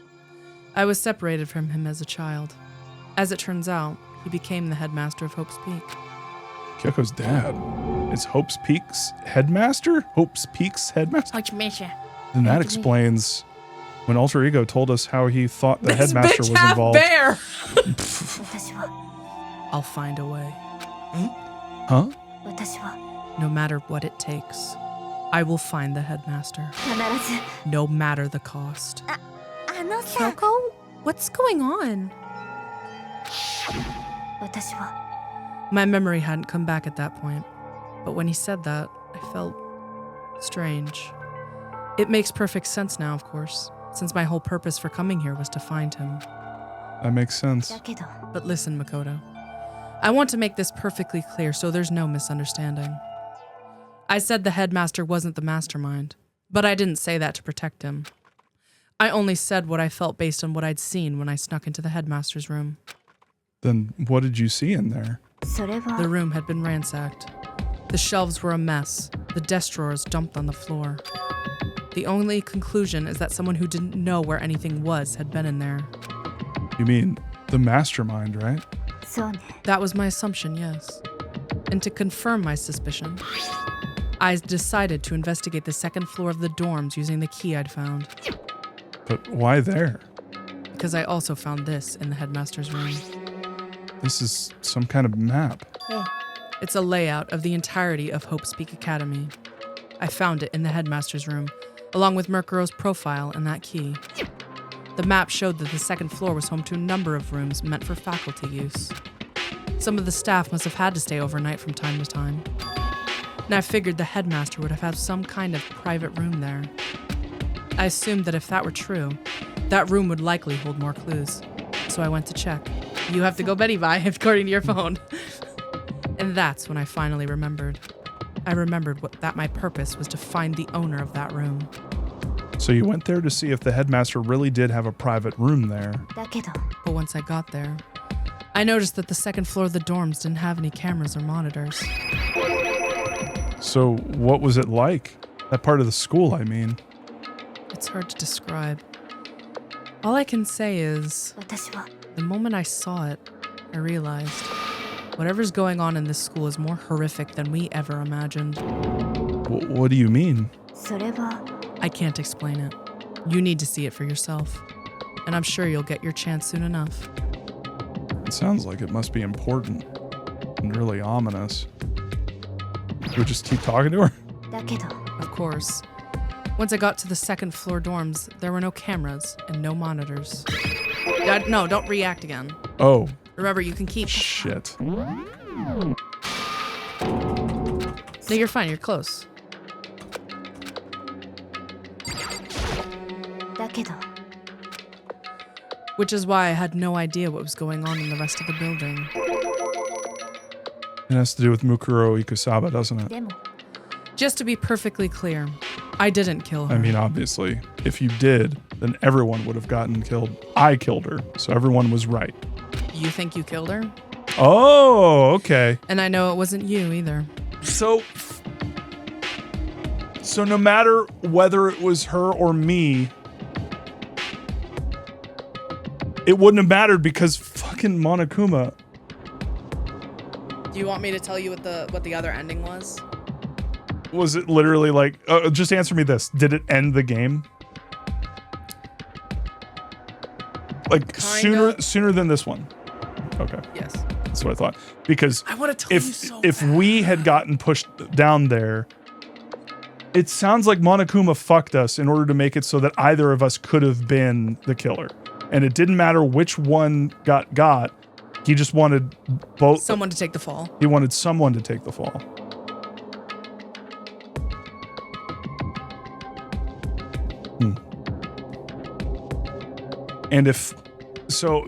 [SPEAKER 2] I was separated from him as a child. As it turns out, he became the headmaster of Hope's Peak.
[SPEAKER 1] Kyoko's dad. Is Hope's Peak's headmaster? Hope's Peak's headmaster? Then that explains when Alter Ego told us how he thought the headmaster was involved.
[SPEAKER 2] Bear.
[SPEAKER 6] 私は
[SPEAKER 2] I'll find a way.
[SPEAKER 1] Huh?
[SPEAKER 6] 私は
[SPEAKER 2] No matter what it takes. I will find the headmaster.
[SPEAKER 6] 必ず
[SPEAKER 2] No matter the cost.
[SPEAKER 6] あのさ
[SPEAKER 3] Kyoko? What's going on?
[SPEAKER 6] 私は
[SPEAKER 2] My memory hadn't come back at that point. But when he said that, I felt strange. It makes perfect sense now, of course, since my whole purpose for coming here was to find him.
[SPEAKER 1] That makes sense.
[SPEAKER 6] だけど
[SPEAKER 2] But listen, Makoto. I want to make this perfectly clear so there's no misunderstanding. I said the headmaster wasn't the mastermind, but I didn't say that to protect him. I only said what I felt based on what I'd seen when I snuck into the headmaster's room.
[SPEAKER 1] Then what did you see in there?
[SPEAKER 6] それは
[SPEAKER 2] The room had been ransacked. The shelves were a mess, the desk drawers dumped on the floor. The only conclusion is that someone who didn't know where anything was had been in there.
[SPEAKER 1] You mean the mastermind, right?
[SPEAKER 6] そうね
[SPEAKER 2] That was my assumption, yes. And to confirm my suspicion, I decided to investigate the second floor of the dorms using the key I'd found.
[SPEAKER 1] But why there?
[SPEAKER 2] Because I also found this in the headmaster's room.
[SPEAKER 1] This is some kind of map.
[SPEAKER 2] It's a layout of the entirety of Hope's Peak Academy. I found it in the headmaster's room, along with Mercuro's profile and that key. The map showed that the second floor was home to a number of rooms meant for faculty use. Some of the staff must have had to stay overnight from time to time. And I figured the headmaster would have had some kind of private room there. I assumed that if that were true, that room would likely hold more clues. So I went to check. You have to go Betty by, according to your phone. And that's when I finally remembered. I remembered that my purpose was to find the owner of that room.
[SPEAKER 1] So you went there to see if the headmaster really did have a private room there.
[SPEAKER 2] But once I got there, I noticed that the second floor of the dorms didn't have any cameras or monitors.
[SPEAKER 1] So what was it like? That part of the school, I mean.
[SPEAKER 2] It's hard to describe. All I can say is, the moment I saw it, I realized whatever's going on in this school is more horrific than we ever imagined.
[SPEAKER 1] What do you mean?
[SPEAKER 2] I can't explain it. You need to see it for yourself. And I'm sure you'll get your chance soon enough.
[SPEAKER 1] It sounds like it must be important and really ominous. Should we just keep talking to her?
[SPEAKER 2] Of course. Once I got to the second floor dorms, there were no cameras and no monitors. No, don't react again.
[SPEAKER 1] Oh.
[SPEAKER 2] Remember, you can keep...
[SPEAKER 1] Shit.
[SPEAKER 2] No, you're fine. You're close. Which is why I had no idea what was going on in the rest of the building.
[SPEAKER 1] It has to do with Mukuro Ikusaba, doesn't it?
[SPEAKER 2] Just to be perfectly clear, I didn't kill her.
[SPEAKER 1] I mean, obviously, if you did, then everyone would have gotten killed. I killed her, so everyone was right.
[SPEAKER 2] You think you killed her?
[SPEAKER 1] Oh, okay.
[SPEAKER 2] And I know it wasn't you either.
[SPEAKER 1] So no matter whether it was her or me, it wouldn't have mattered because fucking Monokuma.
[SPEAKER 2] Do you want me to tell you what the other ending was?
[SPEAKER 1] Was it literally like, just answer me this. Did it end the game? Like sooner than this one? Okay.
[SPEAKER 2] Yes.
[SPEAKER 1] That's what I thought. Because
[SPEAKER 2] I want to tell you so
[SPEAKER 1] if
[SPEAKER 2] bad.
[SPEAKER 1] we had gotten pushed down there, it sounds like Monokuma fucked us in order to make it so that either of us could have been the killer. And it didn't matter which one got. He just wanted both.
[SPEAKER 2] Someone to take the fall.
[SPEAKER 1] He wanted someone to take the fall. And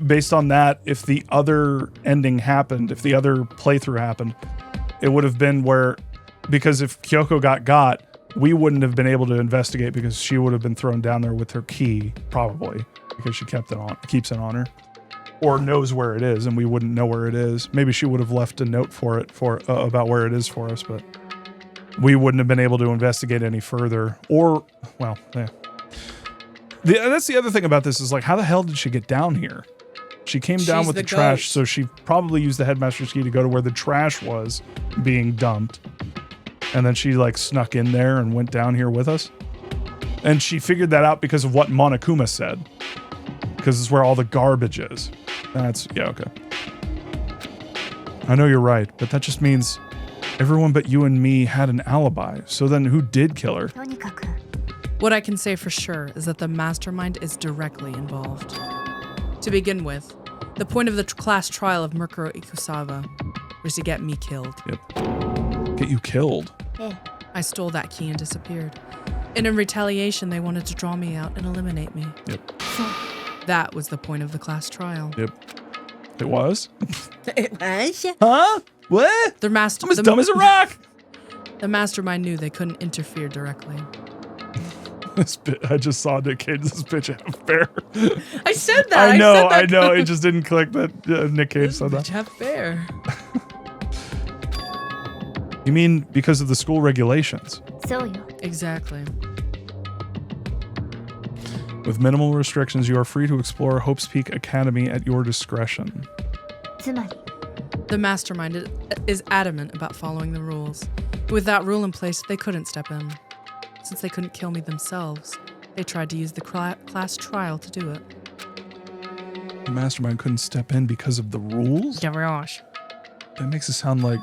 [SPEAKER 1] based on that, if the other ending happened, if the other playthrough happened, it would have been because if Kyoko got, we wouldn't have been able to investigate because she would have been thrown down there with her key, probably, because she keeps it on her, or knows where it is, and we wouldn't know where it is. Maybe she would have left a note about where it is for us, but we wouldn't have been able to investigate any further. Or, well, yeah. That's the other thing about this is like, how the hell did she get down here? She came down
[SPEAKER 2] She's
[SPEAKER 1] with the
[SPEAKER 2] the
[SPEAKER 1] trash,
[SPEAKER 2] ghost.
[SPEAKER 1] so she probably used the headmaster's key to go to where the trash was being dumped. And then she like snuck in there and went down here with us. And she figured that out because of what Monokuma said. Because it's where all the garbage is. Yeah, okay. I know you're right, but that just means everyone but you and me had an alibi. So then who did kill her?
[SPEAKER 2] What I can say for sure is that the mastermind is directly involved. To begin with, the point of the class trial of Mukuro Ikusaba was to get me killed.
[SPEAKER 1] Yep. Get you killed?
[SPEAKER 2] I stole that key and disappeared. And in retaliation, they wanted to draw me out and eliminate me.
[SPEAKER 1] Yep.
[SPEAKER 2] That was the point of the class trial.
[SPEAKER 1] Yep. It was?
[SPEAKER 3] It was?
[SPEAKER 1] Huh? What?
[SPEAKER 2] I'm
[SPEAKER 1] as dumb as a rock!
[SPEAKER 2] The mastermind knew they couldn't interfere directly.
[SPEAKER 1] I just saw Nick Cage. This bitch half bear.
[SPEAKER 2] I said that.
[SPEAKER 1] I know. It just didn't click that Nick Cage said that.
[SPEAKER 2] Bitch half fair.
[SPEAKER 1] You mean because of the school regulations?
[SPEAKER 2] Exactly.
[SPEAKER 1] With minimal restrictions, you are free to explore Hope's Peak Academy at your discretion.
[SPEAKER 2] The mastermind is adamant about following the rules. With that rule in place, they couldn't step in. Since they couldn't kill me themselves, they tried to use the class trial to do it.
[SPEAKER 1] The mastermind couldn't step in because of the rules?
[SPEAKER 2] Gosh.
[SPEAKER 1] That makes it sound like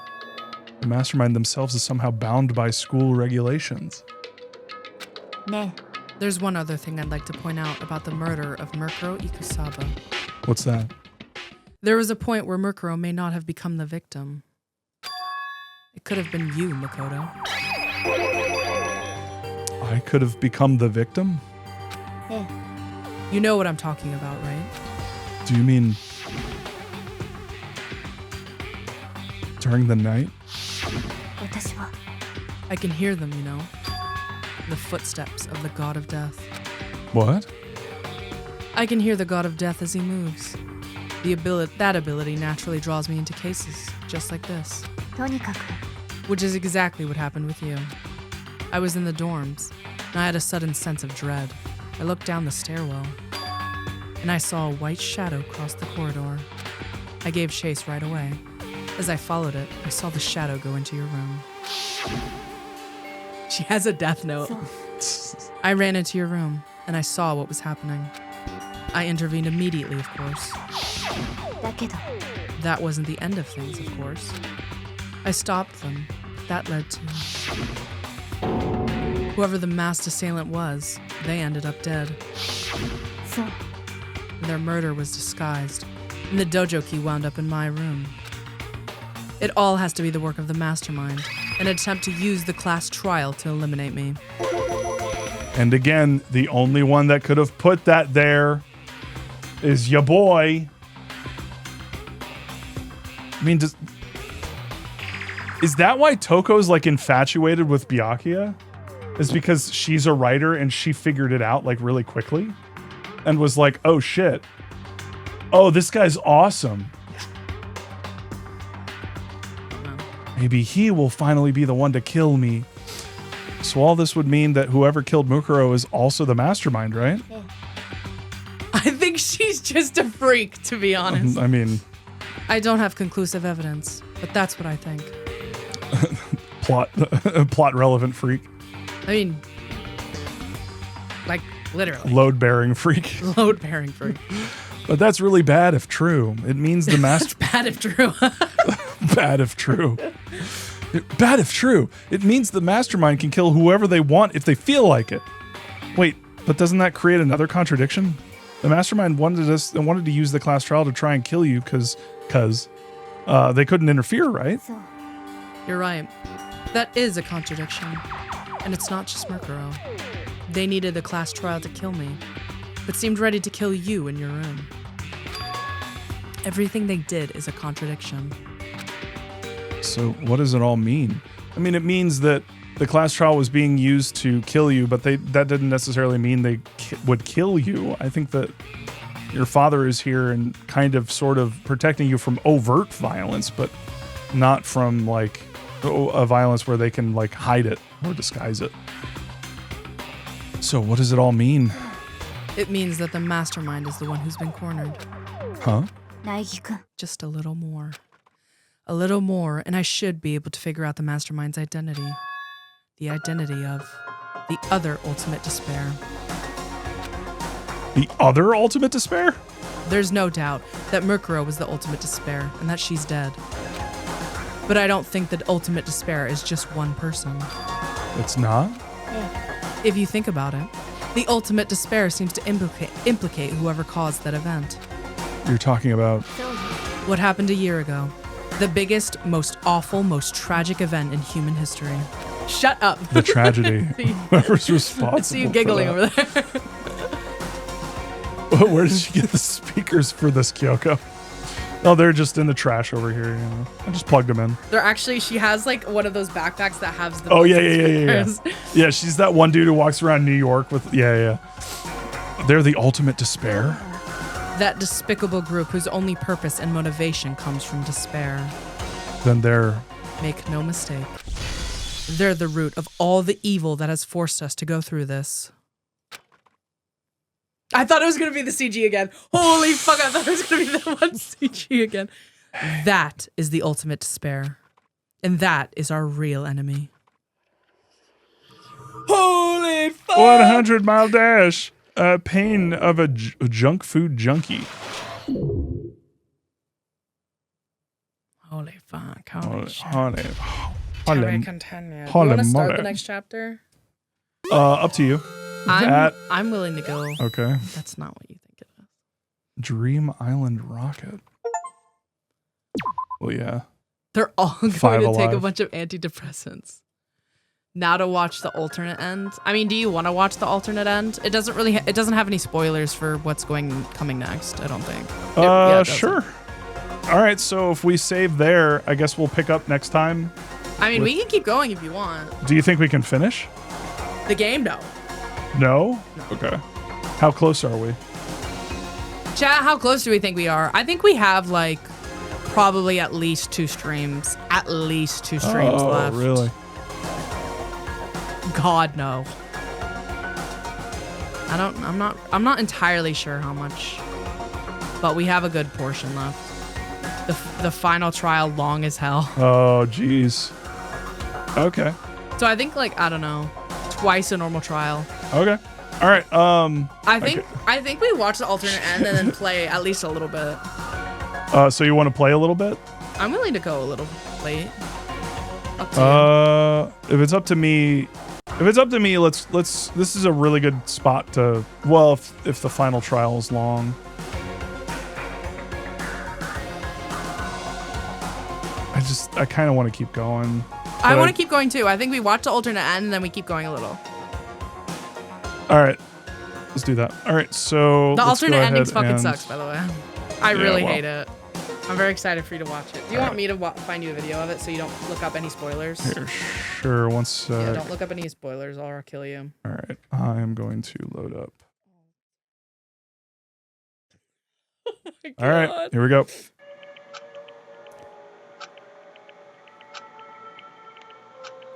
[SPEAKER 1] the mastermind themselves is somehow bound by school regulations.
[SPEAKER 2] There's one other thing I'd like to point out about the murder of Murkuro Ikusaba.
[SPEAKER 1] What's that?
[SPEAKER 2] There was a point where Murkuro may not have become the victim. It could have been you, Makoto.
[SPEAKER 1] I could have become the victim?
[SPEAKER 2] You know what I'm talking about, right?
[SPEAKER 1] Do you mean during the night?
[SPEAKER 2] I can hear them, you know. The footsteps of the god of death.
[SPEAKER 1] What?
[SPEAKER 2] I can hear the god of death as he moves. That ability naturally draws me into cases just like this. Which is exactly what happened with you. I was in the dorms, and I had a sudden sense of dread. I looked down the stairwell, and I saw a white shadow cross the corridor. I gave chase right away. As I followed it, I saw the shadow go into your room. She has a death note. I ran into your room, and I saw what was happening. I intervened immediately, of course. That wasn't the end of things, of course. I stopped them. That led to... Whoever the masked assailant was, they ended up dead. Their murder was disguised, and the dojo key wound up in my room. It all has to be the work of the mastermind, an attempt to use the class trial to eliminate me.
[SPEAKER 1] And again, the only one that could have put that there is ya boy. I mean, is that why Toko's like infatuated with Byakuya? Is because she's a writer and she figured it out like really quickly and was like, oh shit. Oh, this guy's awesome. Maybe he will finally be the one to kill me. So all this would mean that whoever killed Mukuro is also the mastermind, right?
[SPEAKER 2] I think she's just a freak, to be honest.
[SPEAKER 1] I mean...
[SPEAKER 2] I don't have conclusive evidence, but that's what I think.
[SPEAKER 1] plot relevant freak.
[SPEAKER 2] I mean, like, literally.
[SPEAKER 1] Load-bearing freak.
[SPEAKER 2] Load-bearing freak.
[SPEAKER 1] But that's really bad if true. It means the master...
[SPEAKER 2] That's bad if true.
[SPEAKER 1] Bad if true. Bad if true. It means the mastermind can kill whoever they want if they feel like it. Wait, but doesn't that create another contradiction? The mastermind wanted to use the class trial to try and kill you because they couldn't interfere, right?
[SPEAKER 2] You're right. That is a contradiction. And it's not just Murkuro. They needed the class trial to kill me, but seemed ready to kill you in your room. Everything they did is a contradiction.
[SPEAKER 1] So what does it all mean? I mean, it means that the class trial was being used to kill you, but that didn't necessarily mean they would kill you. I think that your father is here and kind of sort of protecting you from overt violence, but not from like a violence where they can like hide it or disguise it. So what does it all mean?
[SPEAKER 2] It means that the mastermind is the one who's been cornered.
[SPEAKER 1] Huh?
[SPEAKER 2] Just a little more. A little more, and I should be able to figure out the mastermind's identity. The identity of the other ultimate despair.
[SPEAKER 1] The other ultimate despair?
[SPEAKER 2] There's no doubt that Murkuro was the ultimate despair, and that she's dead. But I don't think that ultimate despair is just one person.
[SPEAKER 1] It's not?
[SPEAKER 2] If you think about it, the ultimate despair seems to implicate whoever caused that event.
[SPEAKER 1] You're talking about...
[SPEAKER 2] What happened a year ago. The biggest, most awful, most tragic event in human history. Shut up.
[SPEAKER 1] The tragedy. Whoever's responsible.
[SPEAKER 2] I see you giggling over there.
[SPEAKER 1] Where did you get the speakers for this, Kyoko? Oh, they're just in the trash over here. You know. I just plugged them in.
[SPEAKER 2] They're actually, she has like one of those backpacks that has the.
[SPEAKER 1] Oh, yeah. Yeah, she's that one dude who walks around New York with, yeah. They're the ultimate despair.
[SPEAKER 2] That despicable group whose only purpose and motivation comes from despair.
[SPEAKER 1] Then they're...
[SPEAKER 2] Make no mistake. They're the root of all the evil that has forced us to go through this. I thought it was going to be the CG again. Holy fuck, I thought it was going to be the one CG again. That is the ultimate despair. And that is our real enemy. Holy fuck!
[SPEAKER 1] 100-mile dash. Pain of a junk food junkie.
[SPEAKER 2] Holy fuck. Holy shit.
[SPEAKER 1] Holy.
[SPEAKER 2] Can we continue? Do you
[SPEAKER 1] holy
[SPEAKER 2] want to start
[SPEAKER 1] moly.
[SPEAKER 2] the next chapter?
[SPEAKER 1] Up to you.
[SPEAKER 2] I'm willing to go.
[SPEAKER 1] Okay.
[SPEAKER 2] That's not what you think it is.
[SPEAKER 1] Dream Island Rocket. Well, yeah.
[SPEAKER 2] They're all going
[SPEAKER 1] Five
[SPEAKER 2] to take a
[SPEAKER 1] Alive.
[SPEAKER 2] bunch of antidepressants. Now to watch the alternate end. I mean, do you want to watch the alternate end? It doesn't really. It doesn't have any spoilers for what's coming next. I don't think. It doesn't.
[SPEAKER 1] Sure. All right. So if we save there, I guess we'll pick up next time.
[SPEAKER 2] I mean, we can keep going if you want.
[SPEAKER 1] Do you think we can finish?
[SPEAKER 2] The game, no.
[SPEAKER 1] No. Okay. How close are we?
[SPEAKER 2] Chat, how close do we think we are? I think we have like probably at least 2 streams. At least 2 streams left.
[SPEAKER 1] Oh, really?
[SPEAKER 2] God, no. I'm not entirely sure how much, but we have a good portion left. The final trial long as hell.
[SPEAKER 1] Oh, jeez. Okay.
[SPEAKER 2] So I think like, I don't know, twice a normal trial.
[SPEAKER 1] Okay. All right.
[SPEAKER 2] I think we watch the alternate end and then play at least a little bit.
[SPEAKER 1] So you want to play a little bit?
[SPEAKER 2] I'm willing to go a little late. Up to you.
[SPEAKER 1] If it's up to me, let's this is a really good spot to, well, if the final trial is long. I kind of want to keep going.
[SPEAKER 2] I want to keep going too. I think we watch the alternate end and then we keep going a little.
[SPEAKER 1] All right. Let's do that. All right. So
[SPEAKER 2] The
[SPEAKER 1] let's go
[SPEAKER 2] alternate
[SPEAKER 1] ahead
[SPEAKER 2] ending fucking
[SPEAKER 1] and-
[SPEAKER 2] sucks, by the way. I
[SPEAKER 1] Yeah,
[SPEAKER 2] really
[SPEAKER 1] well.
[SPEAKER 2] hate it. I'm very excited for you to watch it. Do you want me to find you a video of it so you don't look up any spoilers?
[SPEAKER 1] Here, sure. One sec.
[SPEAKER 2] Yeah, don't look up any spoilers or I'll kill you.
[SPEAKER 1] All right. I am going to load up. All right. Here we go.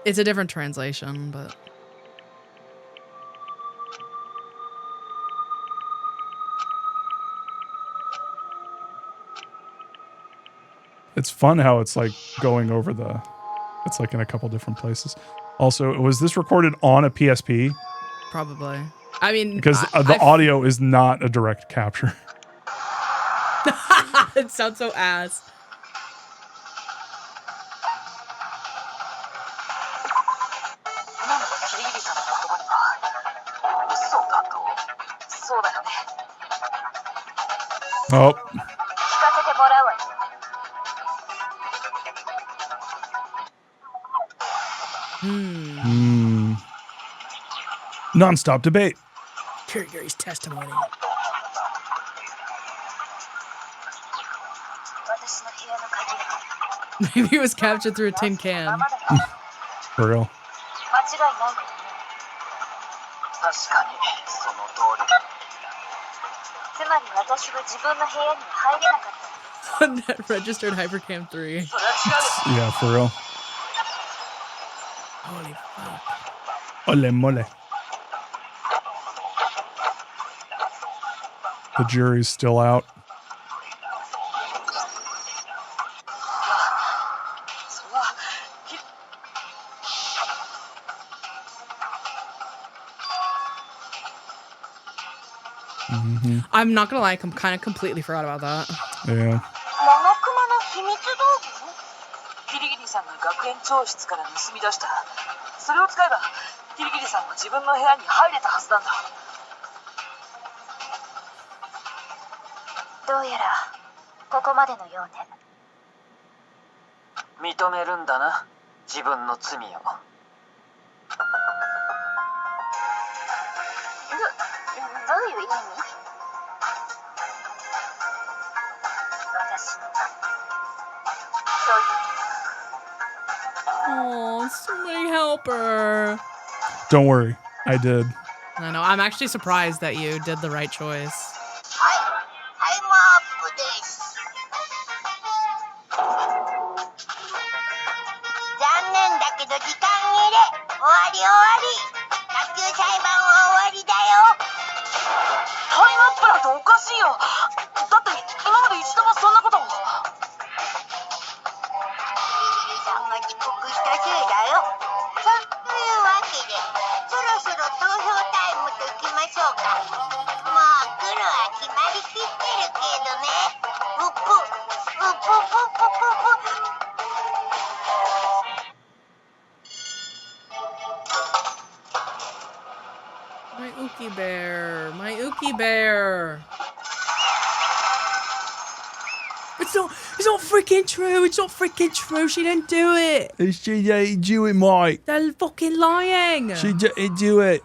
[SPEAKER 2] It's a different translation, but...
[SPEAKER 1] It's fun how it's like going over it's like in a couple different places. Also, was this recorded on a PSP?
[SPEAKER 2] Probably. I mean...
[SPEAKER 1] Because the audio is not a direct capture.
[SPEAKER 2] It sounds so ass.
[SPEAKER 1] Oh.
[SPEAKER 6] 聞かせてもらうわよ
[SPEAKER 1] Non-stop debate.
[SPEAKER 2] Kirigi's testimony.
[SPEAKER 6] 私の部屋の鍵が
[SPEAKER 2] Maybe it was captured through a tin can.
[SPEAKER 6] まだだ
[SPEAKER 1] For real.
[SPEAKER 6] 間違いないわよね確かにその通りつまり私は自分の部屋には入れなかった
[SPEAKER 2] That registered Hypercam 3.
[SPEAKER 6] それは違うよ
[SPEAKER 1] Yeah, for real.
[SPEAKER 2] Holy fuck.
[SPEAKER 1] Ole mole. The jury's still out.
[SPEAKER 6] それは
[SPEAKER 2] I'm not gonna lie, I kind of completely forgot about that.
[SPEAKER 1] Yeah.
[SPEAKER 6] モノクマの秘密道具キリギリさんが学園長室から盗み出したそれを使えばキリギリさんは自分の部屋に入れたはずなんだどうやらここまでのようね認めるんだな自分の罪をどういう意味私のそういう
[SPEAKER 2] Oh, somebody help her.
[SPEAKER 1] Don't worry. I did.
[SPEAKER 2] I know. I'm actually surprised that you did the right choice.
[SPEAKER 6] はいタイムアップです残念だけど時間切れ終わり卓球裁判は終わりだよタイムアップなんておかしいよだって今まで一度もそんなことをキリギリさんが帰国来るは決まりきってるけどね。うぷうぷぷぷぷぷ。
[SPEAKER 2] My Uki bear. My Uki bear. It's not freaking true. It's not freaking true. She didn't do it.
[SPEAKER 4] She didn't do it, Mike.
[SPEAKER 2] They're fucking lying.
[SPEAKER 4] She didn't do it.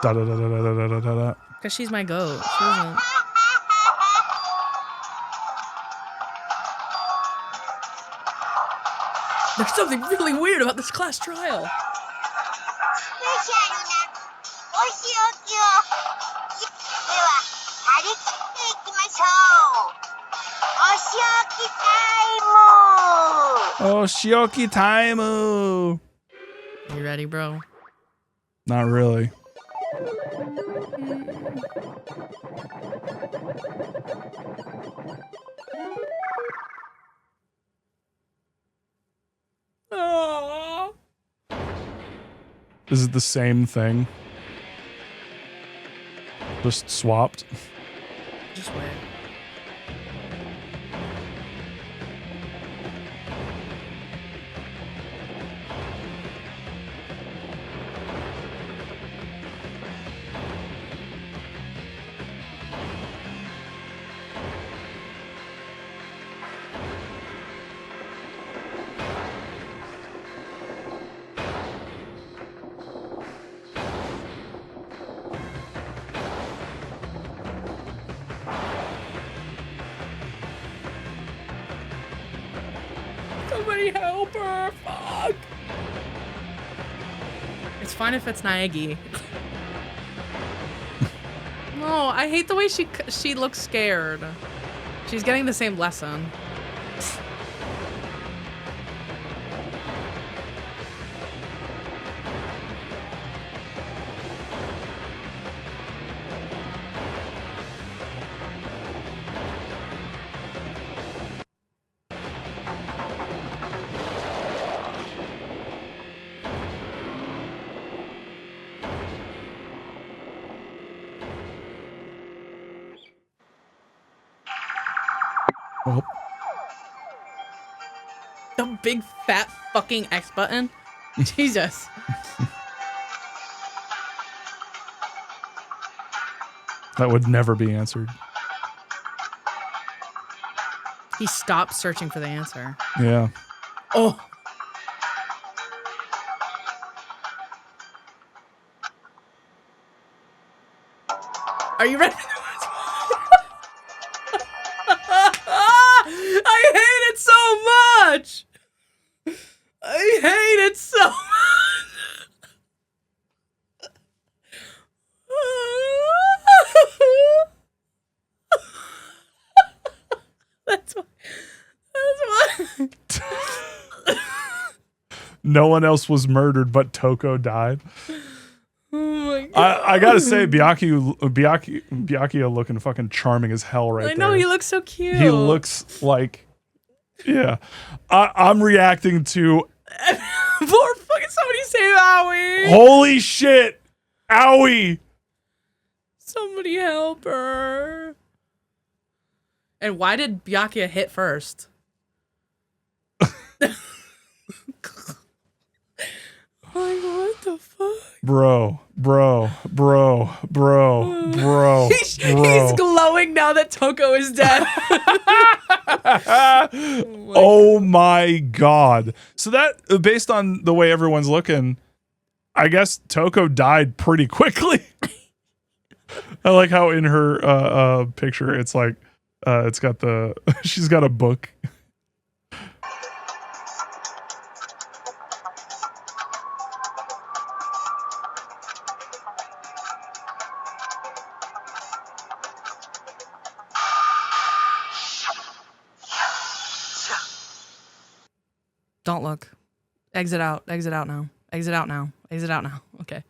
[SPEAKER 1] Da da da da da da da da da.
[SPEAKER 2] Because she's my goat. She doesn't. There's something really weird about this class trial.
[SPEAKER 6] スペシャルなお仕置きを。では張り切っていきましょう。お仕置きタイム。
[SPEAKER 4] Oh, Shioki time.
[SPEAKER 2] You ready, bro?
[SPEAKER 1] Not really.
[SPEAKER 2] Aww.
[SPEAKER 1] Is it the same thing? Just swapped?
[SPEAKER 2] Just wait. Somebody help her! Fuck! It's fine if it's Naegi. No, I hate the way she looks scared. She's getting the same lesson.
[SPEAKER 1] Oh,
[SPEAKER 2] The big fat fucking X button. Jesus.
[SPEAKER 1] that would never be answered.
[SPEAKER 2] He stopped searching for the answer.
[SPEAKER 1] Yeah.
[SPEAKER 2] Oh. Are you ready? I hate it so much. I hate it so much. That's why.
[SPEAKER 1] No one else was murdered, but Toko died.
[SPEAKER 2] Oh my god.
[SPEAKER 1] I gotta say, Byakuya looking fucking charming as hell right there.
[SPEAKER 2] I know, he looks so cute.
[SPEAKER 1] He looks like, yeah. I'm reacting to,
[SPEAKER 2] Poor fucking somebody save Owie.
[SPEAKER 1] holy shit, owie.
[SPEAKER 2] Somebody help her. And why did Byakuya hit first? Like, what the fuck?
[SPEAKER 1] Bro.
[SPEAKER 2] He's glowing now that Toko is dead.
[SPEAKER 1] Oh my god. So that, based on the way everyone's looking, I guess Toko died pretty quickly. I like how in her picture it's like it's got the she's got a book.
[SPEAKER 2] Don't look. Exit out. Exit out now. Exit out now. Exit out now. Okay.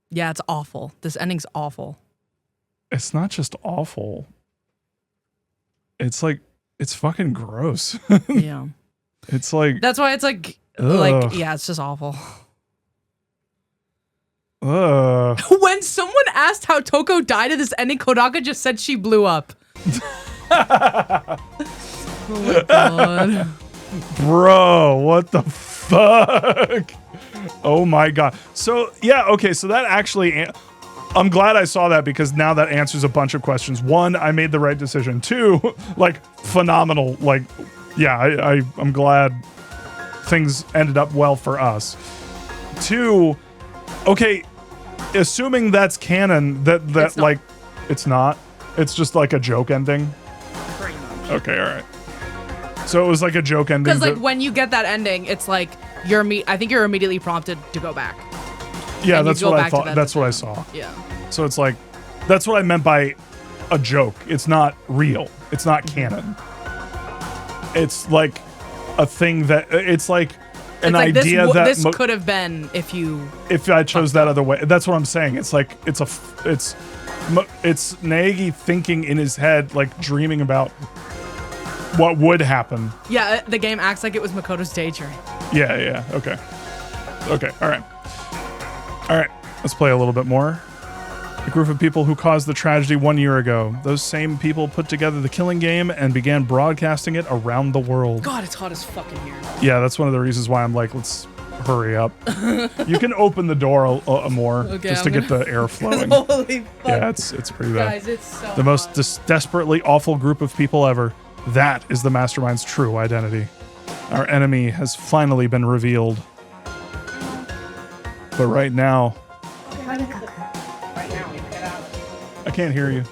[SPEAKER 2] Yeah, it's awful. This ending's awful.
[SPEAKER 1] It's not just awful. It's like, it's fucking gross.
[SPEAKER 2] Yeah.
[SPEAKER 1] It's like
[SPEAKER 2] That's why it's like
[SPEAKER 1] Ugh.
[SPEAKER 2] yeah, it's just awful.
[SPEAKER 1] ugh.
[SPEAKER 2] When someone asked how Toko died in this ending, Kodaka just said she blew up. Oh my god.
[SPEAKER 1] Bro, what the fuck? Oh my god. So yeah, okay, so that actually I'm glad I saw that because now that answers a bunch of questions. One, I made the right decision. Two, like phenomenal. Like, yeah, I'm glad things ended up well for us. Two, okay, assuming that's canon, that
[SPEAKER 2] It's not.
[SPEAKER 1] like it's not. It's just like a joke ending.
[SPEAKER 2] Pretty much.
[SPEAKER 1] Okay, all right. So it was like a joke ending.
[SPEAKER 2] Because like when you get that ending, it's like I think you're immediately prompted to go back.
[SPEAKER 1] yeah,
[SPEAKER 2] and you
[SPEAKER 1] that's
[SPEAKER 2] go
[SPEAKER 1] what I
[SPEAKER 2] back to
[SPEAKER 1] thought.
[SPEAKER 2] that
[SPEAKER 1] That's what I
[SPEAKER 2] decision.
[SPEAKER 1] saw.
[SPEAKER 2] Yeah.
[SPEAKER 1] So it's like, that's what I meant by a joke. It's not real. It's not
[SPEAKER 2] Mm-hmm.
[SPEAKER 1] canon. It's like a thing that it's like an
[SPEAKER 2] It's like
[SPEAKER 1] idea
[SPEAKER 2] this
[SPEAKER 1] that
[SPEAKER 2] could have been if you.
[SPEAKER 1] if I chose that other way. That's what I'm saying. It's like it's Naegi thinking in his head, like dreaming about what would happen.
[SPEAKER 2] Yeah, the game acts like it was Makoto's daydream.
[SPEAKER 1] Yeah. Okay. All right. Let's play a little bit more. A group of people who caused the tragedy 1 year ago. Those same people put together the Killing Game and began broadcasting it around the world.
[SPEAKER 2] God, it's hot as fucking here.
[SPEAKER 1] Yeah, that's one of the reasons why I'm like, let's hurry up. You can open the door more
[SPEAKER 2] Okay,
[SPEAKER 1] just to
[SPEAKER 2] I'm
[SPEAKER 1] get the air flowing.
[SPEAKER 2] Holy fuck.
[SPEAKER 1] Yeah, it's pretty bad.
[SPEAKER 2] Guys, it's so
[SPEAKER 1] The most
[SPEAKER 2] hot.
[SPEAKER 1] desperately awful group of people ever. That is the Mastermind's true identity. Our enemy has finally been revealed. But right now, I can't hear you.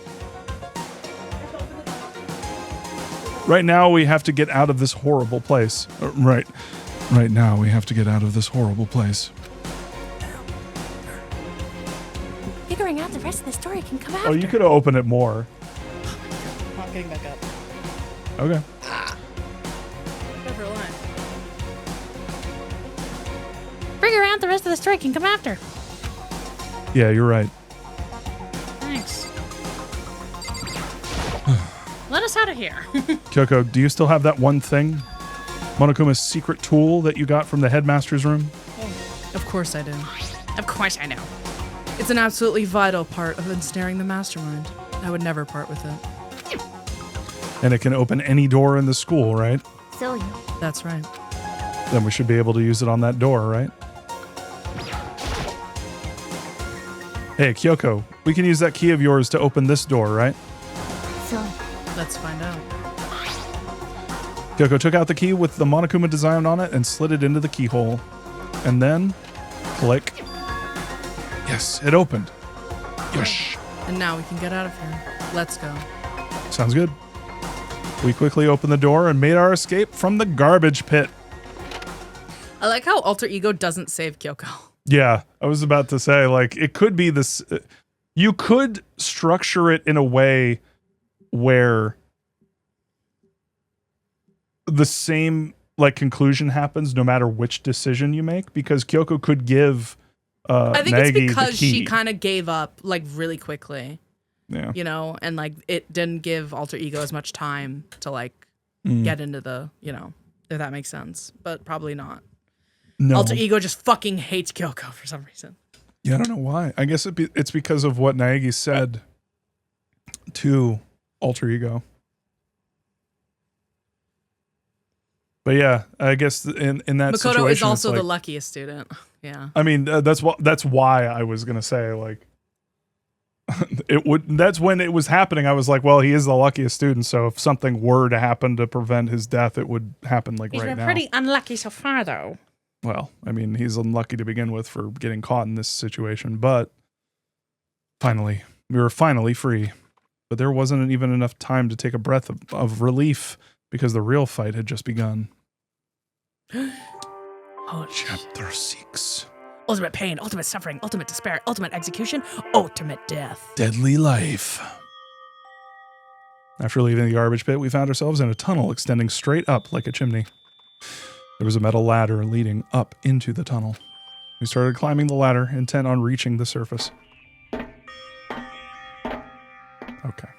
[SPEAKER 1] Right now, we have to get out of this horrible place. Right now, we have to get out of this horrible place.
[SPEAKER 3] Figuring out the rest of the story can come after.
[SPEAKER 1] Oh, you could open it more.
[SPEAKER 2] I'm not getting back up.
[SPEAKER 1] Okay.
[SPEAKER 2] Never line.
[SPEAKER 3] Figuring out the rest of the story can come after.
[SPEAKER 1] Yeah, you're right.
[SPEAKER 3] Thanks. Let us out of here.
[SPEAKER 1] Kyoko, do you still have that one thing? Monokuma's secret tool that you got from the headmaster's room?
[SPEAKER 2] Of course I do.
[SPEAKER 3] Of course I know.
[SPEAKER 2] It's an absolutely vital part of ensnaring the mastermind. I would never part with it.
[SPEAKER 1] And it can open any door in the school, right?
[SPEAKER 3] So
[SPEAKER 2] That's right.
[SPEAKER 1] Then we should be able to use it on that door, right? Hey, Kyoko, we can use that key of yours to open this door, right?
[SPEAKER 2] Let's find out.
[SPEAKER 1] Kyoko took out the key with the Monokuma design on it and slid it into the keyhole. And then, click. Yes, it opened. Yosh.
[SPEAKER 2] And now we can get out of here. Let's go.
[SPEAKER 1] Sounds good. We quickly opened the door and made our escape from the garbage pit.
[SPEAKER 2] I like how Alter Ego doesn't save Kyoko.
[SPEAKER 1] Yeah, I was about to say, like, it could be this. You could structure it in a way where the same like conclusion happens no matter which decision you make, because Kyoko could give
[SPEAKER 2] I think
[SPEAKER 1] Nagi
[SPEAKER 2] it's because
[SPEAKER 1] the key.
[SPEAKER 2] she kind of gave up like really quickly,
[SPEAKER 1] Yeah.
[SPEAKER 2] you know, and like it didn't give Alter Ego as much time to like get into the, you know, if that makes sense, but probably not.
[SPEAKER 1] No.
[SPEAKER 2] Alter Ego just fucking hates Kyoko for some reason.
[SPEAKER 1] Yeah, I don't know why. I guess it's because of what Naegi said to Alter Ego. But yeah, I guess in that
[SPEAKER 2] Makoto
[SPEAKER 1] situation,
[SPEAKER 2] is also
[SPEAKER 1] it's
[SPEAKER 2] the
[SPEAKER 1] like,
[SPEAKER 2] luckiest student. Yeah.
[SPEAKER 1] I mean, that's why I was gonna say like it would. That's when it was happening. I was like, well, he is the luckiest student, so if something were to happen to prevent his death, it would happen like right now.
[SPEAKER 3] unlucky so far, though.
[SPEAKER 1] Well, I mean, he's unlucky to begin with for getting caught in this situation, but we were finally free. But there wasn't even enough time to take a breath of relief because the real fight had just begun.
[SPEAKER 2] Oh,
[SPEAKER 1] Chapter 6.
[SPEAKER 2] ultimate pain, ultimate suffering, ultimate despair, ultimate execution, ultimate death.
[SPEAKER 1] Deadly life. After leaving the garbage pit, we found ourselves in a tunnel extending straight up like a chimney. There was a metal ladder leading up into the tunnel. We started climbing the ladder, intent on reaching the surface. Okay.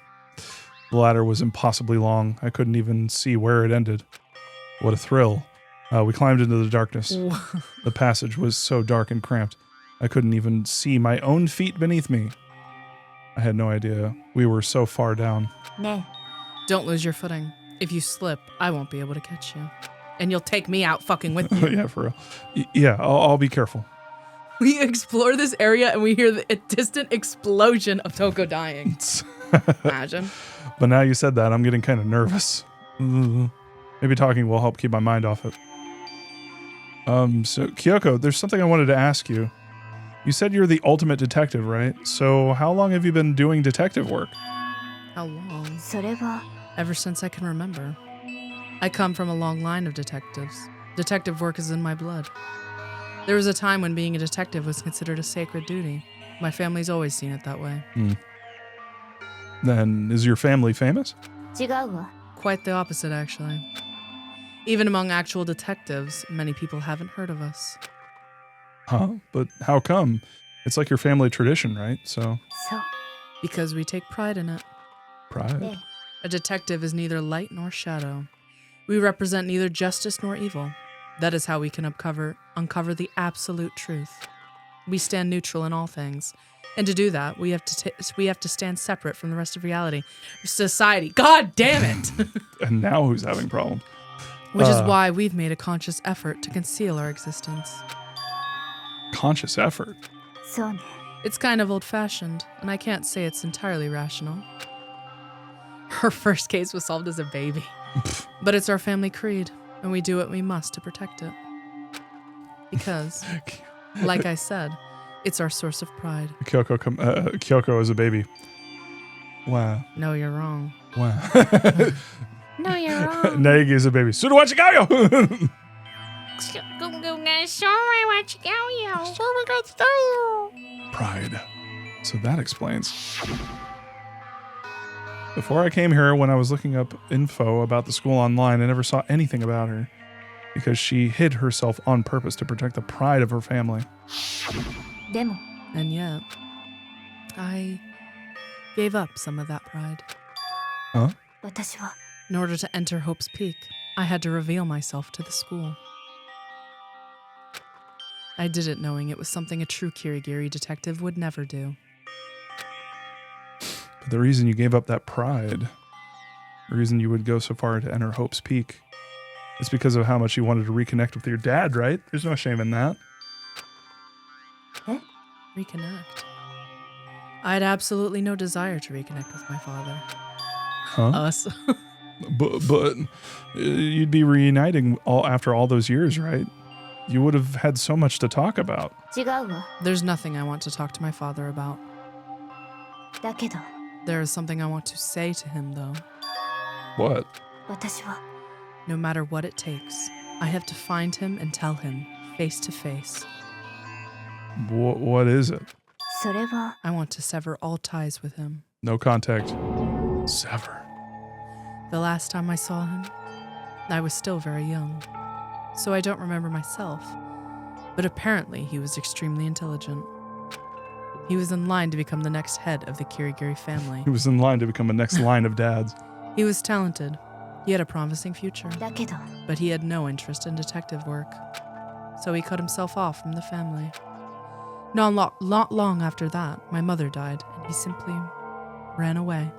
[SPEAKER 1] The ladder was impossibly long. I couldn't even see where it ended. What a thrill. We climbed into the darkness. The passage was so dark and cramped, I couldn't even see my own feet beneath me. I had no idea we were so far down.
[SPEAKER 2] Don't lose your footing. If you slip, I won't be able to catch you. And you'll take me out fucking with you.
[SPEAKER 1] Yeah, for real. Yeah, I'll be careful.
[SPEAKER 2] We explore this area and we hear a distant explosion of Toko dying. Imagine.
[SPEAKER 1] But now you said that, I'm getting kind of nervous. Maybe talking will help keep my mind off it. So Kyoko, there's something I wanted to ask you. You said you're the ultimate detective, right? So how long have you been doing detective work?
[SPEAKER 2] How long? Ever since I can remember. I come from a long line of detectives. Detective work is in my blood. There was a time when being a detective was considered a sacred duty. My family's always seen it that way.
[SPEAKER 1] Then is your family famous?
[SPEAKER 2] Quite the opposite, actually. Even among actual detectives, many people haven't heard of us.
[SPEAKER 1] Huh? But how come? It's like your family tradition, right? So.
[SPEAKER 2] Because we take pride in it.
[SPEAKER 1] Pride?
[SPEAKER 2] A detective is neither light nor shadow. We represent neither justice nor evil. That is how we can uncover the absolute truth. We stand neutral in all things. And to do that, we have to stand separate from the rest of reality. Society. God damn it!
[SPEAKER 1] And now who's having problems?
[SPEAKER 2] Which is why we've made a conscious effort to conceal our existence.
[SPEAKER 1] Conscious effort?
[SPEAKER 2] It's kind of old-fashioned, and I can't say it's entirely rational. Her first case was solved as a baby. But it's our family creed, and we do what we must to protect it. Because, like I said, it's our source of pride.
[SPEAKER 1] Kyoko is a baby. Wow.
[SPEAKER 2] No, you're wrong.
[SPEAKER 1] Wow.
[SPEAKER 3] No, you're wrong.
[SPEAKER 1] Nagi is a baby. Sudawachigayo! Pride. So that explains. Before I came here, when I was looking up info about the school online, I never saw anything about her. Because she hid herself on purpose to protect the pride of her family.
[SPEAKER 2] And yet, I gave up some of that pride.
[SPEAKER 1] Huh?
[SPEAKER 2] In order to enter Hope's Peak, I had to reveal myself to the school. I did it knowing it was something a true Kirigiri detective would never do.
[SPEAKER 1] But the reason you gave up that pride, the reason you would go so far to enter Hope's Peak, is because of how much you wanted to reconnect with your dad, right? There's no shame in that.
[SPEAKER 2] Huh? Reconnect? I had absolutely no desire to reconnect with my father.
[SPEAKER 1] Huh?
[SPEAKER 2] Us.
[SPEAKER 1] But you'd be reuniting after all those years, right? You would have had so much to talk about.
[SPEAKER 2] There's nothing I want to talk to my father about. There is something I want to say to him, though.
[SPEAKER 1] What?
[SPEAKER 2] No matter what it takes, I have to find him and tell him, face to face.
[SPEAKER 1] What is it?
[SPEAKER 2] I want to sever all ties with him.
[SPEAKER 1] No contact. Sever.
[SPEAKER 2] The last time I saw him, I was still very young, so I don't remember myself, but apparently he was extremely intelligent. He was in line to become the next head of the Kirigiri family.
[SPEAKER 1] He was in line to become the next line of dads.
[SPEAKER 2] He was talented. He had a promising future, but he had no interest in detective work, so he cut himself off from the family. Not long after that, my mother died, and he simply ran away.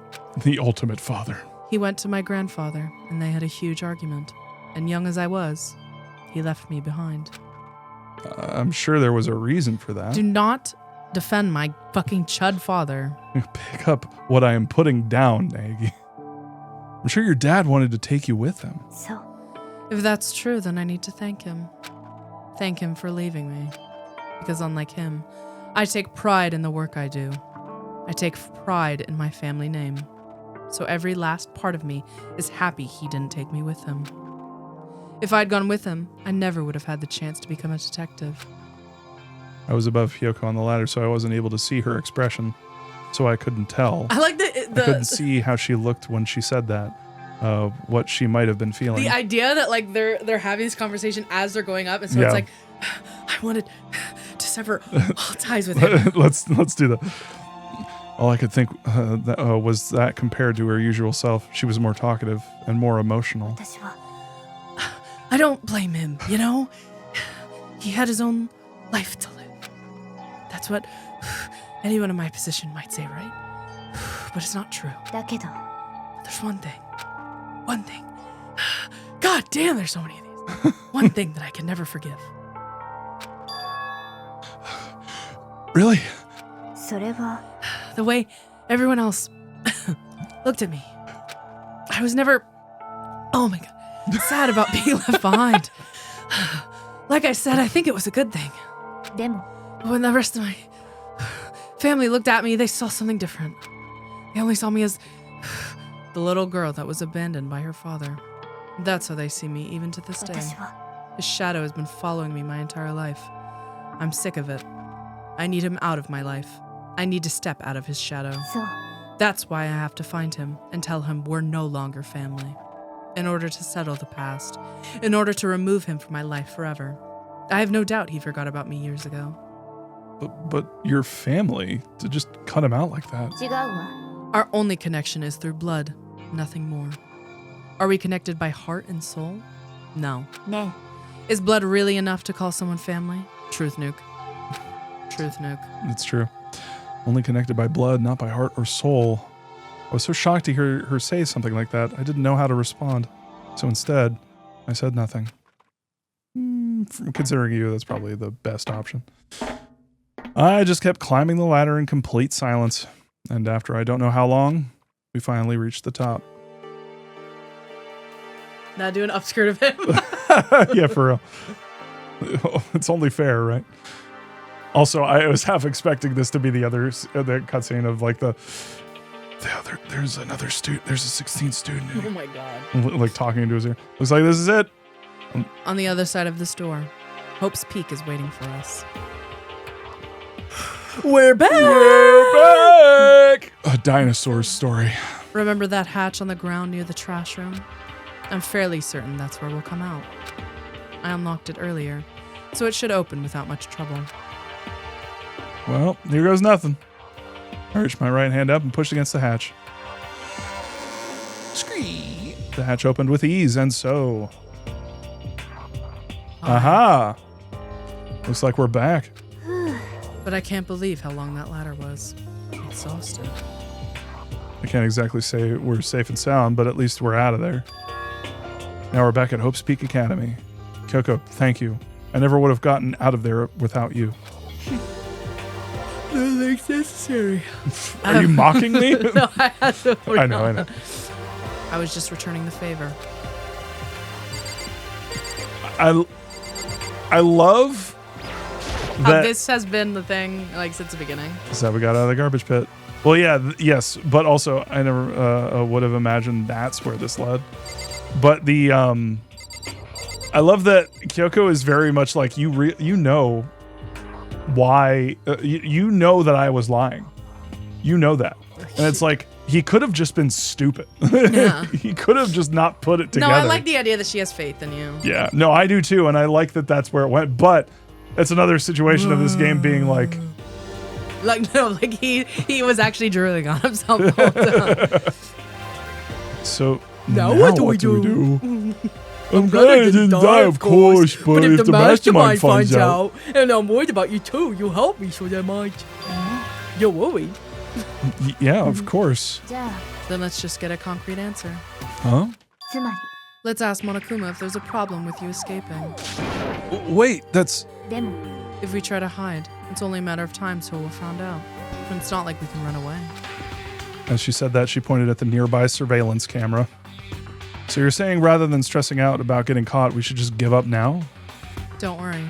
[SPEAKER 1] The ultimate father.
[SPEAKER 2] He went to my grandfather, and they had a huge argument. And young as I was, he left me behind.
[SPEAKER 1] I'm sure there was a reason for that.
[SPEAKER 2] Do not defend my fucking chud father.
[SPEAKER 1] Pick up what I am putting down, Nagi. I'm sure your dad wanted to take you with him.
[SPEAKER 2] If that's true, then I need to thank him. Thank him for leaving me. Because unlike him, I take pride in the work I do. I take pride in my family name. So every last part of me is happy he didn't take me with him. If I'd gone with him, I never would have had the chance to become a detective.
[SPEAKER 1] I was above Hyoko on the ladder, so I wasn't able to see her expression. So I couldn't tell.
[SPEAKER 2] I like
[SPEAKER 1] I couldn't see how she looked when she said that. What she might have been feeling.
[SPEAKER 2] The idea that like they're having this conversation as they're going up, and so it's like, I wanted to sever all ties with him.
[SPEAKER 1] let's do that. All I could think was that compared to her usual self, she was more talkative and more emotional.
[SPEAKER 2] I don't blame him, you know? He had his own life to live. That's what anyone in my position might say, right? But it's not true.
[SPEAKER 3] だけど
[SPEAKER 2] There's one thing. One thing. God damn, there's so many of these. One thing that I can never forgive.
[SPEAKER 1] Really?
[SPEAKER 3] それは
[SPEAKER 2] The way everyone else looked at me. I was never, oh my God, sad about being left behind. Like I said, I think it was a good thing.
[SPEAKER 3] でも
[SPEAKER 2] But when the rest of my family looked at me, they saw something different. They only saw me as the little girl that was abandoned by her father. That's how they see me even to this day.
[SPEAKER 3] 私は
[SPEAKER 2] His shadow has been following me my entire life. I'm sick of it. I need him out of my life. I need to step out of his shadow.
[SPEAKER 3] そう
[SPEAKER 2] That's why I have to find him and tell him we're no longer family. In order to settle the past. In order to remove him from my life forever. I have no doubt he forgot about me years ago.
[SPEAKER 1] But your family, to just cut him out like that.
[SPEAKER 3] 違うわ
[SPEAKER 2] Our only connection is through blood, nothing more. Are we connected by heart and soul? No.
[SPEAKER 3] ね
[SPEAKER 2] Is blood really enough to call someone family? Truth nuke. Truth nuke.
[SPEAKER 1] It's true. Only connected by blood, not by heart or soul. I was so shocked to hear her say something like that. I didn't know how to respond. So instead, I said nothing. Considering you, that's probably the best option. I just kept climbing the ladder in complete silence. And after I don't know how long, we finally reached the top.
[SPEAKER 2] Now do an upskirt of him.
[SPEAKER 1] Yeah, for real. It's only fair, right? Also, I was half expecting this to be the cutscene of like there's another student, there's a 16th student
[SPEAKER 2] Oh my God.
[SPEAKER 1] like talking into his ear. Looks like this is it.
[SPEAKER 2] On the other side of this door, Hope's Peak is waiting for us. We're back!
[SPEAKER 1] A dinosaur story.
[SPEAKER 2] Remember that hatch on the ground near the trash room? I'm fairly certain that's where we'll come out. I unlocked it earlier, so it should open without much trouble.
[SPEAKER 1] Well, here goes nothing. I reached my right hand up and pushed against the hatch.
[SPEAKER 4] Scream.
[SPEAKER 1] The hatch opened with ease, and so... Aha! Looks like we're back.
[SPEAKER 2] But I can't believe how long that ladder was. Exhausted.
[SPEAKER 1] I can't exactly say we're safe and sound, but at least we're out of there. Now we're back at Hope's Peak Academy. Kyoko, thank you. I never would have gotten out of there without you.
[SPEAKER 2] Nothing's necessary.
[SPEAKER 1] Are you mocking me?
[SPEAKER 2] No, I had to.
[SPEAKER 1] I know.
[SPEAKER 2] I was just returning the favor.
[SPEAKER 1] I love that.
[SPEAKER 2] This has been the thing like since the beginning.
[SPEAKER 1] Is that we got out of the garbage pit. Well, yeah, yes, but also I never would have imagined that's where this led. But the I love that Kyoko is very much like you know why you know that I was lying. You know that. And it's like he could have just been stupid.
[SPEAKER 2] Yeah.
[SPEAKER 1] He could have just not put it together.
[SPEAKER 2] No, I like the idea that she has faith in you.
[SPEAKER 1] Yeah. No, I do too, and I like that that's where it went, but it's another situation of this game being like
[SPEAKER 2] he was actually drooling on himself the whole time.
[SPEAKER 1] So
[SPEAKER 2] Now
[SPEAKER 1] now
[SPEAKER 2] what do we
[SPEAKER 1] we do?
[SPEAKER 2] I'm
[SPEAKER 1] glad I didn't die, of course, but if the mastermind finds out,
[SPEAKER 2] and I'm worried about you too, you help me so that much. You're worried.
[SPEAKER 1] Yeah, of course.
[SPEAKER 3] じゃあ
[SPEAKER 2] Then let's just get a concrete answer.
[SPEAKER 1] Huh?
[SPEAKER 3] つまり
[SPEAKER 2] Let's ask Monokuma if there's a problem with you escaping.
[SPEAKER 1] Wait, that's
[SPEAKER 3] でも
[SPEAKER 2] If we try to hide, it's only a matter of time till we're found out. And it's not like we can run away.
[SPEAKER 1] as she said that, she pointed at the nearby surveillance camera. So you're saying rather than stressing out about getting caught, we should just give up now?
[SPEAKER 2] Don't worry.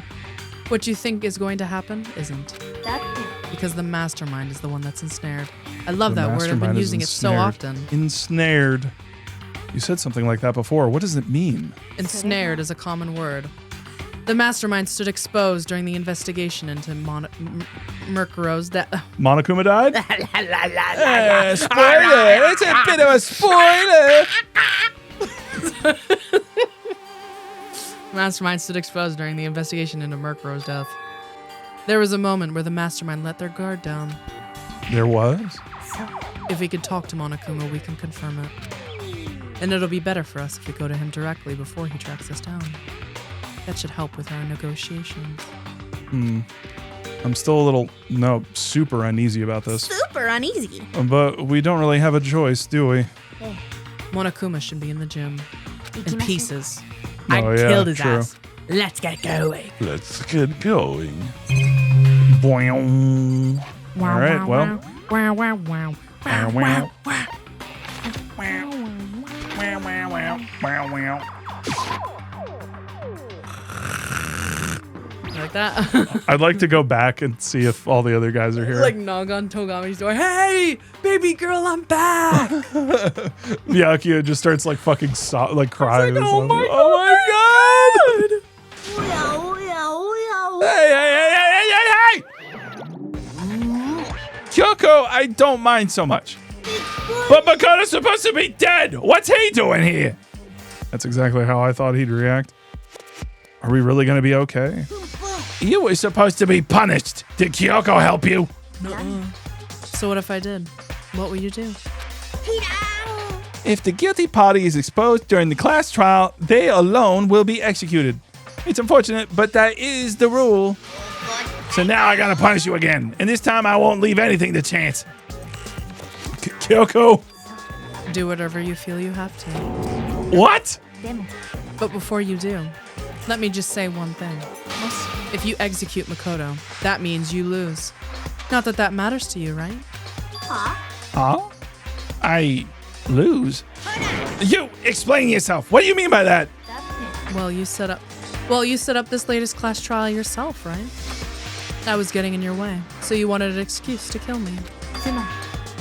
[SPEAKER 2] What you think is going to happen isn't.
[SPEAKER 3] だって
[SPEAKER 2] Because the mastermind is the one that's ensnared. I love
[SPEAKER 1] The
[SPEAKER 2] that word. I've been
[SPEAKER 1] mastermind is
[SPEAKER 2] using it so
[SPEAKER 1] ensnared.
[SPEAKER 2] often.
[SPEAKER 1] Ensnared. You said something like that before. What does it mean?
[SPEAKER 2] Ensnared is a common word. The mastermind stood exposed during the investigation into Murkuro's death.
[SPEAKER 1] Monokuma died?
[SPEAKER 4] Spoiler! It's a bit of a spoiler!
[SPEAKER 2] Mastermind stood exposed during the investigation into Murkuro's death. There was a moment where the mastermind let their guard down.
[SPEAKER 1] There was?
[SPEAKER 2] If we could talk to Monokuma, we can confirm it. And it'll be better for us if we go to him directly before he tracks us down. That should help with our negotiations.
[SPEAKER 1] I'm still a little, super uneasy about this.
[SPEAKER 3] Super uneasy.
[SPEAKER 1] But we don't really have a choice, do we?
[SPEAKER 2] Monokuma should be in the gym. In pieces.
[SPEAKER 1] Oh,
[SPEAKER 2] I
[SPEAKER 1] yeah,
[SPEAKER 2] killed his
[SPEAKER 1] true.
[SPEAKER 2] ass. Let's get going.
[SPEAKER 7] Let's get going.
[SPEAKER 1] Boing. All right, well.
[SPEAKER 3] Wow, wow, wow.
[SPEAKER 1] Wow, wow.
[SPEAKER 2] Like that.
[SPEAKER 1] I'd like to go back and see if all the other guys are here.
[SPEAKER 2] Like knock on Togami's door. Hey, baby girl, I'm back.
[SPEAKER 1] Byakuya just starts like fucking crying.
[SPEAKER 2] Like,
[SPEAKER 1] or
[SPEAKER 2] oh
[SPEAKER 1] something.
[SPEAKER 2] my
[SPEAKER 1] Oh my god! Hey! Kyoko, I don't mind so much. But Makoto's supposed to be dead! What's he doing here? That's exactly how I thought he'd react. Are we really gonna be okay? You were supposed to be punished. Did Kyoko help you?
[SPEAKER 2] So what if I did? What will you do?
[SPEAKER 4] If the guilty party is exposed during the class trial, they alone will be executed. It's unfortunate, but that is the rule.
[SPEAKER 1] So now I gotta punish you again. And this time I won't leave anything to chance. Kyoko?
[SPEAKER 2] Do whatever you feel you have to.
[SPEAKER 1] What?
[SPEAKER 2] But before you do, let me just say one thing. If you execute Makoto, that means you lose. Not that that matters to you, right?
[SPEAKER 1] Huh? I lose? You explain yourself. What do you mean by that?
[SPEAKER 2] Well, you set up this latest class trial yourself, right? I was getting in your way, so you wanted an excuse to kill me.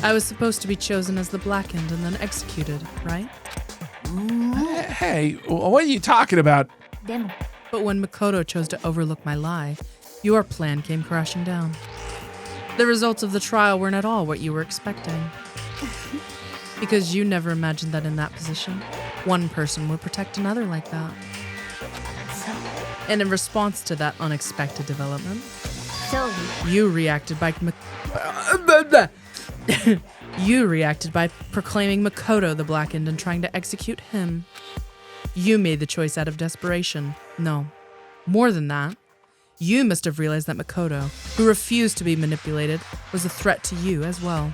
[SPEAKER 2] I was supposed to be chosen as the Blackened and then executed, right?
[SPEAKER 1] Hey, what are you talking about?
[SPEAKER 2] But when Makoto chose to overlook my lie, your plan came crashing down. The results of the trial weren't at all what you were expecting. Because you never imagined that in that position, one person would protect another like that. And in response to that unexpected development, you reacted by proclaiming Makoto the Blackened and trying to execute him. You made the choice out of desperation. No, more than that. You must have realized that Makoto, who refused to be manipulated, was a threat to you as well.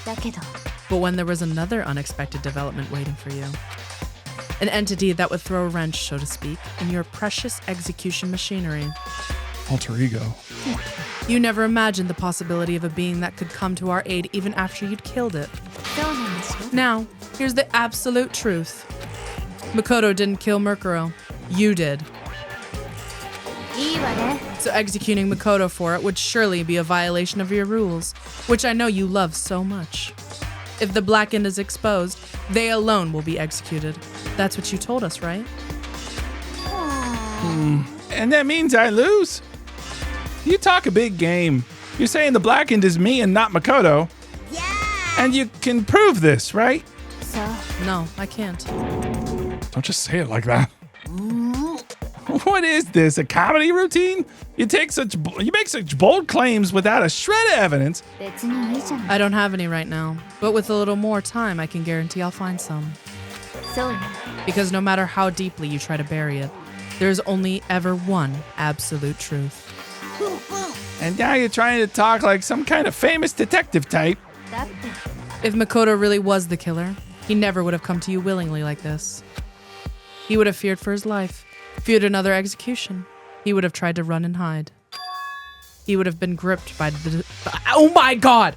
[SPEAKER 2] But when there was another unexpected development waiting for you, an entity that would throw a wrench, so to speak, in your precious execution machinery.
[SPEAKER 1] Alter ego.
[SPEAKER 2] You never imagined the possibility of a being that could come to our aid even after you'd killed it. Now, here's the absolute truth. Makoto didn't kill Murkuro. You did. So executing Makoto for it would surely be a violation of your rules, which I know you love so much. If the Blackened is exposed, they alone will be executed. That's what you told us, right?
[SPEAKER 4] And that means I lose? You talk a big game. You're saying the Blackened is me and not Makoto. And you can prove this, right?
[SPEAKER 2] No, I can't.
[SPEAKER 1] Don't just say it like that.
[SPEAKER 4] What is this, a comedy routine? You make such bold claims without a shred of evidence.
[SPEAKER 2] I don't have any right now, but with a little more time, I can guarantee I'll find some. Because no matter how deeply you try to bury it, there's only ever one absolute truth.
[SPEAKER 4] And now you're trying to talk like some kind of famous detective type.
[SPEAKER 2] If Makoto really was the killer, he never would have come to you willingly like this. He would have feared for his life, feared another execution. He would have tried to run and hide. He would have been gripped by the... Oh my god!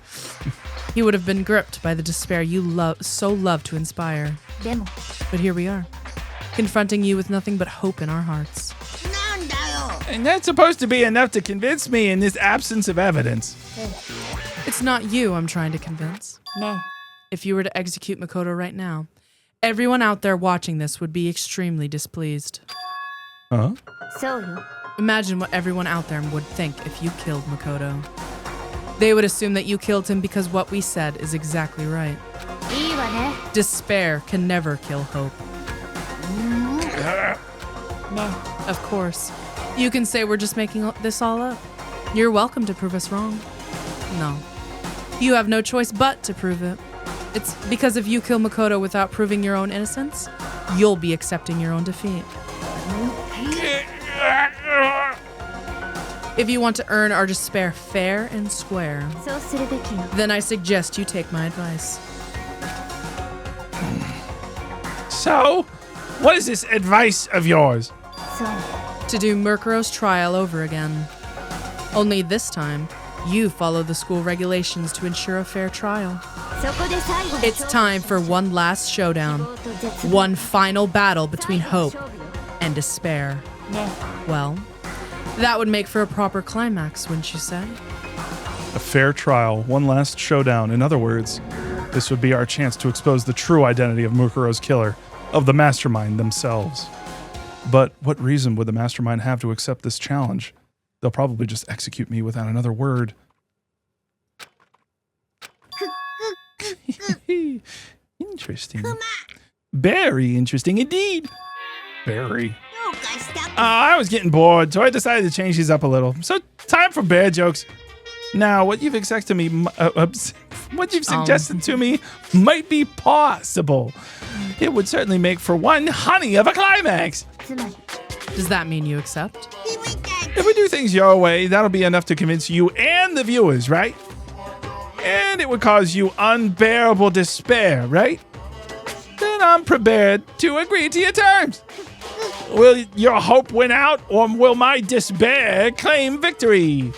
[SPEAKER 2] He would have been gripped by the despair you so love to inspire. But here we are, confronting you with nothing but hope in our hearts.
[SPEAKER 4] And that's supposed to be enough to convince me in this absence of evidence.
[SPEAKER 2] It's not you I'm trying to convince. If you were to execute Makoto right now, everyone out there watching this would be extremely displeased.
[SPEAKER 1] Huh?
[SPEAKER 2] Imagine what everyone out there would think if you killed Makoto. They would assume that you killed him because what we said is exactly right. Despair can never kill hope. Of course. You can say we're just making this all up. You're welcome to prove us wrong. No. You have no choice but to prove it. It's because if you kill Makoto without proving your own innocence, you'll be accepting your own defeat. If you want to earn our despair fair and square, then I suggest you take my advice.
[SPEAKER 4] So, what is this advice of yours?
[SPEAKER 2] To do Mukuro's trial over again. Only this time, you follow the school regulations to ensure a fair trial. It's time for one last showdown. One final battle between hope and despair. Well, that would make for a proper climax, wouldn't you say?
[SPEAKER 1] A fair trial, one last showdown. In other words, this would be our chance to expose the true identity of Mukuro's killer, of the mastermind themselves. But what reason would the mastermind have to accept this challenge? They'll probably just execute me without another word.
[SPEAKER 4] Interesting. Very interesting indeed.
[SPEAKER 1] Barry.
[SPEAKER 4] I was getting bored, so I decided to change these up a little. So, time for bear jokes. Now, what you've suggested to me might be possible. It would certainly make for one honey of a climax.
[SPEAKER 2] Does that mean you accept?
[SPEAKER 4] If we do things your way, that'll be enough to convince you and the viewers, right? And it would cause you unbearable despair, right? Then I'm prepared to agree to your terms. Will your hope win out, or will my despair claim victory?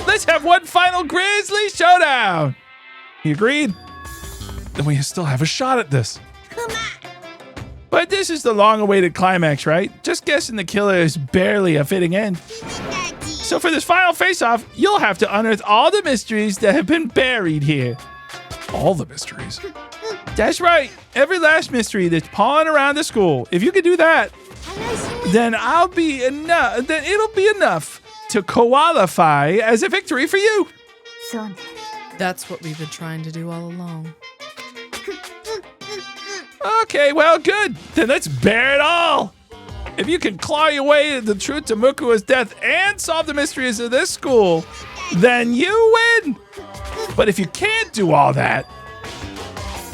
[SPEAKER 4] Let's have one final grisly showdown.
[SPEAKER 1] He agreed. Then we still have a shot at this.
[SPEAKER 4] But this is the long-awaited climax, right? Just guessing the killer is barely a fitting end. So for this final face-off, you'll have to unearth all the mysteries that have been buried here.
[SPEAKER 1] All the mysteries.
[SPEAKER 4] That's right. Every last mystery that's pawing around the school. If you could do that, then it'll be enough to qualify as a victory for you.
[SPEAKER 2] That's what we've been trying to do all along.
[SPEAKER 4] Okay, well, good. Then let's bear it all. If you can claw your way to the truth to Mukuro's death and solve the mysteries of this school, then you win. But if you can't do all that,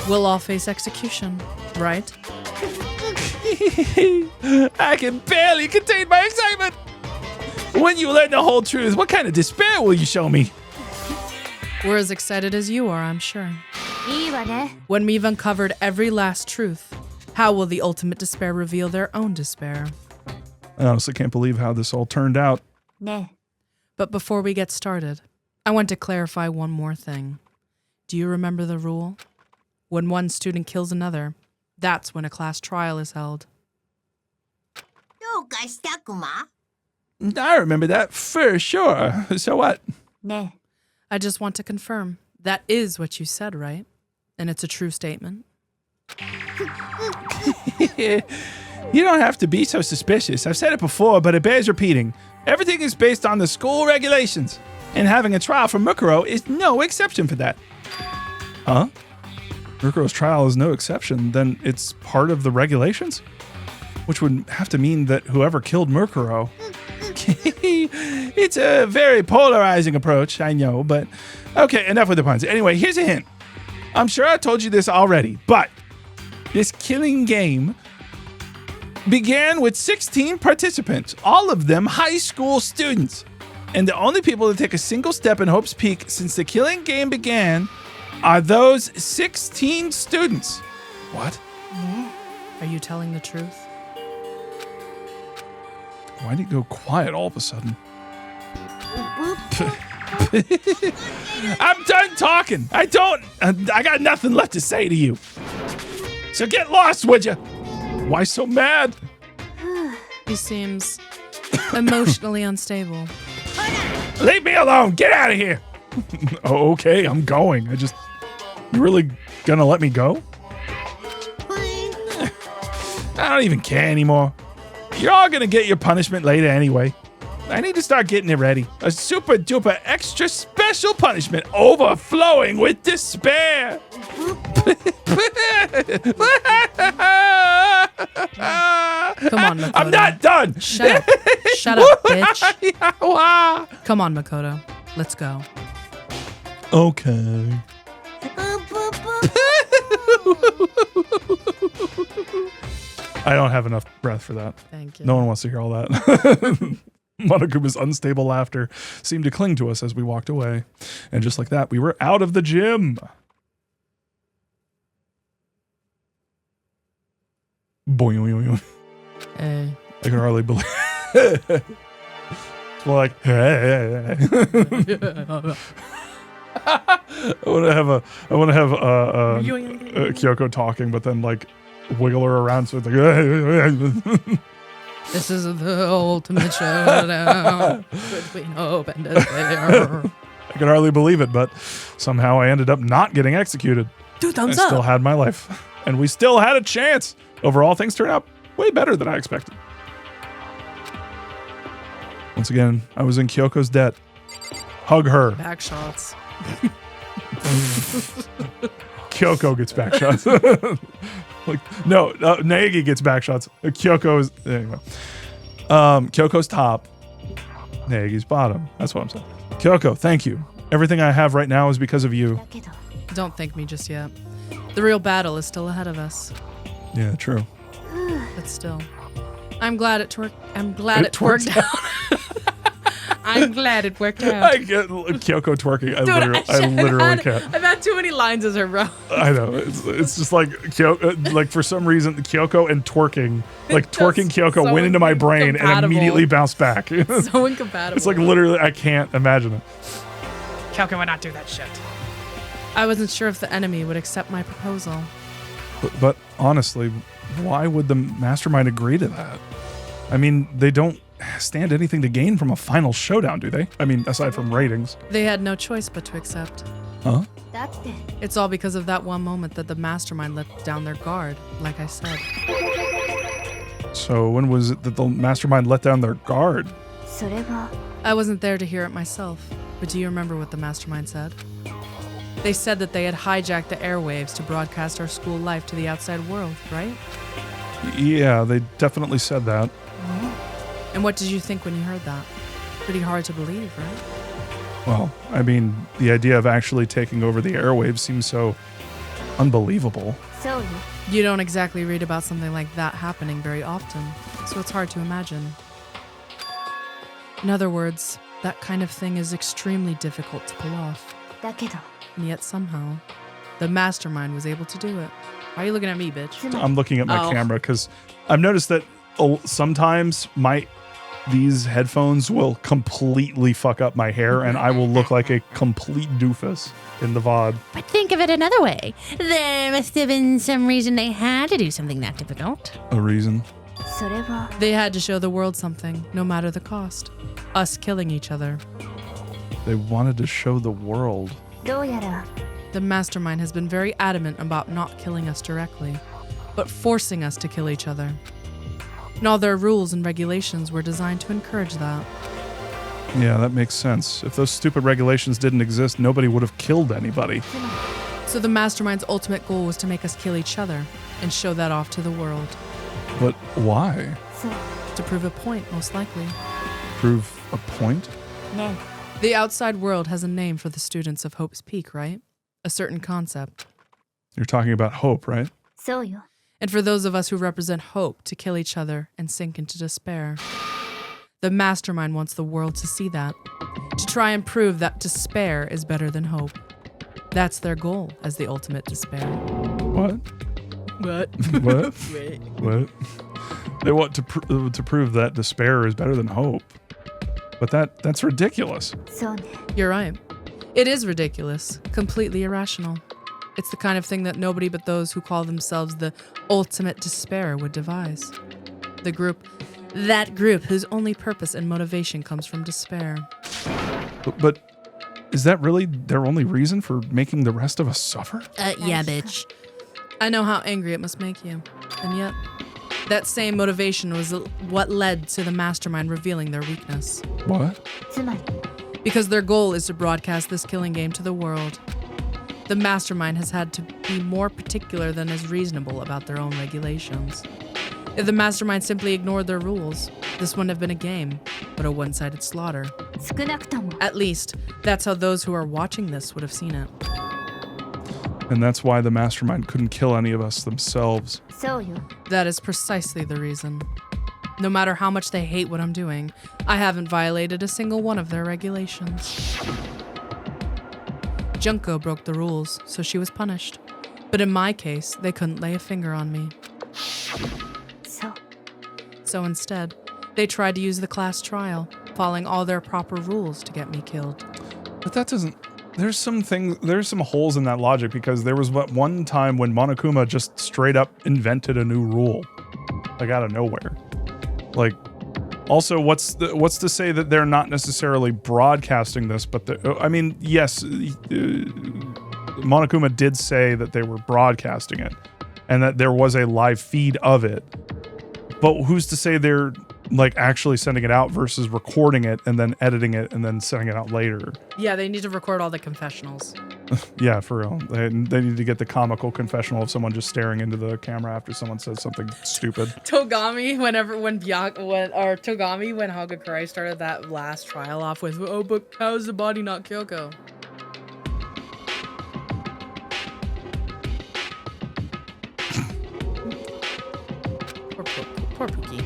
[SPEAKER 2] We'll all face execution, right?
[SPEAKER 4] I can barely contain my excitement. When you learn the whole truth, what kind of despair will you show me?
[SPEAKER 2] We're as excited as you are, I'm sure. When we've uncovered every last truth, how will the ultimate despair reveal their own despair?
[SPEAKER 1] I honestly can't believe how this all turned out.
[SPEAKER 2] But before we get started, I want to clarify one more thing. Do you remember the rule? When one student kills another, that's when a class trial is held.
[SPEAKER 4] I remember that for sure. So what?
[SPEAKER 2] I just want to confirm. That is what you said, right? And it's a true statement.
[SPEAKER 4] You don't have to be so suspicious. I've said it before, but it bears repeating. Everything is based on the school regulations, and having a trial for Mukuro is no exception for that.
[SPEAKER 1] Huh? Mukuro's trial is no exception. Then it's part of the regulations? Which would have to mean that whoever killed Mukuro...
[SPEAKER 4] It's a very polarizing approach, I know, but okay, enough with the puns. Anyway, here's a hint. I'm sure I told you this already, but this killing game began with 16 participants, all of them high school students. And the only people to take a single step in Hope's Peak since the killing game began are those 16 students.
[SPEAKER 1] What?
[SPEAKER 2] Are you telling the truth?
[SPEAKER 1] Why did it go quiet all of a sudden?
[SPEAKER 4] I'm done talking. I got nothing left to say to you. So get lost, would you?
[SPEAKER 1] Why so mad?
[SPEAKER 2] He seems emotionally unstable.
[SPEAKER 4] Leave me alone. Get out of here.
[SPEAKER 1] Oh, okay, I'm going. You really gonna let me go?
[SPEAKER 4] I don't even care anymore. You're all gonna get your punishment later anyway. I need to start getting it ready. A super duper extra special punishment overflowing with despair.
[SPEAKER 2] Come on, Makoto.
[SPEAKER 4] I'm not done.
[SPEAKER 2] Shut up. Shut up, bitch. Come on, Makoto. Let's go.
[SPEAKER 1] Okay. I don't have enough breath for that.
[SPEAKER 2] Thank you.
[SPEAKER 1] No one wants to hear all that. Monokuma's unstable laughter seemed to cling to us as we walked away. And just like that, we were out of the gym. Boing.
[SPEAKER 2] Hey.
[SPEAKER 1] I can hardly believe it. It's more like, hey. I want to have Kyoko talking, but then like wiggle her around so it's like
[SPEAKER 2] This is the ultimate showdown between hope and despair.
[SPEAKER 1] I can hardly believe it, but somehow I ended up not getting executed.
[SPEAKER 2] 2 thumbs
[SPEAKER 1] I still
[SPEAKER 2] up.
[SPEAKER 1] had my life, and we still had a chance. Overall, things turned out way better than I expected. Once again, I was in Kyoko's debt. Hug her.
[SPEAKER 2] Back shots.
[SPEAKER 1] Kyoko gets back shots. No, Naegi gets back shots. Kyoko is anyway. Kyoko's top, Naegi's bottom. That's what I'm saying. Kyoko, thank you. Everything I have right now is because of you.
[SPEAKER 2] Don't thank me just yet. The real battle is still ahead of us.
[SPEAKER 1] Yeah, true.
[SPEAKER 2] But still, I'm glad it worked. I'm glad it worked out. I'm glad it worked out.
[SPEAKER 1] I get Kyoko twerking. I literally can't.
[SPEAKER 2] I've had too many lines as her, bro.
[SPEAKER 1] I know. It's just like Kyoko, like for some reason, Kyoko and twerking, like twerking Kyoko
[SPEAKER 2] so
[SPEAKER 1] went into my brain and
[SPEAKER 2] incompatible.
[SPEAKER 1] immediately bounced back.
[SPEAKER 2] So incompatible.
[SPEAKER 1] It's like literally, I can't imagine it.
[SPEAKER 2] Kyoko would not do that shit. I wasn't sure if the enemy would accept my proposal.
[SPEAKER 1] But honestly, why would the mastermind agree to that? I mean, they don't stand anything to gain from a final showdown, do they? I mean, aside from ratings.
[SPEAKER 2] They had no choice but to accept.
[SPEAKER 1] Huh?
[SPEAKER 2] It's all because of that one moment that the mastermind let down their guard, like I said.
[SPEAKER 1] So when was it that the mastermind let down their guard?
[SPEAKER 2] I wasn't there to hear it myself, but do you remember what the mastermind said? They said that they had hijacked the airwaves to broadcast our school life to the outside world, right?
[SPEAKER 1] Yeah, they definitely said that.
[SPEAKER 2] And what did you think when you heard that? Pretty hard to believe, right?
[SPEAKER 1] Well, I mean, the idea of actually taking over the airwaves seems so unbelievable.
[SPEAKER 2] You don't exactly read about something like that happening very often, so it's hard to imagine. In other words, that kind of thing is extremely difficult to pull off. And yet somehow, the mastermind was able to do it. Why are you looking at me, bitch?
[SPEAKER 1] I'm looking at my camera because I've noticed that sometimes these headphones will completely fuck up my hair and I will look like a complete doofus in the VOD.
[SPEAKER 3] But think of it another way. There must have been some reason they had to do something that difficult.
[SPEAKER 1] A reason?
[SPEAKER 2] They had to show the world something, no matter the cost. Us killing each other.
[SPEAKER 1] They wanted to show the world.
[SPEAKER 2] The mastermind has been very adamant about not killing us directly, but forcing us to kill each other. And all their rules and regulations were designed to encourage that.
[SPEAKER 1] Yeah, that makes sense. If those stupid regulations didn't exist, nobody would have killed anybody.
[SPEAKER 2] So the mastermind's ultimate goal was to make us kill each other and show that off to the world.
[SPEAKER 1] But why?
[SPEAKER 2] To prove a point, most likely.
[SPEAKER 1] Prove a point?
[SPEAKER 2] No. The outside world has a name for the students of Hope's Peak, right? A certain concept.
[SPEAKER 1] You're talking about hope, right?
[SPEAKER 2] And for those of us who represent hope, to kill each other and sink into despair. The mastermind wants the world to see that, to try and prove that despair is better than hope. That's their goal as the ultimate despair.
[SPEAKER 1] What? What?
[SPEAKER 2] Wait.
[SPEAKER 1] What? They want to prove that despair is better than hope. But that's ridiculous.
[SPEAKER 2] You're right. It is ridiculous, completely irrational. It's the kind of thing that nobody but those who call themselves the ultimate despair would devise. That group whose only purpose and motivation comes from despair.
[SPEAKER 1] But is that really their only reason for making the rest of us suffer?
[SPEAKER 3] Yeah, bitch.
[SPEAKER 2] I know how angry it must make you. And yet, that same motivation was what led to the mastermind revealing their weakness.
[SPEAKER 1] What?
[SPEAKER 2] Because their goal is to broadcast this killing game to the world. The mastermind has had to be more particular than is reasonable about their own regulations. If the mastermind simply ignored their rules, this wouldn't have been a game, but a one-sided slaughter. At least, that's how those who are watching this would have seen it.
[SPEAKER 1] And that's why the mastermind couldn't kill any of us themselves.
[SPEAKER 2] That is precisely the reason. No matter how much they hate what I'm doing, I haven't violated a single one of their regulations. Junko broke the rules, so she was punished. But in my case, they couldn't lay a finger on me. So instead, they tried to use the class trial, following all their proper rules to get me killed.
[SPEAKER 1] But that doesn't... There's some holes in that logic, because there was one time when Monokuma just straight up invented a new rule. Like, out of nowhere. Like, also, what's to say that they're not necessarily broadcasting this, but I mean, yes, Monokuma did say that they were broadcasting it, and that there was a live feed of it. But who's to say they're like actually sending it out versus recording it and then editing it and then sending it out later?
[SPEAKER 2] Yeah, they need to record all the confessionals.
[SPEAKER 1] Yeah, for real. They need to get the comical confessional of someone just staring into the camera after someone says something stupid.
[SPEAKER 2] Togami, when Hagakure started that last trial off with, oh, but how's the body not Kyoko? Poor Pookie.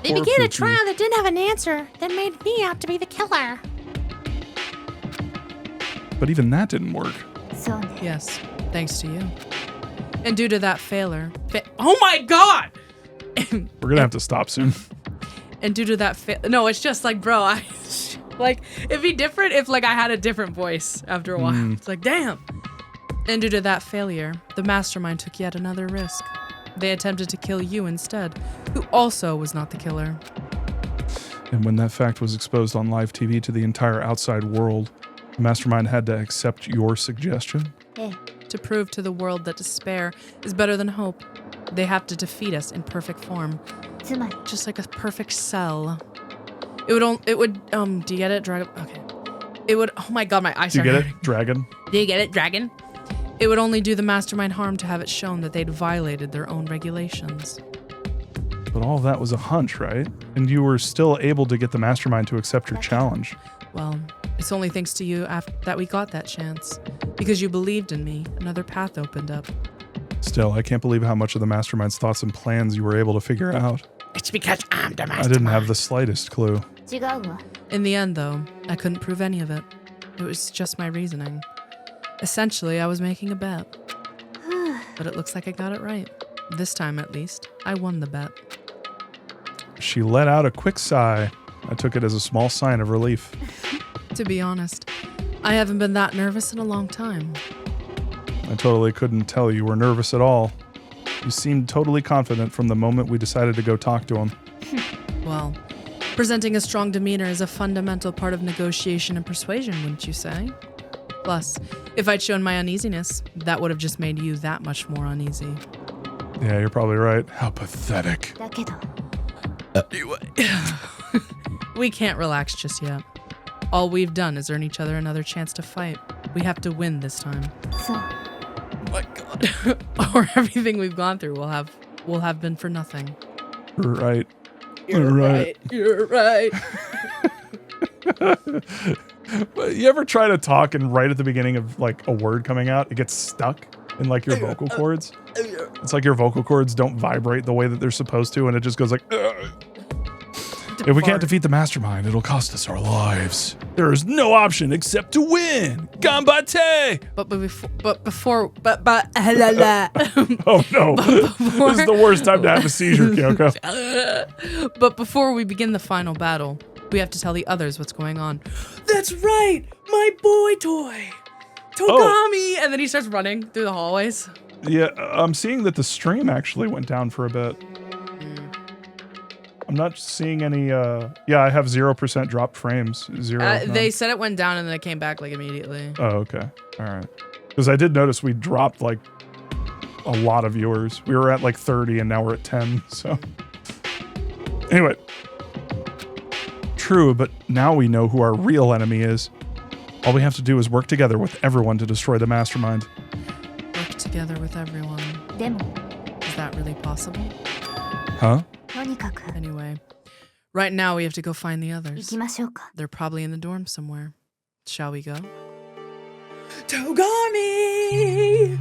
[SPEAKER 3] They began a trial that didn't have an answer, that made me out to be the killer.
[SPEAKER 1] But even that didn't work.
[SPEAKER 2] Yes, thanks to you. And due to that failure... oh my god!
[SPEAKER 1] We're gonna have to stop soon.
[SPEAKER 2] And due to that no, it's just like, bro, like, it'd be different if, like, I had a different voice after a while. It's like, damn. And due to that failure, the mastermind took yet another risk. They attempted to kill you instead, who also was not the killer.
[SPEAKER 1] And when that fact was exposed on live TV to the entire outside world, the mastermind had to accept your suggestion?
[SPEAKER 2] To prove to the world that despair is better than hope, they have to defeat us in perfect form. Just like a perfect cell. Do you get it? Okay. It would, oh my god, my eyes
[SPEAKER 1] Do you
[SPEAKER 2] are
[SPEAKER 1] get
[SPEAKER 2] hurting.
[SPEAKER 1] it? Dragon?
[SPEAKER 2] Do you get it, dragon? It would only do the mastermind harm to have it shown that they'd violated their own regulations.
[SPEAKER 1] But all of that was a hunch, right? And you were still able to get the mastermind to accept your challenge.
[SPEAKER 2] Well, it's only thanks to you that we got that chance. Because you believed in me, another path opened up.
[SPEAKER 1] Still, I can't believe how much of the mastermind's thoughts and plans you were able to figure out.
[SPEAKER 2] It's because I'm the mastermind.
[SPEAKER 1] I didn't have the slightest clue.
[SPEAKER 2] In the end, though, I couldn't prove any of it. It was just my reasoning. Essentially, I was making a bet. But it looks like I got it right. This time, at least, I won the bet.
[SPEAKER 1] She let out a quick sigh. I took it as a small sign of relief.
[SPEAKER 2] To be honest, I haven't been that nervous in a long time.
[SPEAKER 1] I totally couldn't tell you were nervous at all. You seemed totally confident from the moment we decided to go talk to him.
[SPEAKER 2] Well, presenting a strong demeanor is a fundamental part of negotiation and persuasion, wouldn't you say? Plus, if I'd shown my uneasiness, that would have just made you that much more uneasy.
[SPEAKER 1] Yeah, you're probably right. How pathetic.
[SPEAKER 2] We can't relax just yet. All we've done is earn each other another chance to fight. We have to win this time. My god. Or everything we've gone through will have been for nothing.
[SPEAKER 1] Right.
[SPEAKER 2] You're right. You're right.
[SPEAKER 1] You ever try to talk and right at the beginning of like a word coming out, it gets stuck in like your vocal cords? It's like your vocal cords don't vibrate the way that they're supposed to, and it just goes like, ugh. If we can't defeat the mastermind, it'll cost us our lives. There is no option except to win. Gambate! Oh no. This is the worst time to have a seizure, Kyoko.
[SPEAKER 2] But before we begin the final battle, we have to tell the others what's going on. That's right! My boy toy! Togami! And then he starts running through the hallways.
[SPEAKER 1] Yeah, I'm seeing that the stream actually went down for a bit. I'm not seeing any, yeah, I have 0% dropped frames. Zero.
[SPEAKER 2] They said it went down and then it came back like immediately.
[SPEAKER 1] Oh, okay. All right. Because I did notice we dropped like a lot of viewers. We were at like 30 and now we're at 10, so. Anyway. True, but now we know who our real enemy is. All we have to do is work together with everyone to destroy the mastermind.
[SPEAKER 2] Work together with everyone. Is that really possible?
[SPEAKER 1] Huh?
[SPEAKER 2] Anyway, right now we have to go find the others. They're probably in the dorm somewhere. Shall we go? Togami!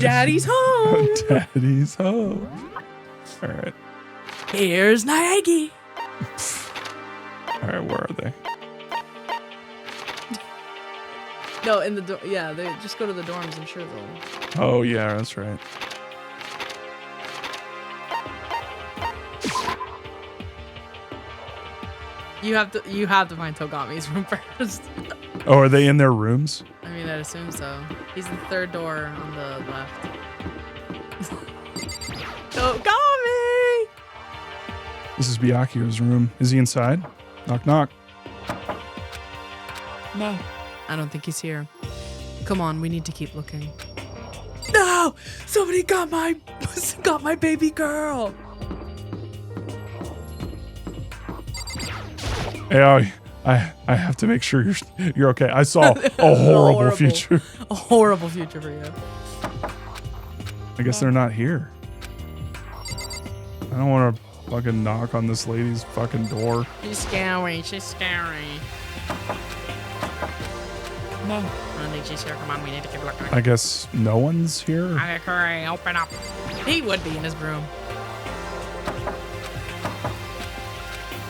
[SPEAKER 2] Daddy's home!
[SPEAKER 1] Daddy's home. All right.
[SPEAKER 2] Here's Naegi.
[SPEAKER 1] All right, where are they?
[SPEAKER 2] No, in the yeah, they just go to the dorms. I'm sure they'll.
[SPEAKER 1] Oh yeah, that's right.
[SPEAKER 2] You have to find Togami's room first.
[SPEAKER 1] Oh, are they in their rooms?
[SPEAKER 2] I mean, I'd assume so. He's the third door on the left. Togami!
[SPEAKER 1] This is Byakuyo's room. Is he inside? Knock knock.
[SPEAKER 2] No. I don't think he's here. Come on, we need to keep looking. No! Somebody got my baby girl.
[SPEAKER 1] Hey, I have to make sure you're okay. I saw a horrible future.
[SPEAKER 2] A horrible future for you.
[SPEAKER 1] I guess they're not here. I don't want to fucking knock on this lady's fucking door.
[SPEAKER 2] She's scary. She's scary. No. I don't think she's here. Come on, we need to keep looking.
[SPEAKER 1] I guess no one's here.
[SPEAKER 2] Okay, hurry, open up. He would be in his room.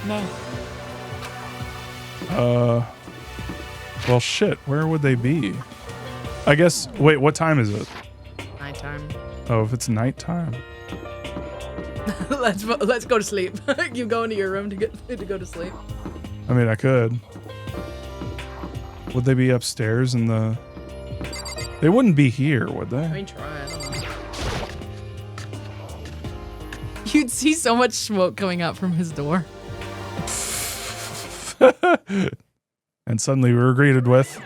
[SPEAKER 2] No.
[SPEAKER 1] Well, shit. Where would they be? I guess. Wait, what time is it?
[SPEAKER 2] Nighttime.
[SPEAKER 1] Oh, if it's nighttime.
[SPEAKER 2] Let's go to sleep. You go into your room to go to sleep.
[SPEAKER 1] I mean, I could. Would they be upstairs in the? They wouldn't be here, would they?
[SPEAKER 2] I mean, try. I don't know. You'd see so much smoke coming out from his door.
[SPEAKER 1] And suddenly we were greeted with.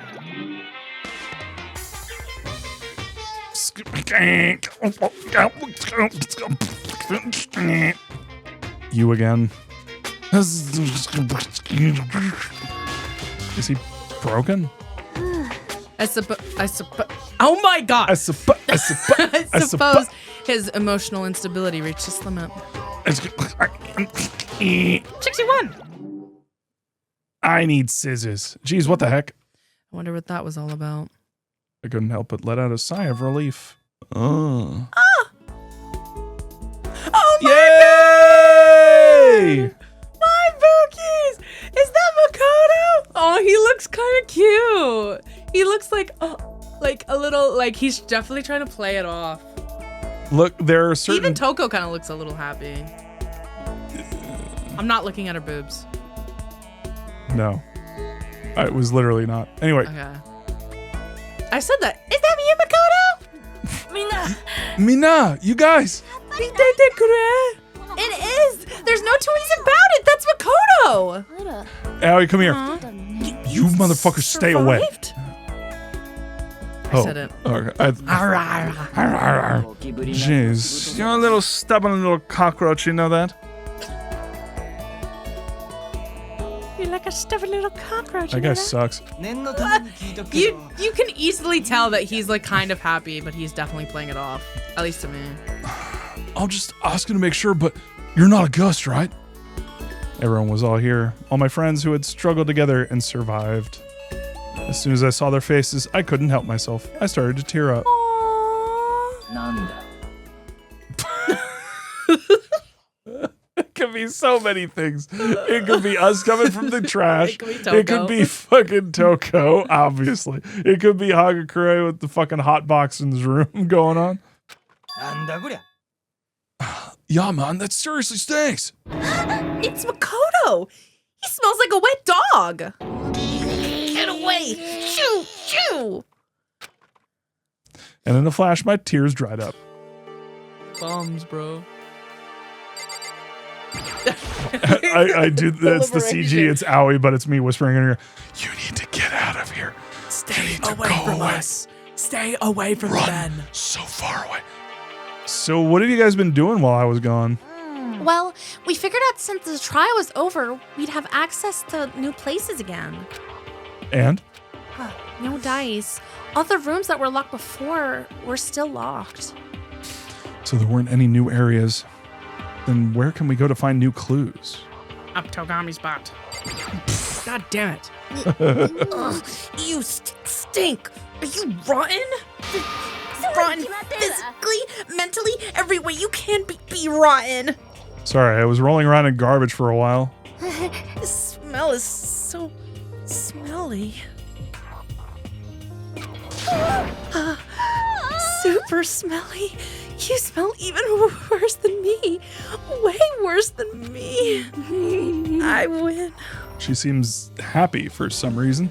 [SPEAKER 1] You again. Is he broken?
[SPEAKER 2] I suppose. Oh my god!
[SPEAKER 1] I suppose
[SPEAKER 2] his emotional instability reached its limit.
[SPEAKER 1] 61. I need scissors. Jeez, what the heck?
[SPEAKER 2] I wonder what that was all about.
[SPEAKER 1] I couldn't help but let out a sigh of relief. Oh.
[SPEAKER 2] Oh my
[SPEAKER 1] Yay!
[SPEAKER 2] god! My bookies! Is that Makoto? Oh, he looks kind of cute. He looks like a little, like he's definitely trying to play it off.
[SPEAKER 1] Look, there are certain.
[SPEAKER 2] Even Toko kind of looks a little happy. I'm not looking at her boobs.
[SPEAKER 1] No. I was literally not. Anyway.
[SPEAKER 2] Okay. I said that. Is that me, Makoto?
[SPEAKER 1] Mina, you guys.
[SPEAKER 2] It is. There's no two ways about it. That's Makoto.
[SPEAKER 1] Aoi, come here. You motherfuckers stay away.
[SPEAKER 2] I said it.
[SPEAKER 1] Okay. Jeez. You're a little stubborn little cockroach, you know that?
[SPEAKER 2] You're like a stubborn little cockroach.
[SPEAKER 1] That guy sucks.
[SPEAKER 2] You can easily tell that he's like kind of happy, but he's definitely playing it off. At least to me.
[SPEAKER 1] I'll just ask you to make sure, but you're not a ghost, right? Everyone was all here. All my friends who had struggled together and survived. As soon as I saw their faces, I couldn't help myself. I started to tear up. It could be so many things. It could be us coming from the trash. It could be fucking Toko, obviously. It could be Hagakure with the fucking hot box in his room going on. Yeah, man, that seriously stinks.
[SPEAKER 2] It's Makoto. He smells like a wet dog. Get away. Shoo, shoo.
[SPEAKER 1] And in a flash, my tears dried up.
[SPEAKER 2] Bums, bro.
[SPEAKER 1] I do. It's the CG. It's Aoi, but it's me whispering in her ear. You need to get out of here.
[SPEAKER 2] Stay away from us. Stay away from the men.
[SPEAKER 1] So far away. So what have you guys been doing while I was gone?
[SPEAKER 3] Well, we figured out since the trial was over, we'd have access to new places again.
[SPEAKER 1] And?
[SPEAKER 3] No dice. All the rooms that were locked before were still locked.
[SPEAKER 1] So there weren't any new areas. Then where can we go to find new clues?
[SPEAKER 2] Up Togami's butt. God damn it. Ugh, you stink.
[SPEAKER 3] Are you rotten? Rotten physically, mentally, every way you can be rotten.
[SPEAKER 1] Sorry, I was rolling around in garbage for a while.
[SPEAKER 3] The smell is so smelly. Super smelly. You smell even worse than me. Way worse than me. I win.
[SPEAKER 1] She seems happy for some reason.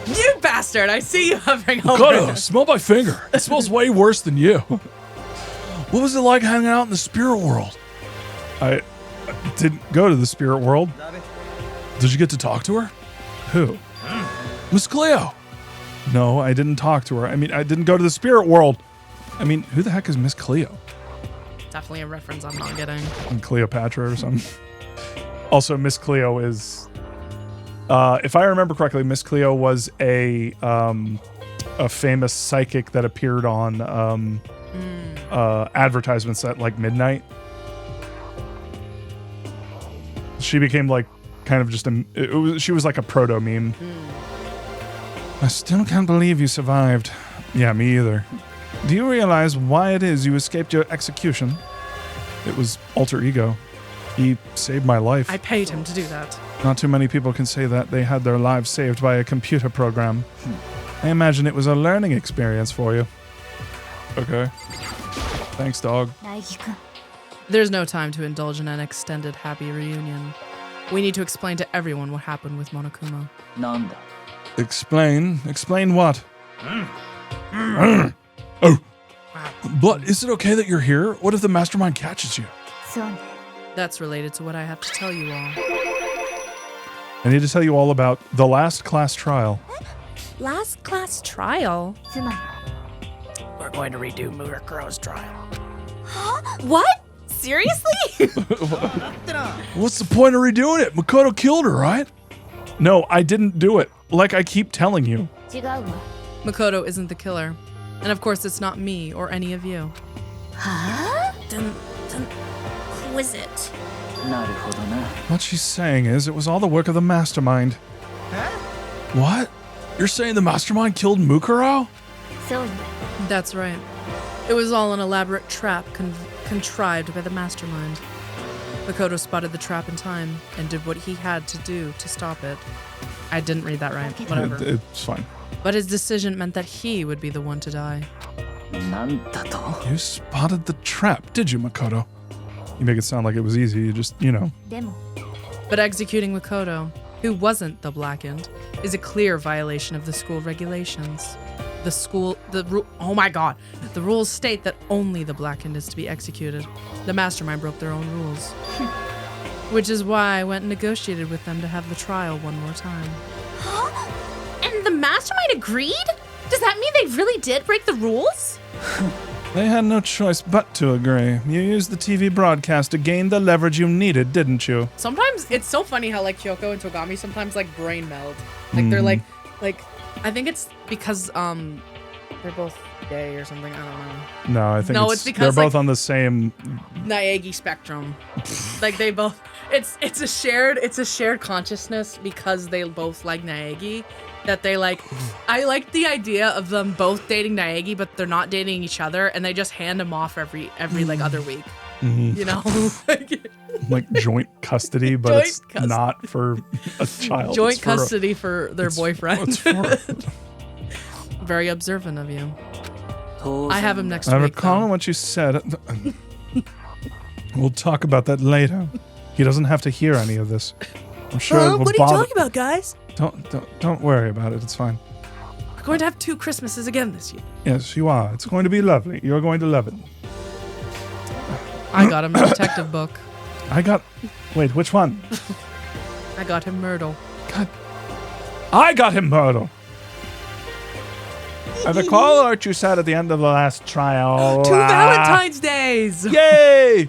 [SPEAKER 2] You bastard! I see you hovering over.
[SPEAKER 4] Makoto, smell my finger. It smells way worse than you. What was it like hanging out in the spirit world?
[SPEAKER 1] I didn't go to the spirit world.
[SPEAKER 4] Did you get to talk to her?
[SPEAKER 1] Who?
[SPEAKER 4] Miss Cleo.
[SPEAKER 1] No, I didn't talk to her. I mean, I didn't go to the spirit world. I mean, who the heck is Miss Cleo?
[SPEAKER 2] Definitely a reference I'm not getting.
[SPEAKER 1] Cleopatra or something. Also, Miss Cleo is, if I remember correctly, Miss Cleo was a famous psychic that appeared on advertisements at like midnight. She became like kind of just she was like a proto meme. I still can't believe you survived. Yeah, me either. Do you realize why it is you escaped your execution? It was alter ego. He saved my life.
[SPEAKER 2] I paid him to do that.
[SPEAKER 1] Not too many people can say that they had their lives saved by a computer program. I imagine it was a learning experience for you. Okay. Thanks, dog.
[SPEAKER 2] There's no time to indulge in an extended happy reunion. We need to explain to everyone what happened with Monokuma.
[SPEAKER 5] なんだ
[SPEAKER 1] Explain? Explain what?
[SPEAKER 4] Oh. But is it okay that you're here? What if the mastermind catches you?
[SPEAKER 2] That's related to what I have to tell you all.
[SPEAKER 1] I need to tell you all about the last class trial.
[SPEAKER 3] Last class trial?
[SPEAKER 2] We're going to redo Murokuro's trial.
[SPEAKER 3] What? Seriously?
[SPEAKER 4] What's the point of redoing it? Makoto killed her, right?
[SPEAKER 1] No, I didn't do it. Like I keep telling you.
[SPEAKER 2] Makoto isn't the killer. And of course, it's not me or any of you.
[SPEAKER 3] Then who is it?
[SPEAKER 5] なるほどな
[SPEAKER 1] What she's saying is it was all the work of the mastermind.
[SPEAKER 4] What? You're saying the mastermind killed Mukuro?
[SPEAKER 2] That's right. It was all an elaborate trap contrived by the mastermind. Makoto spotted the trap in time and did what he had to do to stop it. I didn't read that right. Whatever.
[SPEAKER 1] It's fine.
[SPEAKER 2] But his decision meant that he would be the one to die.
[SPEAKER 5] なんだと
[SPEAKER 1] You spotted the trap, did you, Makoto? You make it sound like it was easy. You just, you know.
[SPEAKER 2] But executing Makoto, who wasn't the Blackened, is a clear violation of the school regulations. Oh my god. The rules state that only the Blackened is to be executed. The mastermind broke their own rules. Which is why I went and negotiated with them to have the trial one more time.
[SPEAKER 3] And the mastermind agreed? Does that mean they really did break the rules?
[SPEAKER 1] They had no choice but to agree. You used the TV broadcast to gain the leverage you needed, didn't you?
[SPEAKER 2] Sometimes it's so funny how like Kyoko and Togami sometimes like brain meld. Like they're like I think it's because they're both gay or something. I don't know.
[SPEAKER 1] No, I think
[SPEAKER 2] No,
[SPEAKER 1] it's
[SPEAKER 2] it's because,
[SPEAKER 1] they're both
[SPEAKER 2] like-
[SPEAKER 1] on the same.
[SPEAKER 2] Naegi spectrum. Like they both it's a shared consciousness because they both like Naegi. That they like, I like the idea of them both dating Naegi, but they're not dating each other, and they just hand him off every like other week. You know,
[SPEAKER 1] Like joint custody, but
[SPEAKER 2] Joint
[SPEAKER 1] it's
[SPEAKER 2] custody.
[SPEAKER 1] not for a child.
[SPEAKER 2] joint
[SPEAKER 1] It's for a-
[SPEAKER 2] custody for their boyfriend.
[SPEAKER 1] it's for-
[SPEAKER 2] Very observant of you.
[SPEAKER 5] 当然
[SPEAKER 2] I have him next
[SPEAKER 1] I
[SPEAKER 2] week.
[SPEAKER 1] recall
[SPEAKER 2] though.
[SPEAKER 1] what you said. We'll talk about that later. He doesn't have to hear any of this. I'm sure it will bother.
[SPEAKER 2] about, guys?
[SPEAKER 1] Don't worry about it. It's fine.
[SPEAKER 2] We're going to have 2 Christmases again this year.
[SPEAKER 1] Yes, you are. It's going to be lovely. You're going to love it.
[SPEAKER 2] I got him a detective book.
[SPEAKER 1] Wait, which one?
[SPEAKER 2] I got him Myrtle.
[SPEAKER 1] I got him Myrtle. I recall what you said at the end of the last trial.
[SPEAKER 2] 2 Valentine's Days!
[SPEAKER 1] Yay!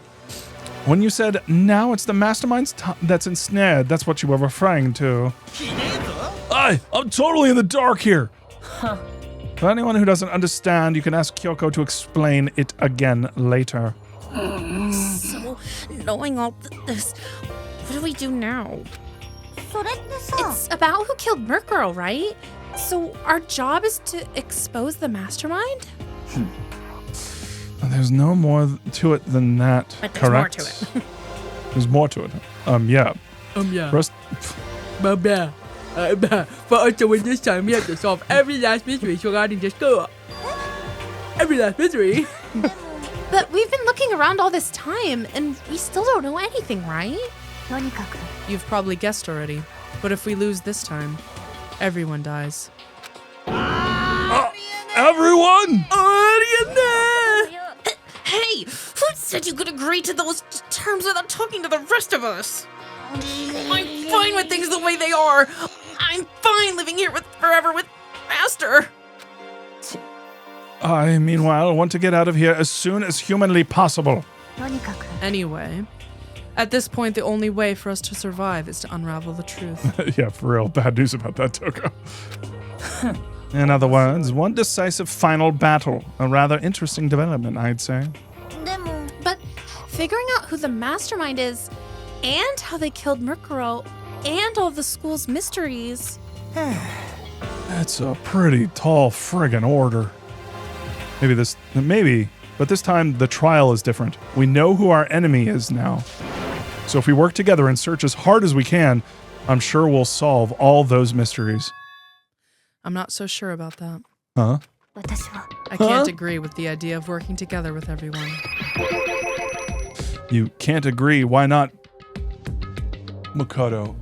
[SPEAKER 1] When you said, now it's the mastermind's that's ensnared, that's what you were referring to.
[SPEAKER 4] I'm totally in the dark here.
[SPEAKER 1] For anyone who doesn't understand, you can ask Kyoko to explain it again later.
[SPEAKER 3] So, knowing all this, what do we do now? It's about who killed Murkrow, right? So our job is to expose the mastermind?
[SPEAKER 1] There's no more to it than that.
[SPEAKER 3] But there's
[SPEAKER 1] correct?
[SPEAKER 3] more to it.
[SPEAKER 1] There's more to it. Yeah.
[SPEAKER 2] Yeah.
[SPEAKER 1] Rest-
[SPEAKER 2] For us to win this time, we have to solve every last mystery surrounding this girl. Every last mystery.
[SPEAKER 3] But we've been looking around all this time, and we still don't know anything, right?
[SPEAKER 2] You've probably guessed already. But if we lose this time, everyone dies.
[SPEAKER 1] Everyone!
[SPEAKER 3] Hey, who said you could agree to those terms without talking to the rest of us?
[SPEAKER 2] I'm fine with things the way they are. I'm fine living here forever with Master.
[SPEAKER 1] I, meanwhile, want to get out of here as soon as humanly possible.
[SPEAKER 2] Anyway, at this point, the only way for us to survive is to unravel the truth.
[SPEAKER 1] Yeah, for real. Bad news about that, Toko. In other words, one decisive final battle. A rather interesting development, I'd say.
[SPEAKER 3] But figuring out who the mastermind is, and how they killed Murkuro, and all the school's mysteries.
[SPEAKER 1] That's a pretty tall friggin' order. Maybe, but this time the trial is different. We know who our enemy is now. So if we work together and search as hard as we can, I'm sure we'll solve all those mysteries.
[SPEAKER 2] I'm not so sure about that.
[SPEAKER 1] Huh?
[SPEAKER 2] I can't agree with the idea of working together with everyone.
[SPEAKER 1] You can't agree. Why not? Makoto,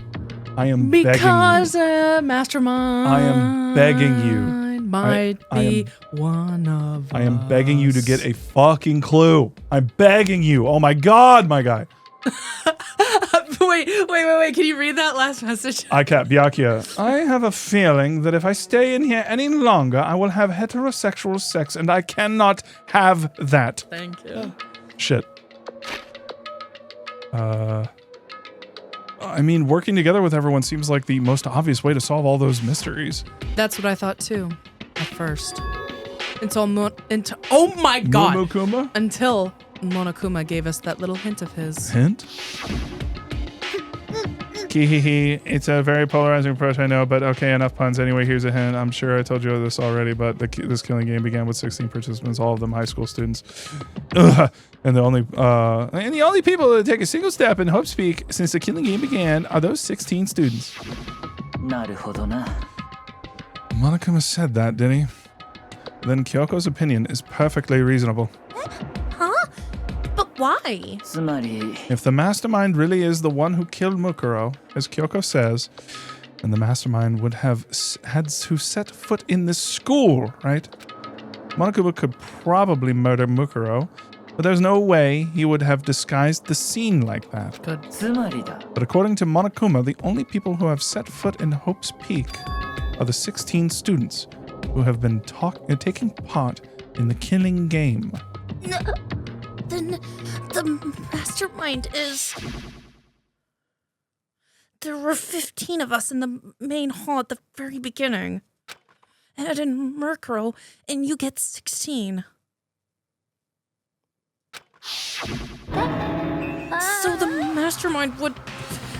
[SPEAKER 1] I am begging you.
[SPEAKER 2] Because a mastermind.
[SPEAKER 1] I am begging you.
[SPEAKER 2] Might be one of us.
[SPEAKER 1] I am begging you to get a fucking clue. I'm begging you. Oh my god, my guy.
[SPEAKER 2] Wait. Can you read that last message?
[SPEAKER 1] Byakuya. I have a feeling that if I stay in here any longer, I will have heterosexual sex, and I cannot have that.
[SPEAKER 2] Thank you.
[SPEAKER 1] Shit. I mean, working together with everyone seems like the most obvious way to solve all those mysteries.
[SPEAKER 2] That's what I thought too, at first. Oh my god!
[SPEAKER 1] Monokuma?
[SPEAKER 2] Until Monokuma gave us that little hint of his.
[SPEAKER 1] Hint? Kihihi, it's a very polarizing approach, I know, but okay, enough puns. Anyway, here's a hint. I'm sure I told you this already, but this killing game began with 16 participants, all of them high school students. Ugh. And the only people that take a single step in Hope Speak since the killing game began are those 16 students. Monokuma said that, did he? Then Kyoko's opinion is perfectly reasonable.
[SPEAKER 3] Huh? But why?
[SPEAKER 1] If the mastermind really is the one who killed Mukuro, as Kyoko says, then the mastermind would have had to set foot in this school, right? Monokuma could probably murder Mukuro, but there's no way he would have disguised the scene like that.
[SPEAKER 2] Good.
[SPEAKER 1] But according to Monokuma, the only people who have set foot in Hope's Peak are the 16 students who have been taking part in the killing game.
[SPEAKER 3] Then the mastermind is... There were 15 of us in the main hall at the very beginning. Ed and Murkuro, and you get 16. So the mastermind would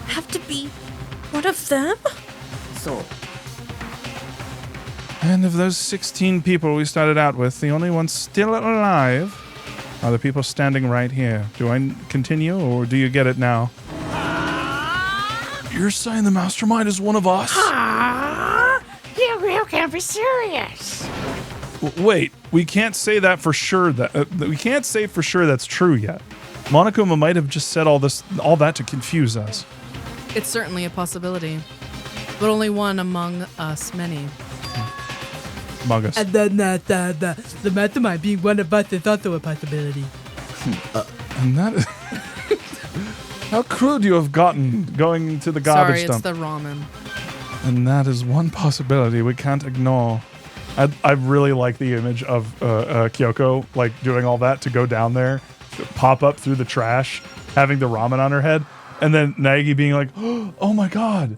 [SPEAKER 3] have to be one of them?
[SPEAKER 1] And of those 16 people we started out with, the only ones still alive are the people standing right here. Do I continue, or do you get it now? You're saying the mastermind is one of us?
[SPEAKER 6] You can't be serious.
[SPEAKER 1] Wait, we can't say that for sure. We can't say for sure that's true yet. Monokuma might have just said all that to confuse us.
[SPEAKER 2] It's certainly a possibility, but only one among us many.
[SPEAKER 1] Among us.
[SPEAKER 2] And then the mastermind being one of us is also a possibility.
[SPEAKER 1] And that is... How crude you have gotten going to the garbage dump.
[SPEAKER 2] Sorry, it's the ramen.
[SPEAKER 1] And that is one possibility we can't ignore. I really like the image of Kyoko like doing all that to go down there, pop up through the trash, having the ramen on her head, and then Naegi being like, "Oh my god,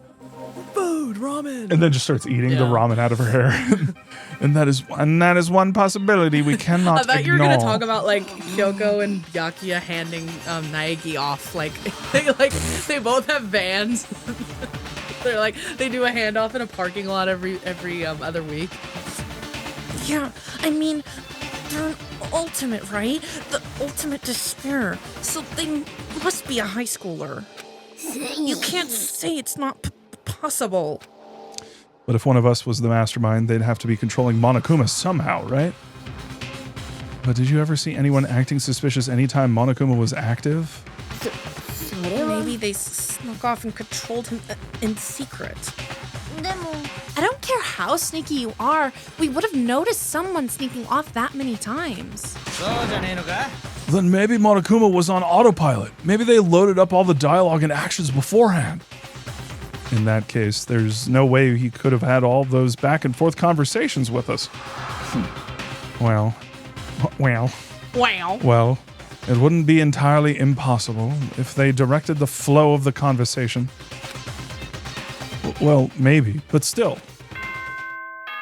[SPEAKER 2] Food, ramen,"
[SPEAKER 1] and then just starts eating the ramen out of her hair. and that is one possibility we cannot
[SPEAKER 2] I thought
[SPEAKER 1] ignore.
[SPEAKER 2] you were gonna talk about like Kyoko and Byakuya handing Naegi off, like they both have vans. They're like, they do a handoff in a parking lot every other week.
[SPEAKER 3] Yeah, I mean, they're an ultimate, right? The ultimate despair. So they must be a high schooler. You can't say it's not possible.
[SPEAKER 1] But if one of us was the mastermind, they'd have to be controlling Monokuma somehow, right? But did you ever see anyone acting suspicious anytime Monokuma was active?
[SPEAKER 3] Maybe they snuck off and controlled him in secret. I don't care how sneaky you are. We would have noticed someone sneaking off that many times.
[SPEAKER 1] Then maybe Monokuma was on autopilot. Maybe they loaded up all the dialogue and actions beforehand. In that case, there's no way he could have had all those back and forth conversations with us. Well, it wouldn't be entirely impossible if they directed the flow of the conversation. Well, maybe, but still.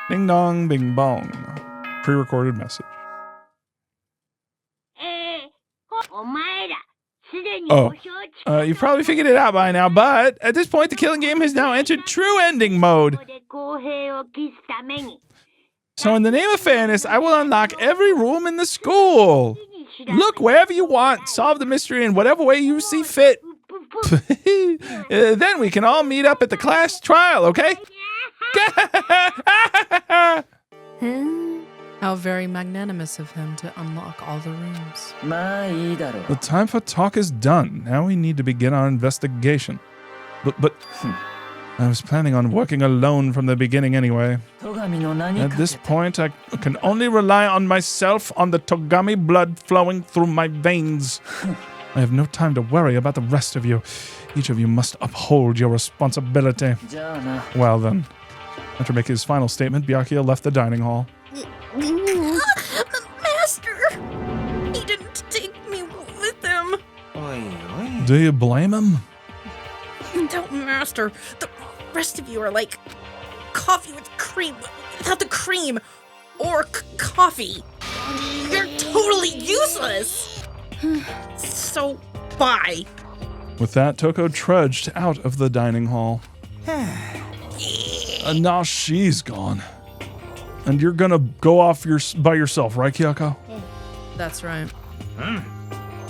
[SPEAKER 1] Ding dong, bing bong. Pre-recorded message. You've probably figured it out by now, but at this point, the killing game has now entered true ending mode. So in the name of fairness, I will unlock every room in the school. Look wherever you want, solve the mystery in whatever way you see fit. Then we can all meet up at the class trial, okay?
[SPEAKER 2] How very magnanimous of him to unlock all the rooms.
[SPEAKER 1] The time for talk is done. Now we need to begin our investigation. But I was planning on working alone from the beginning anyway. At this point, I can only rely on myself, on the Togami blood flowing through my veins. I have no time to worry about the rest of you. Each of you must uphold your responsibility. Well then. After making his final statement, Byakuya left the dining hall.
[SPEAKER 3] Master! He didn't take me with him.
[SPEAKER 1] Do you blame him?
[SPEAKER 3] Don't, Master. The rest of you are like coffee with cream without the cream. Or coffee. You're totally useless. So, bye.
[SPEAKER 1] With that, Toko trudged out of the dining hall. And now she's gone. And you're gonna go off by yourself, right, Kyoko?
[SPEAKER 2] That's right.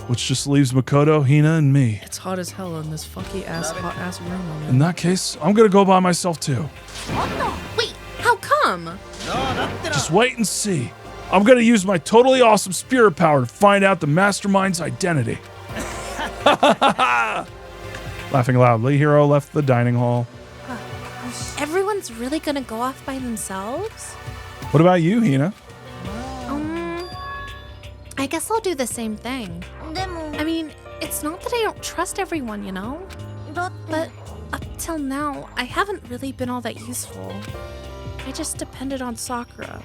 [SPEAKER 1] Which just leaves Makoto, Hina, and me.
[SPEAKER 2] It's hot as hell in this funky ass, hot ass room.
[SPEAKER 1] In that case, I'm gonna go by myself too.
[SPEAKER 3] Wait, how come?
[SPEAKER 1] Just wait and see. I'm gonna use my totally awesome spirit power to find out the mastermind's identity. Laughing loudly, Hiro left the dining hall.
[SPEAKER 3] Everyone's really gonna go off by themselves?
[SPEAKER 1] What about you, Hina?
[SPEAKER 3] I guess I'll do the same thing. I mean, it's not that I don't trust everyone, you know? But up till now, I haven't really been all that useful. I just depended on Sakura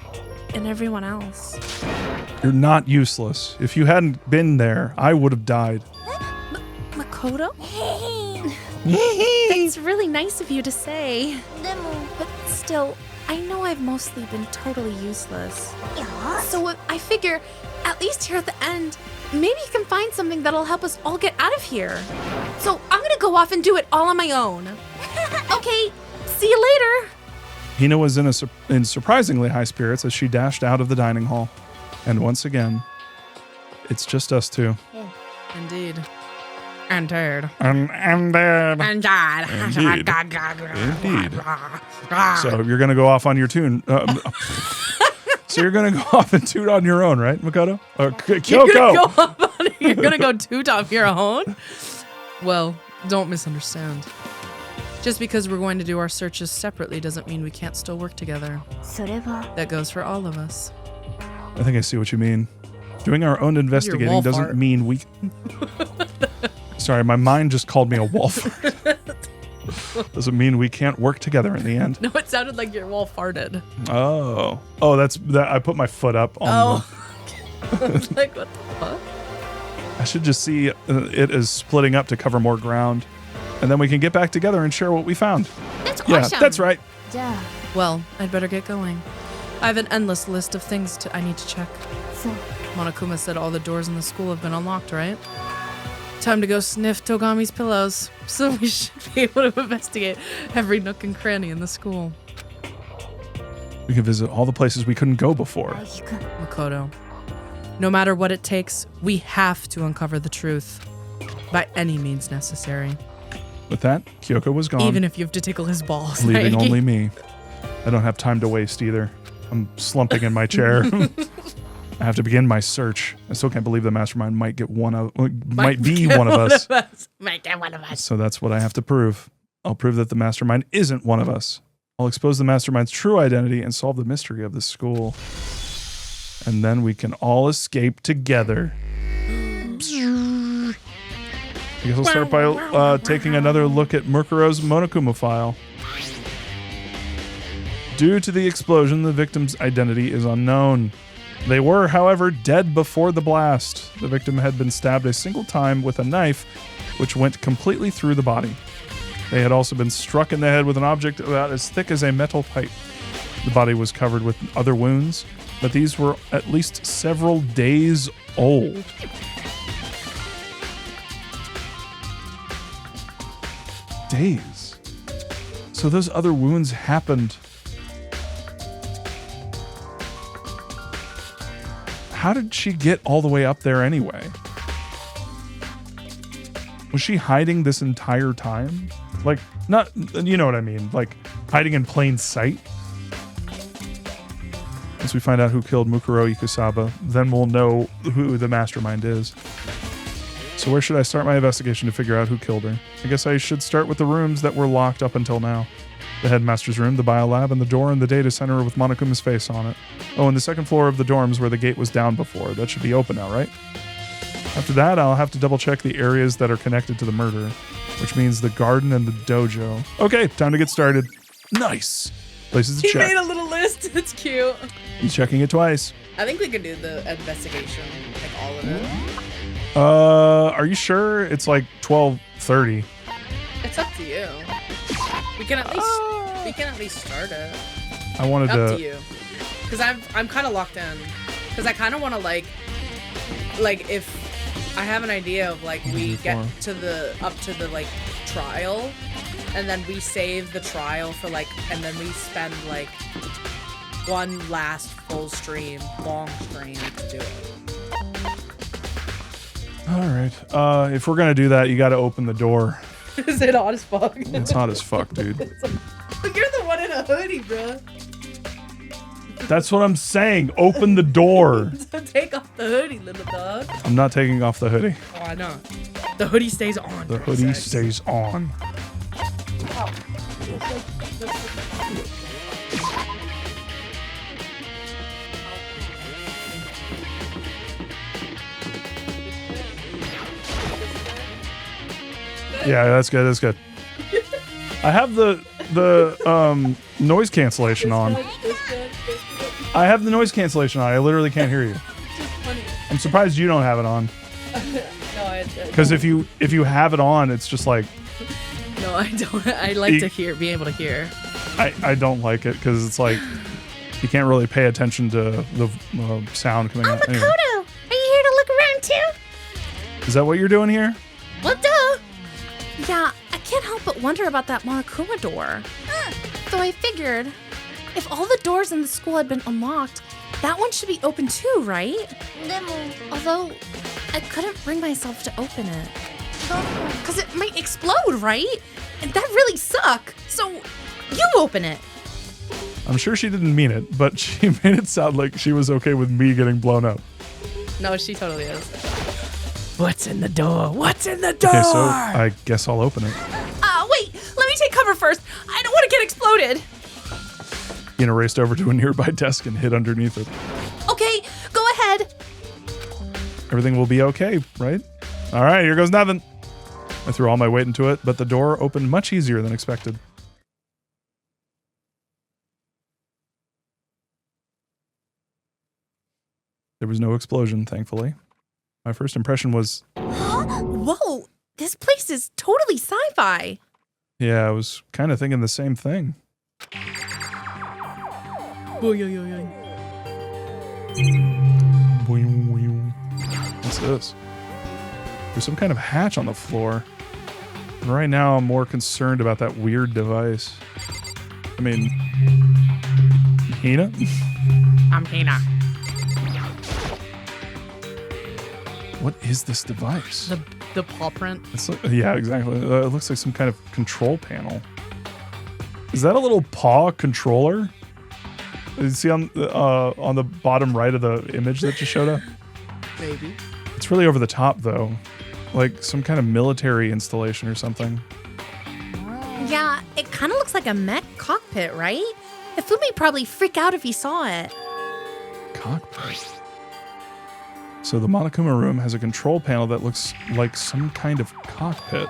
[SPEAKER 3] and everyone else.
[SPEAKER 1] You're not useless. If you hadn't been there, I would have died.
[SPEAKER 3] Makoto? It's really nice of you to say. But still, I know I've mostly been totally useless. So I figure, at least here at the end, maybe you can find something that'll help us all get out of here. So I'm gonna go off and do it all on my own. Okay, see you later.
[SPEAKER 1] Hina was in surprisingly high spirits as she dashed out of the dining hall. And once again, it's just us two.
[SPEAKER 2] Indeed. And tired.
[SPEAKER 1] And dead.
[SPEAKER 2] And died.
[SPEAKER 1] Indeed. So you're going to go off on your tune. So you're going to go off and toot on your own, right, Makoto? Or Kyoko?
[SPEAKER 2] You're going to go toot off your own? Well, don't misunderstand. Just because we're going to do our searches separately doesn't mean we can't still work together. That goes for all of us.
[SPEAKER 1] I think I see what you mean. Doing our own investigating doesn't mean we... Sorry, my mind just called me a wall fart. Doesn't mean we can't work together in the end.
[SPEAKER 2] No, it sounded like your wall farted.
[SPEAKER 1] Oh, that's that. I put my foot up on.
[SPEAKER 2] I was like, what the fuck?
[SPEAKER 1] I should just see it as splitting up to cover more ground, and then we can get back together and share what we found.
[SPEAKER 3] That's
[SPEAKER 1] Yeah,
[SPEAKER 3] awesome.
[SPEAKER 1] that's right.
[SPEAKER 2] Well, I'd better get going. I have an endless list of things I need to check. Monokuma said all the doors in the school have been unlocked, right? Time to go sniff Togami's pillows. So we should be able to investigate every nook and cranny in the school.
[SPEAKER 1] We can visit all the places we couldn't go before.
[SPEAKER 2] Makoto, no matter what it takes, we have to uncover the truth. By any means necessary.
[SPEAKER 1] With that, Kyoko was gone,
[SPEAKER 2] Even if you have to tickle his balls.
[SPEAKER 1] leaving
[SPEAKER 2] like-
[SPEAKER 1] only me. I don't have time to waste either. I'm slumping in my chair. I have to begin my search. I still can't believe the mastermind might be one of us.
[SPEAKER 2] Might get one of us.
[SPEAKER 1] So that's what I have to prove. I'll prove that the mastermind isn't one of us. I'll expose the mastermind's true identity and solve the mystery of the school. And then we can all escape together. I guess I'll start by taking another look at Mukuro's Monokuma file. Due to the explosion, the victim's identity is unknown. They were, however, dead before the blast. The victim had been stabbed a single time with a knife, which went completely through the body. They had also been struck in the head with an object about as thick as a metal pipe. The body was covered with other wounds, but these were at least several days old. Days? So those other wounds happened. How did she get all the way up there anyway? Was she hiding this entire time? Like, not, you know what I mean? Like, hiding in plain sight? Once we find out who killed Mukuro Ikusaba, then we'll know who the mastermind is. So where should I start my investigation to figure out who killed her? I guess I should start with the rooms that were locked up until now. The headmaster's room, the biolab, and the door in the data center with Monokuma's face on it. Oh, and the second floor of the dorms where the gate was down before. That should be open now, right? After that, I'll have to double check the areas that are connected to the murder, which means the garden and the dojo. Okay, time to get started. Nice. Places to
[SPEAKER 2] He
[SPEAKER 1] check.
[SPEAKER 2] made a little list. It's cute.
[SPEAKER 1] He's checking it twice.
[SPEAKER 2] I think we could do the investigation, like all of it.
[SPEAKER 1] Are you sure? It's like 12:30.
[SPEAKER 2] It's up to you. We can at least start it.
[SPEAKER 1] I wanted
[SPEAKER 2] Up to you, because I'm kind of locked in, because I kind of want to like if I have an idea of like we get to the up to the like trial, and then we save the trial for like, and then we spend like one last full stream, long stream to do it.
[SPEAKER 1] All right. If we're gonna do that, you got to open the door.
[SPEAKER 2] Is it hot as fuck?
[SPEAKER 1] It's hot as fuck, dude.
[SPEAKER 2] But you're the one in a hoodie, bro.
[SPEAKER 1] That's what I'm saying. Open the door.
[SPEAKER 2] So take off the hoodie, little dog.
[SPEAKER 1] I'm not taking off the hoodie.
[SPEAKER 2] Why not? The hoodie stays on.
[SPEAKER 1] The
[SPEAKER 2] for
[SPEAKER 1] hoodie
[SPEAKER 2] sex.
[SPEAKER 1] stays on. Yeah, that's good. That's good. I have the noise cancellation on. I have the noise cancellation on. I literally can't hear you. I'm surprised you don't have it on. Because if you have it on, it's just like
[SPEAKER 2] No, I don't. I like to be able to hear.
[SPEAKER 1] I don't like it because it's like you can't really pay attention to the sound coming out. Anyway.
[SPEAKER 3] Makoto, are you here to look around too?
[SPEAKER 1] Is that what you're doing here?
[SPEAKER 3] Well, duh. Yeah, I can't help but wonder about that Monokuma door. So I figured, if all the doors in the school had been unlocked, that one should be open too, right? Although, I couldn't bring myself to open it. Because it might explode, right? And that really suck. So, you open it.
[SPEAKER 1] I'm sure she didn't mean it, but she made it sound like she was okay with me getting blown up.
[SPEAKER 2] No, she totally is. What's in the door? What's in the door?
[SPEAKER 1] Okay, so I guess I'll open it.
[SPEAKER 3] Wait, let me take cover first. I don't want to get exploded.
[SPEAKER 1] Ina raced over to a nearby desk and hid underneath it.
[SPEAKER 3] Okay, go ahead.
[SPEAKER 1] Everything will be okay, right? All right, here goes nothing. I threw all my weight into it, but the door opened much easier than expected. There was no explosion, thankfully. My first impression was,
[SPEAKER 3] Whoa, this place is totally sci-fi.
[SPEAKER 1] yeah, I was kind of thinking the same thing. What's this? There's some kind of hatch on the floor. And right now, I'm more concerned about that weird device. I mean, Hina?
[SPEAKER 2] I'm Hina.
[SPEAKER 1] What is this device?
[SPEAKER 2] The paw print.
[SPEAKER 1] Yeah, exactly. It looks like some kind of control panel. Is that a little paw controller? You see on the bottom right of the image that you showed up?
[SPEAKER 2] Maybe.
[SPEAKER 1] It's really over the top, though. Like some kind of military installation or something.
[SPEAKER 3] Yeah, it kind of looks like a mech cockpit, right? Hifumi probably freak out if he saw it.
[SPEAKER 1] Cockpit. So the Monokuma room has a control panel that looks like some kind of cockpit.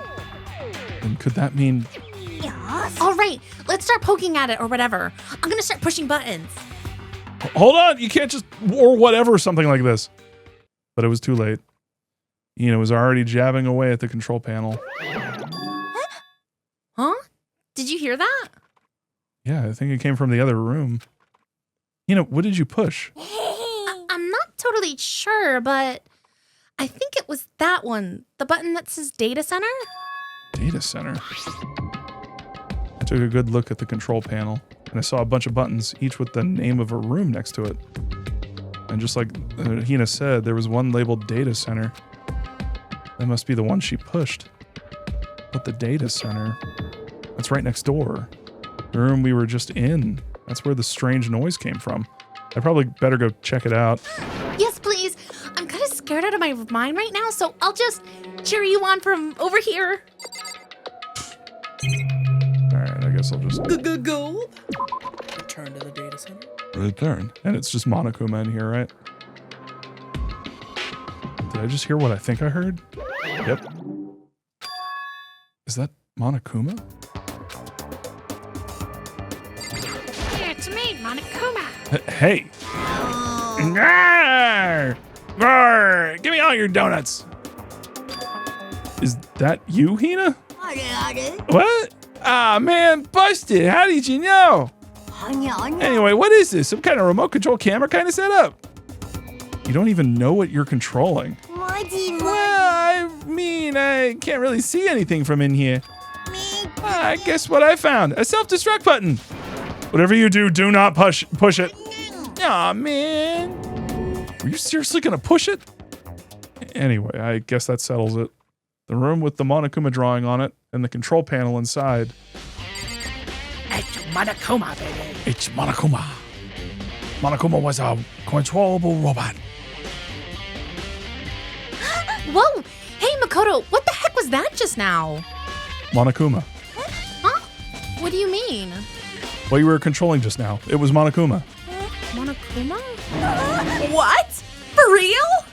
[SPEAKER 1] And could that mean...
[SPEAKER 3] All right, let's start poking at it or whatever. I'm gonna start pushing buttons.
[SPEAKER 1] Hold on, you can't just... Or whatever, something like this. But it was too late. Hina was already jabbing away at the control panel.
[SPEAKER 3] Huh? Did you hear that?
[SPEAKER 1] Yeah, I think it came from the other room. Hina, what did you push?
[SPEAKER 3] I'm not totally sure, but I think it was that one. The button that says data center?
[SPEAKER 1] Data center? I took a good look at the control panel, and I saw a bunch of buttons, each with the name of a room next to it. And just like Hina said, there was one labeled data center. That must be the one she pushed. But the data center, that's right next door. The room we were just in. That's where the strange noise came from. I probably better go check it out.
[SPEAKER 3] Yes, please. I'm kind of scared out of my mind right now, so I'll just cheer you on from over here.
[SPEAKER 1] Alright, I guess I'll just...
[SPEAKER 2] Go. Return to the data center.
[SPEAKER 1] Return. And it's just Monokuma in here, right? Did I just hear what I think I heard? Yep. Is that Monokuma?
[SPEAKER 3] Yeah, it's me, Monokuma.
[SPEAKER 1] Hey! Grrr! Grrr! Give me all your donuts! Is that you, Hina? What? Ah, man, busted! How did you know? Anyway, what is this? Some kind of remote control camera kind of setup? You don't even know what you're controlling. Well, I mean, I can't really see anything from in here. Guess what I found? A self-destruct button. Whatever you do, do not push it. Aw, man. Were you seriously gonna push it? Anyway, I guess that settles it. The room with the Monokuma drawing on it and the control panel inside.
[SPEAKER 2] It's Monokuma, baby.
[SPEAKER 1] It's Monokuma. Monokuma was a controllable robot.
[SPEAKER 3] Whoa! Hey, Makoto, what the heck was that just now?
[SPEAKER 1] Monokuma.
[SPEAKER 3] Huh? What do you mean?
[SPEAKER 1] What you were controlling just now. It was Monokuma.
[SPEAKER 3] Monokuma? What? For real?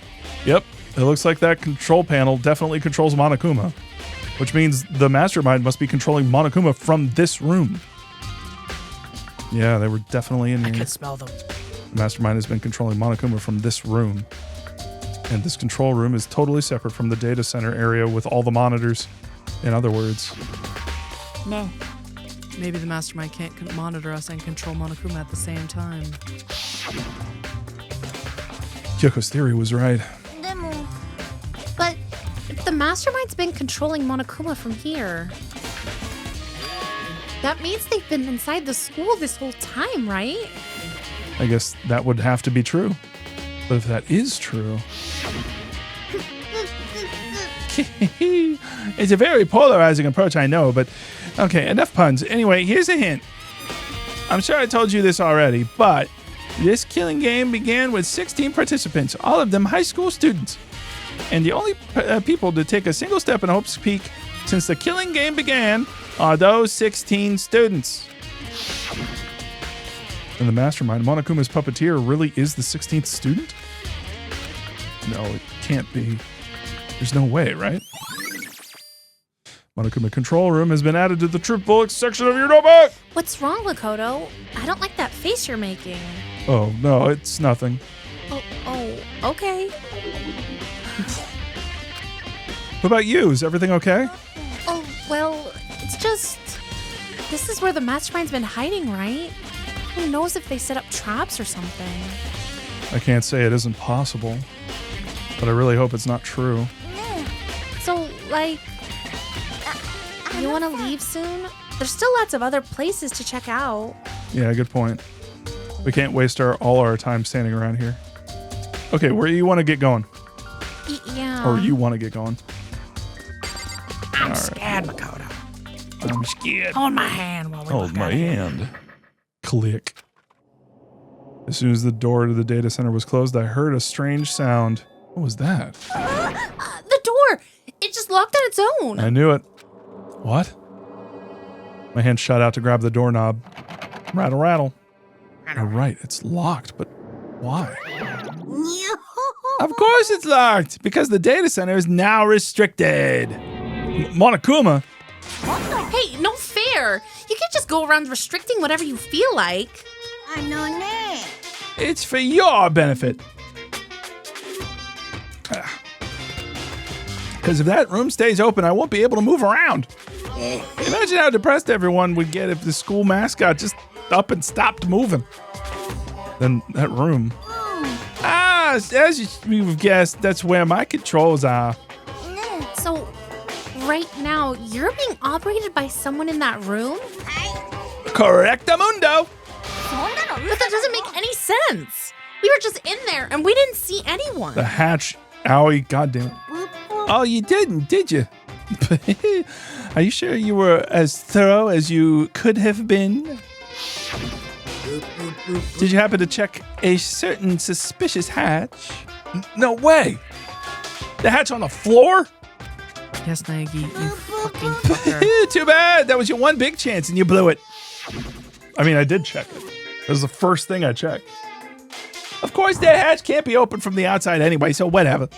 [SPEAKER 1] Yep. It looks like that control panel definitely controls Monokuma. Which means the mastermind must be controlling Monokuma from this room. Yeah, they were definitely in here.
[SPEAKER 2] I could smell them.
[SPEAKER 1] The mastermind has been controlling Monokuma from this room. And this control room is totally separate from the data center area with all the monitors. In other words.
[SPEAKER 2] No. Maybe the mastermind can't monitor us and control Monokuma at the same time.
[SPEAKER 1] Kyoko's theory was right.
[SPEAKER 3] But if the mastermind's been controlling Monokuma from here, that means they've been inside the school this whole time, right?
[SPEAKER 1] I guess that would have to be true. But if that is true... It's a very polarizing approach, I know, but... Okay, enough puns. Anyway, here's a hint. I'm sure I told you this already, but this killing game began with 16 participants, all of them high school students. And the only people to take a single step in Hope's Peak since the killing game began are those 16 students. And the mastermind, Monokuma's puppeteer, really is the 16th student? No, it can't be. There's no way, right? Monokuma control room has been added to the Troop Bullocks section of your notebook!
[SPEAKER 3] What's wrong, Makoto? I don't like that face you're making.
[SPEAKER 1] Oh, no, it's nothing.
[SPEAKER 3] Oh, okay.
[SPEAKER 1] What about you? Is everything okay?
[SPEAKER 3] Oh, well, it's just... This is where the mastermind's been hiding, right? Who knows if they set up traps or something?
[SPEAKER 1] I can't say it isn't possible, but I really hope it's not true.
[SPEAKER 3] like, you want to leave soon? There's still lots of other places to check out.
[SPEAKER 1] Yeah, good point. We can't waste all our time standing around here. Okay, where do you want to get going?
[SPEAKER 3] Yeah.
[SPEAKER 1] Or you want to get going?
[SPEAKER 2] I'm scared, Makoto.
[SPEAKER 1] I'm scared.
[SPEAKER 2] Hold my hand while we
[SPEAKER 1] Hold
[SPEAKER 2] walk
[SPEAKER 1] my
[SPEAKER 2] out of here.
[SPEAKER 1] hand. Click. As soon as the door to the data center was closed, I heard a strange sound. What was that?
[SPEAKER 3] The door! It just locked on its own.
[SPEAKER 1] I knew it. What? My hand shot out to grab the doorknob. Rattle, rattle. You're right, it's locked, but why?
[SPEAKER 4] Of course it's locked, because the data center is now restricted.
[SPEAKER 1] Monokuma?
[SPEAKER 3] Hey, no fair. You can't just go around restricting whatever you feel like.
[SPEAKER 4] It's for your benefit. Because if that room stays open, I won't be able to move around. Imagine how depressed everyone would get if the school mascot just up and stopped moving.
[SPEAKER 1] Then that room.
[SPEAKER 4] As you've guessed, that's where my controls are.
[SPEAKER 3] So, right now, you're being operated by someone in that room?
[SPEAKER 4] Correctamundo.
[SPEAKER 3] But that doesn't make any sense. We were just in there and we didn't see anyone.
[SPEAKER 1] The hatch. Owie, goddamn it.
[SPEAKER 4] Oh, you didn't, did you? Are you sure you were as thorough as you could have been? Did you happen to check a certain suspicious hatch?
[SPEAKER 1] No way. The hatch on the floor?
[SPEAKER 2] Yes, Nagi, you fucking fucker.
[SPEAKER 4] Too bad. That was your one big chance and you blew it.
[SPEAKER 1] I mean, I did check it. It was the first thing I checked.
[SPEAKER 4] Of course, that hatch can't be opened from the outside anyway, so whatever.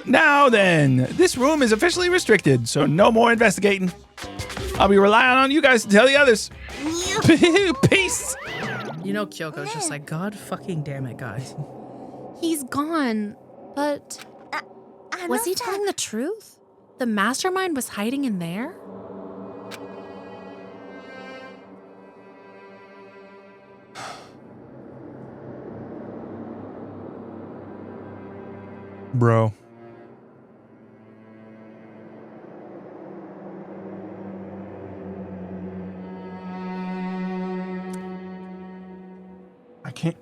[SPEAKER 4] Now then, this room is officially restricted, so no more investigating. I'll be relying on you guys to tell the others. Peace.
[SPEAKER 2] You know Kyoko's just like, God fucking damn it, guys.
[SPEAKER 3] He's gone, but was he telling the truth? The mastermind was hiding in there?
[SPEAKER 1] Bro. I can't.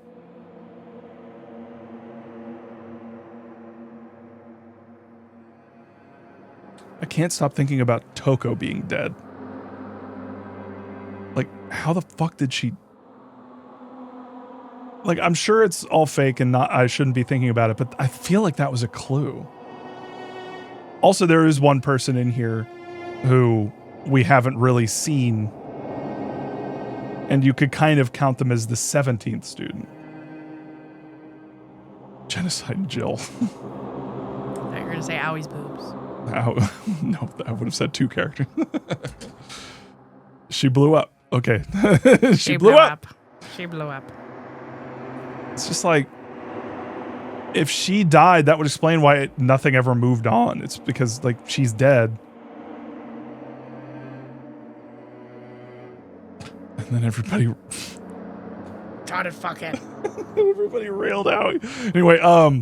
[SPEAKER 1] I can't stop thinking about Toko being dead. Like, how the fuck did she... Like, I'm sure it's all fake and I shouldn't be thinking about it, but I feel like that was a clue. Also, there is one person in here who we haven't really seen, and you could kind of count them as the 17th student. Genocide Jill.
[SPEAKER 2] I thought you were gonna say Owie's boobs.
[SPEAKER 1] Ow. No, I would have said two characters. She blew up. Okay. She blew up.
[SPEAKER 2] She blew up.
[SPEAKER 1] It's just like, if she died, that would explain why nothing ever moved on. It's because, like, she's dead. And then everybody...
[SPEAKER 2] Started fucking.
[SPEAKER 1] Everybody railed out. Anyway,
[SPEAKER 2] And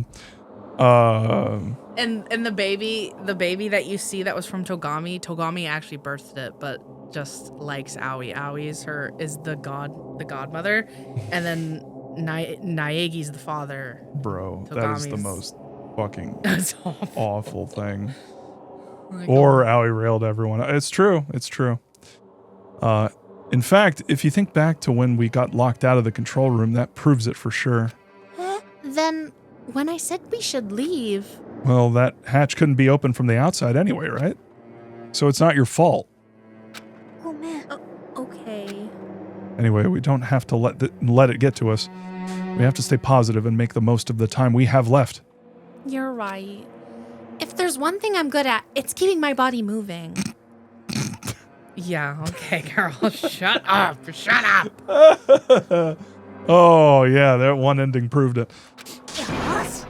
[SPEAKER 2] the baby that you see that was from Togami actually birthed it, but just likes Aoi. Aoi is the godmother, and then Naegi's the father.
[SPEAKER 1] bro, that is the
[SPEAKER 2] Togami's-
[SPEAKER 1] most fucking
[SPEAKER 2] That's awful.
[SPEAKER 1] awful thing.
[SPEAKER 2] Like,
[SPEAKER 1] Or Aoi railed everyone. It's true. It's true. In fact, if you think back to when we got locked out of the control room, that proves it for sure.
[SPEAKER 3] Then, when I said we should leave,
[SPEAKER 1] Well, that hatch couldn't be open from the outside anyway, right? So it's not your fault.
[SPEAKER 3] okay.
[SPEAKER 1] Anyway, we don't have to let it get to us. We have to stay positive and make the most of the time we have left.
[SPEAKER 3] You're right. If there's one thing I'm good at, it's keeping my body moving.
[SPEAKER 2] yeah, okay, girl. Shut up. Shut up.
[SPEAKER 1] Oh, yeah, that one ending proved it.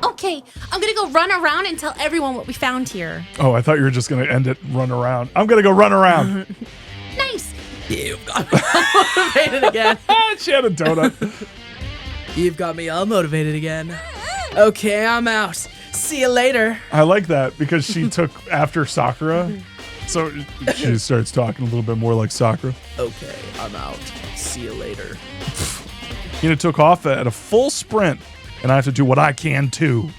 [SPEAKER 3] Okay, I'm gonna go run around and tell everyone what we found here.
[SPEAKER 1] Oh, I thought you were just going to end it run around. I'm going to go run around.
[SPEAKER 3] Nice!
[SPEAKER 2] You've got me all motivated again.
[SPEAKER 1] She had a donut.
[SPEAKER 2] You've got me all motivated again. Okay, I'm out. See you later.
[SPEAKER 1] I like that because she took after Sakura. So she starts talking a little bit more like Sakura.
[SPEAKER 2] Okay, I'm out. See you later.
[SPEAKER 1] Hina took off at a full sprint, and I have to do what I can too.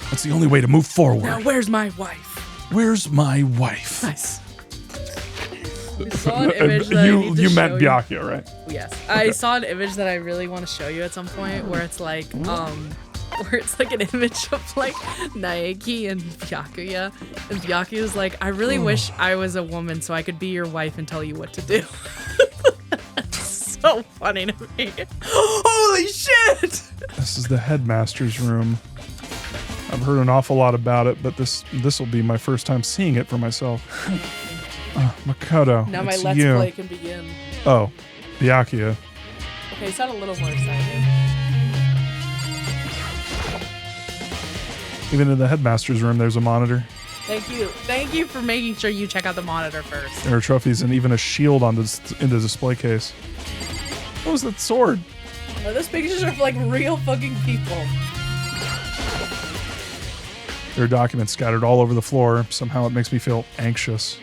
[SPEAKER 1] That's the only way to move forward.
[SPEAKER 2] Now, where's my wife?
[SPEAKER 1] Where's my wife?
[SPEAKER 2] Nice. I saw an image that I need to
[SPEAKER 1] you
[SPEAKER 2] show
[SPEAKER 1] meant Byakuya, right?
[SPEAKER 2] Yes. I saw an image that I really want to show you at some point where it's like, where it's like an image of like Naeki and Byakuya. And Byakuya's like, I really wish I was a woman so I could be your wife and tell you what to do. So funny to me. Holy shit!
[SPEAKER 1] This is the headmaster's room. I've heard an awful lot about it, but this will be my first time seeing it for myself. Makoto,
[SPEAKER 2] Now my
[SPEAKER 1] it's
[SPEAKER 2] let's
[SPEAKER 1] you.
[SPEAKER 2] play can begin.
[SPEAKER 1] Oh, Byakuya.
[SPEAKER 2] Okay, sound a little more excited.
[SPEAKER 1] Even in the headmaster's room, there's a monitor.
[SPEAKER 2] Thank you. Thank you for making sure you check out the monitor first.
[SPEAKER 1] There are trophies and even a shield on in the display case. What was that sword?
[SPEAKER 2] Oh, those pictures are of like real fucking people.
[SPEAKER 1] There are documents scattered all over the floor. Somehow it makes me feel anxious.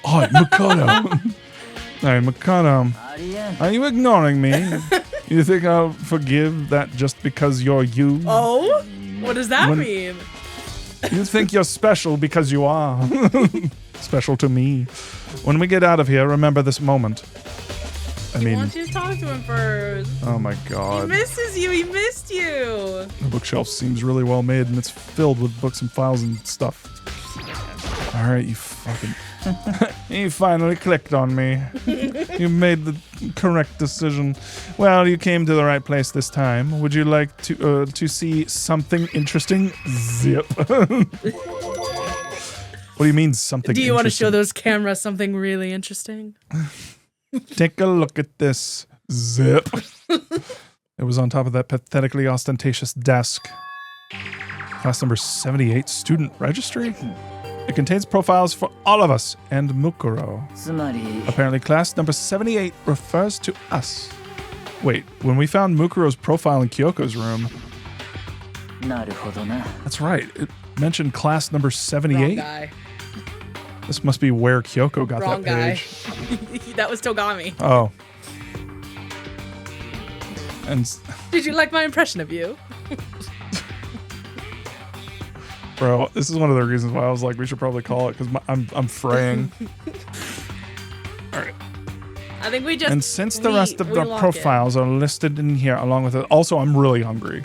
[SPEAKER 1] Hi, Makoto. Hey, Makoto. Are you ignoring me? You think I'll forgive that just because you're you?
[SPEAKER 2] Oh? What does that mean?
[SPEAKER 1] You think you're special because you are. Special to me. When we get out of here, remember this moment.
[SPEAKER 2] I want you to talk to him first.
[SPEAKER 1] Oh my god.
[SPEAKER 2] He misses you. He missed you.
[SPEAKER 1] The bookshelf seems really well made and it's filled with books and files and stuff. Alright, you fucking... You finally clicked on me. You made the correct decision. Well, you came to the right place this time. Would you like to see something interesting? Zip. What do you mean something interesting?
[SPEAKER 2] Do you want to show those cameras something really interesting?
[SPEAKER 1] Take a look at this. Zip. It was on top of that pathetically ostentatious desk. Class number 78 student registry? It contains profiles for all of us and Mukuro. Apparently class number 78 refers to us. Wait, when we found Mukuro's profile in Kyoko's room... That's right, it mentioned class number 78.
[SPEAKER 2] Wrong guy.
[SPEAKER 1] This must be where Kyoko got
[SPEAKER 2] Wrong
[SPEAKER 1] that page.
[SPEAKER 2] Guy. That was Togami.
[SPEAKER 1] Oh. And...
[SPEAKER 2] Did you like my impression of you?
[SPEAKER 1] Bro, this is one of the reasons why I was like, we should probably call it, because I'm fraying. Alright.
[SPEAKER 2] I think we just...
[SPEAKER 1] And since the rest of the profiles are listed in here along with it... Also, I'm really hungry.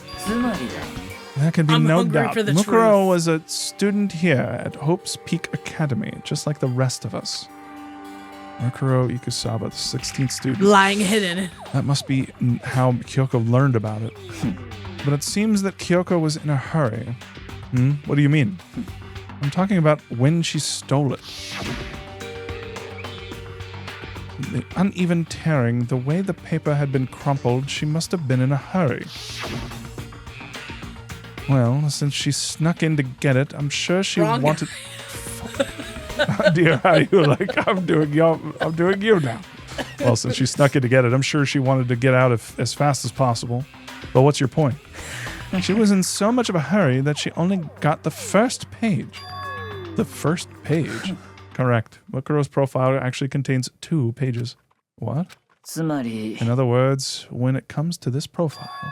[SPEAKER 1] There can be no doubt. Mukuro was a student here at Hope's Peak Academy, just like the rest of us. Mukuro Ikusaba, the 16th student.
[SPEAKER 2] Lying hidden.
[SPEAKER 1] That must be how Kyoko learned about it. But it seems that Kyoko was in a hurry. What do you mean? I'm talking about when she stole it. The uneven tearing, the way the paper had been crumpled, she must have been in a hurry. Well, since she snuck in to get it, I'm sure she wanted... Dear, how you like? I'm doing you now. Well, since she snuck in to get it, I'm sure she wanted to get out as fast as possible. But what's your point? She was in so much of a hurry that she only got the first page. The first page? Correct. Mukuro's profile actually contains 2 pages. What? In other words, when it comes to this profile,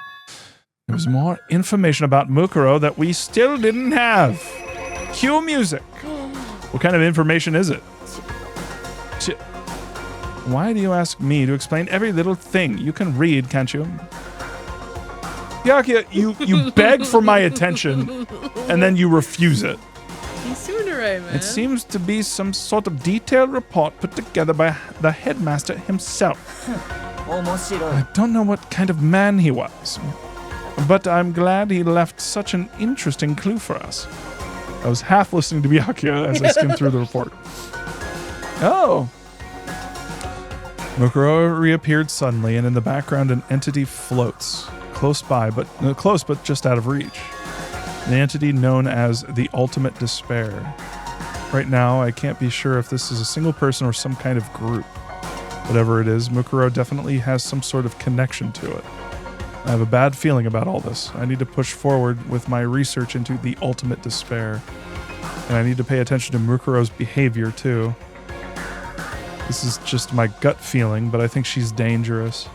[SPEAKER 1] there was more information about Mukuro that we still didn't have. Cue music. What kind of information is it? Why do you ask me to explain every little thing? You can read, can't you? Byakuya, you beg for my attention, and then you refuse it.
[SPEAKER 2] Tsundere, man.
[SPEAKER 1] It seems to be some sort of detailed report put together by the headmaster himself. I don't know what kind of man he was, but I'm glad he left such an interesting clue for us. I was half listening to Byakuya as I skimmed through the report. Oh. Mukuro reappeared suddenly, and in the background an entity floats. Close but just out of reach. An entity known as the Ultimate Despair. Right now, I can't be sure if this is a single person or some kind of group. Whatever it is, Mukuro definitely has some sort of connection to it. I have a bad feeling about all this. I need to push forward with my research into the Ultimate Despair. And I need to pay attention to Mukuro's behavior, too. This is just my gut feeling, but I think she's dangerous.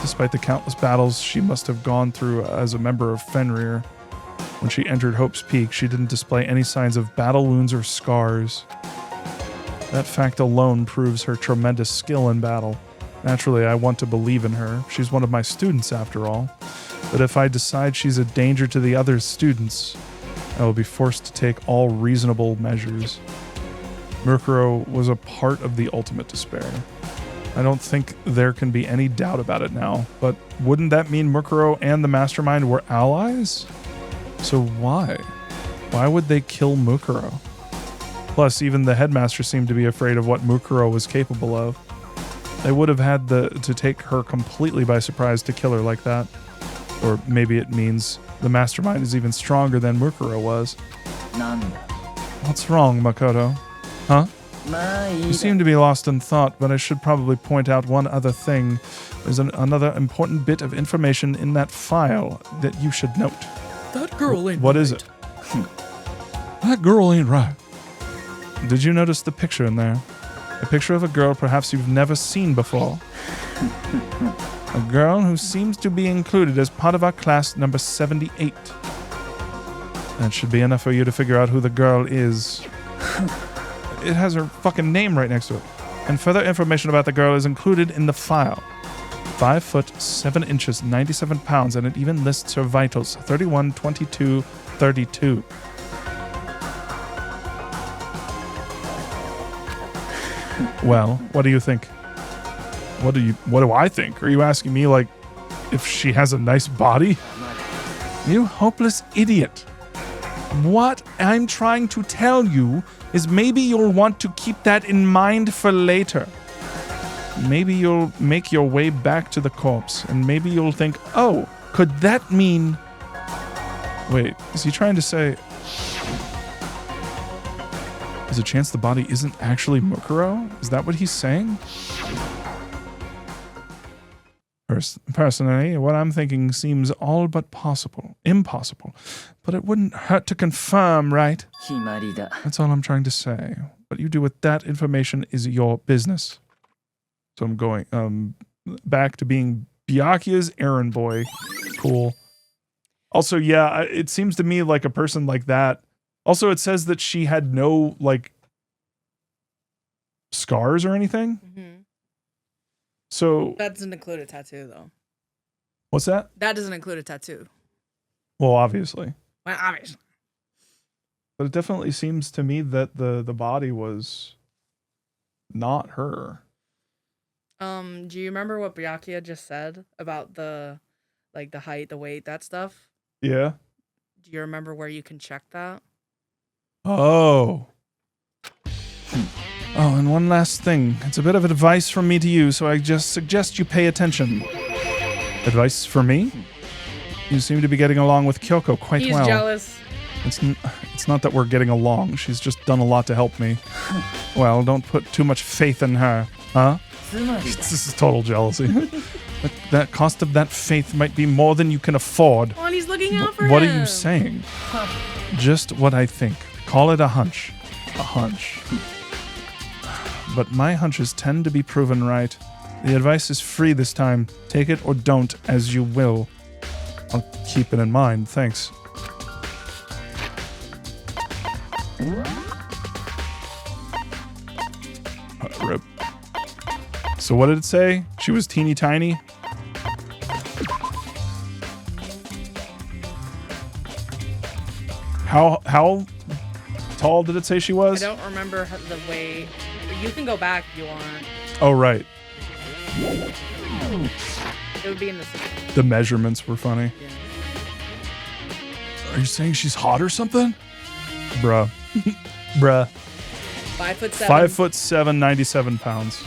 [SPEAKER 1] Despite the countless battles she must have gone through as a member of Fenrir, when she entered Hope's Peak, she didn't display any signs of battle wounds or scars. That fact alone proves her tremendous skill in battle. Naturally, I want to believe in her. She's one of my students, after all. But if I decide she's a danger to the other students, I will be forced to take all reasonable measures. Mukuro was a part of the Ultimate Despair. I don't think there can be any doubt about it now, but wouldn't that mean Mukuro and the Mastermind were allies? So why? Why would they kill Mukuro? Plus, even the headmaster seemed to be afraid of what Mukuro was capable of. They would have had to take her completely by surprise to kill her like that. Or maybe it means the Mastermind is even stronger than Mukuro was. What's wrong, Makoto? Huh? You seem to be lost in thought, but I should probably point out one other thing. There's another important bit of information in that file that you should note.
[SPEAKER 2] That girl ain't
[SPEAKER 1] What is it? That girl ain't right. Did you notice the picture in there? A picture of a girl perhaps you've never seen before. A girl who seems to be included as part of our class number 78. That should be enough for you to figure out who the girl is. It has her fucking name right next to it. And further information about the girl is included in the file. 5 foot 7 inches, 97 pounds, and it even lists her vitals, 31, 22, 32. Well, what do you think? What do I think? Are you asking me, like, if she has a nice body? You hopeless idiot. What I'm trying to tell you is maybe you'll want to keep that in mind for later. Maybe you'll make your way back to the corpse, and maybe you'll think, oh, could that mean... Wait, is he trying to say... There's a chance the body isn't actually Mukuro? Is that what he's saying? Personally, what I'm thinking seems all but impossible. But it wouldn't hurt to confirm, right? That's all I'm trying to say. What you do with that information is your business. So I'm going back to being Byakuya's errand boy. Cool. Also, yeah, it seems to me like a person like that. Also, it says that she had no, like, scars or anything.
[SPEAKER 2] Mm-hmm.
[SPEAKER 1] So...
[SPEAKER 2] That doesn't include a tattoo, though.
[SPEAKER 1] What's that?
[SPEAKER 2] That doesn't include a tattoo.
[SPEAKER 1] Well, obviously.
[SPEAKER 2] Well, obviously.
[SPEAKER 1] But it definitely seems to me that the body was not her.
[SPEAKER 2] Do you remember what Byakuya just said about the height, the weight, that stuff?
[SPEAKER 1] Yeah.
[SPEAKER 2] Do you remember where you can check that?
[SPEAKER 1] Oh. Oh, and one last thing. It's a bit of advice from me to you, so I just suggest you pay attention. Advice for me? You seem to be getting along with Kyoko quite well.
[SPEAKER 2] He's jealous.
[SPEAKER 1] It's not that we're getting along. She's just done a lot to help me. Well, don't put too much faith in her, huh? This is total jealousy. That cost of that faith might be more than you can afford.
[SPEAKER 2] Oh, and he's looking out for
[SPEAKER 1] What
[SPEAKER 2] him.
[SPEAKER 1] are you saying? Just what I think. Call it a hunch. A hunch. But my hunches tend to be proven right. The advice is free this time. Take it or don't, as you will. I'll keep it in mind. Thanks. Rip. So what did it say? She was teeny tiny? How tall did it say she was?
[SPEAKER 2] I don't remember the weight. You can go back if you want.
[SPEAKER 1] Oh, right.
[SPEAKER 2] It would be in the system.
[SPEAKER 1] The measurements were funny.
[SPEAKER 2] Yeah.
[SPEAKER 1] Are you saying she's hot or something? Bruh. Bruh.
[SPEAKER 2] 5'7".
[SPEAKER 1] 5'7", 97 pounds.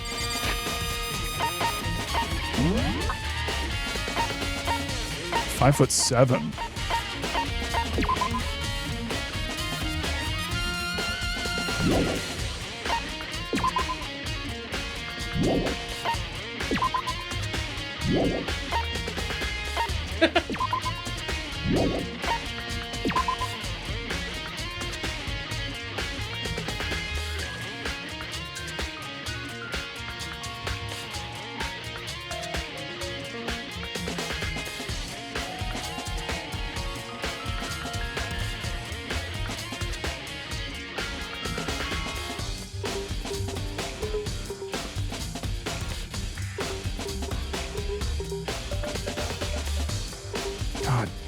[SPEAKER 1] God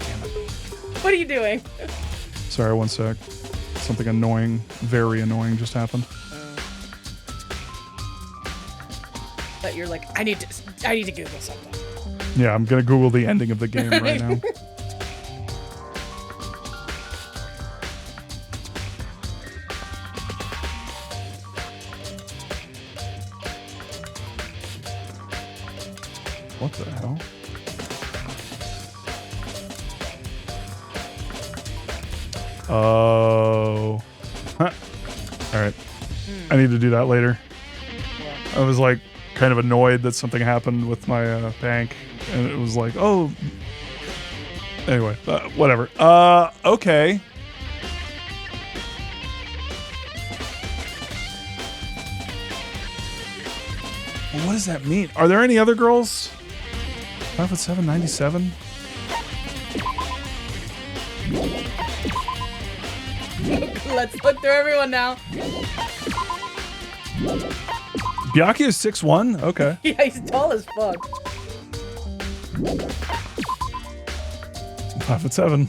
[SPEAKER 1] damn it.
[SPEAKER 2] What are you doing?
[SPEAKER 1] Sorry, one sec. Something annoying, very annoying just happened.
[SPEAKER 2] But you're like, I need to Google something.
[SPEAKER 1] Yeah, I'm gonna Google the ending of the game right now. What the hell? Oh. Huh. All right. I need to do that later. I was like kind of annoyed that something happened with my bank, and it was like, oh. Anyway, whatever. Okay. What does that mean? Are there any other girls? 5'7", 97?
[SPEAKER 2] Let's look through everyone now.
[SPEAKER 1] Byakuya is 6'1"? Okay.
[SPEAKER 2] Yeah, he's tall as fuck.
[SPEAKER 1] 5'7".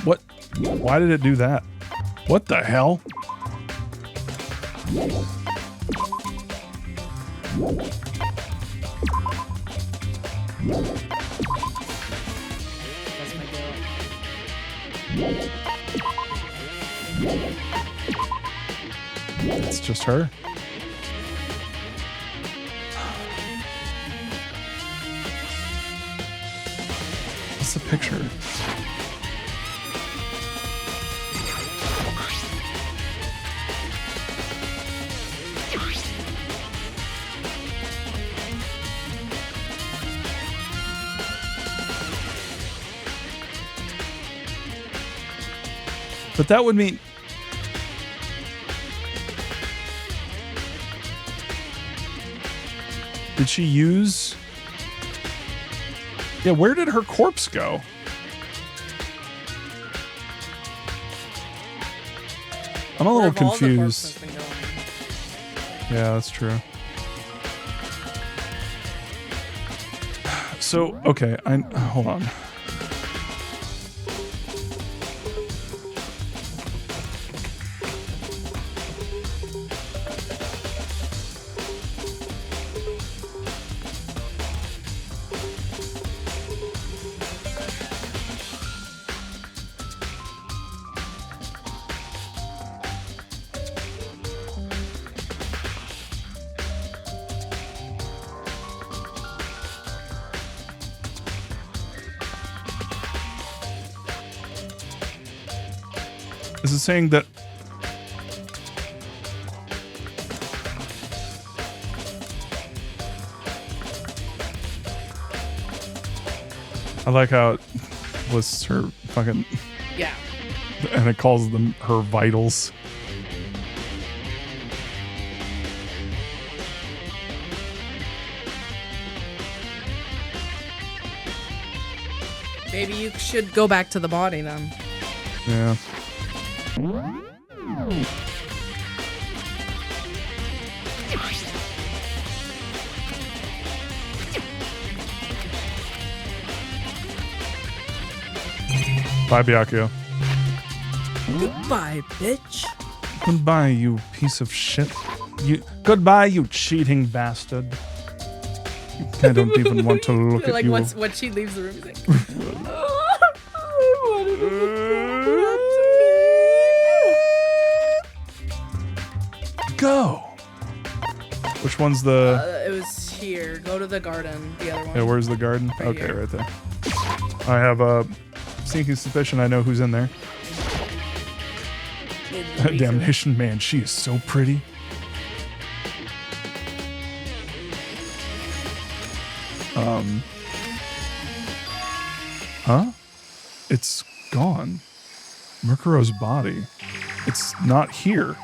[SPEAKER 1] What? Why did it do that? What the hell?
[SPEAKER 2] That's my girl.
[SPEAKER 1] It's just her. What's the picture? But that would mean... Did she use... Yeah, where did her corpse go? I'm a little confused. Yeah, that's true. So, okay, hold on. Is it saying that I like how it lists her fucking
[SPEAKER 2] Yeah.
[SPEAKER 1] and it calls them her vitals.
[SPEAKER 2] Maybe you should go back to the body then.
[SPEAKER 1] Yeah. Bye, Byakuya.
[SPEAKER 2] Goodbye, bitch.
[SPEAKER 1] Goodbye, you piece of shit. Goodbye, you cheating bastard. I don't even want to look at
[SPEAKER 2] Like
[SPEAKER 1] you.
[SPEAKER 2] when she leaves the room, he's like,
[SPEAKER 1] Go. Which one's the...
[SPEAKER 2] it was here. Go to the garden. The other one.
[SPEAKER 1] Yeah, where's the garden?
[SPEAKER 2] Right
[SPEAKER 1] Okay,
[SPEAKER 2] here.
[SPEAKER 1] right there. I have a sneaking suspicion I know who's in there. Damnation, man, she is so pretty. Huh? It's gone. Murkuro's body. It's not here.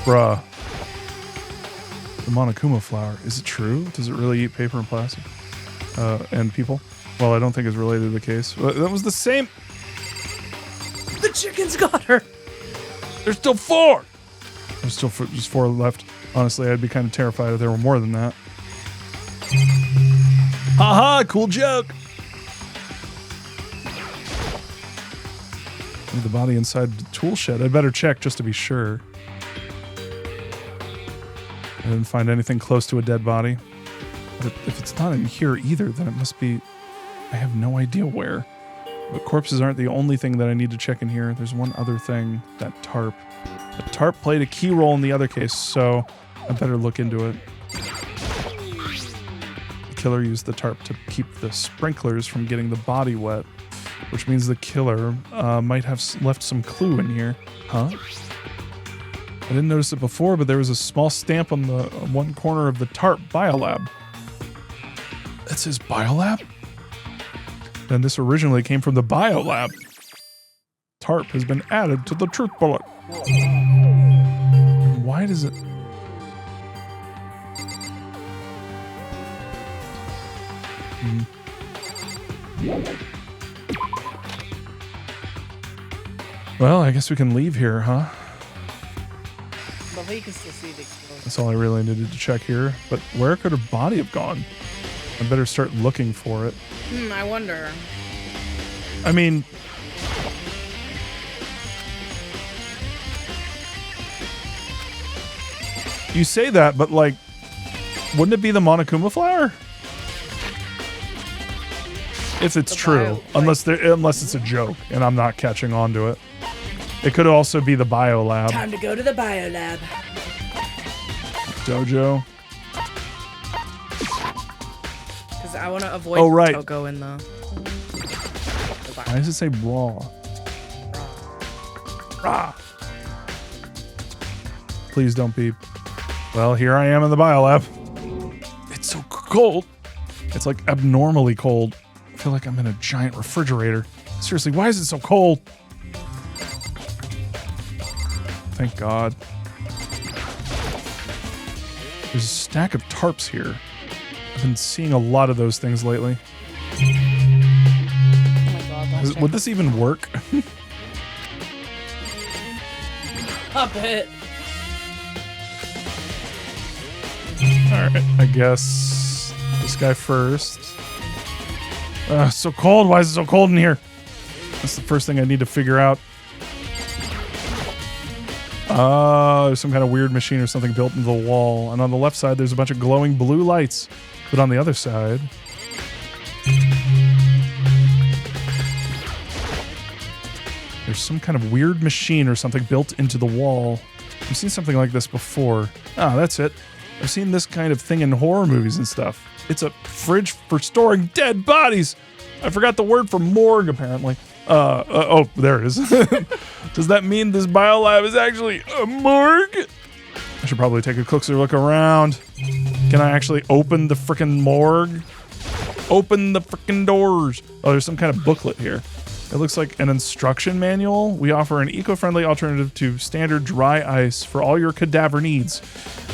[SPEAKER 1] Bruh. The Monokuma flower. Is it true? Does it really eat paper and plastic? And people? Well, I don't think it's related to the case. That was the same.
[SPEAKER 2] The chickens got her.
[SPEAKER 1] There's still 4. There's still just 4 left. Honestly, I'd be kind of terrified if there were more than that. Haha, cool joke. Leave the body inside the tool shed. I'd better check just to be sure. I didn't find anything close to a dead body. But if it's not in here either, then it must be... I have no idea where. But corpses aren't the only thing that I need to check in here. There's one other thing. That tarp. The tarp played a key role in the other case, so I better look into it. The killer used the tarp to keep the sprinklers from getting the body wet, which means the killer might have left some clue in here. Huh? I didn't notice it before, but there was a small stamp on the one corner of the tarp. Biolab. That says Biolab? Then this originally came from the Biolab. Tarp has been added to the truth bullet. Why does it... Well, I guess we can leave here, huh?
[SPEAKER 2] But you can still see the explosion.
[SPEAKER 1] That's all I really needed to check here. But where could her body have gone? I better start looking for it.
[SPEAKER 2] I wonder.
[SPEAKER 1] I mean... You say that, but like... Wouldn't it be the Monokuma flower? If it's true. Unless it's a joke and I'm not catching on to it. It could also be the Biolab.
[SPEAKER 2] Time to go to the Biolab.
[SPEAKER 1] Dojo.
[SPEAKER 2] Because I want to avoid Toko in the
[SPEAKER 1] Why does it say raw? Raw. Please don't beep. Well, here I am in the Biolab. It's so cold. It's like abnormally cold. I feel like I'm in a giant refrigerator. Seriously, why is it so cold? Thank God. There's a stack of tarps here. I've been seeing a lot of those things lately.
[SPEAKER 2] Oh my God.
[SPEAKER 1] Would this even work?
[SPEAKER 2] A bit.
[SPEAKER 1] Alright, I guess this guy first. It's so cold. Why is it so cold in here? That's the first thing I need to figure out. There's some kind of weird machine or something built into the wall. And on the left side, there's a bunch of glowing blue lights. But on the other side... There's some kind of weird machine or something built into the wall. I've seen something like this before. Ah, that's it. I've seen this kind of thing in horror movies and stuff. It's a fridge for storing dead bodies. I forgot the word for morgue, apparently. Oh, there it is. Does that mean this biolab is actually a morgue? I should probably take a closer look around. Can I actually open the frickin' morgue? Open the frickin' doors. Oh, there's some kind of booklet here. It looks like an instruction manual. We offer an eco-friendly alternative to standard dry ice for all your cadaver needs.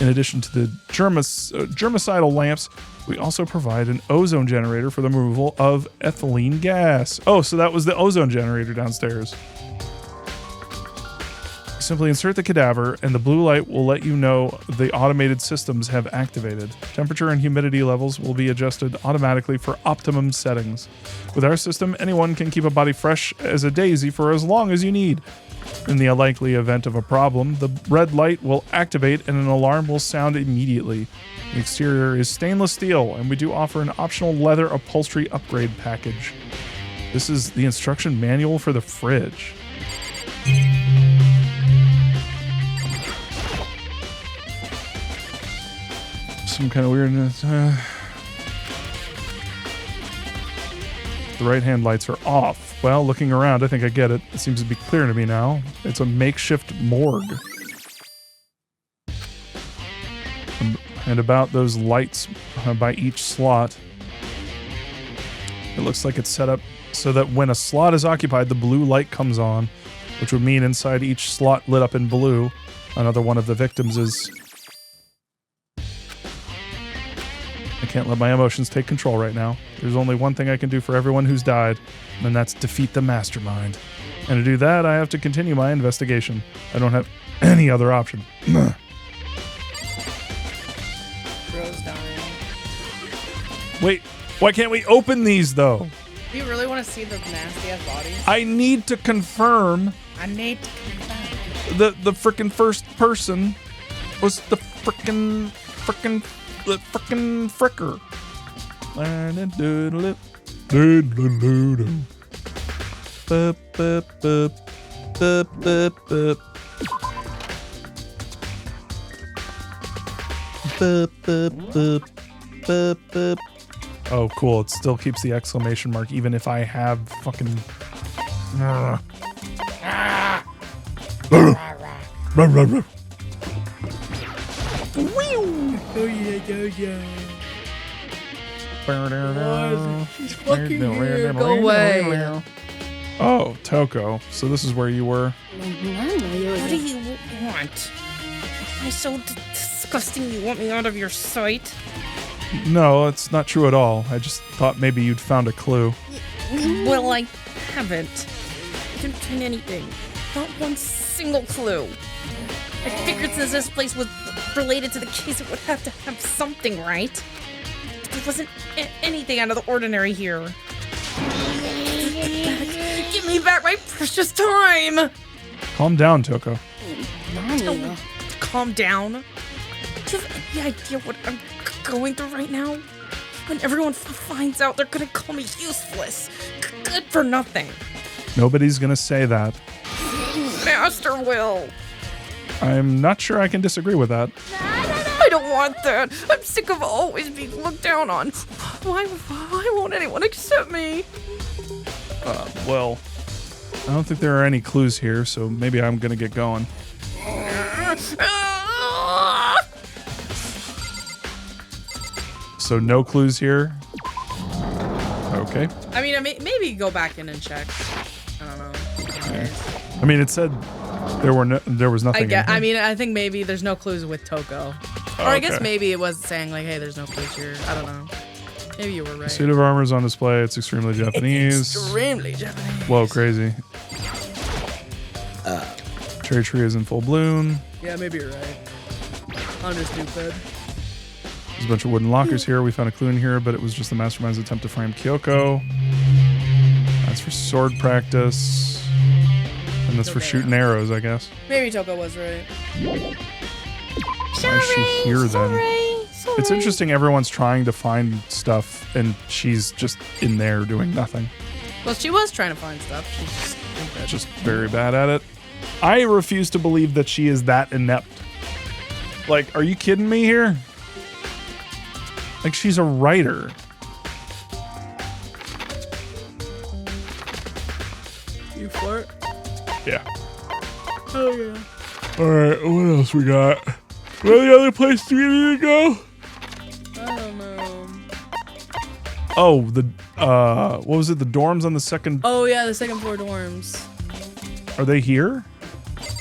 [SPEAKER 1] In addition to the germicidal lamps, we also provide an ozone generator for the removal of ethylene gas. Oh, so that was the ozone generator downstairs. Simply insert the cadaver and the blue light will let you know the automated systems have activated. Temperature and humidity levels will be adjusted automatically for optimum settings. With our system, anyone can keep a body fresh as a daisy for as long as you need. In the unlikely event of a problem, the red light will activate and an alarm will sound immediately. The exterior is stainless steel, and we do offer an optional leather upholstery upgrade package. This is the instruction manual for the fridge. Some kind of weirdness. The right-hand lights are off. Well, looking around, I think I get it. It seems to be clear to me now. It's a makeshift morgue. And about those lights by each slot, it looks like it's set up so that when a slot is occupied, the blue light comes on, which would mean inside each slot lit up in blue, another one of the victims is... I can't let my emotions take control right now. There's only one thing I can do for everyone who's died, and that's defeat the mastermind. And to do that, I have to continue my investigation. I don't have any other option.
[SPEAKER 2] Bro's dying.
[SPEAKER 1] Wait, why can't we open these, though?
[SPEAKER 2] Do you really want to see the nasty ass bodies?
[SPEAKER 1] I need to confirm
[SPEAKER 2] I need to confirm.
[SPEAKER 1] the frickin' first person was the frickin' fricker. Oh, cool. It still keeps the exclamation mark even if I have fucking...
[SPEAKER 2] She's fucking here. Go away.
[SPEAKER 1] Oh, Toko. So this is where you were.
[SPEAKER 3] What do you want? Am I so disgusting you want me out of your sight?
[SPEAKER 1] No, it's not true at all. I just thought maybe you'd found a clue.
[SPEAKER 3] Well, I haven't. I didn't find anything. Not one single clue. I figured since this place was related to the case, it would have to have something, right? There wasn't anything out of the ordinary here. Give me back my precious time!
[SPEAKER 1] Calm down, Toko.
[SPEAKER 3] Tell me to calm down. Do you have any idea what I'm going through right now? When everyone finds out, they're gonna call me useless. Good for nothing.
[SPEAKER 1] Nobody's gonna say that.
[SPEAKER 3] Master will.
[SPEAKER 1] I'm not sure I can disagree with that.
[SPEAKER 3] I don't want that. I'm sick of always being looked down on. Why won't anyone accept me?
[SPEAKER 1] Well, I don't think there are any clues here, so maybe I'm gonna get going. So no clues here? Okay.
[SPEAKER 2] I mean, maybe go back in and check. I don't know.
[SPEAKER 1] Okay. I mean, it said there was nothing.
[SPEAKER 2] I think maybe there's no clues with Toko. Or I guess
[SPEAKER 1] Okay.
[SPEAKER 2] maybe it was saying like, hey, there's no clues here. I don't know. Maybe you were right.
[SPEAKER 1] The suit of armor is on display. It's extremely Japanese.
[SPEAKER 2] Extremely Japanese.
[SPEAKER 1] Whoa, crazy. Cherry tree is in full bloom.
[SPEAKER 2] Yeah, maybe you're right. I'm just stupid.
[SPEAKER 1] There's a bunch of wooden lockers here. We found a clue in here, but it was just the mastermind's attempt to frame Kyoko. That's for sword practice. And that's for shooting arrows, I guess.
[SPEAKER 2] Maybe Toko was right.
[SPEAKER 1] Why is she here then? It's interesting everyone's trying to find stuff and she's just in there doing nothing.
[SPEAKER 2] Well, she was trying to find stuff. She's just stupid.
[SPEAKER 1] Just very bad at it. I refuse to believe that she is that inept. Like, are you kidding me here? Like, she's a writer.
[SPEAKER 2] You flirt?
[SPEAKER 1] Yeah.
[SPEAKER 2] Oh, yeah.
[SPEAKER 1] Alright, what else we got? Where the other place do we need to go?
[SPEAKER 2] I don't know.
[SPEAKER 1] Oh, what was it? The dorms on the second...
[SPEAKER 2] Oh, yeah, the second floor dorms.
[SPEAKER 1] Are they here?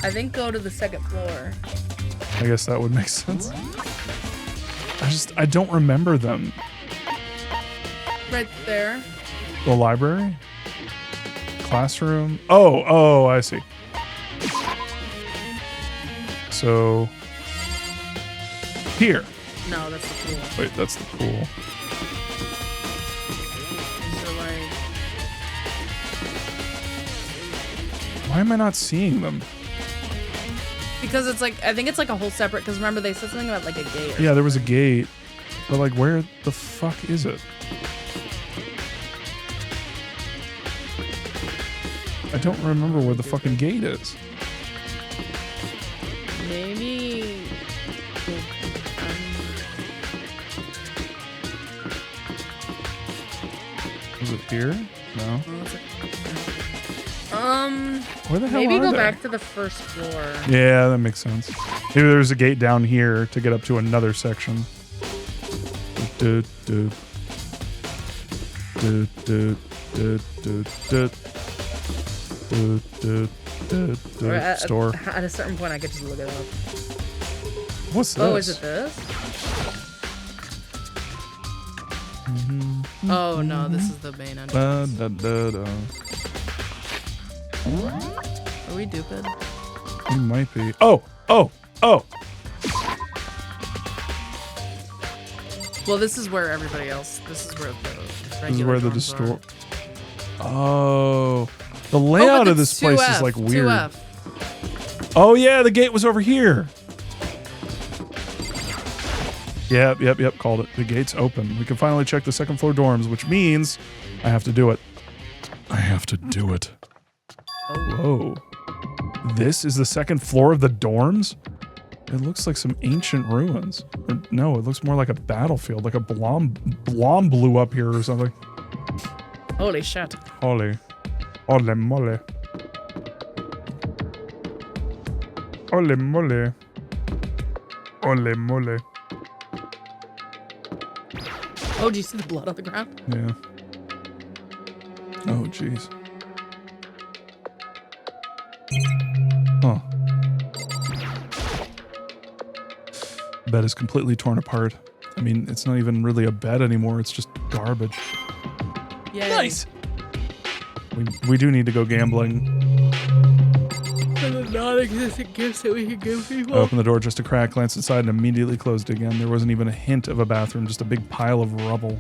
[SPEAKER 2] I think go to the second floor.
[SPEAKER 1] I guess that would make sense. I don't remember them.
[SPEAKER 2] Right there.
[SPEAKER 1] The library? Classroom? Oh, I see. So... Here.
[SPEAKER 2] No, that's the pool.
[SPEAKER 1] Wait, that's the pool.
[SPEAKER 2] So, like...
[SPEAKER 1] Why am I not seeing them?
[SPEAKER 2] Because it's like, I think it's like a whole separate, because remember they said something about like a gate.
[SPEAKER 1] Yeah, there was a gate. But like, where the fuck is it? I don't remember where the fucking gate is.
[SPEAKER 2] Maybe...
[SPEAKER 1] Was it here? No. Where the hell
[SPEAKER 2] Maybe
[SPEAKER 1] are
[SPEAKER 2] go
[SPEAKER 1] they?
[SPEAKER 2] back to the first floor.
[SPEAKER 1] Yeah, that makes sense. Maybe there's a gate down here to get up to another section. Du, du, du, du, du, du, du, du, du, du, du,
[SPEAKER 2] Or
[SPEAKER 1] store.
[SPEAKER 2] At a certain point, I could just look it up.
[SPEAKER 1] What's this?
[SPEAKER 2] Oh, is it this? Oh no, this is the main entrance.
[SPEAKER 1] Da, da, da, da.
[SPEAKER 2] Are we stupid?
[SPEAKER 1] It might be. Oh, oh, oh.
[SPEAKER 2] Well, this is where everybody else. This is where the regular
[SPEAKER 1] This is where the
[SPEAKER 2] dorms are.
[SPEAKER 1] Oh, the
[SPEAKER 2] Oh,
[SPEAKER 1] layout
[SPEAKER 2] but
[SPEAKER 1] of this
[SPEAKER 2] it's
[SPEAKER 1] place
[SPEAKER 2] 2F,
[SPEAKER 1] is like weird.
[SPEAKER 2] 2F.
[SPEAKER 1] Oh yeah, the gate was over here. Yep. Called it. The gate's open. We can finally check the second floor dorms, which means I have to do it. I have to do it. Whoa. This is the second floor of the dorms? It looks like some ancient ruins. Or, no, it looks more like a battlefield, like a Blom blew up here or something.
[SPEAKER 2] Holy shit.
[SPEAKER 1] Holy moly. Holy moly. Holy moly.
[SPEAKER 2] Oh, do you see the blood on the ground?
[SPEAKER 1] Yeah. Oh, jeez. Huh. Bed is completely torn apart. I mean, it's not even really a bed anymore. It's just garbage.
[SPEAKER 2] Yeah.
[SPEAKER 1] Nice. We do need to go gambling.
[SPEAKER 2] For the non-existent gifts that we can give people.
[SPEAKER 1] I opened the door just a crack, glanced inside, and immediately closed it again. There wasn't even a hint of a bathroom, just a big pile of rubble.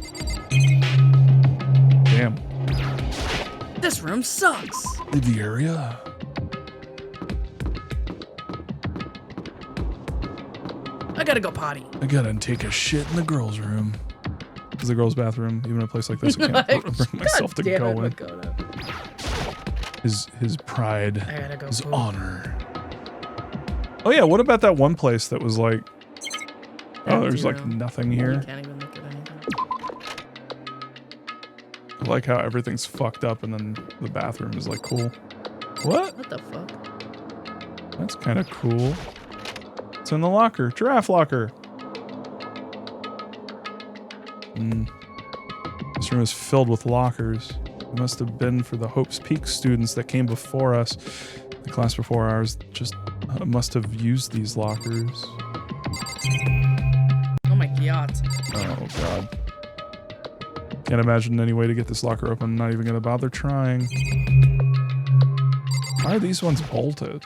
[SPEAKER 1] Damn.
[SPEAKER 2] This room sucks.
[SPEAKER 1] Leave the area.
[SPEAKER 2] I gotta go potty.
[SPEAKER 1] I gotta take a shit in the girls' room. Is the girls' bathroom? Even a place like this, I can't bring myself to
[SPEAKER 2] God damn
[SPEAKER 1] go
[SPEAKER 2] it,
[SPEAKER 1] in.
[SPEAKER 2] Makota.
[SPEAKER 1] His pride,
[SPEAKER 2] I gotta go
[SPEAKER 1] his
[SPEAKER 2] poop.
[SPEAKER 1] honor. Oh yeah, what about that one place that was like? Oh, there's
[SPEAKER 2] Zero.
[SPEAKER 1] like nothing
[SPEAKER 2] You
[SPEAKER 1] here.
[SPEAKER 2] can't even look at anything.
[SPEAKER 1] I like how everything's fucked up and then the bathroom is like cool. What?
[SPEAKER 2] What the fuck?
[SPEAKER 1] That's kind of cool. It's in the locker. Giraffe locker. This room is filled with lockers. It must have been for the Hope's Peak students that came before us. The class before ours just must have used these lockers.
[SPEAKER 2] Oh my god.
[SPEAKER 1] Oh, God. Can't imagine any way to get this locker open. I'm not even going to bother trying. Why are these ones bolted?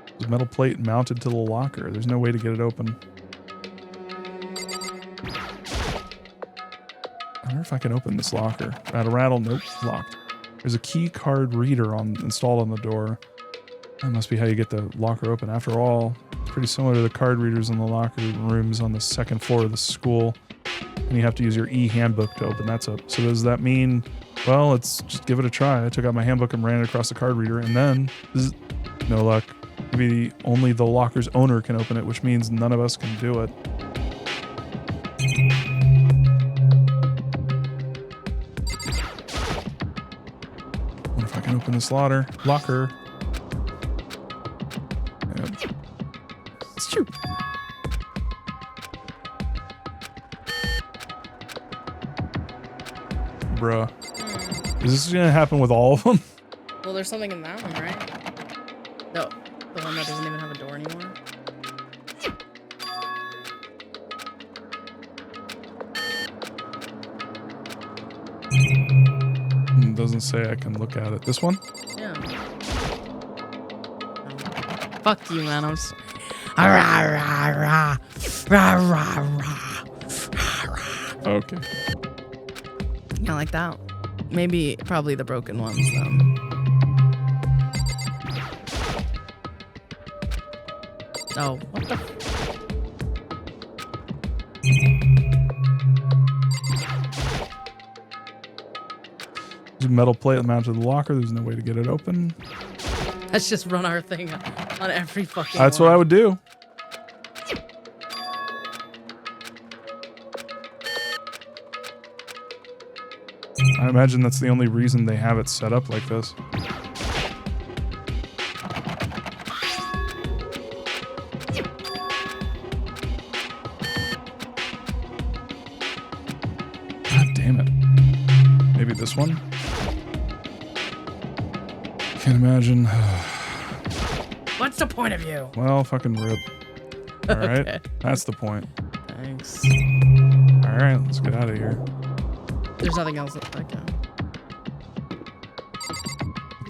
[SPEAKER 1] There's a metal plate mounted to the locker. There's no way to get it open. I wonder if I can open this locker. Rattle, rattle. Nope, locked. There's a key card reader installed on the door. That must be how you get the locker open. After all, it's pretty similar to the card readers in the locker rooms on the second floor of the school. And you have to use your e-handbook to open that up. So does that mean, well, let's just give it a try. I took out my handbook and ran it across the card reader, and then, no luck. Maybe only the locker's owner can open it, which means none of us can do it. Wonder if I can open this locker. It's true. Bruh. Is this gonna happen with all of them?
[SPEAKER 2] Well, there's something in that one, right? No, the one that doesn't even have a door anymore.
[SPEAKER 1] It doesn't say I can look at it. This one?
[SPEAKER 2] Yeah. No. Fuck you, man. I'm just...
[SPEAKER 1] Okay.
[SPEAKER 2] Yeah, like that. Maybe, probably the broken ones, then. Oh, what the...
[SPEAKER 1] There's a metal plate mounted to the locker. There's no way to get it open.
[SPEAKER 2] Let's just run our thing on every fucking
[SPEAKER 1] That's
[SPEAKER 2] one.
[SPEAKER 1] what I would do. I imagine that's the only reason they have it set up like this. God damn it. Maybe this one? Can't imagine.
[SPEAKER 2] What's the point of you?
[SPEAKER 1] Well, fucking rip. Alright,
[SPEAKER 2] Okay.
[SPEAKER 1] that's the point.
[SPEAKER 2] Thanks.
[SPEAKER 1] Alright, let's get out of here.
[SPEAKER 2] There's nothing else. Okay.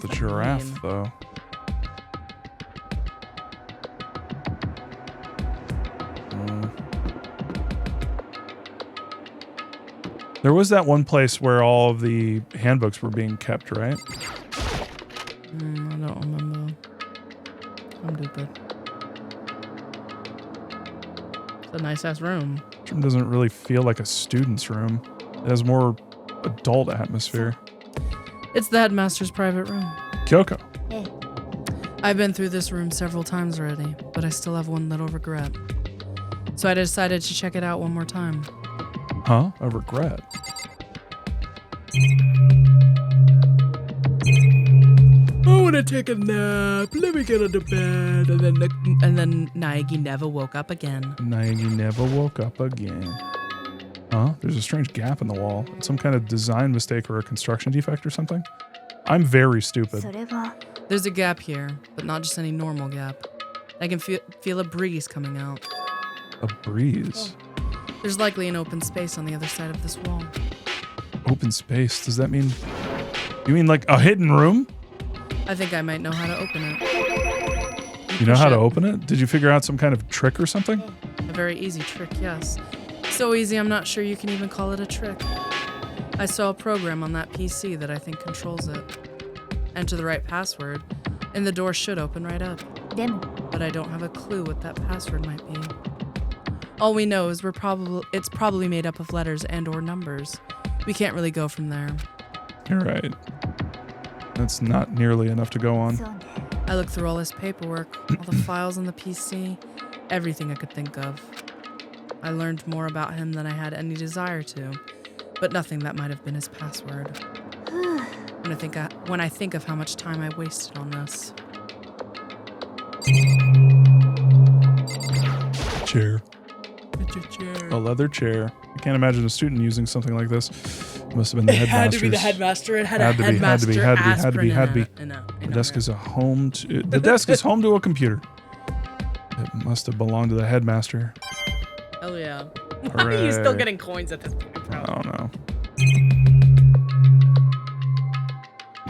[SPEAKER 1] The giraffe, though. There was that one place where all of the handbooks were being kept, right?
[SPEAKER 2] I don't remember. I'm stupid. It's a nice ass room.
[SPEAKER 1] This room doesn't really feel like a student's room. It has more adult atmosphere.
[SPEAKER 2] It's the headmaster's private room.
[SPEAKER 1] Kyoko.
[SPEAKER 2] I've been through this room several times already, but I still have one little regret. So I decided to check it out one more time.
[SPEAKER 1] Huh? A regret?
[SPEAKER 2] I want to take a nap. Let me get into bed. And then Naegi never woke up again.
[SPEAKER 1] Naegi never woke up again. Huh? There's a strange gap in the wall. It's some kind of design mistake or a construction defect or something. I'm very stupid.
[SPEAKER 2] There's a gap here, but not just any normal gap. I can feel a breeze coming out.
[SPEAKER 1] A breeze?
[SPEAKER 2] There's likely an open space on the other side of this wall.
[SPEAKER 1] Open space? Does that mean... You mean like a hidden room?
[SPEAKER 2] I think I might know how to open it.
[SPEAKER 1] You know how to open it? Did you figure out some kind of trick or something?
[SPEAKER 2] A very easy trick, yes. So easy, I'm not sure you can even call it a trick. I saw a program on that PC that I think controls it. Enter the right password, and the door should open right up. But I don't have a clue what that password might be. All we know is it's probably made up of letters and or numbers. We can't really go from there.
[SPEAKER 1] You're right. That's not nearly enough to go on.
[SPEAKER 2] I looked through all his paperwork, all the files on the PC, everything I could think of. I learned more about him than I had any desire to, but nothing that might have been his password. When I think of how much time I wasted on this.
[SPEAKER 1] Chair.
[SPEAKER 2] It's a chair.
[SPEAKER 1] A leather chair. I can't imagine a student using something like this. It must have been the headmaster.
[SPEAKER 2] Had to be the headmaster. It had
[SPEAKER 1] Had
[SPEAKER 2] a
[SPEAKER 1] to be, had to be,
[SPEAKER 2] headmaster
[SPEAKER 1] had to be, had to be,
[SPEAKER 2] aspirin
[SPEAKER 1] had to be.
[SPEAKER 2] in
[SPEAKER 1] The desk is a home to... The desk is home to a computer. It must have belonged to the headmaster.
[SPEAKER 2] Hell yeah. Why are you still getting coins at this point, bro?
[SPEAKER 1] I don't know.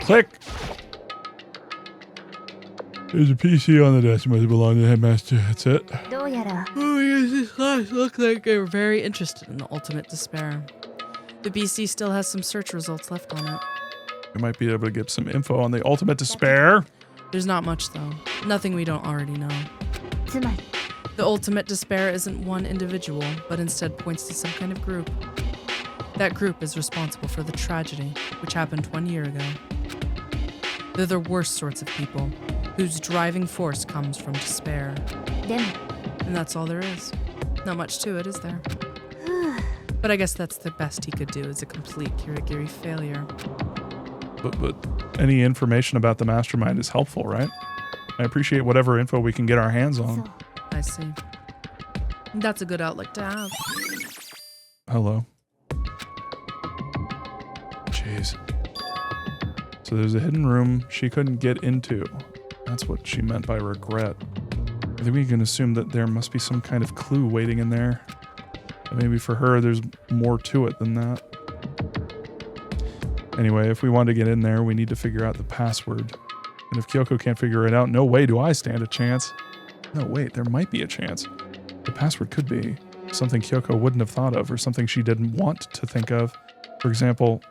[SPEAKER 1] Click! There's a PC on the desk. It must belong to the headmaster. That's it.
[SPEAKER 2] Oh, yes, this class looked like they were very interested in the ultimate despair. The BC still has some search results left on it.
[SPEAKER 1] We might be able to get some info on the ultimate despair.
[SPEAKER 2] There's not much, though. Nothing we don't already know. The ultimate despair isn't one individual, but instead points to some kind of group. That group is responsible for the tragedy, which happened 1 year ago. They're the worst sorts of people, whose driving force comes from despair. And that's all there is. Not much to it, is there? But I guess that's the best he could do, is a complete Kirigiri failure.
[SPEAKER 1] But any information about the mastermind is helpful, right? I appreciate whatever info we can get our hands on.
[SPEAKER 2] I see. That's a good outlook to have.
[SPEAKER 1] Hello. Jeez. So there's a hidden room she couldn't get into. That's what she meant by regret. I think we can assume that there must be some kind of clue waiting in there. But maybe for her, there's more to it than that. Anyway, if we want to get in there, we need to figure out the password. And if Kyoko can't figure it out, no way do I stand a chance. No, wait, there might be a chance. The password could be something Kyoko wouldn't have thought of or something she didn't want to think of. For example,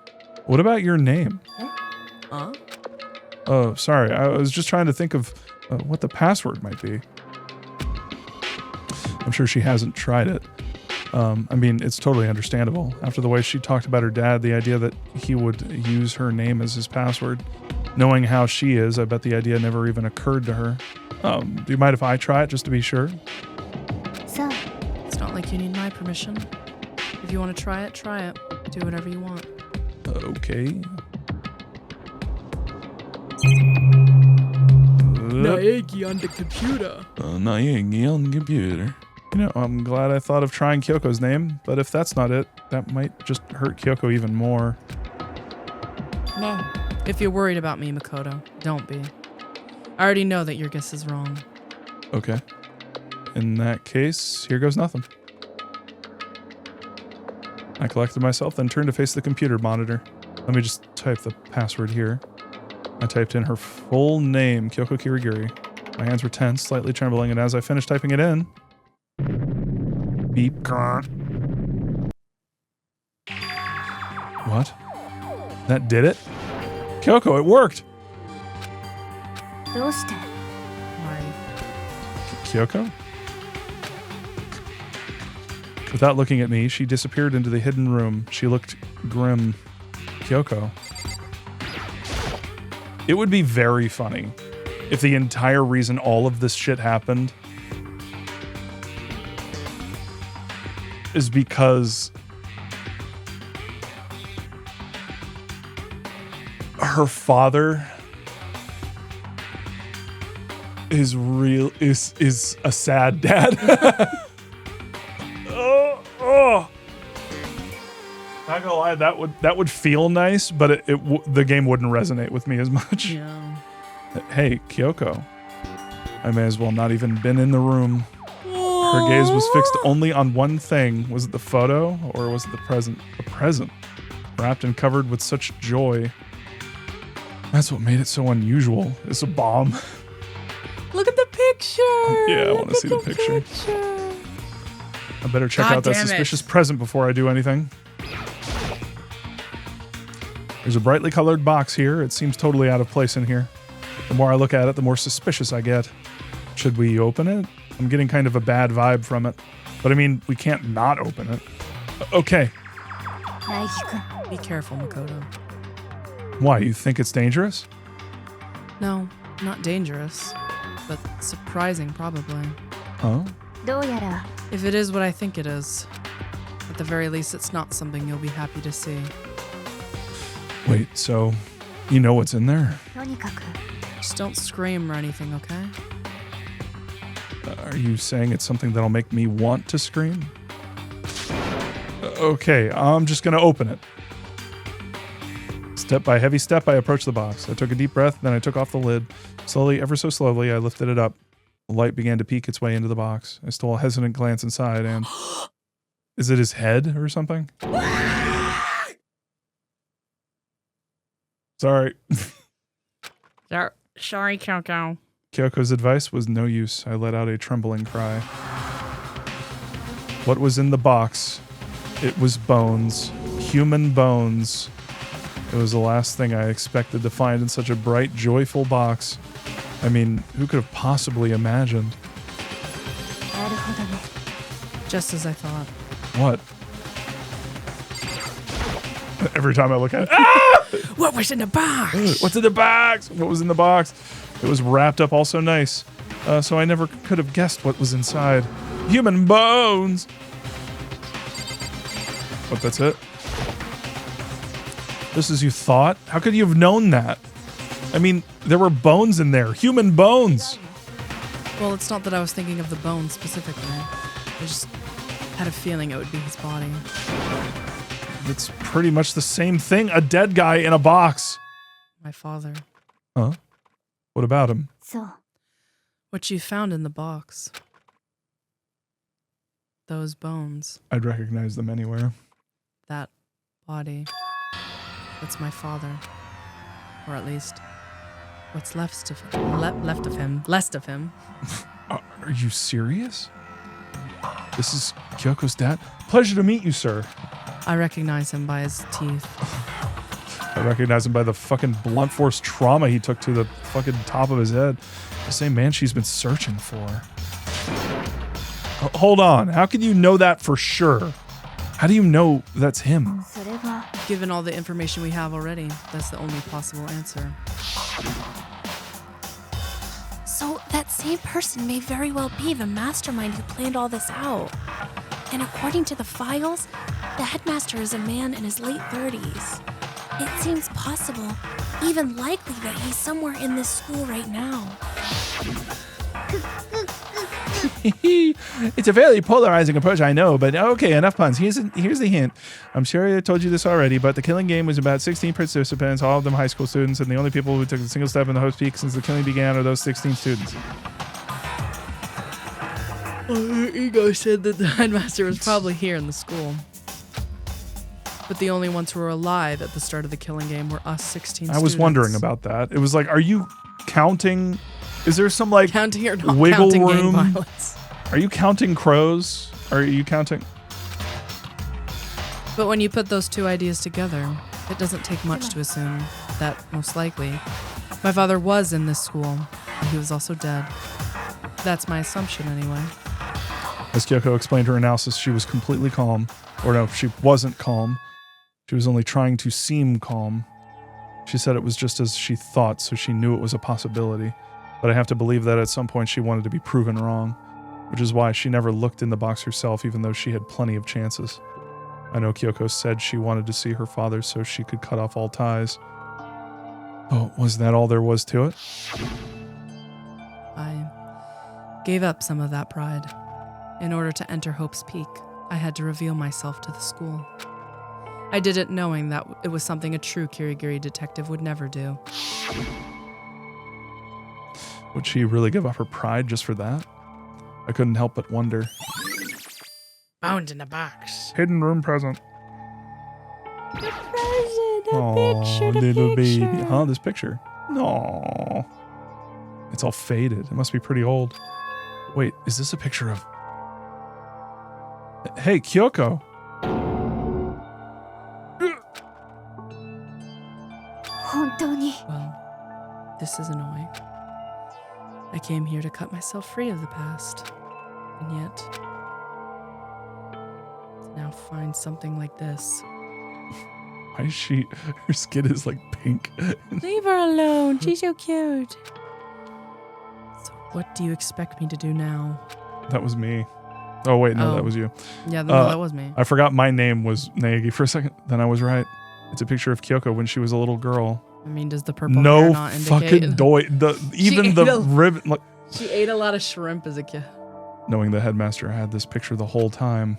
[SPEAKER 1] what about your name?
[SPEAKER 2] Huh?
[SPEAKER 1] Oh, sorry. I was just trying to think of what the password might be. I'm sure she hasn't tried it. I mean, it's totally understandable. After the way she talked about her dad, the idea that he would use her name as his password. Knowing how she is, I bet the idea never even occurred to her. Do you mind if I try it just to be sure?
[SPEAKER 2] It's not like you need my permission. If you want to try it, try it. Do whatever you want.
[SPEAKER 4] Okay.
[SPEAKER 2] Naegi on the computer.
[SPEAKER 4] Naegi on the computer. You know, I'm glad I thought of trying Kyoko's name, but if that's not it, that might just hurt Kyoko even more.
[SPEAKER 2] If you're worried about me, Makoto, don't be. I already know that your guess is wrong.
[SPEAKER 4] Okay. In that case, here goes nothing. I collected myself, then turned to face the computer monitor. Let me just type the password here. I typed in her full name, Kyoko Kirigiri. My hands were tense, slightly trembling, and as I finished typing it in... Beep. What? That did it? Kyoko, it worked!
[SPEAKER 2] Why?
[SPEAKER 4] Kyoko? Without looking at me, she disappeared into the hidden room. She looked grim. Kyoko. It would be very funny if the entire reason all of this shit happened is because her father is a sad dad. Not gonna lie, that would feel nice, but the game wouldn't resonate with me as much.
[SPEAKER 2] Yeah.
[SPEAKER 4] Hey, Kyoko. I may as well not even been in the room. Her gaze was fixed only on one thing. Was it the photo or was it the present? The present. Wrapped and covered with such joy. That's what made it so unusual. It's a bomb.
[SPEAKER 2] Look at the picture.
[SPEAKER 4] Yeah, I want to see the picture. I better check out that suspicious present before I do anything. There's a brightly colored box here. It seems totally out of place in here. The more I look at it, the more suspicious I get. Should we open it? I'm getting kind of a bad vibe from it. But I mean, we can't not open it. Okay.
[SPEAKER 2] Be careful, Makoto.
[SPEAKER 4] Why? You think it's dangerous?
[SPEAKER 2] No, not dangerous, but surprising probably.
[SPEAKER 4] Huh?
[SPEAKER 2] If it is what I think it is, at the very least, it's not something you'll be happy to see.
[SPEAKER 4] Wait, so you know what's in there?
[SPEAKER 2] Just don't scream or anything, okay?
[SPEAKER 4] Are you saying it's something that'll make me want to scream? Okay, I'm just gonna open it. Step by heavy step, I approached the box. I took a deep breath, then I took off the lid. Slowly, ever so slowly, I lifted it up. The light began to peek its way into the box. I stole a hesitant glance inside and... Is it his head or something? Sorry.
[SPEAKER 2] Sorry, Kyoko.
[SPEAKER 4] Kyoko's advice was no use. I let out a trembling cry. What was in the box? It was bones. Human bones. It was the last thing I expected to find in such a bright, joyful box. I mean, who could have possibly imagined?
[SPEAKER 2] Just as I thought.
[SPEAKER 4] What? Every time I look at it, ah!
[SPEAKER 2] What was in the box?
[SPEAKER 4] What's in the box? What was in the box? It was wrapped up also nice. So I never could have guessed what was inside. Human bones! But that's it? Just as you thought? How could you have known that? I mean, there were bones in there. Human bones!
[SPEAKER 2] Well, it's not that I was thinking of the bones specifically. I just had a feeling it would be his body.
[SPEAKER 4] It's pretty much the same thing. A dead guy in a box.
[SPEAKER 2] My father.
[SPEAKER 4] Huh? What about him?
[SPEAKER 2] What you found in the box. Those bones.
[SPEAKER 4] I'd recognize them anywhere.
[SPEAKER 2] That body. That's my father. Or at least, what's left of him. Left of him.
[SPEAKER 4] Are you serious? This is Kyoko's dad? Pleasure to meet you, sir.
[SPEAKER 2] I recognize him by his teeth.
[SPEAKER 4] I recognize him by the fucking blunt force trauma he took to the fucking top of his head. The same man she's been searching for. Hold on. How can you know that for sure? How do you know that's him?
[SPEAKER 2] Given all the information we have already, that's the only possible answer.
[SPEAKER 3] So that same person may very well be the mastermind who planned all this out. And according to the files, the headmaster is a man in his late 30s. It seems possible, even likely that he's somewhere in this school right now.
[SPEAKER 4] It's a fairly polarizing approach, I know, but okay, enough puns. Here's the hint. I'm sure I told you this already, but the killing game was about 16 participants, all of them high school students, and the only people who took a single step in the host peak since the killing began are those 16 students.
[SPEAKER 2] Ego said that the headmaster was probably here in the school. But the only ones who were alive at the start of the killing game were us 16 students.
[SPEAKER 1] I was wondering about that. It was like, are you counting? Is there some like
[SPEAKER 2] counting or not
[SPEAKER 1] wiggle
[SPEAKER 2] counting
[SPEAKER 1] room?
[SPEAKER 2] gang violence?
[SPEAKER 1] Are you counting crows? Are you counting?
[SPEAKER 2] But when you put those two ideas together, it doesn't take much to assume that, most likely, my father was in this school, and he was also dead. That's my assumption, anyway.
[SPEAKER 1] As Kyoko explained her analysis, she was completely calm. Or no, she wasn't calm. She was only trying to seem calm. She said it was just as she thought, so she knew it was a possibility. But I have to believe that at some point she wanted to be proven wrong, which is why she never looked in the box herself, even though she had plenty of chances. I know Kyoko said she wanted to see her father so she could cut off all ties. Oh, was that all there was to it?
[SPEAKER 2] I gave up some of that pride. In order to enter Hope's Peak, I had to reveal myself to the school. I did it knowing that it was something a true Kirigiri detective would never do.
[SPEAKER 1] Would she really give up her pride just for that? I couldn't help but wonder.
[SPEAKER 2] Found in a box.
[SPEAKER 1] Hidden room present.
[SPEAKER 3] A present,
[SPEAKER 1] Aw, little baby. Huh, this picture? No. It's all faded. It must be pretty old. Wait, is this a picture of... Hey, Kyoko.
[SPEAKER 2] Well, this is annoying. I came here to cut myself free of the past. And yet, to now find something like this.
[SPEAKER 1] Why is she... Her skin is like pink.
[SPEAKER 2] Leave her alone. She's so cute. So what do you expect me to do now?
[SPEAKER 1] That was me. Oh, wait, no, that was you.
[SPEAKER 2] Yeah, no, that was me.
[SPEAKER 1] I forgot my name was Naegi for a second. Then I was right. It's a picture of Kyoko when she was a little girl.
[SPEAKER 2] I mean, does the purple
[SPEAKER 1] No
[SPEAKER 2] hair not indicate?
[SPEAKER 1] fucking even the ribbon. Like,
[SPEAKER 2] she ate a lot of shrimp as a kid.
[SPEAKER 1] knowing the headmaster had this picture the whole time,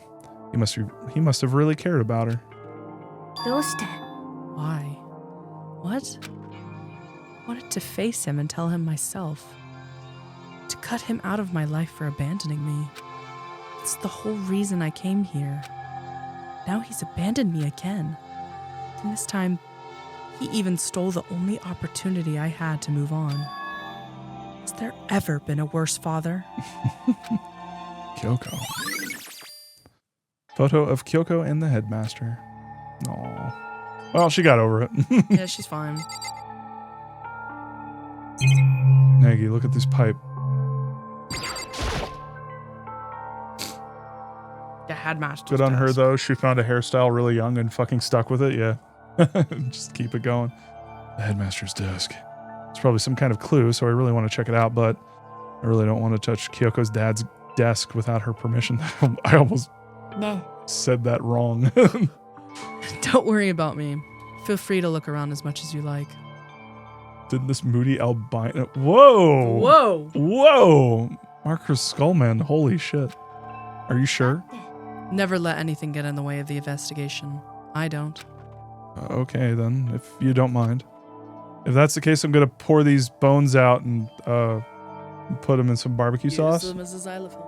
[SPEAKER 1] he must have really cared about her.
[SPEAKER 2] Why? What? I wanted to face him and tell him myself. To cut him out of my life for abandoning me. It's the whole reason I came here. Now he's abandoned me again. And this time, he even stole the only opportunity I had to move on. Has there ever been a worse father?
[SPEAKER 1] Kyoko. Photo of Kyoko and the headmaster. Aw. Well, she got over it.
[SPEAKER 2] Yeah, she's fine.
[SPEAKER 1] Naegi, look at this pipe.
[SPEAKER 2] The headmaster.
[SPEAKER 1] Good on her, though. She found a hairstyle really young and fucking stuck with it. Yeah. Just keep it going. The headmaster's desk. It's probably some kind of clue, so I really want to check it out, but I really don't want to touch Kyoko's dad's desk without her permission. I almost said that wrong.
[SPEAKER 2] Don't worry about me. Feel free to look around as much as you like.
[SPEAKER 1] Did this moody albino... Whoa!
[SPEAKER 2] Whoa!
[SPEAKER 1] Whoa! Marcus Skullman, holy shit. Are you sure?
[SPEAKER 2] Never let anything get in the way of the investigation. I don't.
[SPEAKER 1] Okay, then, if you don't mind. If that's the case, I'm going to pour these bones out and put them in some barbecue sauce.
[SPEAKER 2] Use them as a xylophone.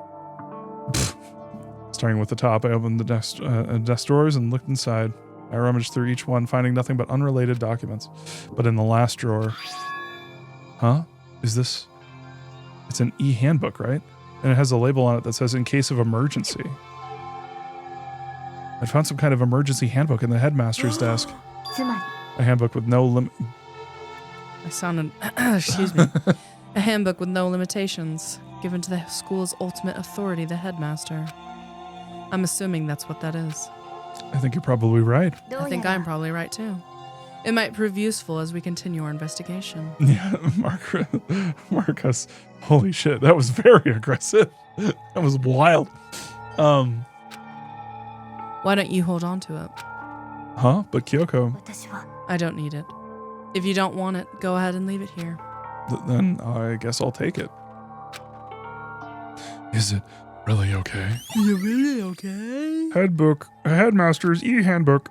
[SPEAKER 1] Starting with the top, I opened the desk drawers and looked inside. I rummaged through each one, finding nothing but unrelated documents. But in the last drawer... Huh? Is this... It's an e-handbook, right? And it has a label on it that says, in case of emergency. I found some kind of emergency handbook in the headmaster's desk. A handbook with no limit...
[SPEAKER 2] I sounded... excuse me. A handbook with no limitations, given to the school's ultimate authority, the headmaster. I'm assuming that's what that is.
[SPEAKER 1] I think you're probably right.
[SPEAKER 2] I think I'm probably right, too. It might prove useful as we continue our investigation.
[SPEAKER 1] Yeah, Marcus. Holy shit, that was very aggressive. That was wild.
[SPEAKER 2] Why don't you hold on to it?
[SPEAKER 1] Huh? But Kyoko...
[SPEAKER 2] I don't need it. If you don't want it, go ahead and leave it here.
[SPEAKER 1] Then I guess I'll take it. Is it really okay?
[SPEAKER 2] You really okay?
[SPEAKER 1] Headmaster's e-handbook.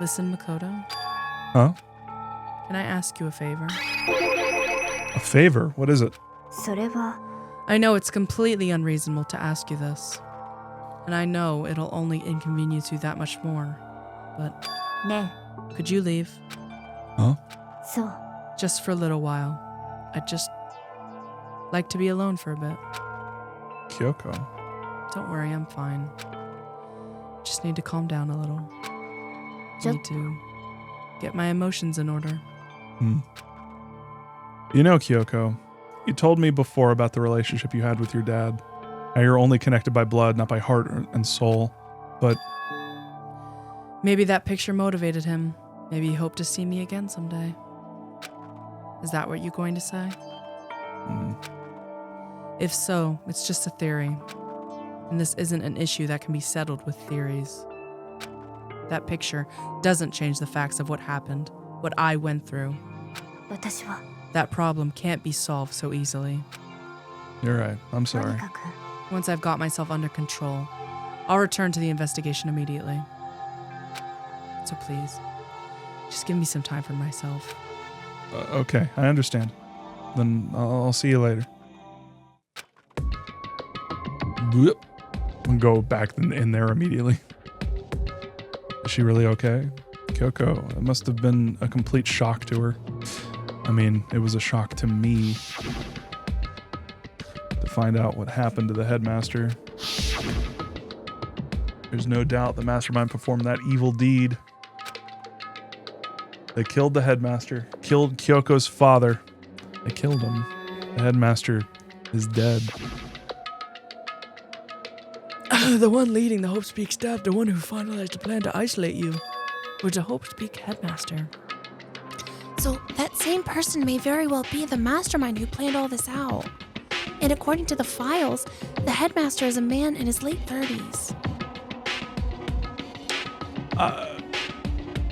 [SPEAKER 2] Listen, Makoto.
[SPEAKER 1] Huh?
[SPEAKER 2] Can I ask you a favor?
[SPEAKER 1] A favor? What is it?
[SPEAKER 6] それは
[SPEAKER 2] I know it's completely unreasonable to ask you this. And I know it'll only inconvenience you that much more. But
[SPEAKER 6] ね
[SPEAKER 2] could you leave?
[SPEAKER 1] Huh?
[SPEAKER 6] そう
[SPEAKER 2] Just for a little while. I'd just like to be alone for a bit.
[SPEAKER 1] Kyoko.
[SPEAKER 2] Don't worry, I'm fine. Just need to calm down a little. Need to get my emotions in order.
[SPEAKER 1] You know, Kyoko, you told me before about the relationship you had with your dad. How you're only connected by blood, not by heart and soul. But
[SPEAKER 2] Maybe that picture motivated him. Maybe he hoped to see me again someday. Is that what you're going to say? If so, it's just a theory. And this isn't an issue that can be settled with theories. That picture doesn't change the facts of what happened, what I went through.
[SPEAKER 6] 私は
[SPEAKER 2] That problem can't be solved so easily.
[SPEAKER 1] you're right. I'm
[SPEAKER 6] と
[SPEAKER 1] sorry.
[SPEAKER 6] にかく
[SPEAKER 2] Once I've got myself under control, I'll return to the investigation immediately. So please, just give me some time for myself.
[SPEAKER 1] Okay, I understand. Then I'll see you later. Whoop. And go back in there immediately. Is she really okay? Kyoko, it must have been a complete shock to her. I mean, it was a shock to me to find out what happened to the headmaster. There's no doubt the mastermind performed that evil deed. They killed the headmaster, killed Kyoko's father. They killed him. The headmaster is dead.
[SPEAKER 2] The one leading the Hope Speak staff, the one who finalized the plan to isolate you, was the Hope Speak headmaster.
[SPEAKER 3] So that same person may very well be the mastermind who planned all this out. And according to the files, the headmaster is a man in his late 30s.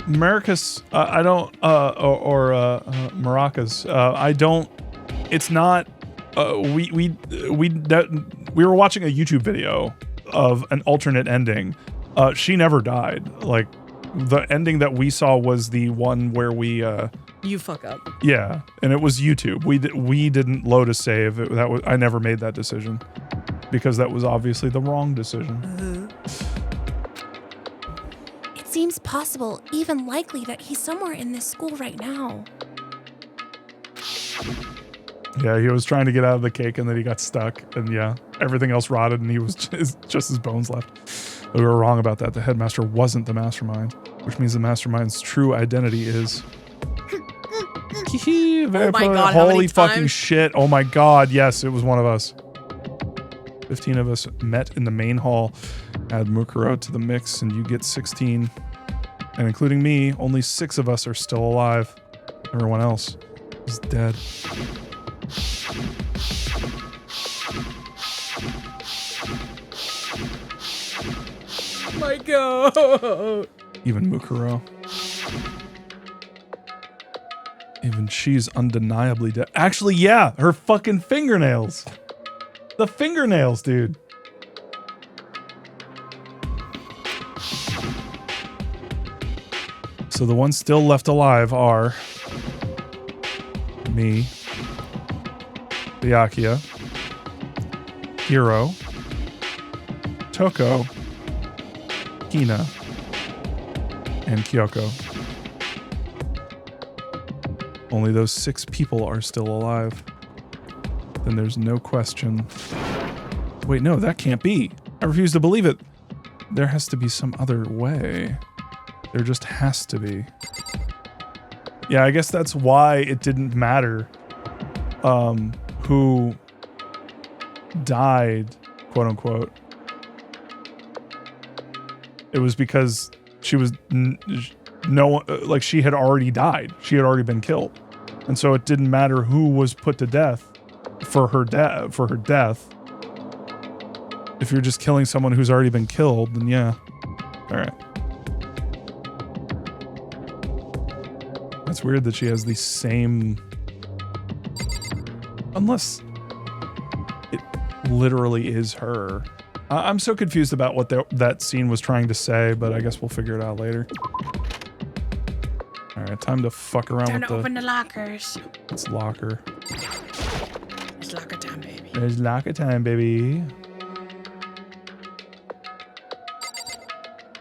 [SPEAKER 1] Maracas, I don't, Maracas, I don't, it's not, we were watching a YouTube video of an alternate ending. She never died. Like, the ending that we saw was the one where we,
[SPEAKER 2] You fuck up.
[SPEAKER 1] yeah, and it was YouTube. We didn't load a save. I never made that decision because that was obviously the wrong decision.
[SPEAKER 3] It seems possible, even likely, that he's somewhere in this school right now.
[SPEAKER 1] Yeah, he was trying to get out of the cake and then he got stuck, and yeah, everything else rotted and he was just his bones left. We were wrong about that. The headmaster wasn't the mastermind, which means the mastermind's true identity is.
[SPEAKER 2] Oh my God, how
[SPEAKER 1] Holy
[SPEAKER 2] many
[SPEAKER 1] fucking
[SPEAKER 2] times?
[SPEAKER 1] shit. Oh my God, yes, it was one of us. 15 of us met in the main hall. Add Mukuro to the mix and you get 16. And including me, only 6 of us are still alive. Everyone else is dead.
[SPEAKER 2] My God.
[SPEAKER 1] Even Mukuro. Even she's undeniably dead. Actually, yeah, her fucking fingernails. The fingernails, dude. So the ones still left alive are me, Byakuya, Hiro, Toko, Hina, and Kyoko. Only those 6 people are still alive. Then there's no question. Wait, no, that can't be. I refuse to believe it. There has to be some other way. There just has to be. Yeah, I guess that's why it didn't matter who died, quote unquote. It was because she was like she had already died. She had already been killed. And so it didn't matter who was put to death for her death. If you're just killing someone who's already been killed, then yeah. All right. it's weird that she has the same... Unless it literally is her. I'm so confused about what that scene was trying to say, but I guess we'll figure it out later. All right, time to fuck around
[SPEAKER 2] Time
[SPEAKER 1] with
[SPEAKER 2] to open the lockers.
[SPEAKER 1] It's locker.
[SPEAKER 2] It's locker time, baby.
[SPEAKER 1] There's locker time, baby.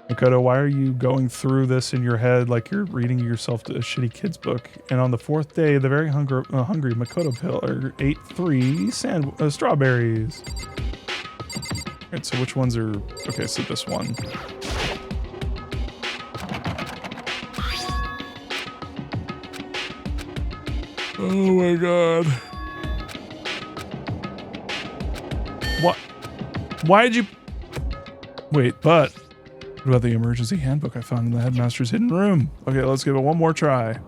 [SPEAKER 1] Makoto, why are you going through this in your head like you're reading yourself a shitty kid's book? And on the 4th day, the very hungry Makoto pillar ate 3 strawberries. Alright, so which ones are... Okay, so this one. Oh my god. What? Why did you... Wait, but... What about the emergency handbook I found in the headmaster's hidden room? Okay, let's give it one more try.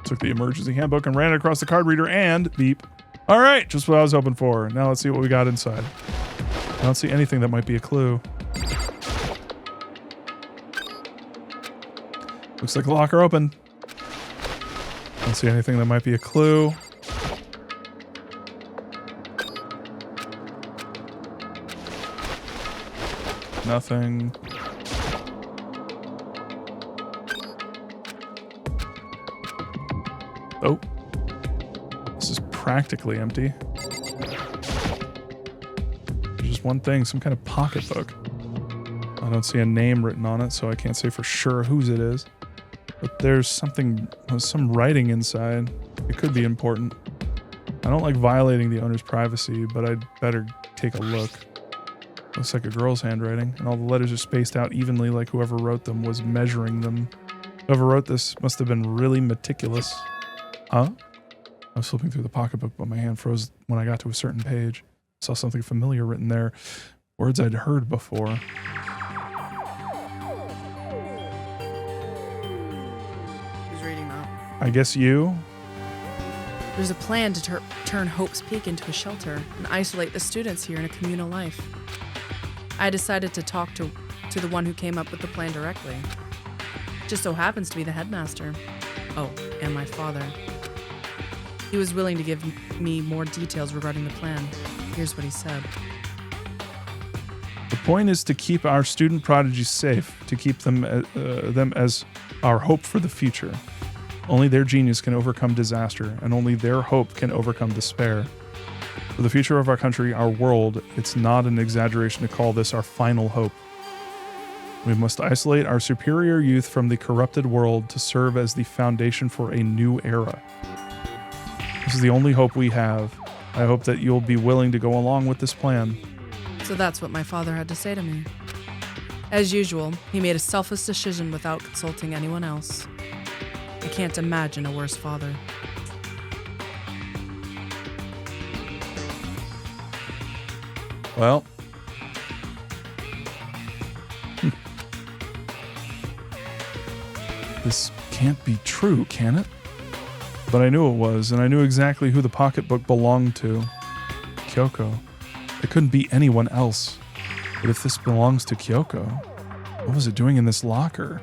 [SPEAKER 1] Took the emergency handbook and ran it across the card reader and beep. All right, just what I was hoping for. Now let's see what we got inside. I don't see anything that might be a clue. Looks like a locker open. Don't see anything that might be a clue. Nothing. Oh. This is practically empty. There's just one thing, some kind of pocketbook. I don't see a name written on it, so I can't say for sure whose it is. But there's something, some writing inside. It could be important. I don't like violating the owner's privacy, but I'd better take a look. Looks like a girl's handwriting, and all the letters are spaced out evenly like whoever wrote them was measuring them. Whoever wrote this must have been really meticulous. Huh? I was flipping through the pocketbook, but my hand froze when I got to a certain page. I saw something familiar written there. Words I'd heard before.
[SPEAKER 2] Who's reading that?
[SPEAKER 1] I guess you?
[SPEAKER 2] There's a plan to turn Hope's Peak into a shelter and isolate the students here in a communal life. I decided to talk to the one who came up with the plan directly. Just so happens to be the headmaster. Oh, and my father. He was willing to give me more details regarding the plan. Here's what he said.
[SPEAKER 1] The point is to keep our student prodigies safe, to keep them as our hope for the future. Only their genius can overcome disaster, and only their hope can overcome despair. For the future of our country, our world, it's not an exaggeration to call this our final hope. We must isolate our superior youth from the corrupted world to serve as the foundation for a new era. This is the only hope we have. I hope that you'll be willing to go along with this plan.
[SPEAKER 2] So that's what my father had to say to me. As usual, he made a selfless decision without consulting anyone else. I can't imagine a worse father.
[SPEAKER 1] Well. This can't be true, can it? But I knew it was, and I knew exactly who the pocketbook belonged to. Kyoko. It couldn't be anyone else. But if this belongs to Kyoko, what was it doing in this locker?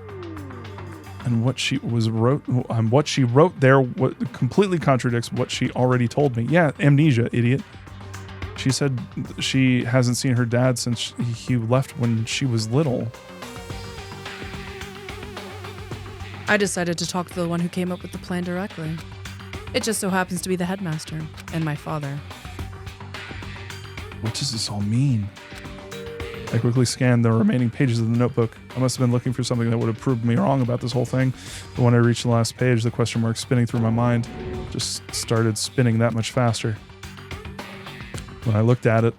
[SPEAKER 1] And what she wrote there completely contradicts what she already told me. Yeah, amnesia, idiot. She said she hasn't seen her dad since he left when she was little.
[SPEAKER 2] I decided to talk to the one who came up with the plan directly. It just so happens to be the headmaster and my father.
[SPEAKER 1] What does this all mean? I quickly scanned the remaining pages of the notebook. I must have been looking for something that would have proved me wrong about this whole thing. But when I reached the last page, the question mark spinning through my mind just started spinning that much faster. When I looked at it,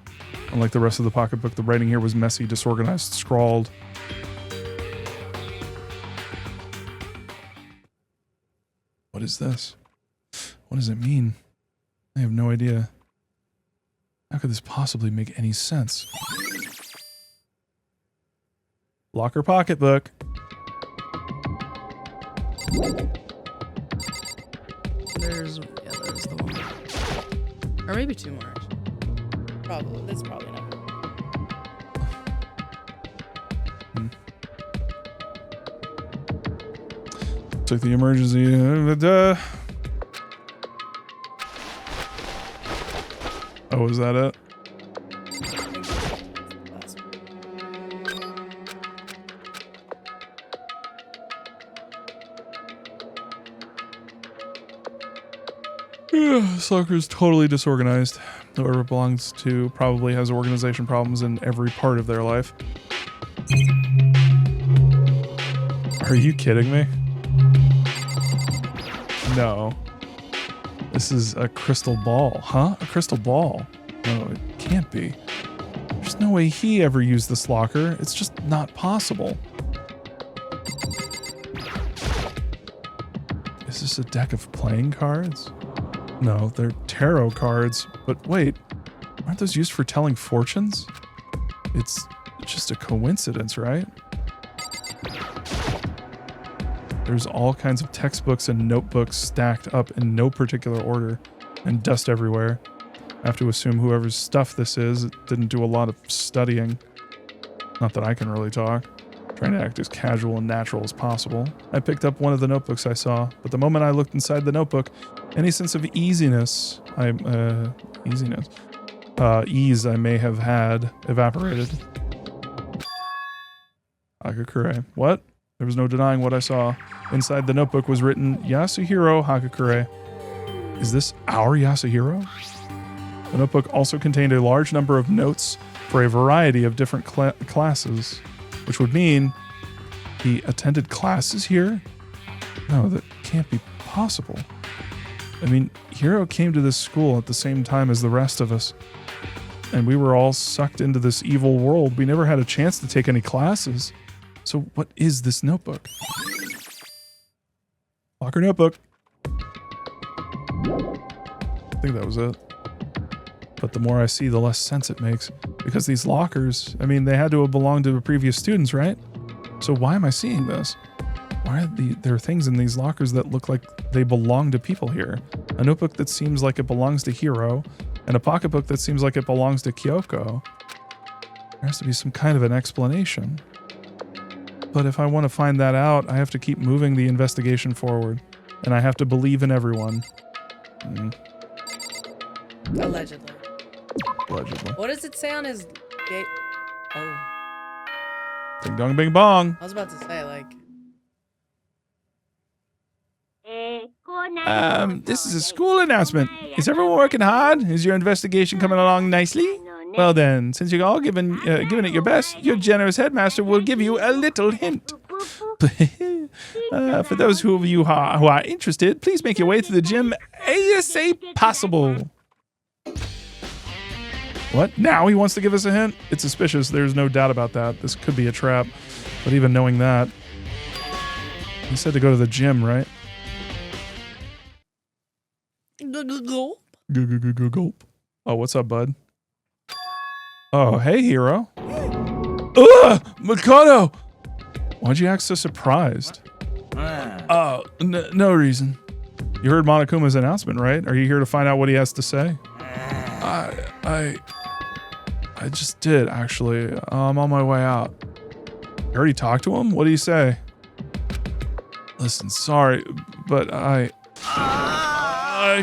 [SPEAKER 1] unlike the rest of the pocketbook, the writing here was messy, disorganized, scrawled. What is this? What does it mean? I have no idea. How could this possibly make any sense? Locker pocketbook.
[SPEAKER 2] There's the one. Or maybe 2 more, actually. Probably. That's probably enough.
[SPEAKER 1] Took the emergency. Oh, is that it? This locker is totally disorganized. Whoever it belongs to probably has organization problems in every part of their life. Are you kidding me? No. This is a crystal ball, huh? A crystal ball? No, it can't be. There's no way he ever used this locker. It's just not possible. Is this a deck of playing cards? No, they're tarot cards. But wait, aren't those used for telling fortunes? It's just a coincidence, right? There's all kinds of textbooks and notebooks stacked up in no particular order, and dust everywhere. I have to assume whoever's stuff this is didn't do a lot of studying. Not that I can really talk. Trying to act as casual and natural as possible. I picked up one of the notebooks I saw, but the moment I looked inside the notebook, any sense of ease I may have had evaporated. Hagakure. What? There was no denying what I saw. Inside the notebook was written, Yasuhiro Hagakure. Is this our Yasuhiro? The notebook also contained a large number of notes for a variety of different classes, which would mean he attended classes here? No, that can't be possible. I mean, Hiro came to this school at the same time as the rest of us, and we were all sucked into this evil world. We never had a chance to take any classes. So what is this notebook? Locker notebook. I think that was it. But the more I see, the less sense it makes. Because these lockers, I mean, they had to have belonged to the previous students, right? So why am I seeing this? Why are there are things in these lockers that look like they belong to people here? A notebook that seems like it belongs to Hiro, and a pocketbook that seems like it belongs to Kyoko. There has to be some kind of an explanation. But if I want to find that out, I have to keep moving the investigation forward. And I have to believe in everyone.
[SPEAKER 2] Allegedly.
[SPEAKER 1] Allegedly.
[SPEAKER 2] What does it say on his gate? Oh.
[SPEAKER 1] Ding dong bing bong.
[SPEAKER 2] I was about to say, like...
[SPEAKER 4] This is a school announcement. Is everyone working hard? Is your investigation coming along nicely? Well then, since you're all giving it your best, your generous headmaster will give you a little hint. For those of you who are interested, please make your way to the gym ASAP possible. What? Now he wants to give us a hint? It's suspicious. There's no doubt about that. This could be a trap. But even knowing that, he said to go to the gym, right? Gulp. Oh, what's up, bud? Oh, hey, Hiro. Ugh! Makoto! Why'd you act so surprised? Oh, no reason. You heard Monokuma's announcement, right? Are you here to find out what he has to say? I just did, actually. I'm on my way out. You already talked to him? What did he say? Listen, sorry, but I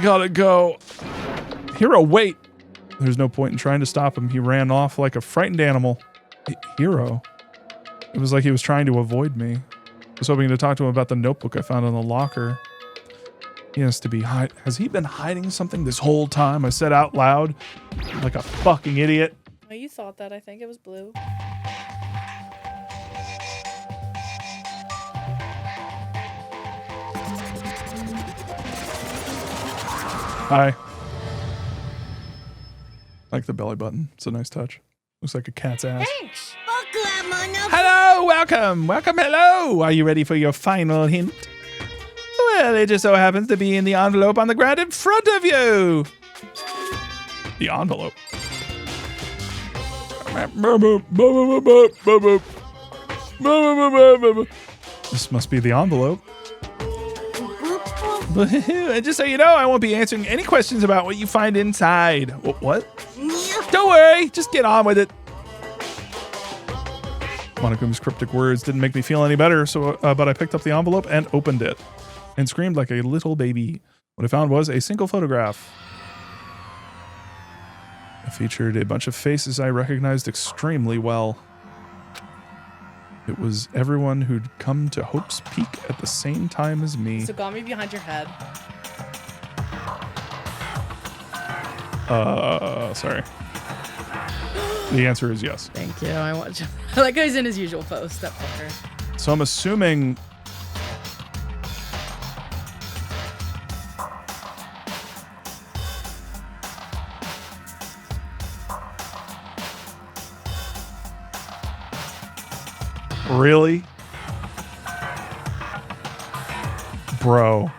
[SPEAKER 4] gotta go. Hiro, wait! There's no point in trying to stop him. He ran off like a frightened animal. Hiro? It was like he was trying to avoid me. I was hoping to talk to him about the notebook I found in the locker. He has to be Has he been hiding something this whole time? I said out loud, like a fucking idiot.
[SPEAKER 2] Oh, you thought that. I think it was blue.
[SPEAKER 1] Hi. I like the belly button. It's a nice touch. Looks like a cat's ass.
[SPEAKER 6] Thanks.
[SPEAKER 4] Hello, welcome, hello. Are you ready for your final hint? Well, it just so happens to be in the envelope on the ground in front of you.
[SPEAKER 1] The envelope. This must be the envelope.
[SPEAKER 4] And just so you know, I won't be answering any questions about what you find inside. What? Don't worry, just get on with it.
[SPEAKER 1] Monokuma's cryptic words didn't make me feel any better, so but I picked up the envelope and opened it and screamed like a little baby. What I found was a single photograph. It featured a bunch of faces I recognized extremely well. It was everyone who'd come to Hope's Peak at the same time as me.
[SPEAKER 2] So got me behind your head.
[SPEAKER 1] Sorry. The answer is yes.
[SPEAKER 2] Thank you. I want you. I like how he's in his usual pose, step fucker.
[SPEAKER 1] So I'm assuming. Really? Bro.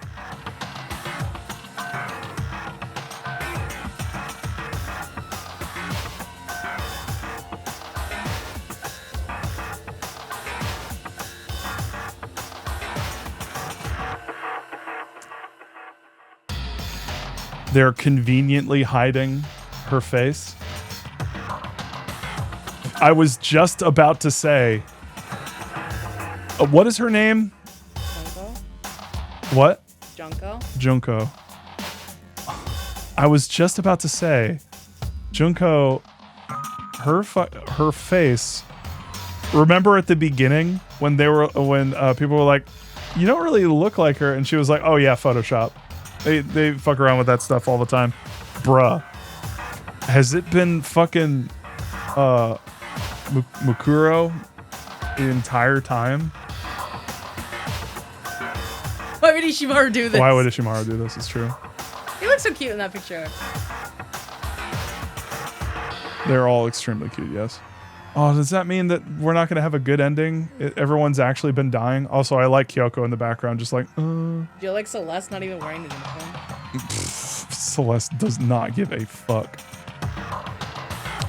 [SPEAKER 1] They're conveniently hiding her face. I was just about to say, what is her name?
[SPEAKER 2] Junko?
[SPEAKER 1] What?
[SPEAKER 2] Junko?
[SPEAKER 1] Junko. I was just about to say, Junko, her face. Remember at the beginning when people were like, "You don't really look like her," and she was like, "Oh yeah, Photoshop." They fuck around with that stuff all the time, bruh. Has it been fucking Mukuro the entire time?
[SPEAKER 2] Why would Ishimaru do this?
[SPEAKER 1] Why would Ishimaru do this? It's true.
[SPEAKER 2] He looks so cute in that picture.
[SPEAKER 1] They're all extremely cute, yes. Oh, does that mean that we're not going to have a good ending? Everyone's actually been dying. Also, I like Kyoko in the background, just like,
[SPEAKER 2] Do you like Celeste not even wearing the uniform?
[SPEAKER 1] Celeste does not give a fuck.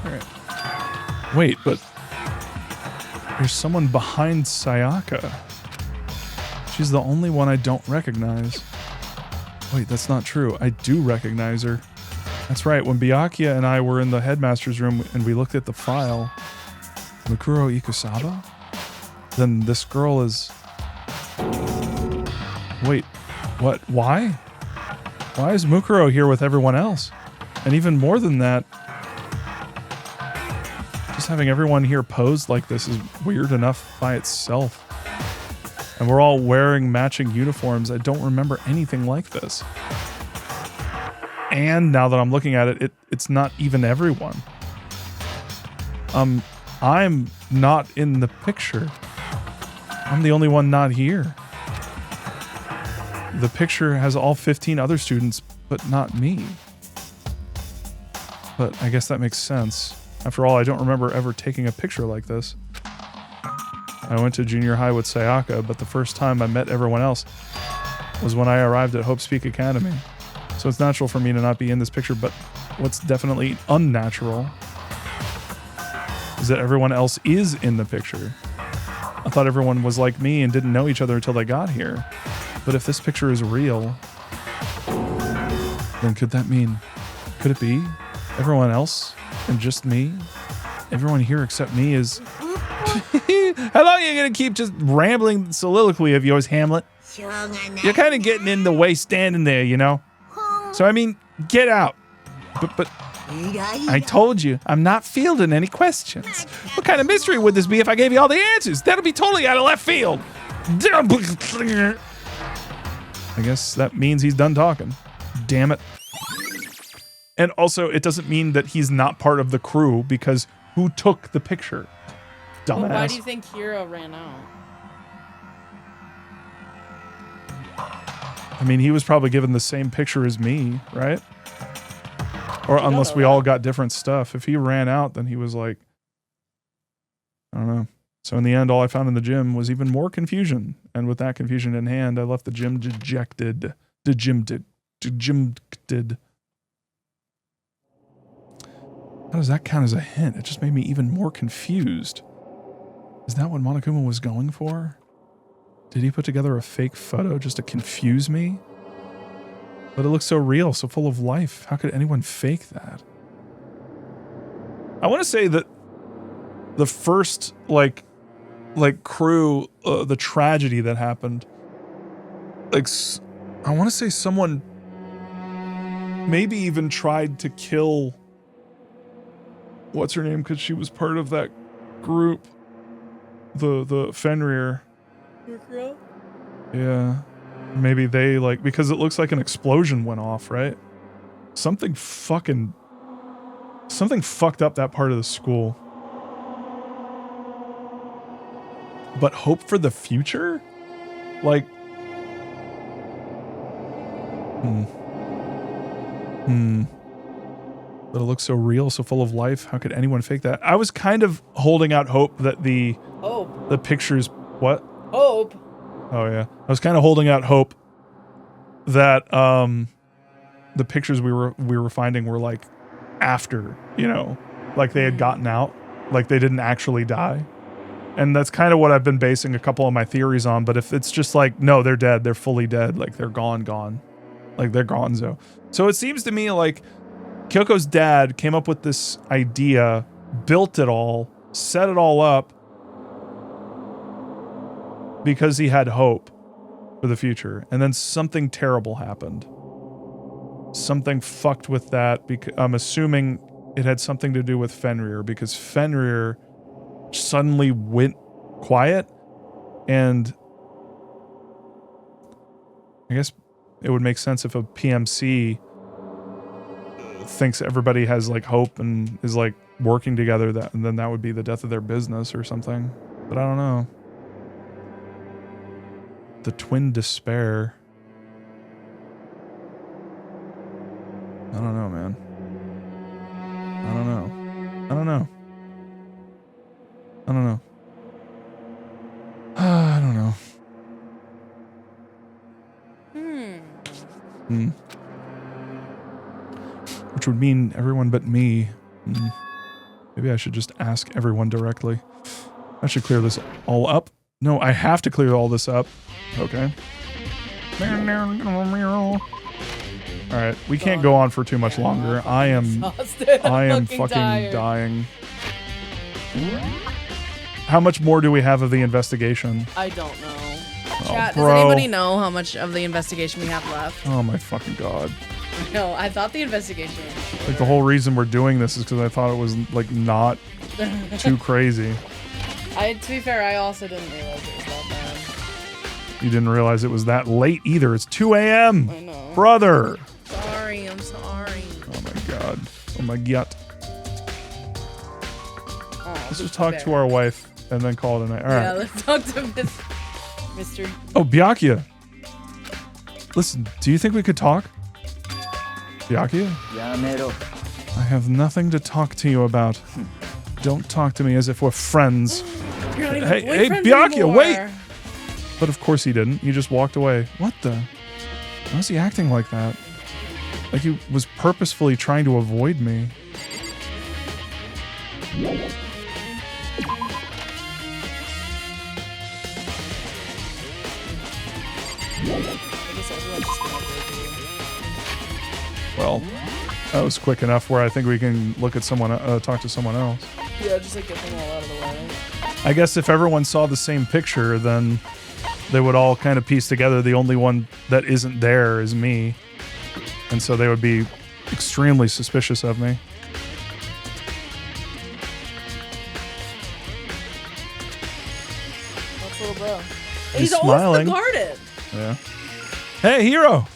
[SPEAKER 1] All right. Wait, but there's someone behind Sayaka. She's the only one I don't recognize. Wait, that's not true. I do recognize her. That's right. When Byakuya and I were in the headmaster's room and we looked at the file, Mukuro Ikusaba? Then this girl is... Wait, what? Why? Why is Mukuro here with everyone else? And even more than that, just having everyone here posed like this is weird enough by itself. And we're all wearing matching uniforms. I don't remember anything like this. And now that I'm looking at it, it's not even everyone. I'm not in the picture. I'm the only one not here. The picture has all 15 other students, but not me. But I guess that makes sense. After all, I don't remember ever taking a picture like this. I went to junior high with Sayaka, but the first time I met everyone else was when I arrived at Hope's Peak Academy. So it's natural for me to not be in this picture, but what's definitely unnatural is that everyone else is in the picture. I thought everyone was like me and didn't know each other until they got here. But if this picture is real, then could it be everyone else and just me? Everyone here except me is... How long are you going to keep just rambling soliloquy of yours, Hamlet? You're kind of getting in the way standing there, you know? So, I mean, get out. But I told you, I'm not fielding any questions. What kind of mystery would this be if I gave you all the answers? That'll be totally out of left field. I guess that means he's done talking. Damn it. And also, it doesn't mean that he's not part of the crew, because who took the picture? Dumbass.
[SPEAKER 2] Well, why do you think Hiro ran out?
[SPEAKER 1] I mean, he was probably given the same picture as me, right? Or unless we all got different stuff. If he ran out, then he was like, I don't know. So in the end, all I found in the gym was even more confusion. And with that confusion in hand, I left the gym dejected. Dejected. How does that count as a hint? It just made me even more confused. Is that what Monokuma was going for? Did he put together a fake photo just to confuse me? But it looks so real, so full of life. How could anyone fake that? I want to say that the first, like crew, the tragedy that happened. Like, I want to say someone maybe even tried to kill what's her name because she was part of that group, the Fenrir. Yeah, maybe they like, because it looks like an explosion went off, right? Something fucked up that part of the school. But hope for the future? Like, But it looks so real, so full of life. How could anyone fake that? I was kind of holding out hope that the pictures, what?
[SPEAKER 2] Hope.
[SPEAKER 1] Oh yeah. I was kind of holding out hope that the pictures we were finding were like after, you know, like they had gotten out, like they didn't actually die. And that's kind of what I've been basing a couple of my theories on. But if it's just like, no, they're dead, they're fully dead, like they're gone. Like they're gonzo. So it seems to me like Kyoko's dad came up with this idea, built it all, set it all up because he had hope for the future. And then something terrible happened. Something fucked with that. I'm assuming it had something to do with Fenrir, because Fenrir suddenly went quiet, and I guess it would make sense if a PMC thinks everybody has like hope and is like working together, and then that would be the death of their business or something. But I don't know. The twin despair. I don't know, man. I don't know. I don't know. Which would mean everyone but me. Maybe I should just ask everyone directly. I should clear this all up. No, I have to clear all this up. Okay. Alright, we can't go on for too much longer. I am fucking dying. How much more do we have of the investigation?
[SPEAKER 2] I don't know.
[SPEAKER 1] Chat,
[SPEAKER 2] does anybody know how much of the investigation we have left?
[SPEAKER 1] Oh my fucking god.
[SPEAKER 2] No, I thought the investigation was
[SPEAKER 1] like the whole reason we're doing this is because I thought it was like not too crazy.
[SPEAKER 2] To be fair, I also didn't realize it was that bad.
[SPEAKER 1] You didn't realize it was that late either. It's 2 a.m.
[SPEAKER 2] I know.
[SPEAKER 1] Brother.
[SPEAKER 2] Sorry, I'm sorry.
[SPEAKER 1] Oh my god. Oh my god. Let's just talk to our wife and then call it a night. All right.
[SPEAKER 2] Yeah, let's talk to Mr.
[SPEAKER 1] Oh, Byakuya. Listen, do you think we could talk? Byakuya? I have nothing to talk to you about. Don't talk to me as if we're friends.
[SPEAKER 2] You're not even
[SPEAKER 1] Hey,
[SPEAKER 2] boyfriends
[SPEAKER 1] Byakuya,
[SPEAKER 2] anymore.
[SPEAKER 1] wait! But of course he didn't. He just walked away. What the? Why is he acting like that? Like he was purposefully trying to avoid me. Well, that was quick enough where I think we can look at someone, talk to someone else.
[SPEAKER 2] Yeah, just like get them all out of the way.
[SPEAKER 1] I guess if everyone saw the same picture, then they would all kind of piece together the only one that isn't there is me. And so they would be extremely suspicious of me.
[SPEAKER 2] That's little bro.
[SPEAKER 1] He's
[SPEAKER 2] always
[SPEAKER 1] smiling.
[SPEAKER 2] the garden.
[SPEAKER 1] Yeah. Hey, Hero!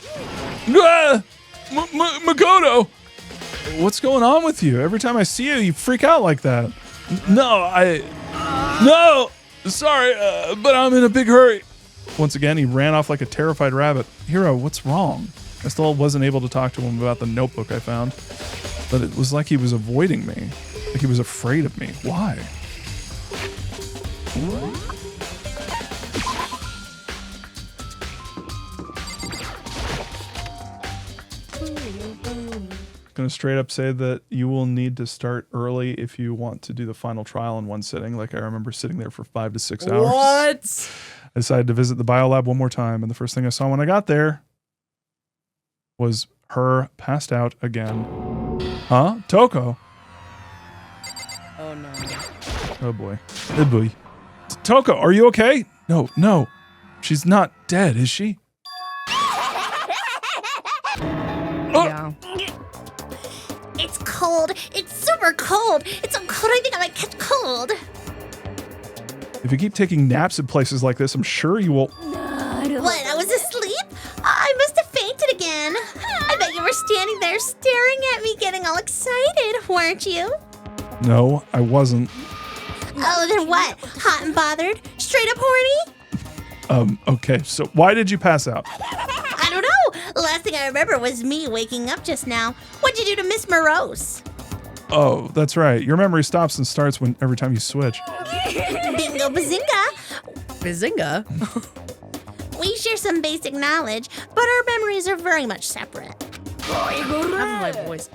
[SPEAKER 1] Makoto! What's going on with you? Every time I see you, you freak out like that. No! Sorry, but I'm in a big hurry. Once again, he ran off like a terrified rabbit. Hero, what's wrong? I still wasn't able to talk to him about the notebook I found. But it was like he was avoiding me. Like he was afraid of me. Why? Gonna straight up say that you will need to start early if you want to do the final trial in one sitting. Like I remember sitting there for 5 to 6 hours.
[SPEAKER 2] What?
[SPEAKER 1] I decided to visit the biolab one more time, and the first thing I saw when I got there was her passed out again. Huh? Toko?
[SPEAKER 2] Oh no.
[SPEAKER 1] Oh boy. Oh boy. Toko, are you okay? No. She's not dead, is she?
[SPEAKER 2] Yeah.
[SPEAKER 3] It's cold. It's super cold. It's so cold I think I might catch cold.
[SPEAKER 1] If you keep taking naps in places like this, I'm sure you will.
[SPEAKER 3] What, I was asleep? I must have fainted again. I bet you were standing there staring at me getting all excited, weren't you?
[SPEAKER 1] No, I wasn't.
[SPEAKER 3] Oh, then what? Hot and bothered? Straight up horny?
[SPEAKER 1] Okay, so why did you pass out?
[SPEAKER 3] I don't know. Last thing I remember was me waking up just now. What'd you do to Miss Morose?
[SPEAKER 1] Oh, that's right. Your memory stops and starts every time you switch.
[SPEAKER 3] Bingo bazinga.
[SPEAKER 2] Bazinga.
[SPEAKER 3] We share some basic knowledge, but our memories are very much separate.
[SPEAKER 2] Half of my voice.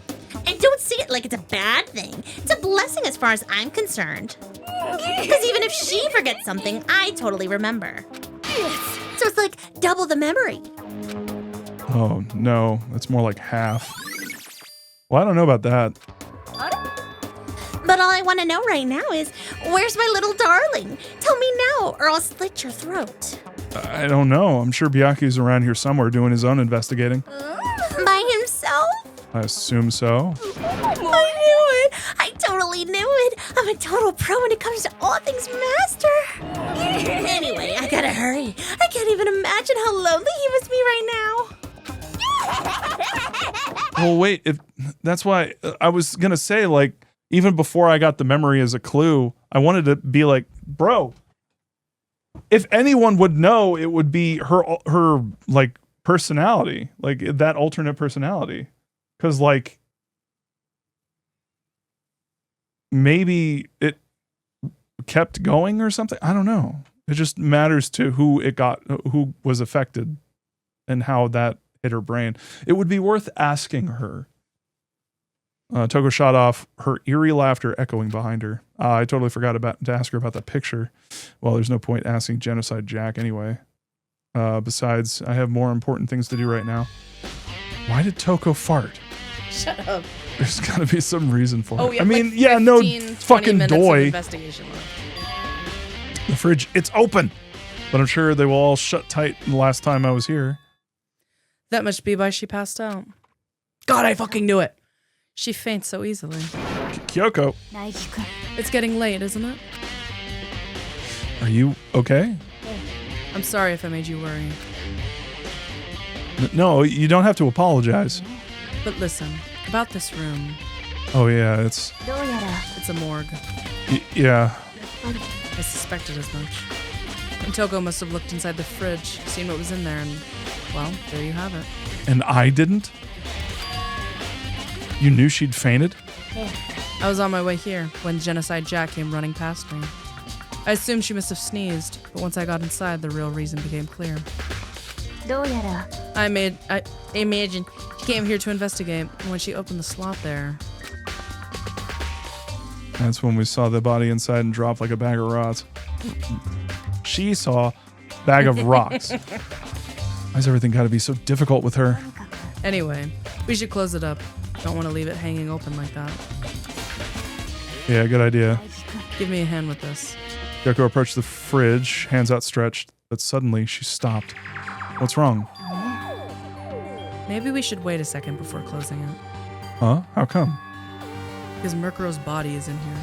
[SPEAKER 3] And don't see it like it's a bad thing. It's a blessing as far as I'm concerned. Because even if she forgets something, I totally remember. So it's like double the memory.
[SPEAKER 1] Oh, no. That's more like half. Well, I don't know about that.
[SPEAKER 3] But all I want to know right now is, where's my little darling? Tell me now, or I'll slit your throat.
[SPEAKER 1] I don't know. I'm sure Byaku's around here somewhere doing his own investigating.
[SPEAKER 3] By himself?
[SPEAKER 1] I assume so.
[SPEAKER 3] I knew it. I totally knew it. I'm a total pro when it comes to all things master. Anyway, I gotta hurry. I can't even imagine how lonely he must be right now.
[SPEAKER 1] Well, wait. If that's why I was going to say, like, even before I got the memory as a clue, I wanted to be like, bro, if anyone would know, it would be her like personality, like that alternate personality. Because, like, maybe it kept going or something. I don't know. It just matters to who was affected and how that hit her brain. It would be worth asking her. Toko shot off, her eerie laughter echoing behind her. I totally forgot to ask her about that picture. Well, there's no point asking Genocide Jack anyway. Besides, I have more important things to do right now. Why did Toko fart?
[SPEAKER 2] Shut up.
[SPEAKER 1] There's got to be some reason for it.
[SPEAKER 2] Yeah,
[SPEAKER 1] I mean,
[SPEAKER 2] like
[SPEAKER 1] yeah, no
[SPEAKER 2] 15,
[SPEAKER 1] fucking
[SPEAKER 2] 20 minutes of
[SPEAKER 1] doy.
[SPEAKER 2] investigation left.
[SPEAKER 1] The fridge, it's open. But I'm sure they will all shut tight the last time I was here.
[SPEAKER 2] That must be why she passed out. God, I fucking knew it. She faints so easily.
[SPEAKER 1] Kyoko,
[SPEAKER 2] It's getting late, isn't it?
[SPEAKER 1] are you okay?
[SPEAKER 2] I'm sorry if I made you worry.
[SPEAKER 1] No, you don't have to apologize.
[SPEAKER 2] But listen, about this room.
[SPEAKER 1] Oh, yeah, it's...
[SPEAKER 2] It's a morgue.
[SPEAKER 1] Yeah.
[SPEAKER 2] I suspected as much. And Toko must have looked inside the fridge, seen what was in there, and, well, there you have it.
[SPEAKER 1] And I didn't? You knew she'd fainted?
[SPEAKER 2] I was on my way here when Genocide Jack came running past me. I assumed she must have sneezed, but once I got inside, the real reason became clear. I imagine she came here to investigate, and when she opened the slot there...
[SPEAKER 1] That's when we saw the body inside and drop like a bag of rocks. She saw bag of rocks. Why's everything got to be so difficult with her?
[SPEAKER 2] Anyway, we should close it up. Don't want to leave it hanging open like that.
[SPEAKER 1] Yeah, good idea.
[SPEAKER 2] Give me a hand with this.
[SPEAKER 1] Yoko approached the fridge, hands outstretched, but suddenly she stopped. What's wrong?
[SPEAKER 2] Maybe we should wait a second before closing it.
[SPEAKER 1] Huh? How come?
[SPEAKER 2] Because Murkuro's body is in here.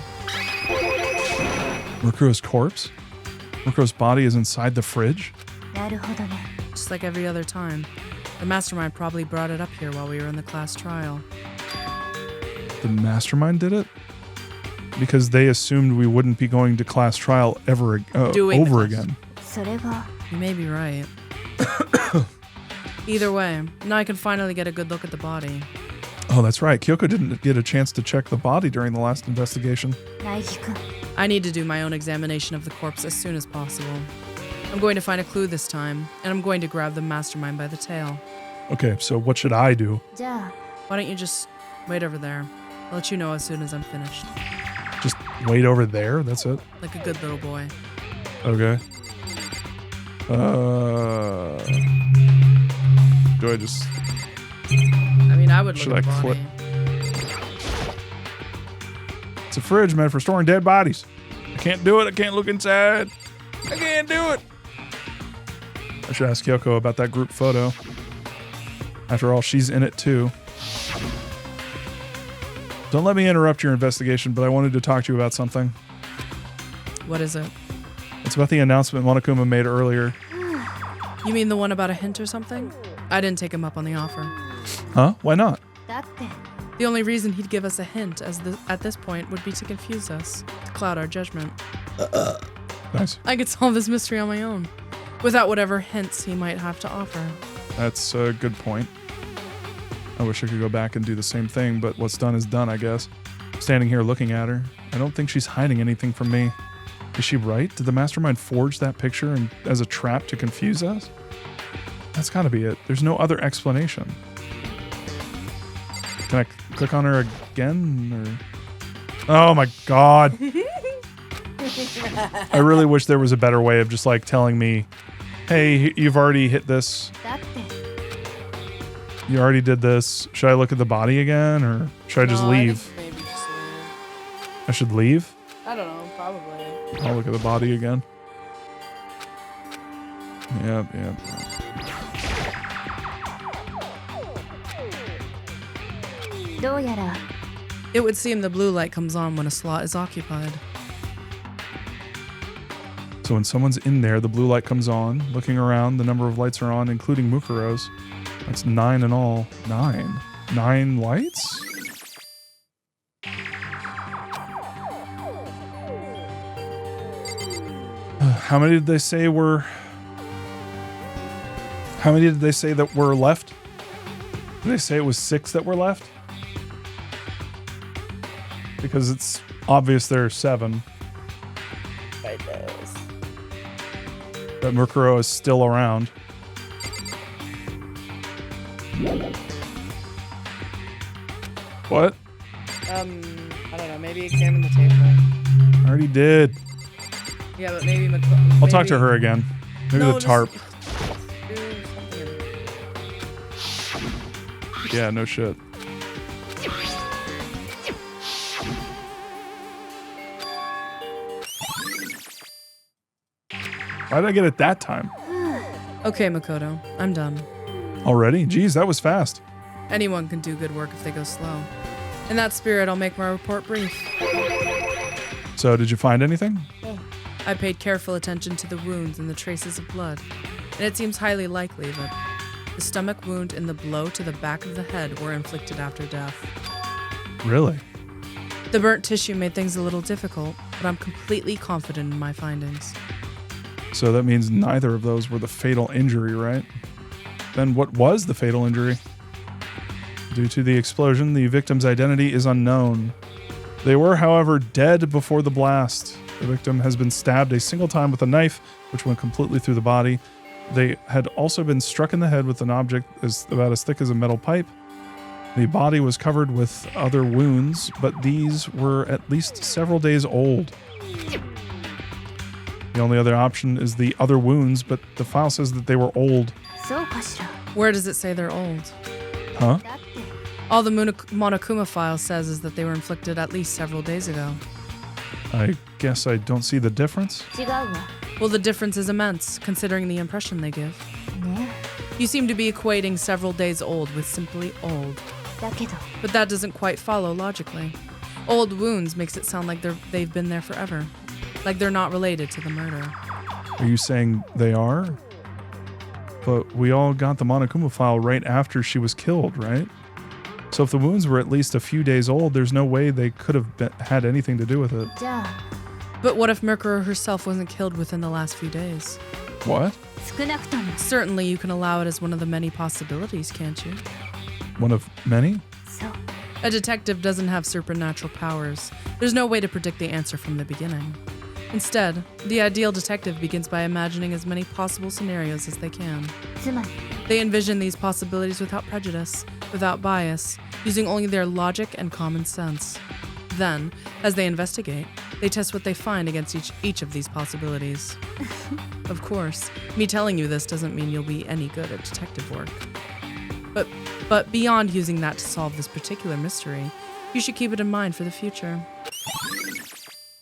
[SPEAKER 1] Murkuro's corpse? Murkuro's body is inside the fridge?
[SPEAKER 2] Just like every other time. The mastermind probably brought it up here while we were in the class trial.
[SPEAKER 1] The mastermind did it? Because they assumed we wouldn't be going to class trial ever over again.
[SPEAKER 2] You may be right. Either way, now I can finally get a good look at the body.
[SPEAKER 1] Oh, that's right. Kyoko didn't get a chance to check the body during the last investigation.
[SPEAKER 2] I need to do my own examination of the corpse as soon as possible. I'm going to find a clue this time, and I'm going to grab the mastermind by the tail.
[SPEAKER 1] Okay, so what should I do?
[SPEAKER 2] Why don't you just wait over there? I'll let you know as soon as I'm finished.
[SPEAKER 1] Just wait over there? That's it?
[SPEAKER 2] Like a good little boy.
[SPEAKER 1] Okay. Do I just...
[SPEAKER 2] I mean, I would
[SPEAKER 1] Should
[SPEAKER 2] look at
[SPEAKER 1] I
[SPEAKER 2] the body.
[SPEAKER 1] It's a fridge meant for storing dead bodies. I can't do it. I can't look inside.
[SPEAKER 4] I can't do it.
[SPEAKER 1] I should ask Yoko about that group photo. After all, she's in it too. Don't let me interrupt your investigation, but I wanted to talk to you about something.
[SPEAKER 2] What is it?
[SPEAKER 1] It's about the announcement Monokuma made earlier.
[SPEAKER 2] You mean the one about a hint or something? I didn't take him up on the offer.
[SPEAKER 1] Huh? Why not?
[SPEAKER 2] The only reason he'd give us a hint at this point would be to confuse us, to cloud our judgment.
[SPEAKER 1] Nice.
[SPEAKER 2] I could solve this mystery on my own, without whatever hints he might have to offer.
[SPEAKER 1] That's a good point. I wish I could go back and do the same thing, but what's done is done, I guess. Standing here looking at her, I don't think she's hiding anything from me. Is she right? Did the mastermind forge that picture as a trap to confuse us? That's gotta be it. There's no other explanation. Can I click on her again? Or... Oh my god. I really wish there was a better way of just like telling me, hey, you've already hit this. You already did this. Should I look at the body again, or should I just leave?
[SPEAKER 2] Maybe just leave.
[SPEAKER 1] I should leave?
[SPEAKER 2] I don't know, probably.
[SPEAKER 1] I'll look at the body again. Yep.
[SPEAKER 2] It would seem the blue light comes on when a slot is occupied.
[SPEAKER 1] So when someone's in there, the blue light comes on. Looking around, the number of lights are on, including Mukuro's. That's 9 in all. 9? 9 lights? How many did they say were... How many did they say that were left? Did they say it was 6 that were left? Because it's obvious there are 7. That Mukuro is still around. What?
[SPEAKER 2] I don't know, maybe examine the table.
[SPEAKER 1] I already did.
[SPEAKER 2] Yeah, but maybe...
[SPEAKER 1] I'll talk to her again. Maybe
[SPEAKER 2] No,
[SPEAKER 1] the tarp.
[SPEAKER 2] do something.
[SPEAKER 1] Yeah, no shit. Why did I get it that time?
[SPEAKER 2] Okay, Makoto, I'm done.
[SPEAKER 1] Already? Geez, that was fast.
[SPEAKER 2] Anyone can do good work if they go slow. In that spirit, I'll make my report brief.
[SPEAKER 1] So, did you find anything?
[SPEAKER 2] I paid careful attention to the wounds and the traces of blood, and it seems highly likely that the stomach wound and the blow to the back of the head were inflicted after death.
[SPEAKER 1] Really?
[SPEAKER 2] The burnt tissue made things a little difficult, but I'm completely confident in my findings.
[SPEAKER 1] So that means neither of those were the fatal injury, right? Then what was the fatal injury? Due to the explosion, the victim's identity is unknown. They were, however, dead before the blast. The victim has been stabbed a single time with a knife, which went completely through the body. They had also been struck in the head with an object about as thick as a metal pipe. The body was covered with other wounds, but these were at least several days old. The only other option is the other wounds, but the file says that they were old.
[SPEAKER 2] Where does it say they're old?
[SPEAKER 1] Huh?
[SPEAKER 2] All the Monokuma file says is that they were inflicted at least several days ago.
[SPEAKER 1] I guess I don't see the difference.
[SPEAKER 2] Well, the difference is immense, considering the impression they give. You seem to be equating several days old with simply old. But that doesn't quite follow logically. Old wounds makes it sound like they've been there forever. Like they're not related to the murder.
[SPEAKER 1] Are you saying they are? But we all got the Monokuma file right after she was killed, right? So if the wounds were at least a few days old, there's no way they could have had anything to do with it.
[SPEAKER 2] But what if Merkuro herself wasn't killed within the last few days?
[SPEAKER 1] What?
[SPEAKER 2] Certainly you can allow it as one of the many possibilities, can't you?
[SPEAKER 1] One of many?
[SPEAKER 2] A detective doesn't have supernatural powers. There's no way to predict the answer from the beginning. Instead, the ideal detective begins by imagining as many possible scenarios as they can. They envision these possibilities without prejudice, without bias, using only their logic and common sense. Then, as they investigate, they test what they find against each of these possibilities. Of course, me telling you this doesn't mean you'll be any good at detective work. But beyond using that to solve this particular mystery, you should keep it in mind for the future.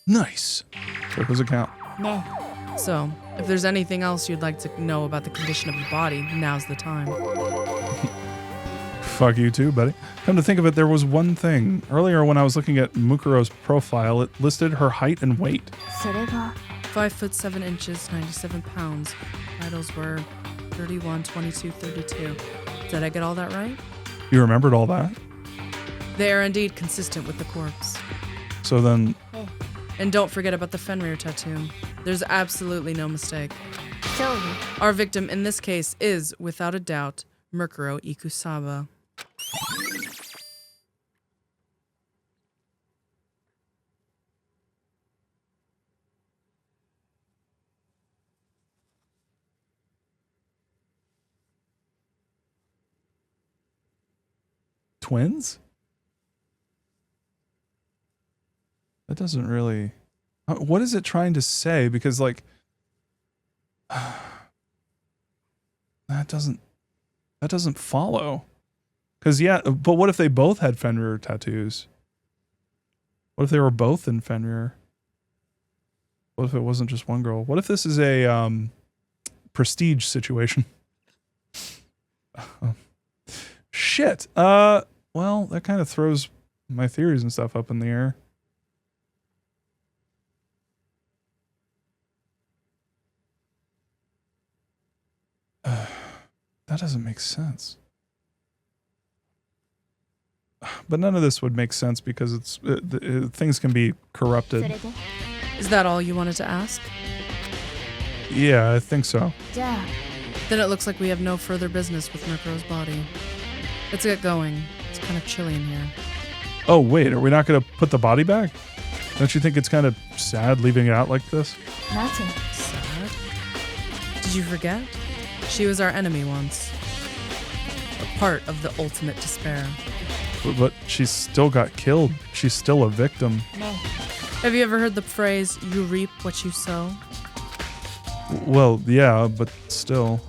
[SPEAKER 1] Nice. Choco's account.
[SPEAKER 2] So, if there's anything else you'd like to know about the condition of your body, now's the time.
[SPEAKER 1] Fuck you too, buddy. Come to think of it, there was one thing. Earlier when I was looking at Mukuro's profile, it listed her height and weight.
[SPEAKER 3] それが
[SPEAKER 2] 5 foot 7 inches, 97 pounds. Vitals were 31, 22, 32. Did I get all that right?
[SPEAKER 1] You remembered all that?
[SPEAKER 2] They are indeed consistent with the corpse.
[SPEAKER 1] So then,
[SPEAKER 2] And don't forget about the Fenrir tattoo. There's absolutely no mistake.
[SPEAKER 3] そうよ
[SPEAKER 2] Our victim in this case is, without a doubt, Murkuro Ikusaba.
[SPEAKER 1] twins? That doesn't really... What is it trying to say? Because, like... That doesn't follow. Because, yeah, but what if they both had Fenrir tattoos? What if they were both in Fenrir? What if it wasn't just one girl? What if this is a prestige situation? Shit. Well, that kind of throws my theories and stuff up in the air. That doesn't make sense. But none of this would make sense because things can be
[SPEAKER 3] そ
[SPEAKER 1] corrupted.
[SPEAKER 3] れで
[SPEAKER 2] Is that all you wanted to ask?
[SPEAKER 1] Yeah, I think so.
[SPEAKER 3] じゃあ
[SPEAKER 2] Then it looks like we have no further business with Murkuro's body. Let's get going. It's kind of chilly in here.
[SPEAKER 1] Oh, wait, are we not going to put the body back? Don't you think it's kind of sad leaving it out like this?
[SPEAKER 3] なぜ
[SPEAKER 2] Sad? Did you forget? She was our enemy once. A part of the ultimate despair.
[SPEAKER 1] But she still got killed. She's still a victim.
[SPEAKER 3] ね
[SPEAKER 2] Have you ever heard the phrase, you reap what you sow?
[SPEAKER 1] Well, yeah, but still.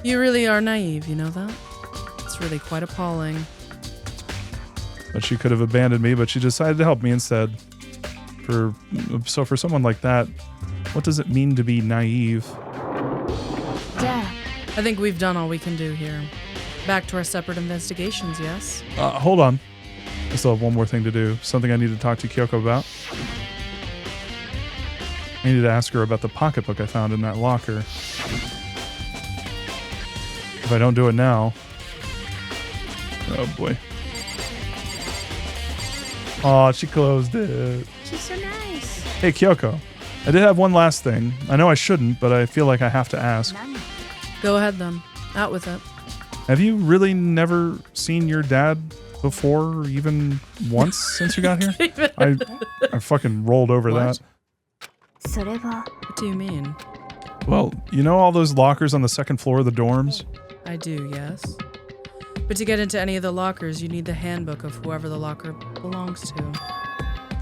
[SPEAKER 2] You really are naive, you know that? It's really quite appalling.
[SPEAKER 1] But she could have abandoned me, but she decided to help me instead. So for someone like that, what does it mean to be naive?
[SPEAKER 3] じゃあ
[SPEAKER 2] I think we've done all we can do here. Back to our separate investigations, yes?
[SPEAKER 1] Hold on. I still have one more thing to do. Something I need to talk to Kyoko about. I needed to ask her about the pocketbook I found in that locker. If I don't do it now... Oh boy. Aw, she closed it.
[SPEAKER 3] She's so nice
[SPEAKER 1] Hey, Kyoko. I did have one last thing. I know I shouldn't, but I feel like I have to ask.
[SPEAKER 3] 何
[SPEAKER 2] Go ahead then. Out with it.
[SPEAKER 1] Have you really never seen your dad before, even once since you got here? I fucking rolled over
[SPEAKER 2] What?
[SPEAKER 1] that.
[SPEAKER 3] それは
[SPEAKER 2] What do you mean?
[SPEAKER 1] Well, you know all those lockers on the second floor of the dorms?
[SPEAKER 2] I do, yes. But to get into any of the lockers, you need the handbook of whoever the locker belongs to.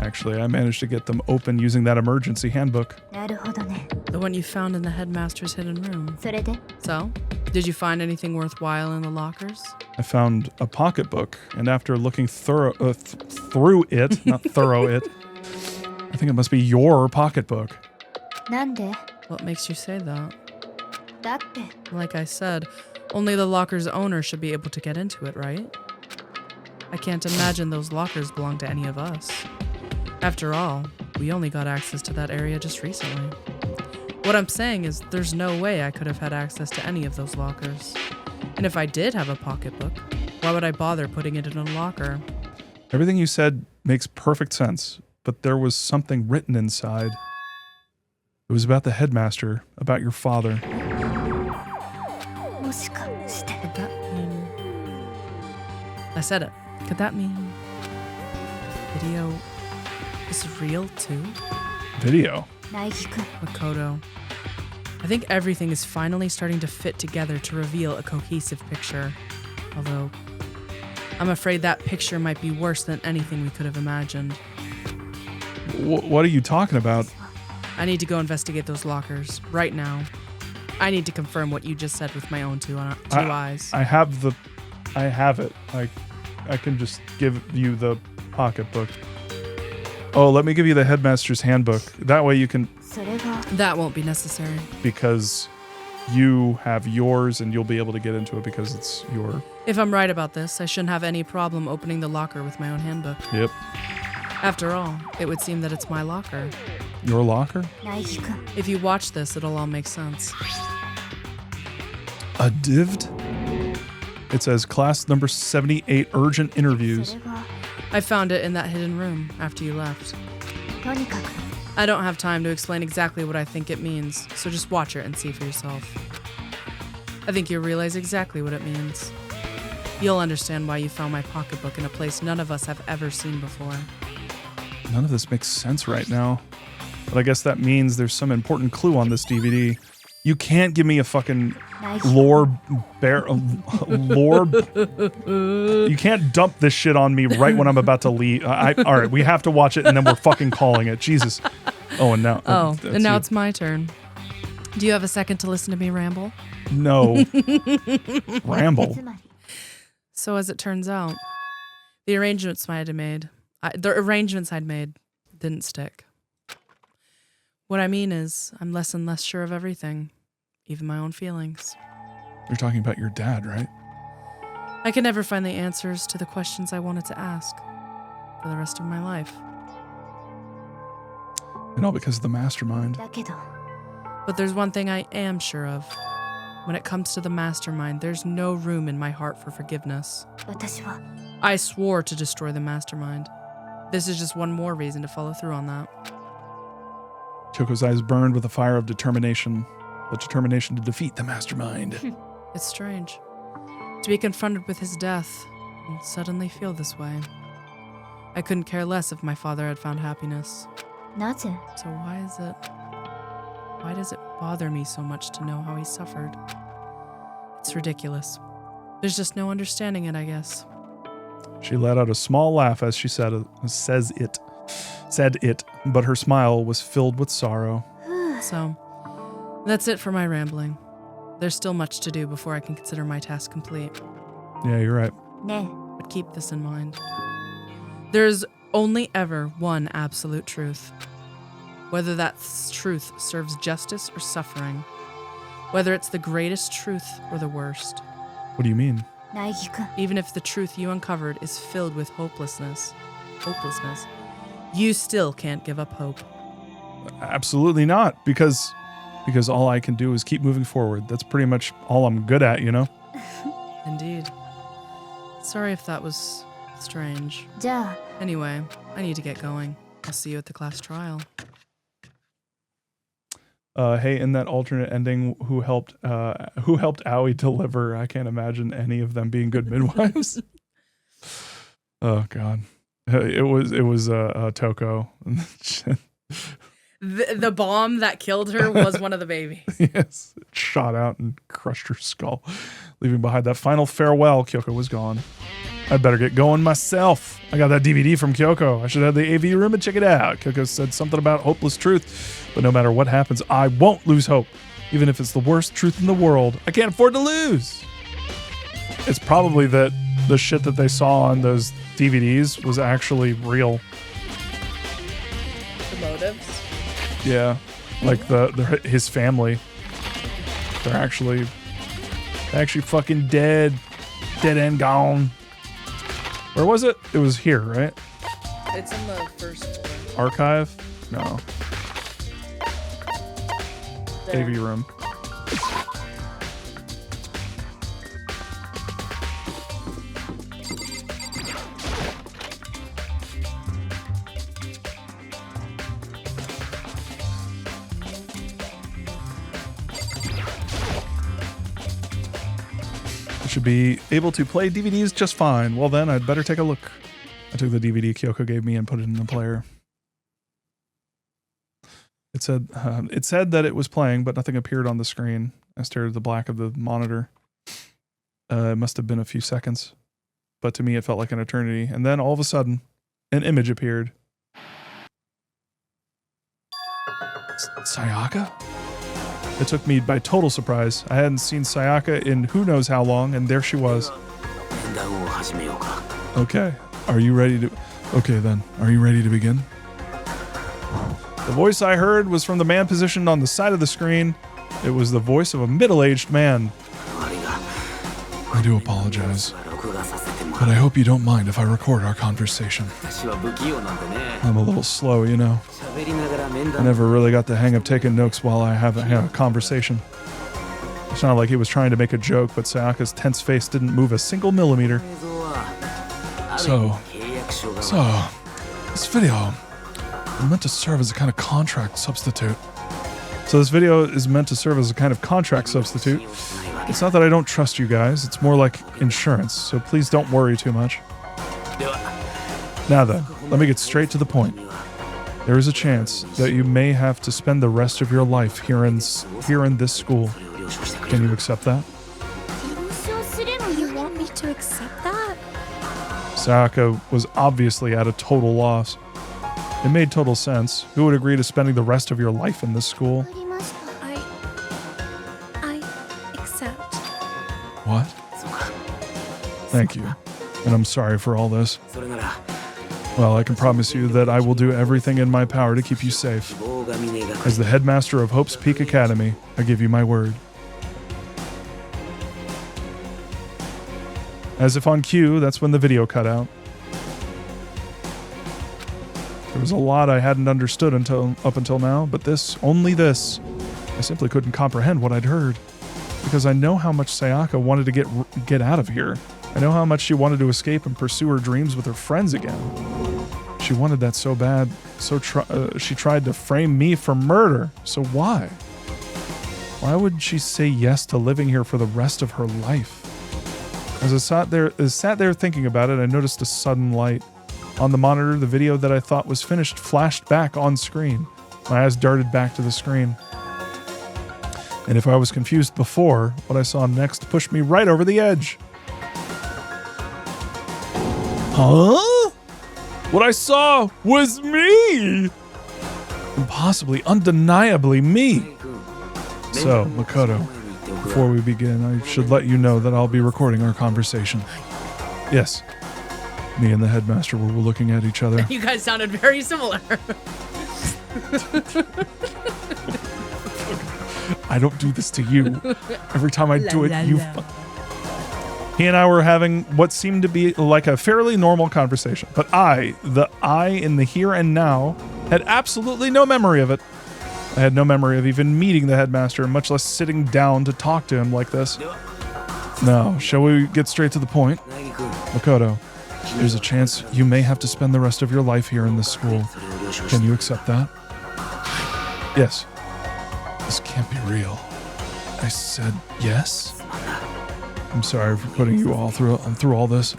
[SPEAKER 1] Actually, I managed to get them open using that emergency handbook.
[SPEAKER 3] なるほどね
[SPEAKER 2] The one you found in the headmaster's hidden room.
[SPEAKER 3] それで
[SPEAKER 2] So, did you find anything worthwhile in the lockers?
[SPEAKER 1] I found a pocketbook, and after looking through it, not thorough it, I think it must be your pocketbook.
[SPEAKER 3] なんで
[SPEAKER 2] What makes you say that?
[SPEAKER 3] だって
[SPEAKER 2] Like I said, only the locker's owner should be able to get into it, right? I can't imagine those lockers belong to any of us. After all, we only got access to that area just recently. What I'm saying is there's no way I could have had access to any of those lockers. And if I did have a pocketbook, why would I bother putting it in a locker?
[SPEAKER 1] Everything you said makes perfect sense, but there was something written inside. It was about the headmaster, about your father.
[SPEAKER 3] もしかして
[SPEAKER 2] Could that mean... I said it. Could that mean... Video is real too?
[SPEAKER 1] Video.
[SPEAKER 3] 苗木くん
[SPEAKER 2] Makoto. I think everything is finally starting to fit together to reveal a cohesive picture. Although, I'm afraid that picture might be worse than anything we could have imagined.
[SPEAKER 1] What are you talking about?
[SPEAKER 2] I need to go investigate those lockers, right now. I need to confirm what you just said with my own two eyes.
[SPEAKER 1] I have it. I can just give you the pocketbook. Oh, let me give you the headmaster's handbook. That way you can,
[SPEAKER 3] それが
[SPEAKER 2] That won't be necessary.
[SPEAKER 1] because you have yours and you'll be able to get into it because it's your.
[SPEAKER 2] If I'm right about this, I shouldn't have any problem opening the locker with my own handbook.
[SPEAKER 1] Yep.
[SPEAKER 2] After all, it would seem that it's my locker.
[SPEAKER 1] Your locker?
[SPEAKER 3] ナイキ君
[SPEAKER 2] If you watch this, it'll all make sense.
[SPEAKER 1] A divd? It says class number 78 urgent
[SPEAKER 3] そ
[SPEAKER 1] interviews.
[SPEAKER 3] れが
[SPEAKER 2] I found it in that hidden room after you left.
[SPEAKER 3] とにかく
[SPEAKER 2] I don't have time to explain exactly what I think it means, so just watch it and see for yourself. I think you'll realize exactly what it means. You'll understand why you found my pocketbook in a place none of us have ever seen before.
[SPEAKER 1] None of this makes sense right now. But I guess that means there's some important clue on this DVD. You can't give me a fucking
[SPEAKER 3] ナイキ
[SPEAKER 1] lore lore. You can't dump this shit on me right when I'm about to leave. All right, we have to watch it and then we're fucking calling it. Jesus. Oh, and now.
[SPEAKER 2] Oh,
[SPEAKER 1] that's
[SPEAKER 2] and now
[SPEAKER 1] you.
[SPEAKER 2] it's my turn. Do you have a second to listen to me ramble?
[SPEAKER 1] No.
[SPEAKER 3] つ
[SPEAKER 1] Ramble.
[SPEAKER 3] まり
[SPEAKER 2] So as it turns out, the arrangements I'd made didn't stick. What I mean is, I'm less and less sure of everything, even my own feelings.
[SPEAKER 1] You're talking about your dad, right?
[SPEAKER 2] I could never find the answers to the questions I wanted to ask for the rest of my life.
[SPEAKER 1] And all because of the mastermind.
[SPEAKER 3] だけど
[SPEAKER 2] But there's one thing I am sure of. When it comes to the mastermind, there's no room in my heart for forgiveness.
[SPEAKER 3] 私は
[SPEAKER 2] I swore to destroy the mastermind. This is just one more reason to follow through on that.
[SPEAKER 1] Kyoko's eyes burned with the fire of determination. The determination to defeat the mastermind.
[SPEAKER 2] It's strange to be confronted with his death and suddenly feel this way. I couldn't care less if my father had found happiness.
[SPEAKER 3] なぜ
[SPEAKER 2] So why does it bother me so much to know how he suffered? It's ridiculous. There's just no understanding it, I guess.
[SPEAKER 1] She let out a small laugh as she said it, but her smile was filled with sorrow.
[SPEAKER 2] So, that's it for my rambling. There's still much to do before I can consider my task complete.
[SPEAKER 1] Yeah, you're right.
[SPEAKER 3] ね
[SPEAKER 2] But keep this in mind. There's only ever one absolute truth. Whether that truth serves justice or suffering. Whether it's the greatest truth or the worst.
[SPEAKER 1] What do you mean?
[SPEAKER 3] えナイキ君
[SPEAKER 2] Even if the truth you uncovered is filled with hopelessness, you still can't give up hope.
[SPEAKER 1] Absolutely not, because all I can do is keep moving forward. That's pretty much all I'm good at, you know?
[SPEAKER 2] Indeed. Sorry if that was strange.
[SPEAKER 3] じゃあ
[SPEAKER 2] Anyway, I need to get going. I'll see you at the class trial.
[SPEAKER 1] Hey, in that alternate ending, who helped Aoi deliver? I can't imagine any of them being good midwives. Oh God, it was Toko.
[SPEAKER 2] The bomb that killed her was one of the babies.
[SPEAKER 1] Yes, it shot out and crushed her skull, leaving behind that final farewell. Kyoko was gone. I'd better get going myself. I got that DVD from Kyoko. I should head to the AV room and check it out. Kyoko said something about hopeless truth, but no matter what happens, I won't lose hope, even if it's the worst truth in the world. I can't afford to lose. It's probably that the shit that they saw on those DVDs was actually real.
[SPEAKER 2] The motives?
[SPEAKER 1] Yeah, like his family. They're actually fucking dead and gone. Where was it? It was here, right?
[SPEAKER 2] It's in the first
[SPEAKER 1] Archive? No. AV room. Should be able to play DVDs just fine. Well then, I'd better take a look. I took the DVD Kyoko gave me and put it in the player. It said that it was playing, but nothing appeared on the screen. I stared at the black of the monitor. It must have been a few seconds, but to me it felt like an eternity. And then all of a sudden, an image appeared. Sayaka? It took me by total surprise. I hadn't seen Sayaka in who knows how long, and there she was. Okay, are you ready to... Okay then, are you ready to begin? The voice I heard was from the man positioned on the side of the screen. It was the voice of a middle-aged man.
[SPEAKER 4] I do apologize, but I hope you don't mind if I record our conversation. I'm a little slow, you know. I never really got the hang of taking notes while I have a conversation. It sounded like he was trying to make a joke, but Sayaka's tense face didn't move a single millimeter. So, this video is meant to serve as a kind of contract substitute. So this video is meant to serve as a kind of contract substitute. It's not that I don't trust you guys, it's more like insurance, so please don't worry too much. Now then, let me get straight to the point. There is a chance that you may have to spend the rest of your life here in this school. Can you accept that?
[SPEAKER 3] You want me to accept that?
[SPEAKER 1] Sayaka was obviously at a total loss. It made total sense. Who would agree to spending the rest of your life in this school?
[SPEAKER 3] I accept.
[SPEAKER 1] What? Thank you. And I'm sorry for all this. Well, I can promise you that I will do everything in my power to keep you safe. As the headmaster of Hope's Peak Academy, I give you my word. As if on cue, that's when the video cut out. There was a lot I hadn't understood up until now, but only this, I simply couldn't comprehend what I'd heard. Because I know how much Sayaka wanted to get out of here. I know how much she wanted to escape and pursue her dreams with her friends again. She wanted that so bad, she tried to frame me for murder. So why? Why would she say yes to living here for the rest of her life? As I sat there thinking about it, I noticed a sudden light. On the monitor, the video that I thought was finished flashed back on screen. My eyes darted back to the screen. And if I was confused before, what I saw next pushed me right over the edge. Huh? What I saw was me! Impossibly, undeniably me! So, Makoto, before we begin, I should let you know that I'll be recording our conversation. Yes. Me and the headmaster were looking at each other.
[SPEAKER 2] You guys sounded very similar.
[SPEAKER 1] I don't do this to you. Every time I do it, you... He and I were having what seemed to be like a fairly normal conversation. But the I in the here and now, had absolutely no memory of it. I had no memory of even meeting the headmaster, much less sitting down to talk to him like this. Now, shall we get straight to the point? Makoto, there's a chance you may have to spend the rest of your life here in this school. Can you accept that? Yes. This can't be real. I said yes? I'm sorry for putting you all through all this.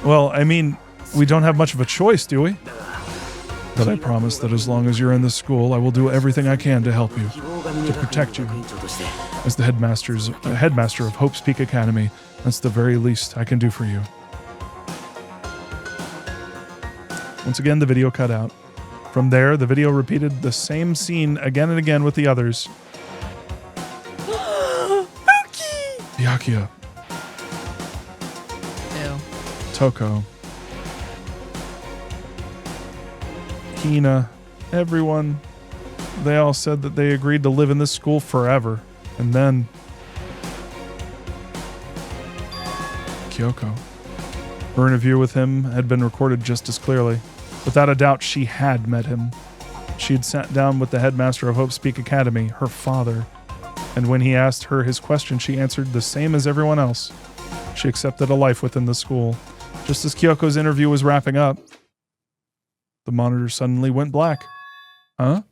[SPEAKER 1] Well, I mean, we don't have much of a choice, do we? But I promise that as long as you're in this school, I will do everything I can to help you, to protect you. As the headmaster of Hope's Peak Academy, that's the very least I can do for you. Once again, the video cut out. From there, the video repeated the same scene again and again with the others. Byakuya.
[SPEAKER 2] Ew.
[SPEAKER 1] Toko. Hina. Everyone. They all said that they agreed to live in this school forever. And then... Kyoko. Her interview with him had been recorded just as clearly. Without a doubt, she had met him. She had sat down with the headmaster of Hope's Peak Academy, her father. And when he asked her his question, she answered the same as everyone else. She accepted a life within the school. Just as Kyoko's interview was wrapping up, the monitor suddenly went black. Huh?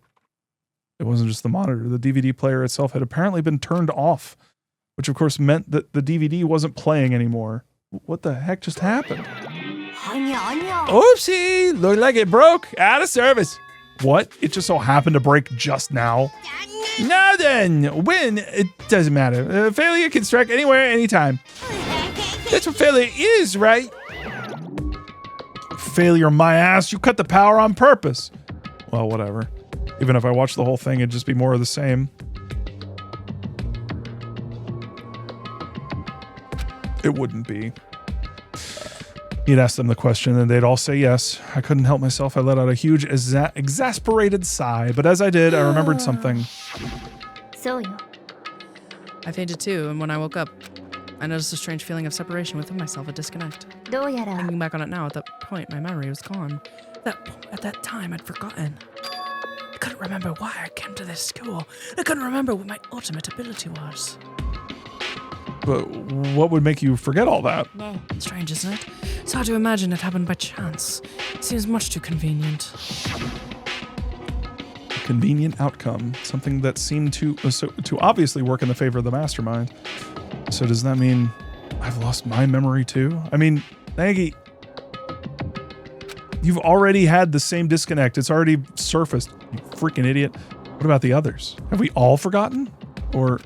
[SPEAKER 1] It wasn't just the monitor. The DVD player itself had apparently been turned off, which of course meant that the DVD wasn't playing anymore. What the heck just happened? Oopsie! Looked like it broke. Out of service. What? It just so happened to break just now? Now then, when? It doesn't matter. Failure can strike anywhere, anytime. That's what failure is, right? Failure, my ass. You cut the power on purpose. Well, whatever. Even if I watched the whole thing, it'd just be more of the same. It wouldn't be. He'd ask them the question, and they'd all say yes. I couldn't help myself. I let out a huge, exasperated sigh. But as I did, I remembered something.
[SPEAKER 2] I fainted too, and when I woke up, I noticed a strange feeling of separation within myself, a disconnect. Thinking back on it now, at that point, my memory was gone. At that time, I'd forgotten. I couldn't remember why I came to this school. I couldn't remember what my ultimate ability was.
[SPEAKER 1] But what would make you forget all that?
[SPEAKER 2] Strange, isn't it? It's hard to imagine it happened by chance. It seems much too convenient.
[SPEAKER 1] Convenient outcome. Something that seemed to obviously work in the favor of the mastermind. So does that mean I've lost my memory too? I mean, Nagi, you've already had the same disconnect. It's already surfaced, you freaking idiot. What about the others? Have we all forgotten? Or...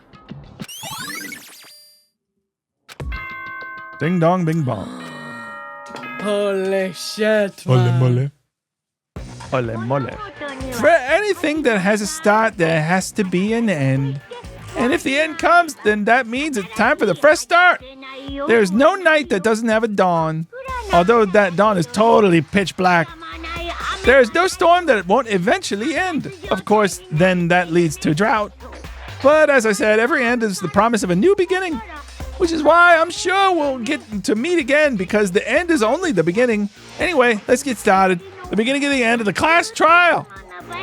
[SPEAKER 1] Ding dong, bing bong.
[SPEAKER 2] Holy shit,
[SPEAKER 1] Ole mole. Ole mole.
[SPEAKER 4] For anything that has a start, there has to be an end. And if the end comes, then that means it's time for the fresh start. There's no night that doesn't have a dawn. Although that dawn is totally pitch black. There's no storm that won't eventually end. Of course, then that leads to drought. But as I said, every end is the promise of a new beginning. Which is why I'm sure we'll get to meet again, because the end is only the beginning. Anyway, let's get started. The beginning of the end of the class trial.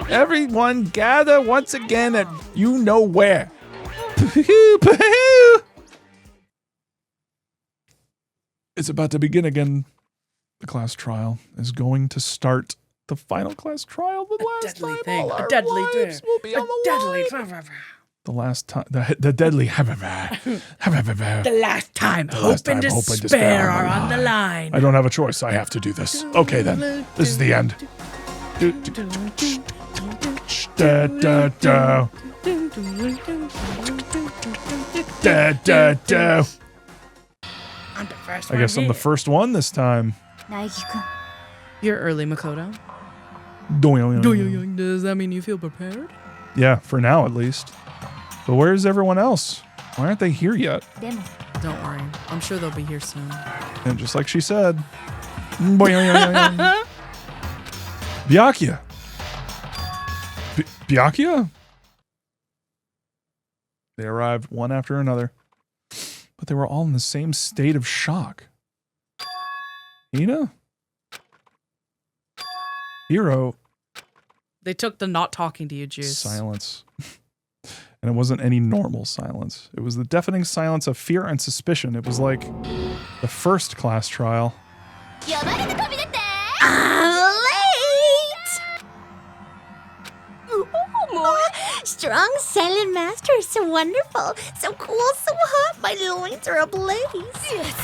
[SPEAKER 4] Everyone gather once again at you know where.
[SPEAKER 1] It's about to begin again. The class trial is going to start. The final class trial. The last
[SPEAKER 2] deadly
[SPEAKER 1] time
[SPEAKER 2] thing.
[SPEAKER 1] all our
[SPEAKER 2] A deadly
[SPEAKER 1] lives
[SPEAKER 2] thing.
[SPEAKER 1] will be on the
[SPEAKER 2] deadly.
[SPEAKER 1] line. The last time, the deadly.
[SPEAKER 2] The last time, hope and despair are on the line.
[SPEAKER 1] I don't have a choice. I have to do this. Okay, then. This is the end. Da, da, da. Da, da, da.
[SPEAKER 2] I'm the first
[SPEAKER 1] I guess I'm the first one this time.
[SPEAKER 2] You're early, Makoto.
[SPEAKER 1] Doing.
[SPEAKER 2] Does that mean you feel prepared?
[SPEAKER 1] Yeah, for now at least. But where's everyone else? Why aren't they here yet?
[SPEAKER 2] Don't worry. I'm sure they'll be here soon.
[SPEAKER 1] And just like she said. Byakuya. Byakuya? They arrived one after another. But they were all in the same state of shock. Hina? Hiro?
[SPEAKER 2] They took the not talking to you juice.
[SPEAKER 1] Silence. And it wasn't any normal silence. It was the deafening silence of fear and suspicion. It was like the first class trial.
[SPEAKER 3] I'm late! Strong silent master is so wonderful, so cool, so hot, my loins are ablaze. Yes.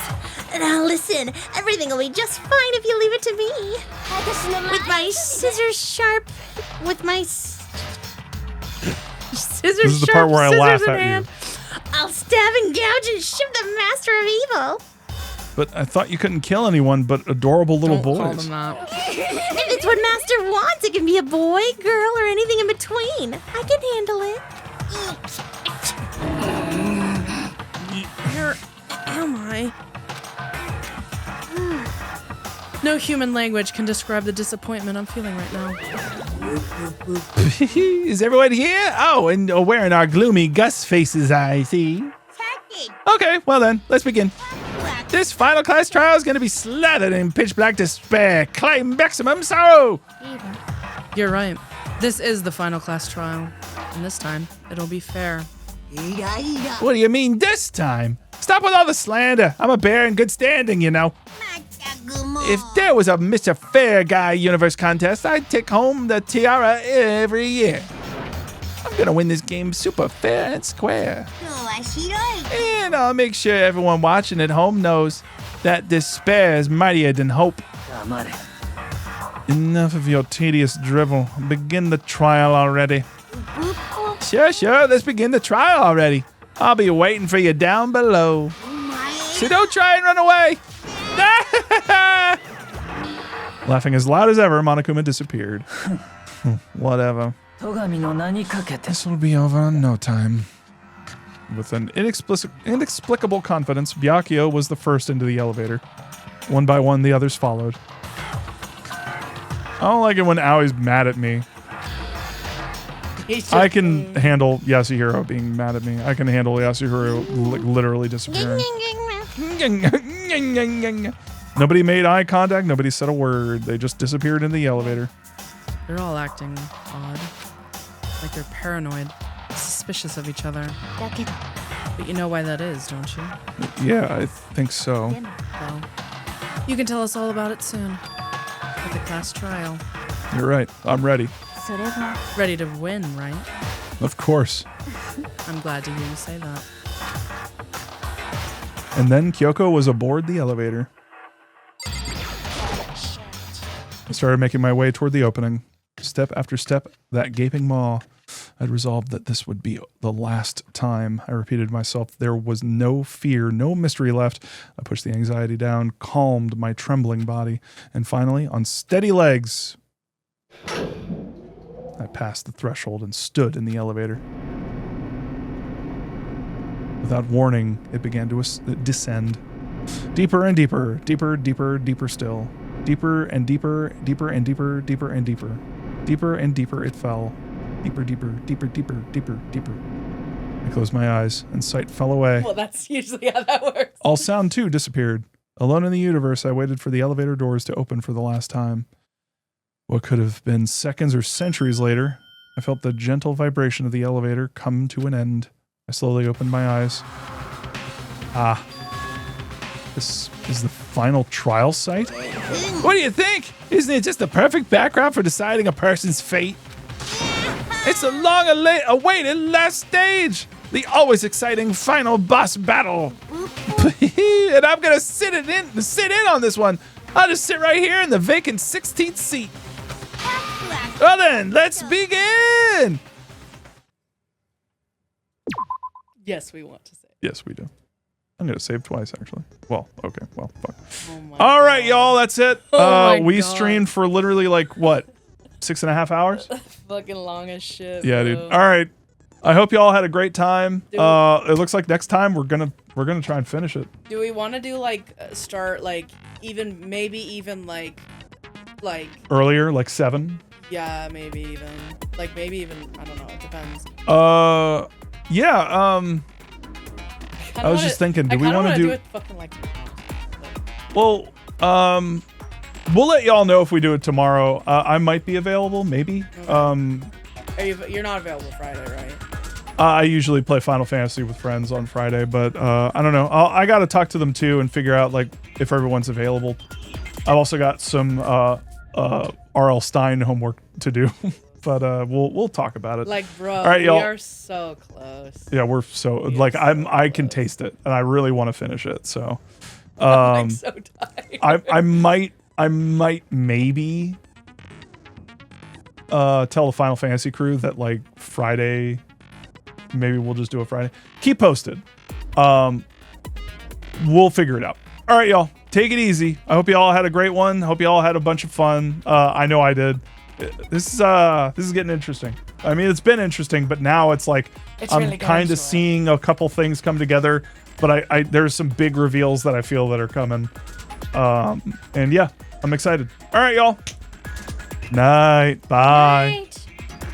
[SPEAKER 3] Now listen, everything will be just fine if you leave it to me. With my scissors sharp, with my
[SPEAKER 2] Scissors
[SPEAKER 1] This is the part where I laugh
[SPEAKER 2] in
[SPEAKER 1] at
[SPEAKER 2] hand.
[SPEAKER 1] you.
[SPEAKER 3] I'll stab and gouge and ship the master of evil.
[SPEAKER 1] But I thought you couldn't kill anyone but adorable little
[SPEAKER 2] Don't call
[SPEAKER 1] boys.
[SPEAKER 2] them that.
[SPEAKER 3] If it's what master wants, it can be a boy, girl, or anything in between. I can handle it.
[SPEAKER 2] Where am I? No human language can describe the disappointment I'm feeling right now.
[SPEAKER 4] Is everyone here? Oh, and wearing our gloomy Gus faces, I see. Okay, well then, let's begin. This final class trial is going to be slathered in pitch black despair, climb maximum sorrow.
[SPEAKER 2] You're right. This is the final class trial. And this time, it'll be fair.
[SPEAKER 4] What do you mean this time? Stop with all the slander. I'm a bear in good standing, you know. If there was a Mr. Fair Guy Universe contest, I'd take home the tiara every year. I'm gonna win this game super fair and square. And I'll make sure everyone watching at home knows that despair is mightier than hope.
[SPEAKER 1] Enough of your tedious drivel. Begin the trial already.
[SPEAKER 4] Sure, let's begin the trial already. I'll be waiting for you down below. So don't try and run away.
[SPEAKER 1] Laughing as loud as ever, Monokuma disappeared. Whatever. This will be over in no time. With an inexplicable confidence, Byakuya was the first into the elevator. One by one, the others followed. I don't like it when Aoi's mad at me. I can handle Yasuhiro being mad at me. I can handle Yasuhiro literally disappearing. Nobody made eye contact. Nobody said a word. They just disappeared in the elevator.
[SPEAKER 2] They're all acting odd. Like they're paranoid, suspicious of each other. But you know why that is, don't you?
[SPEAKER 1] Yeah, I think so.
[SPEAKER 2] Well, you can tell us all about it soon. At the class trial.
[SPEAKER 1] You're right. I'm ready.
[SPEAKER 2] Ready to win, right?
[SPEAKER 1] Of course.
[SPEAKER 2] I'm glad to hear you say that.
[SPEAKER 1] And then Kyoko was aboard the elevator. I started making my way toward the opening. Step after step, that gaping maw. I'd resolved that this would be the last time. I repeated myself. There was no fear, no mystery left. I pushed the anxiety down, calmed my trembling body, and finally, on steady legs, I passed the threshold and stood in the elevator. Without warning, it began to descend. Deeper and deeper, deeper, deeper, deeper still. Deeper and deeper, deeper and deeper, deeper and deeper. Deeper and deeper it fell. Deeper, deeper, deeper, deeper, deeper, deeper. I closed my eyes, and sight fell away.
[SPEAKER 2] Well, that's usually how that works.
[SPEAKER 1] All sound, too, disappeared. Alone in the universe, I waited for the elevator doors to open for the last time. What could have been seconds or centuries later, I felt the gentle vibration of the elevator come to an end. I slowly opened my eyes. Ah. This is the final trial site?
[SPEAKER 4] What do you think? Isn't it just the perfect background for deciding a person's fate? It's a long awaited last stage. The always exciting final boss battle. And I'm gonna sit in on this one. I'll just sit right here in the vacant 16th seat. Well then, let's begin.
[SPEAKER 2] Yes, we want to say.
[SPEAKER 1] Yes, we do. I'm gonna save twice, actually. Well, okay. Well, fuck.
[SPEAKER 2] Oh
[SPEAKER 1] All right, y'all. That's it.
[SPEAKER 2] Oh my
[SPEAKER 1] we
[SPEAKER 2] God.
[SPEAKER 1] streamed for literally like what, 6.5 hours?
[SPEAKER 2] Fucking long as shit.
[SPEAKER 1] Yeah,
[SPEAKER 2] bro.
[SPEAKER 1] dude. All right. I hope y'all had a great time. It looks like next time we're gonna try and finish it.
[SPEAKER 2] Do we want to do like start like maybe even like
[SPEAKER 1] Earlier, like 7.
[SPEAKER 2] yeah, maybe even I don't know, it depends.
[SPEAKER 1] Yeah. I was just thinking, do we want to do
[SPEAKER 2] it fucking like
[SPEAKER 1] well, we'll let y'all know if we do it tomorrow. I might be available, maybe.
[SPEAKER 2] Okay. You're not available Friday, right?
[SPEAKER 1] I usually play Final Fantasy with friends on Friday, but I don't know. I got to talk to them too and figure out like if everyone's available. I've also got some R.L. Stein homework to do, but we'll talk about it.
[SPEAKER 2] Like, bro,
[SPEAKER 1] all right, y'all.
[SPEAKER 2] We are so close.
[SPEAKER 1] Yeah, we're so like I can taste it, and I really want to finish it. So,
[SPEAKER 2] I'm so tired.
[SPEAKER 1] I might maybe tell the Final Fantasy crew that like Friday, maybe we'll just do it Friday. Keep posted. We'll figure it out. All right, y'all. Take it easy. I hope you all had a great one. Hope you all had a bunch of fun. I know I did. This is getting interesting. I mean, it's been interesting, but now it's like I'm
[SPEAKER 2] really
[SPEAKER 1] kind of seeing a couple things come together. But I there's some big reveals that I feel that are coming. And yeah, I'm excited. All right, y'all. Night. Bye.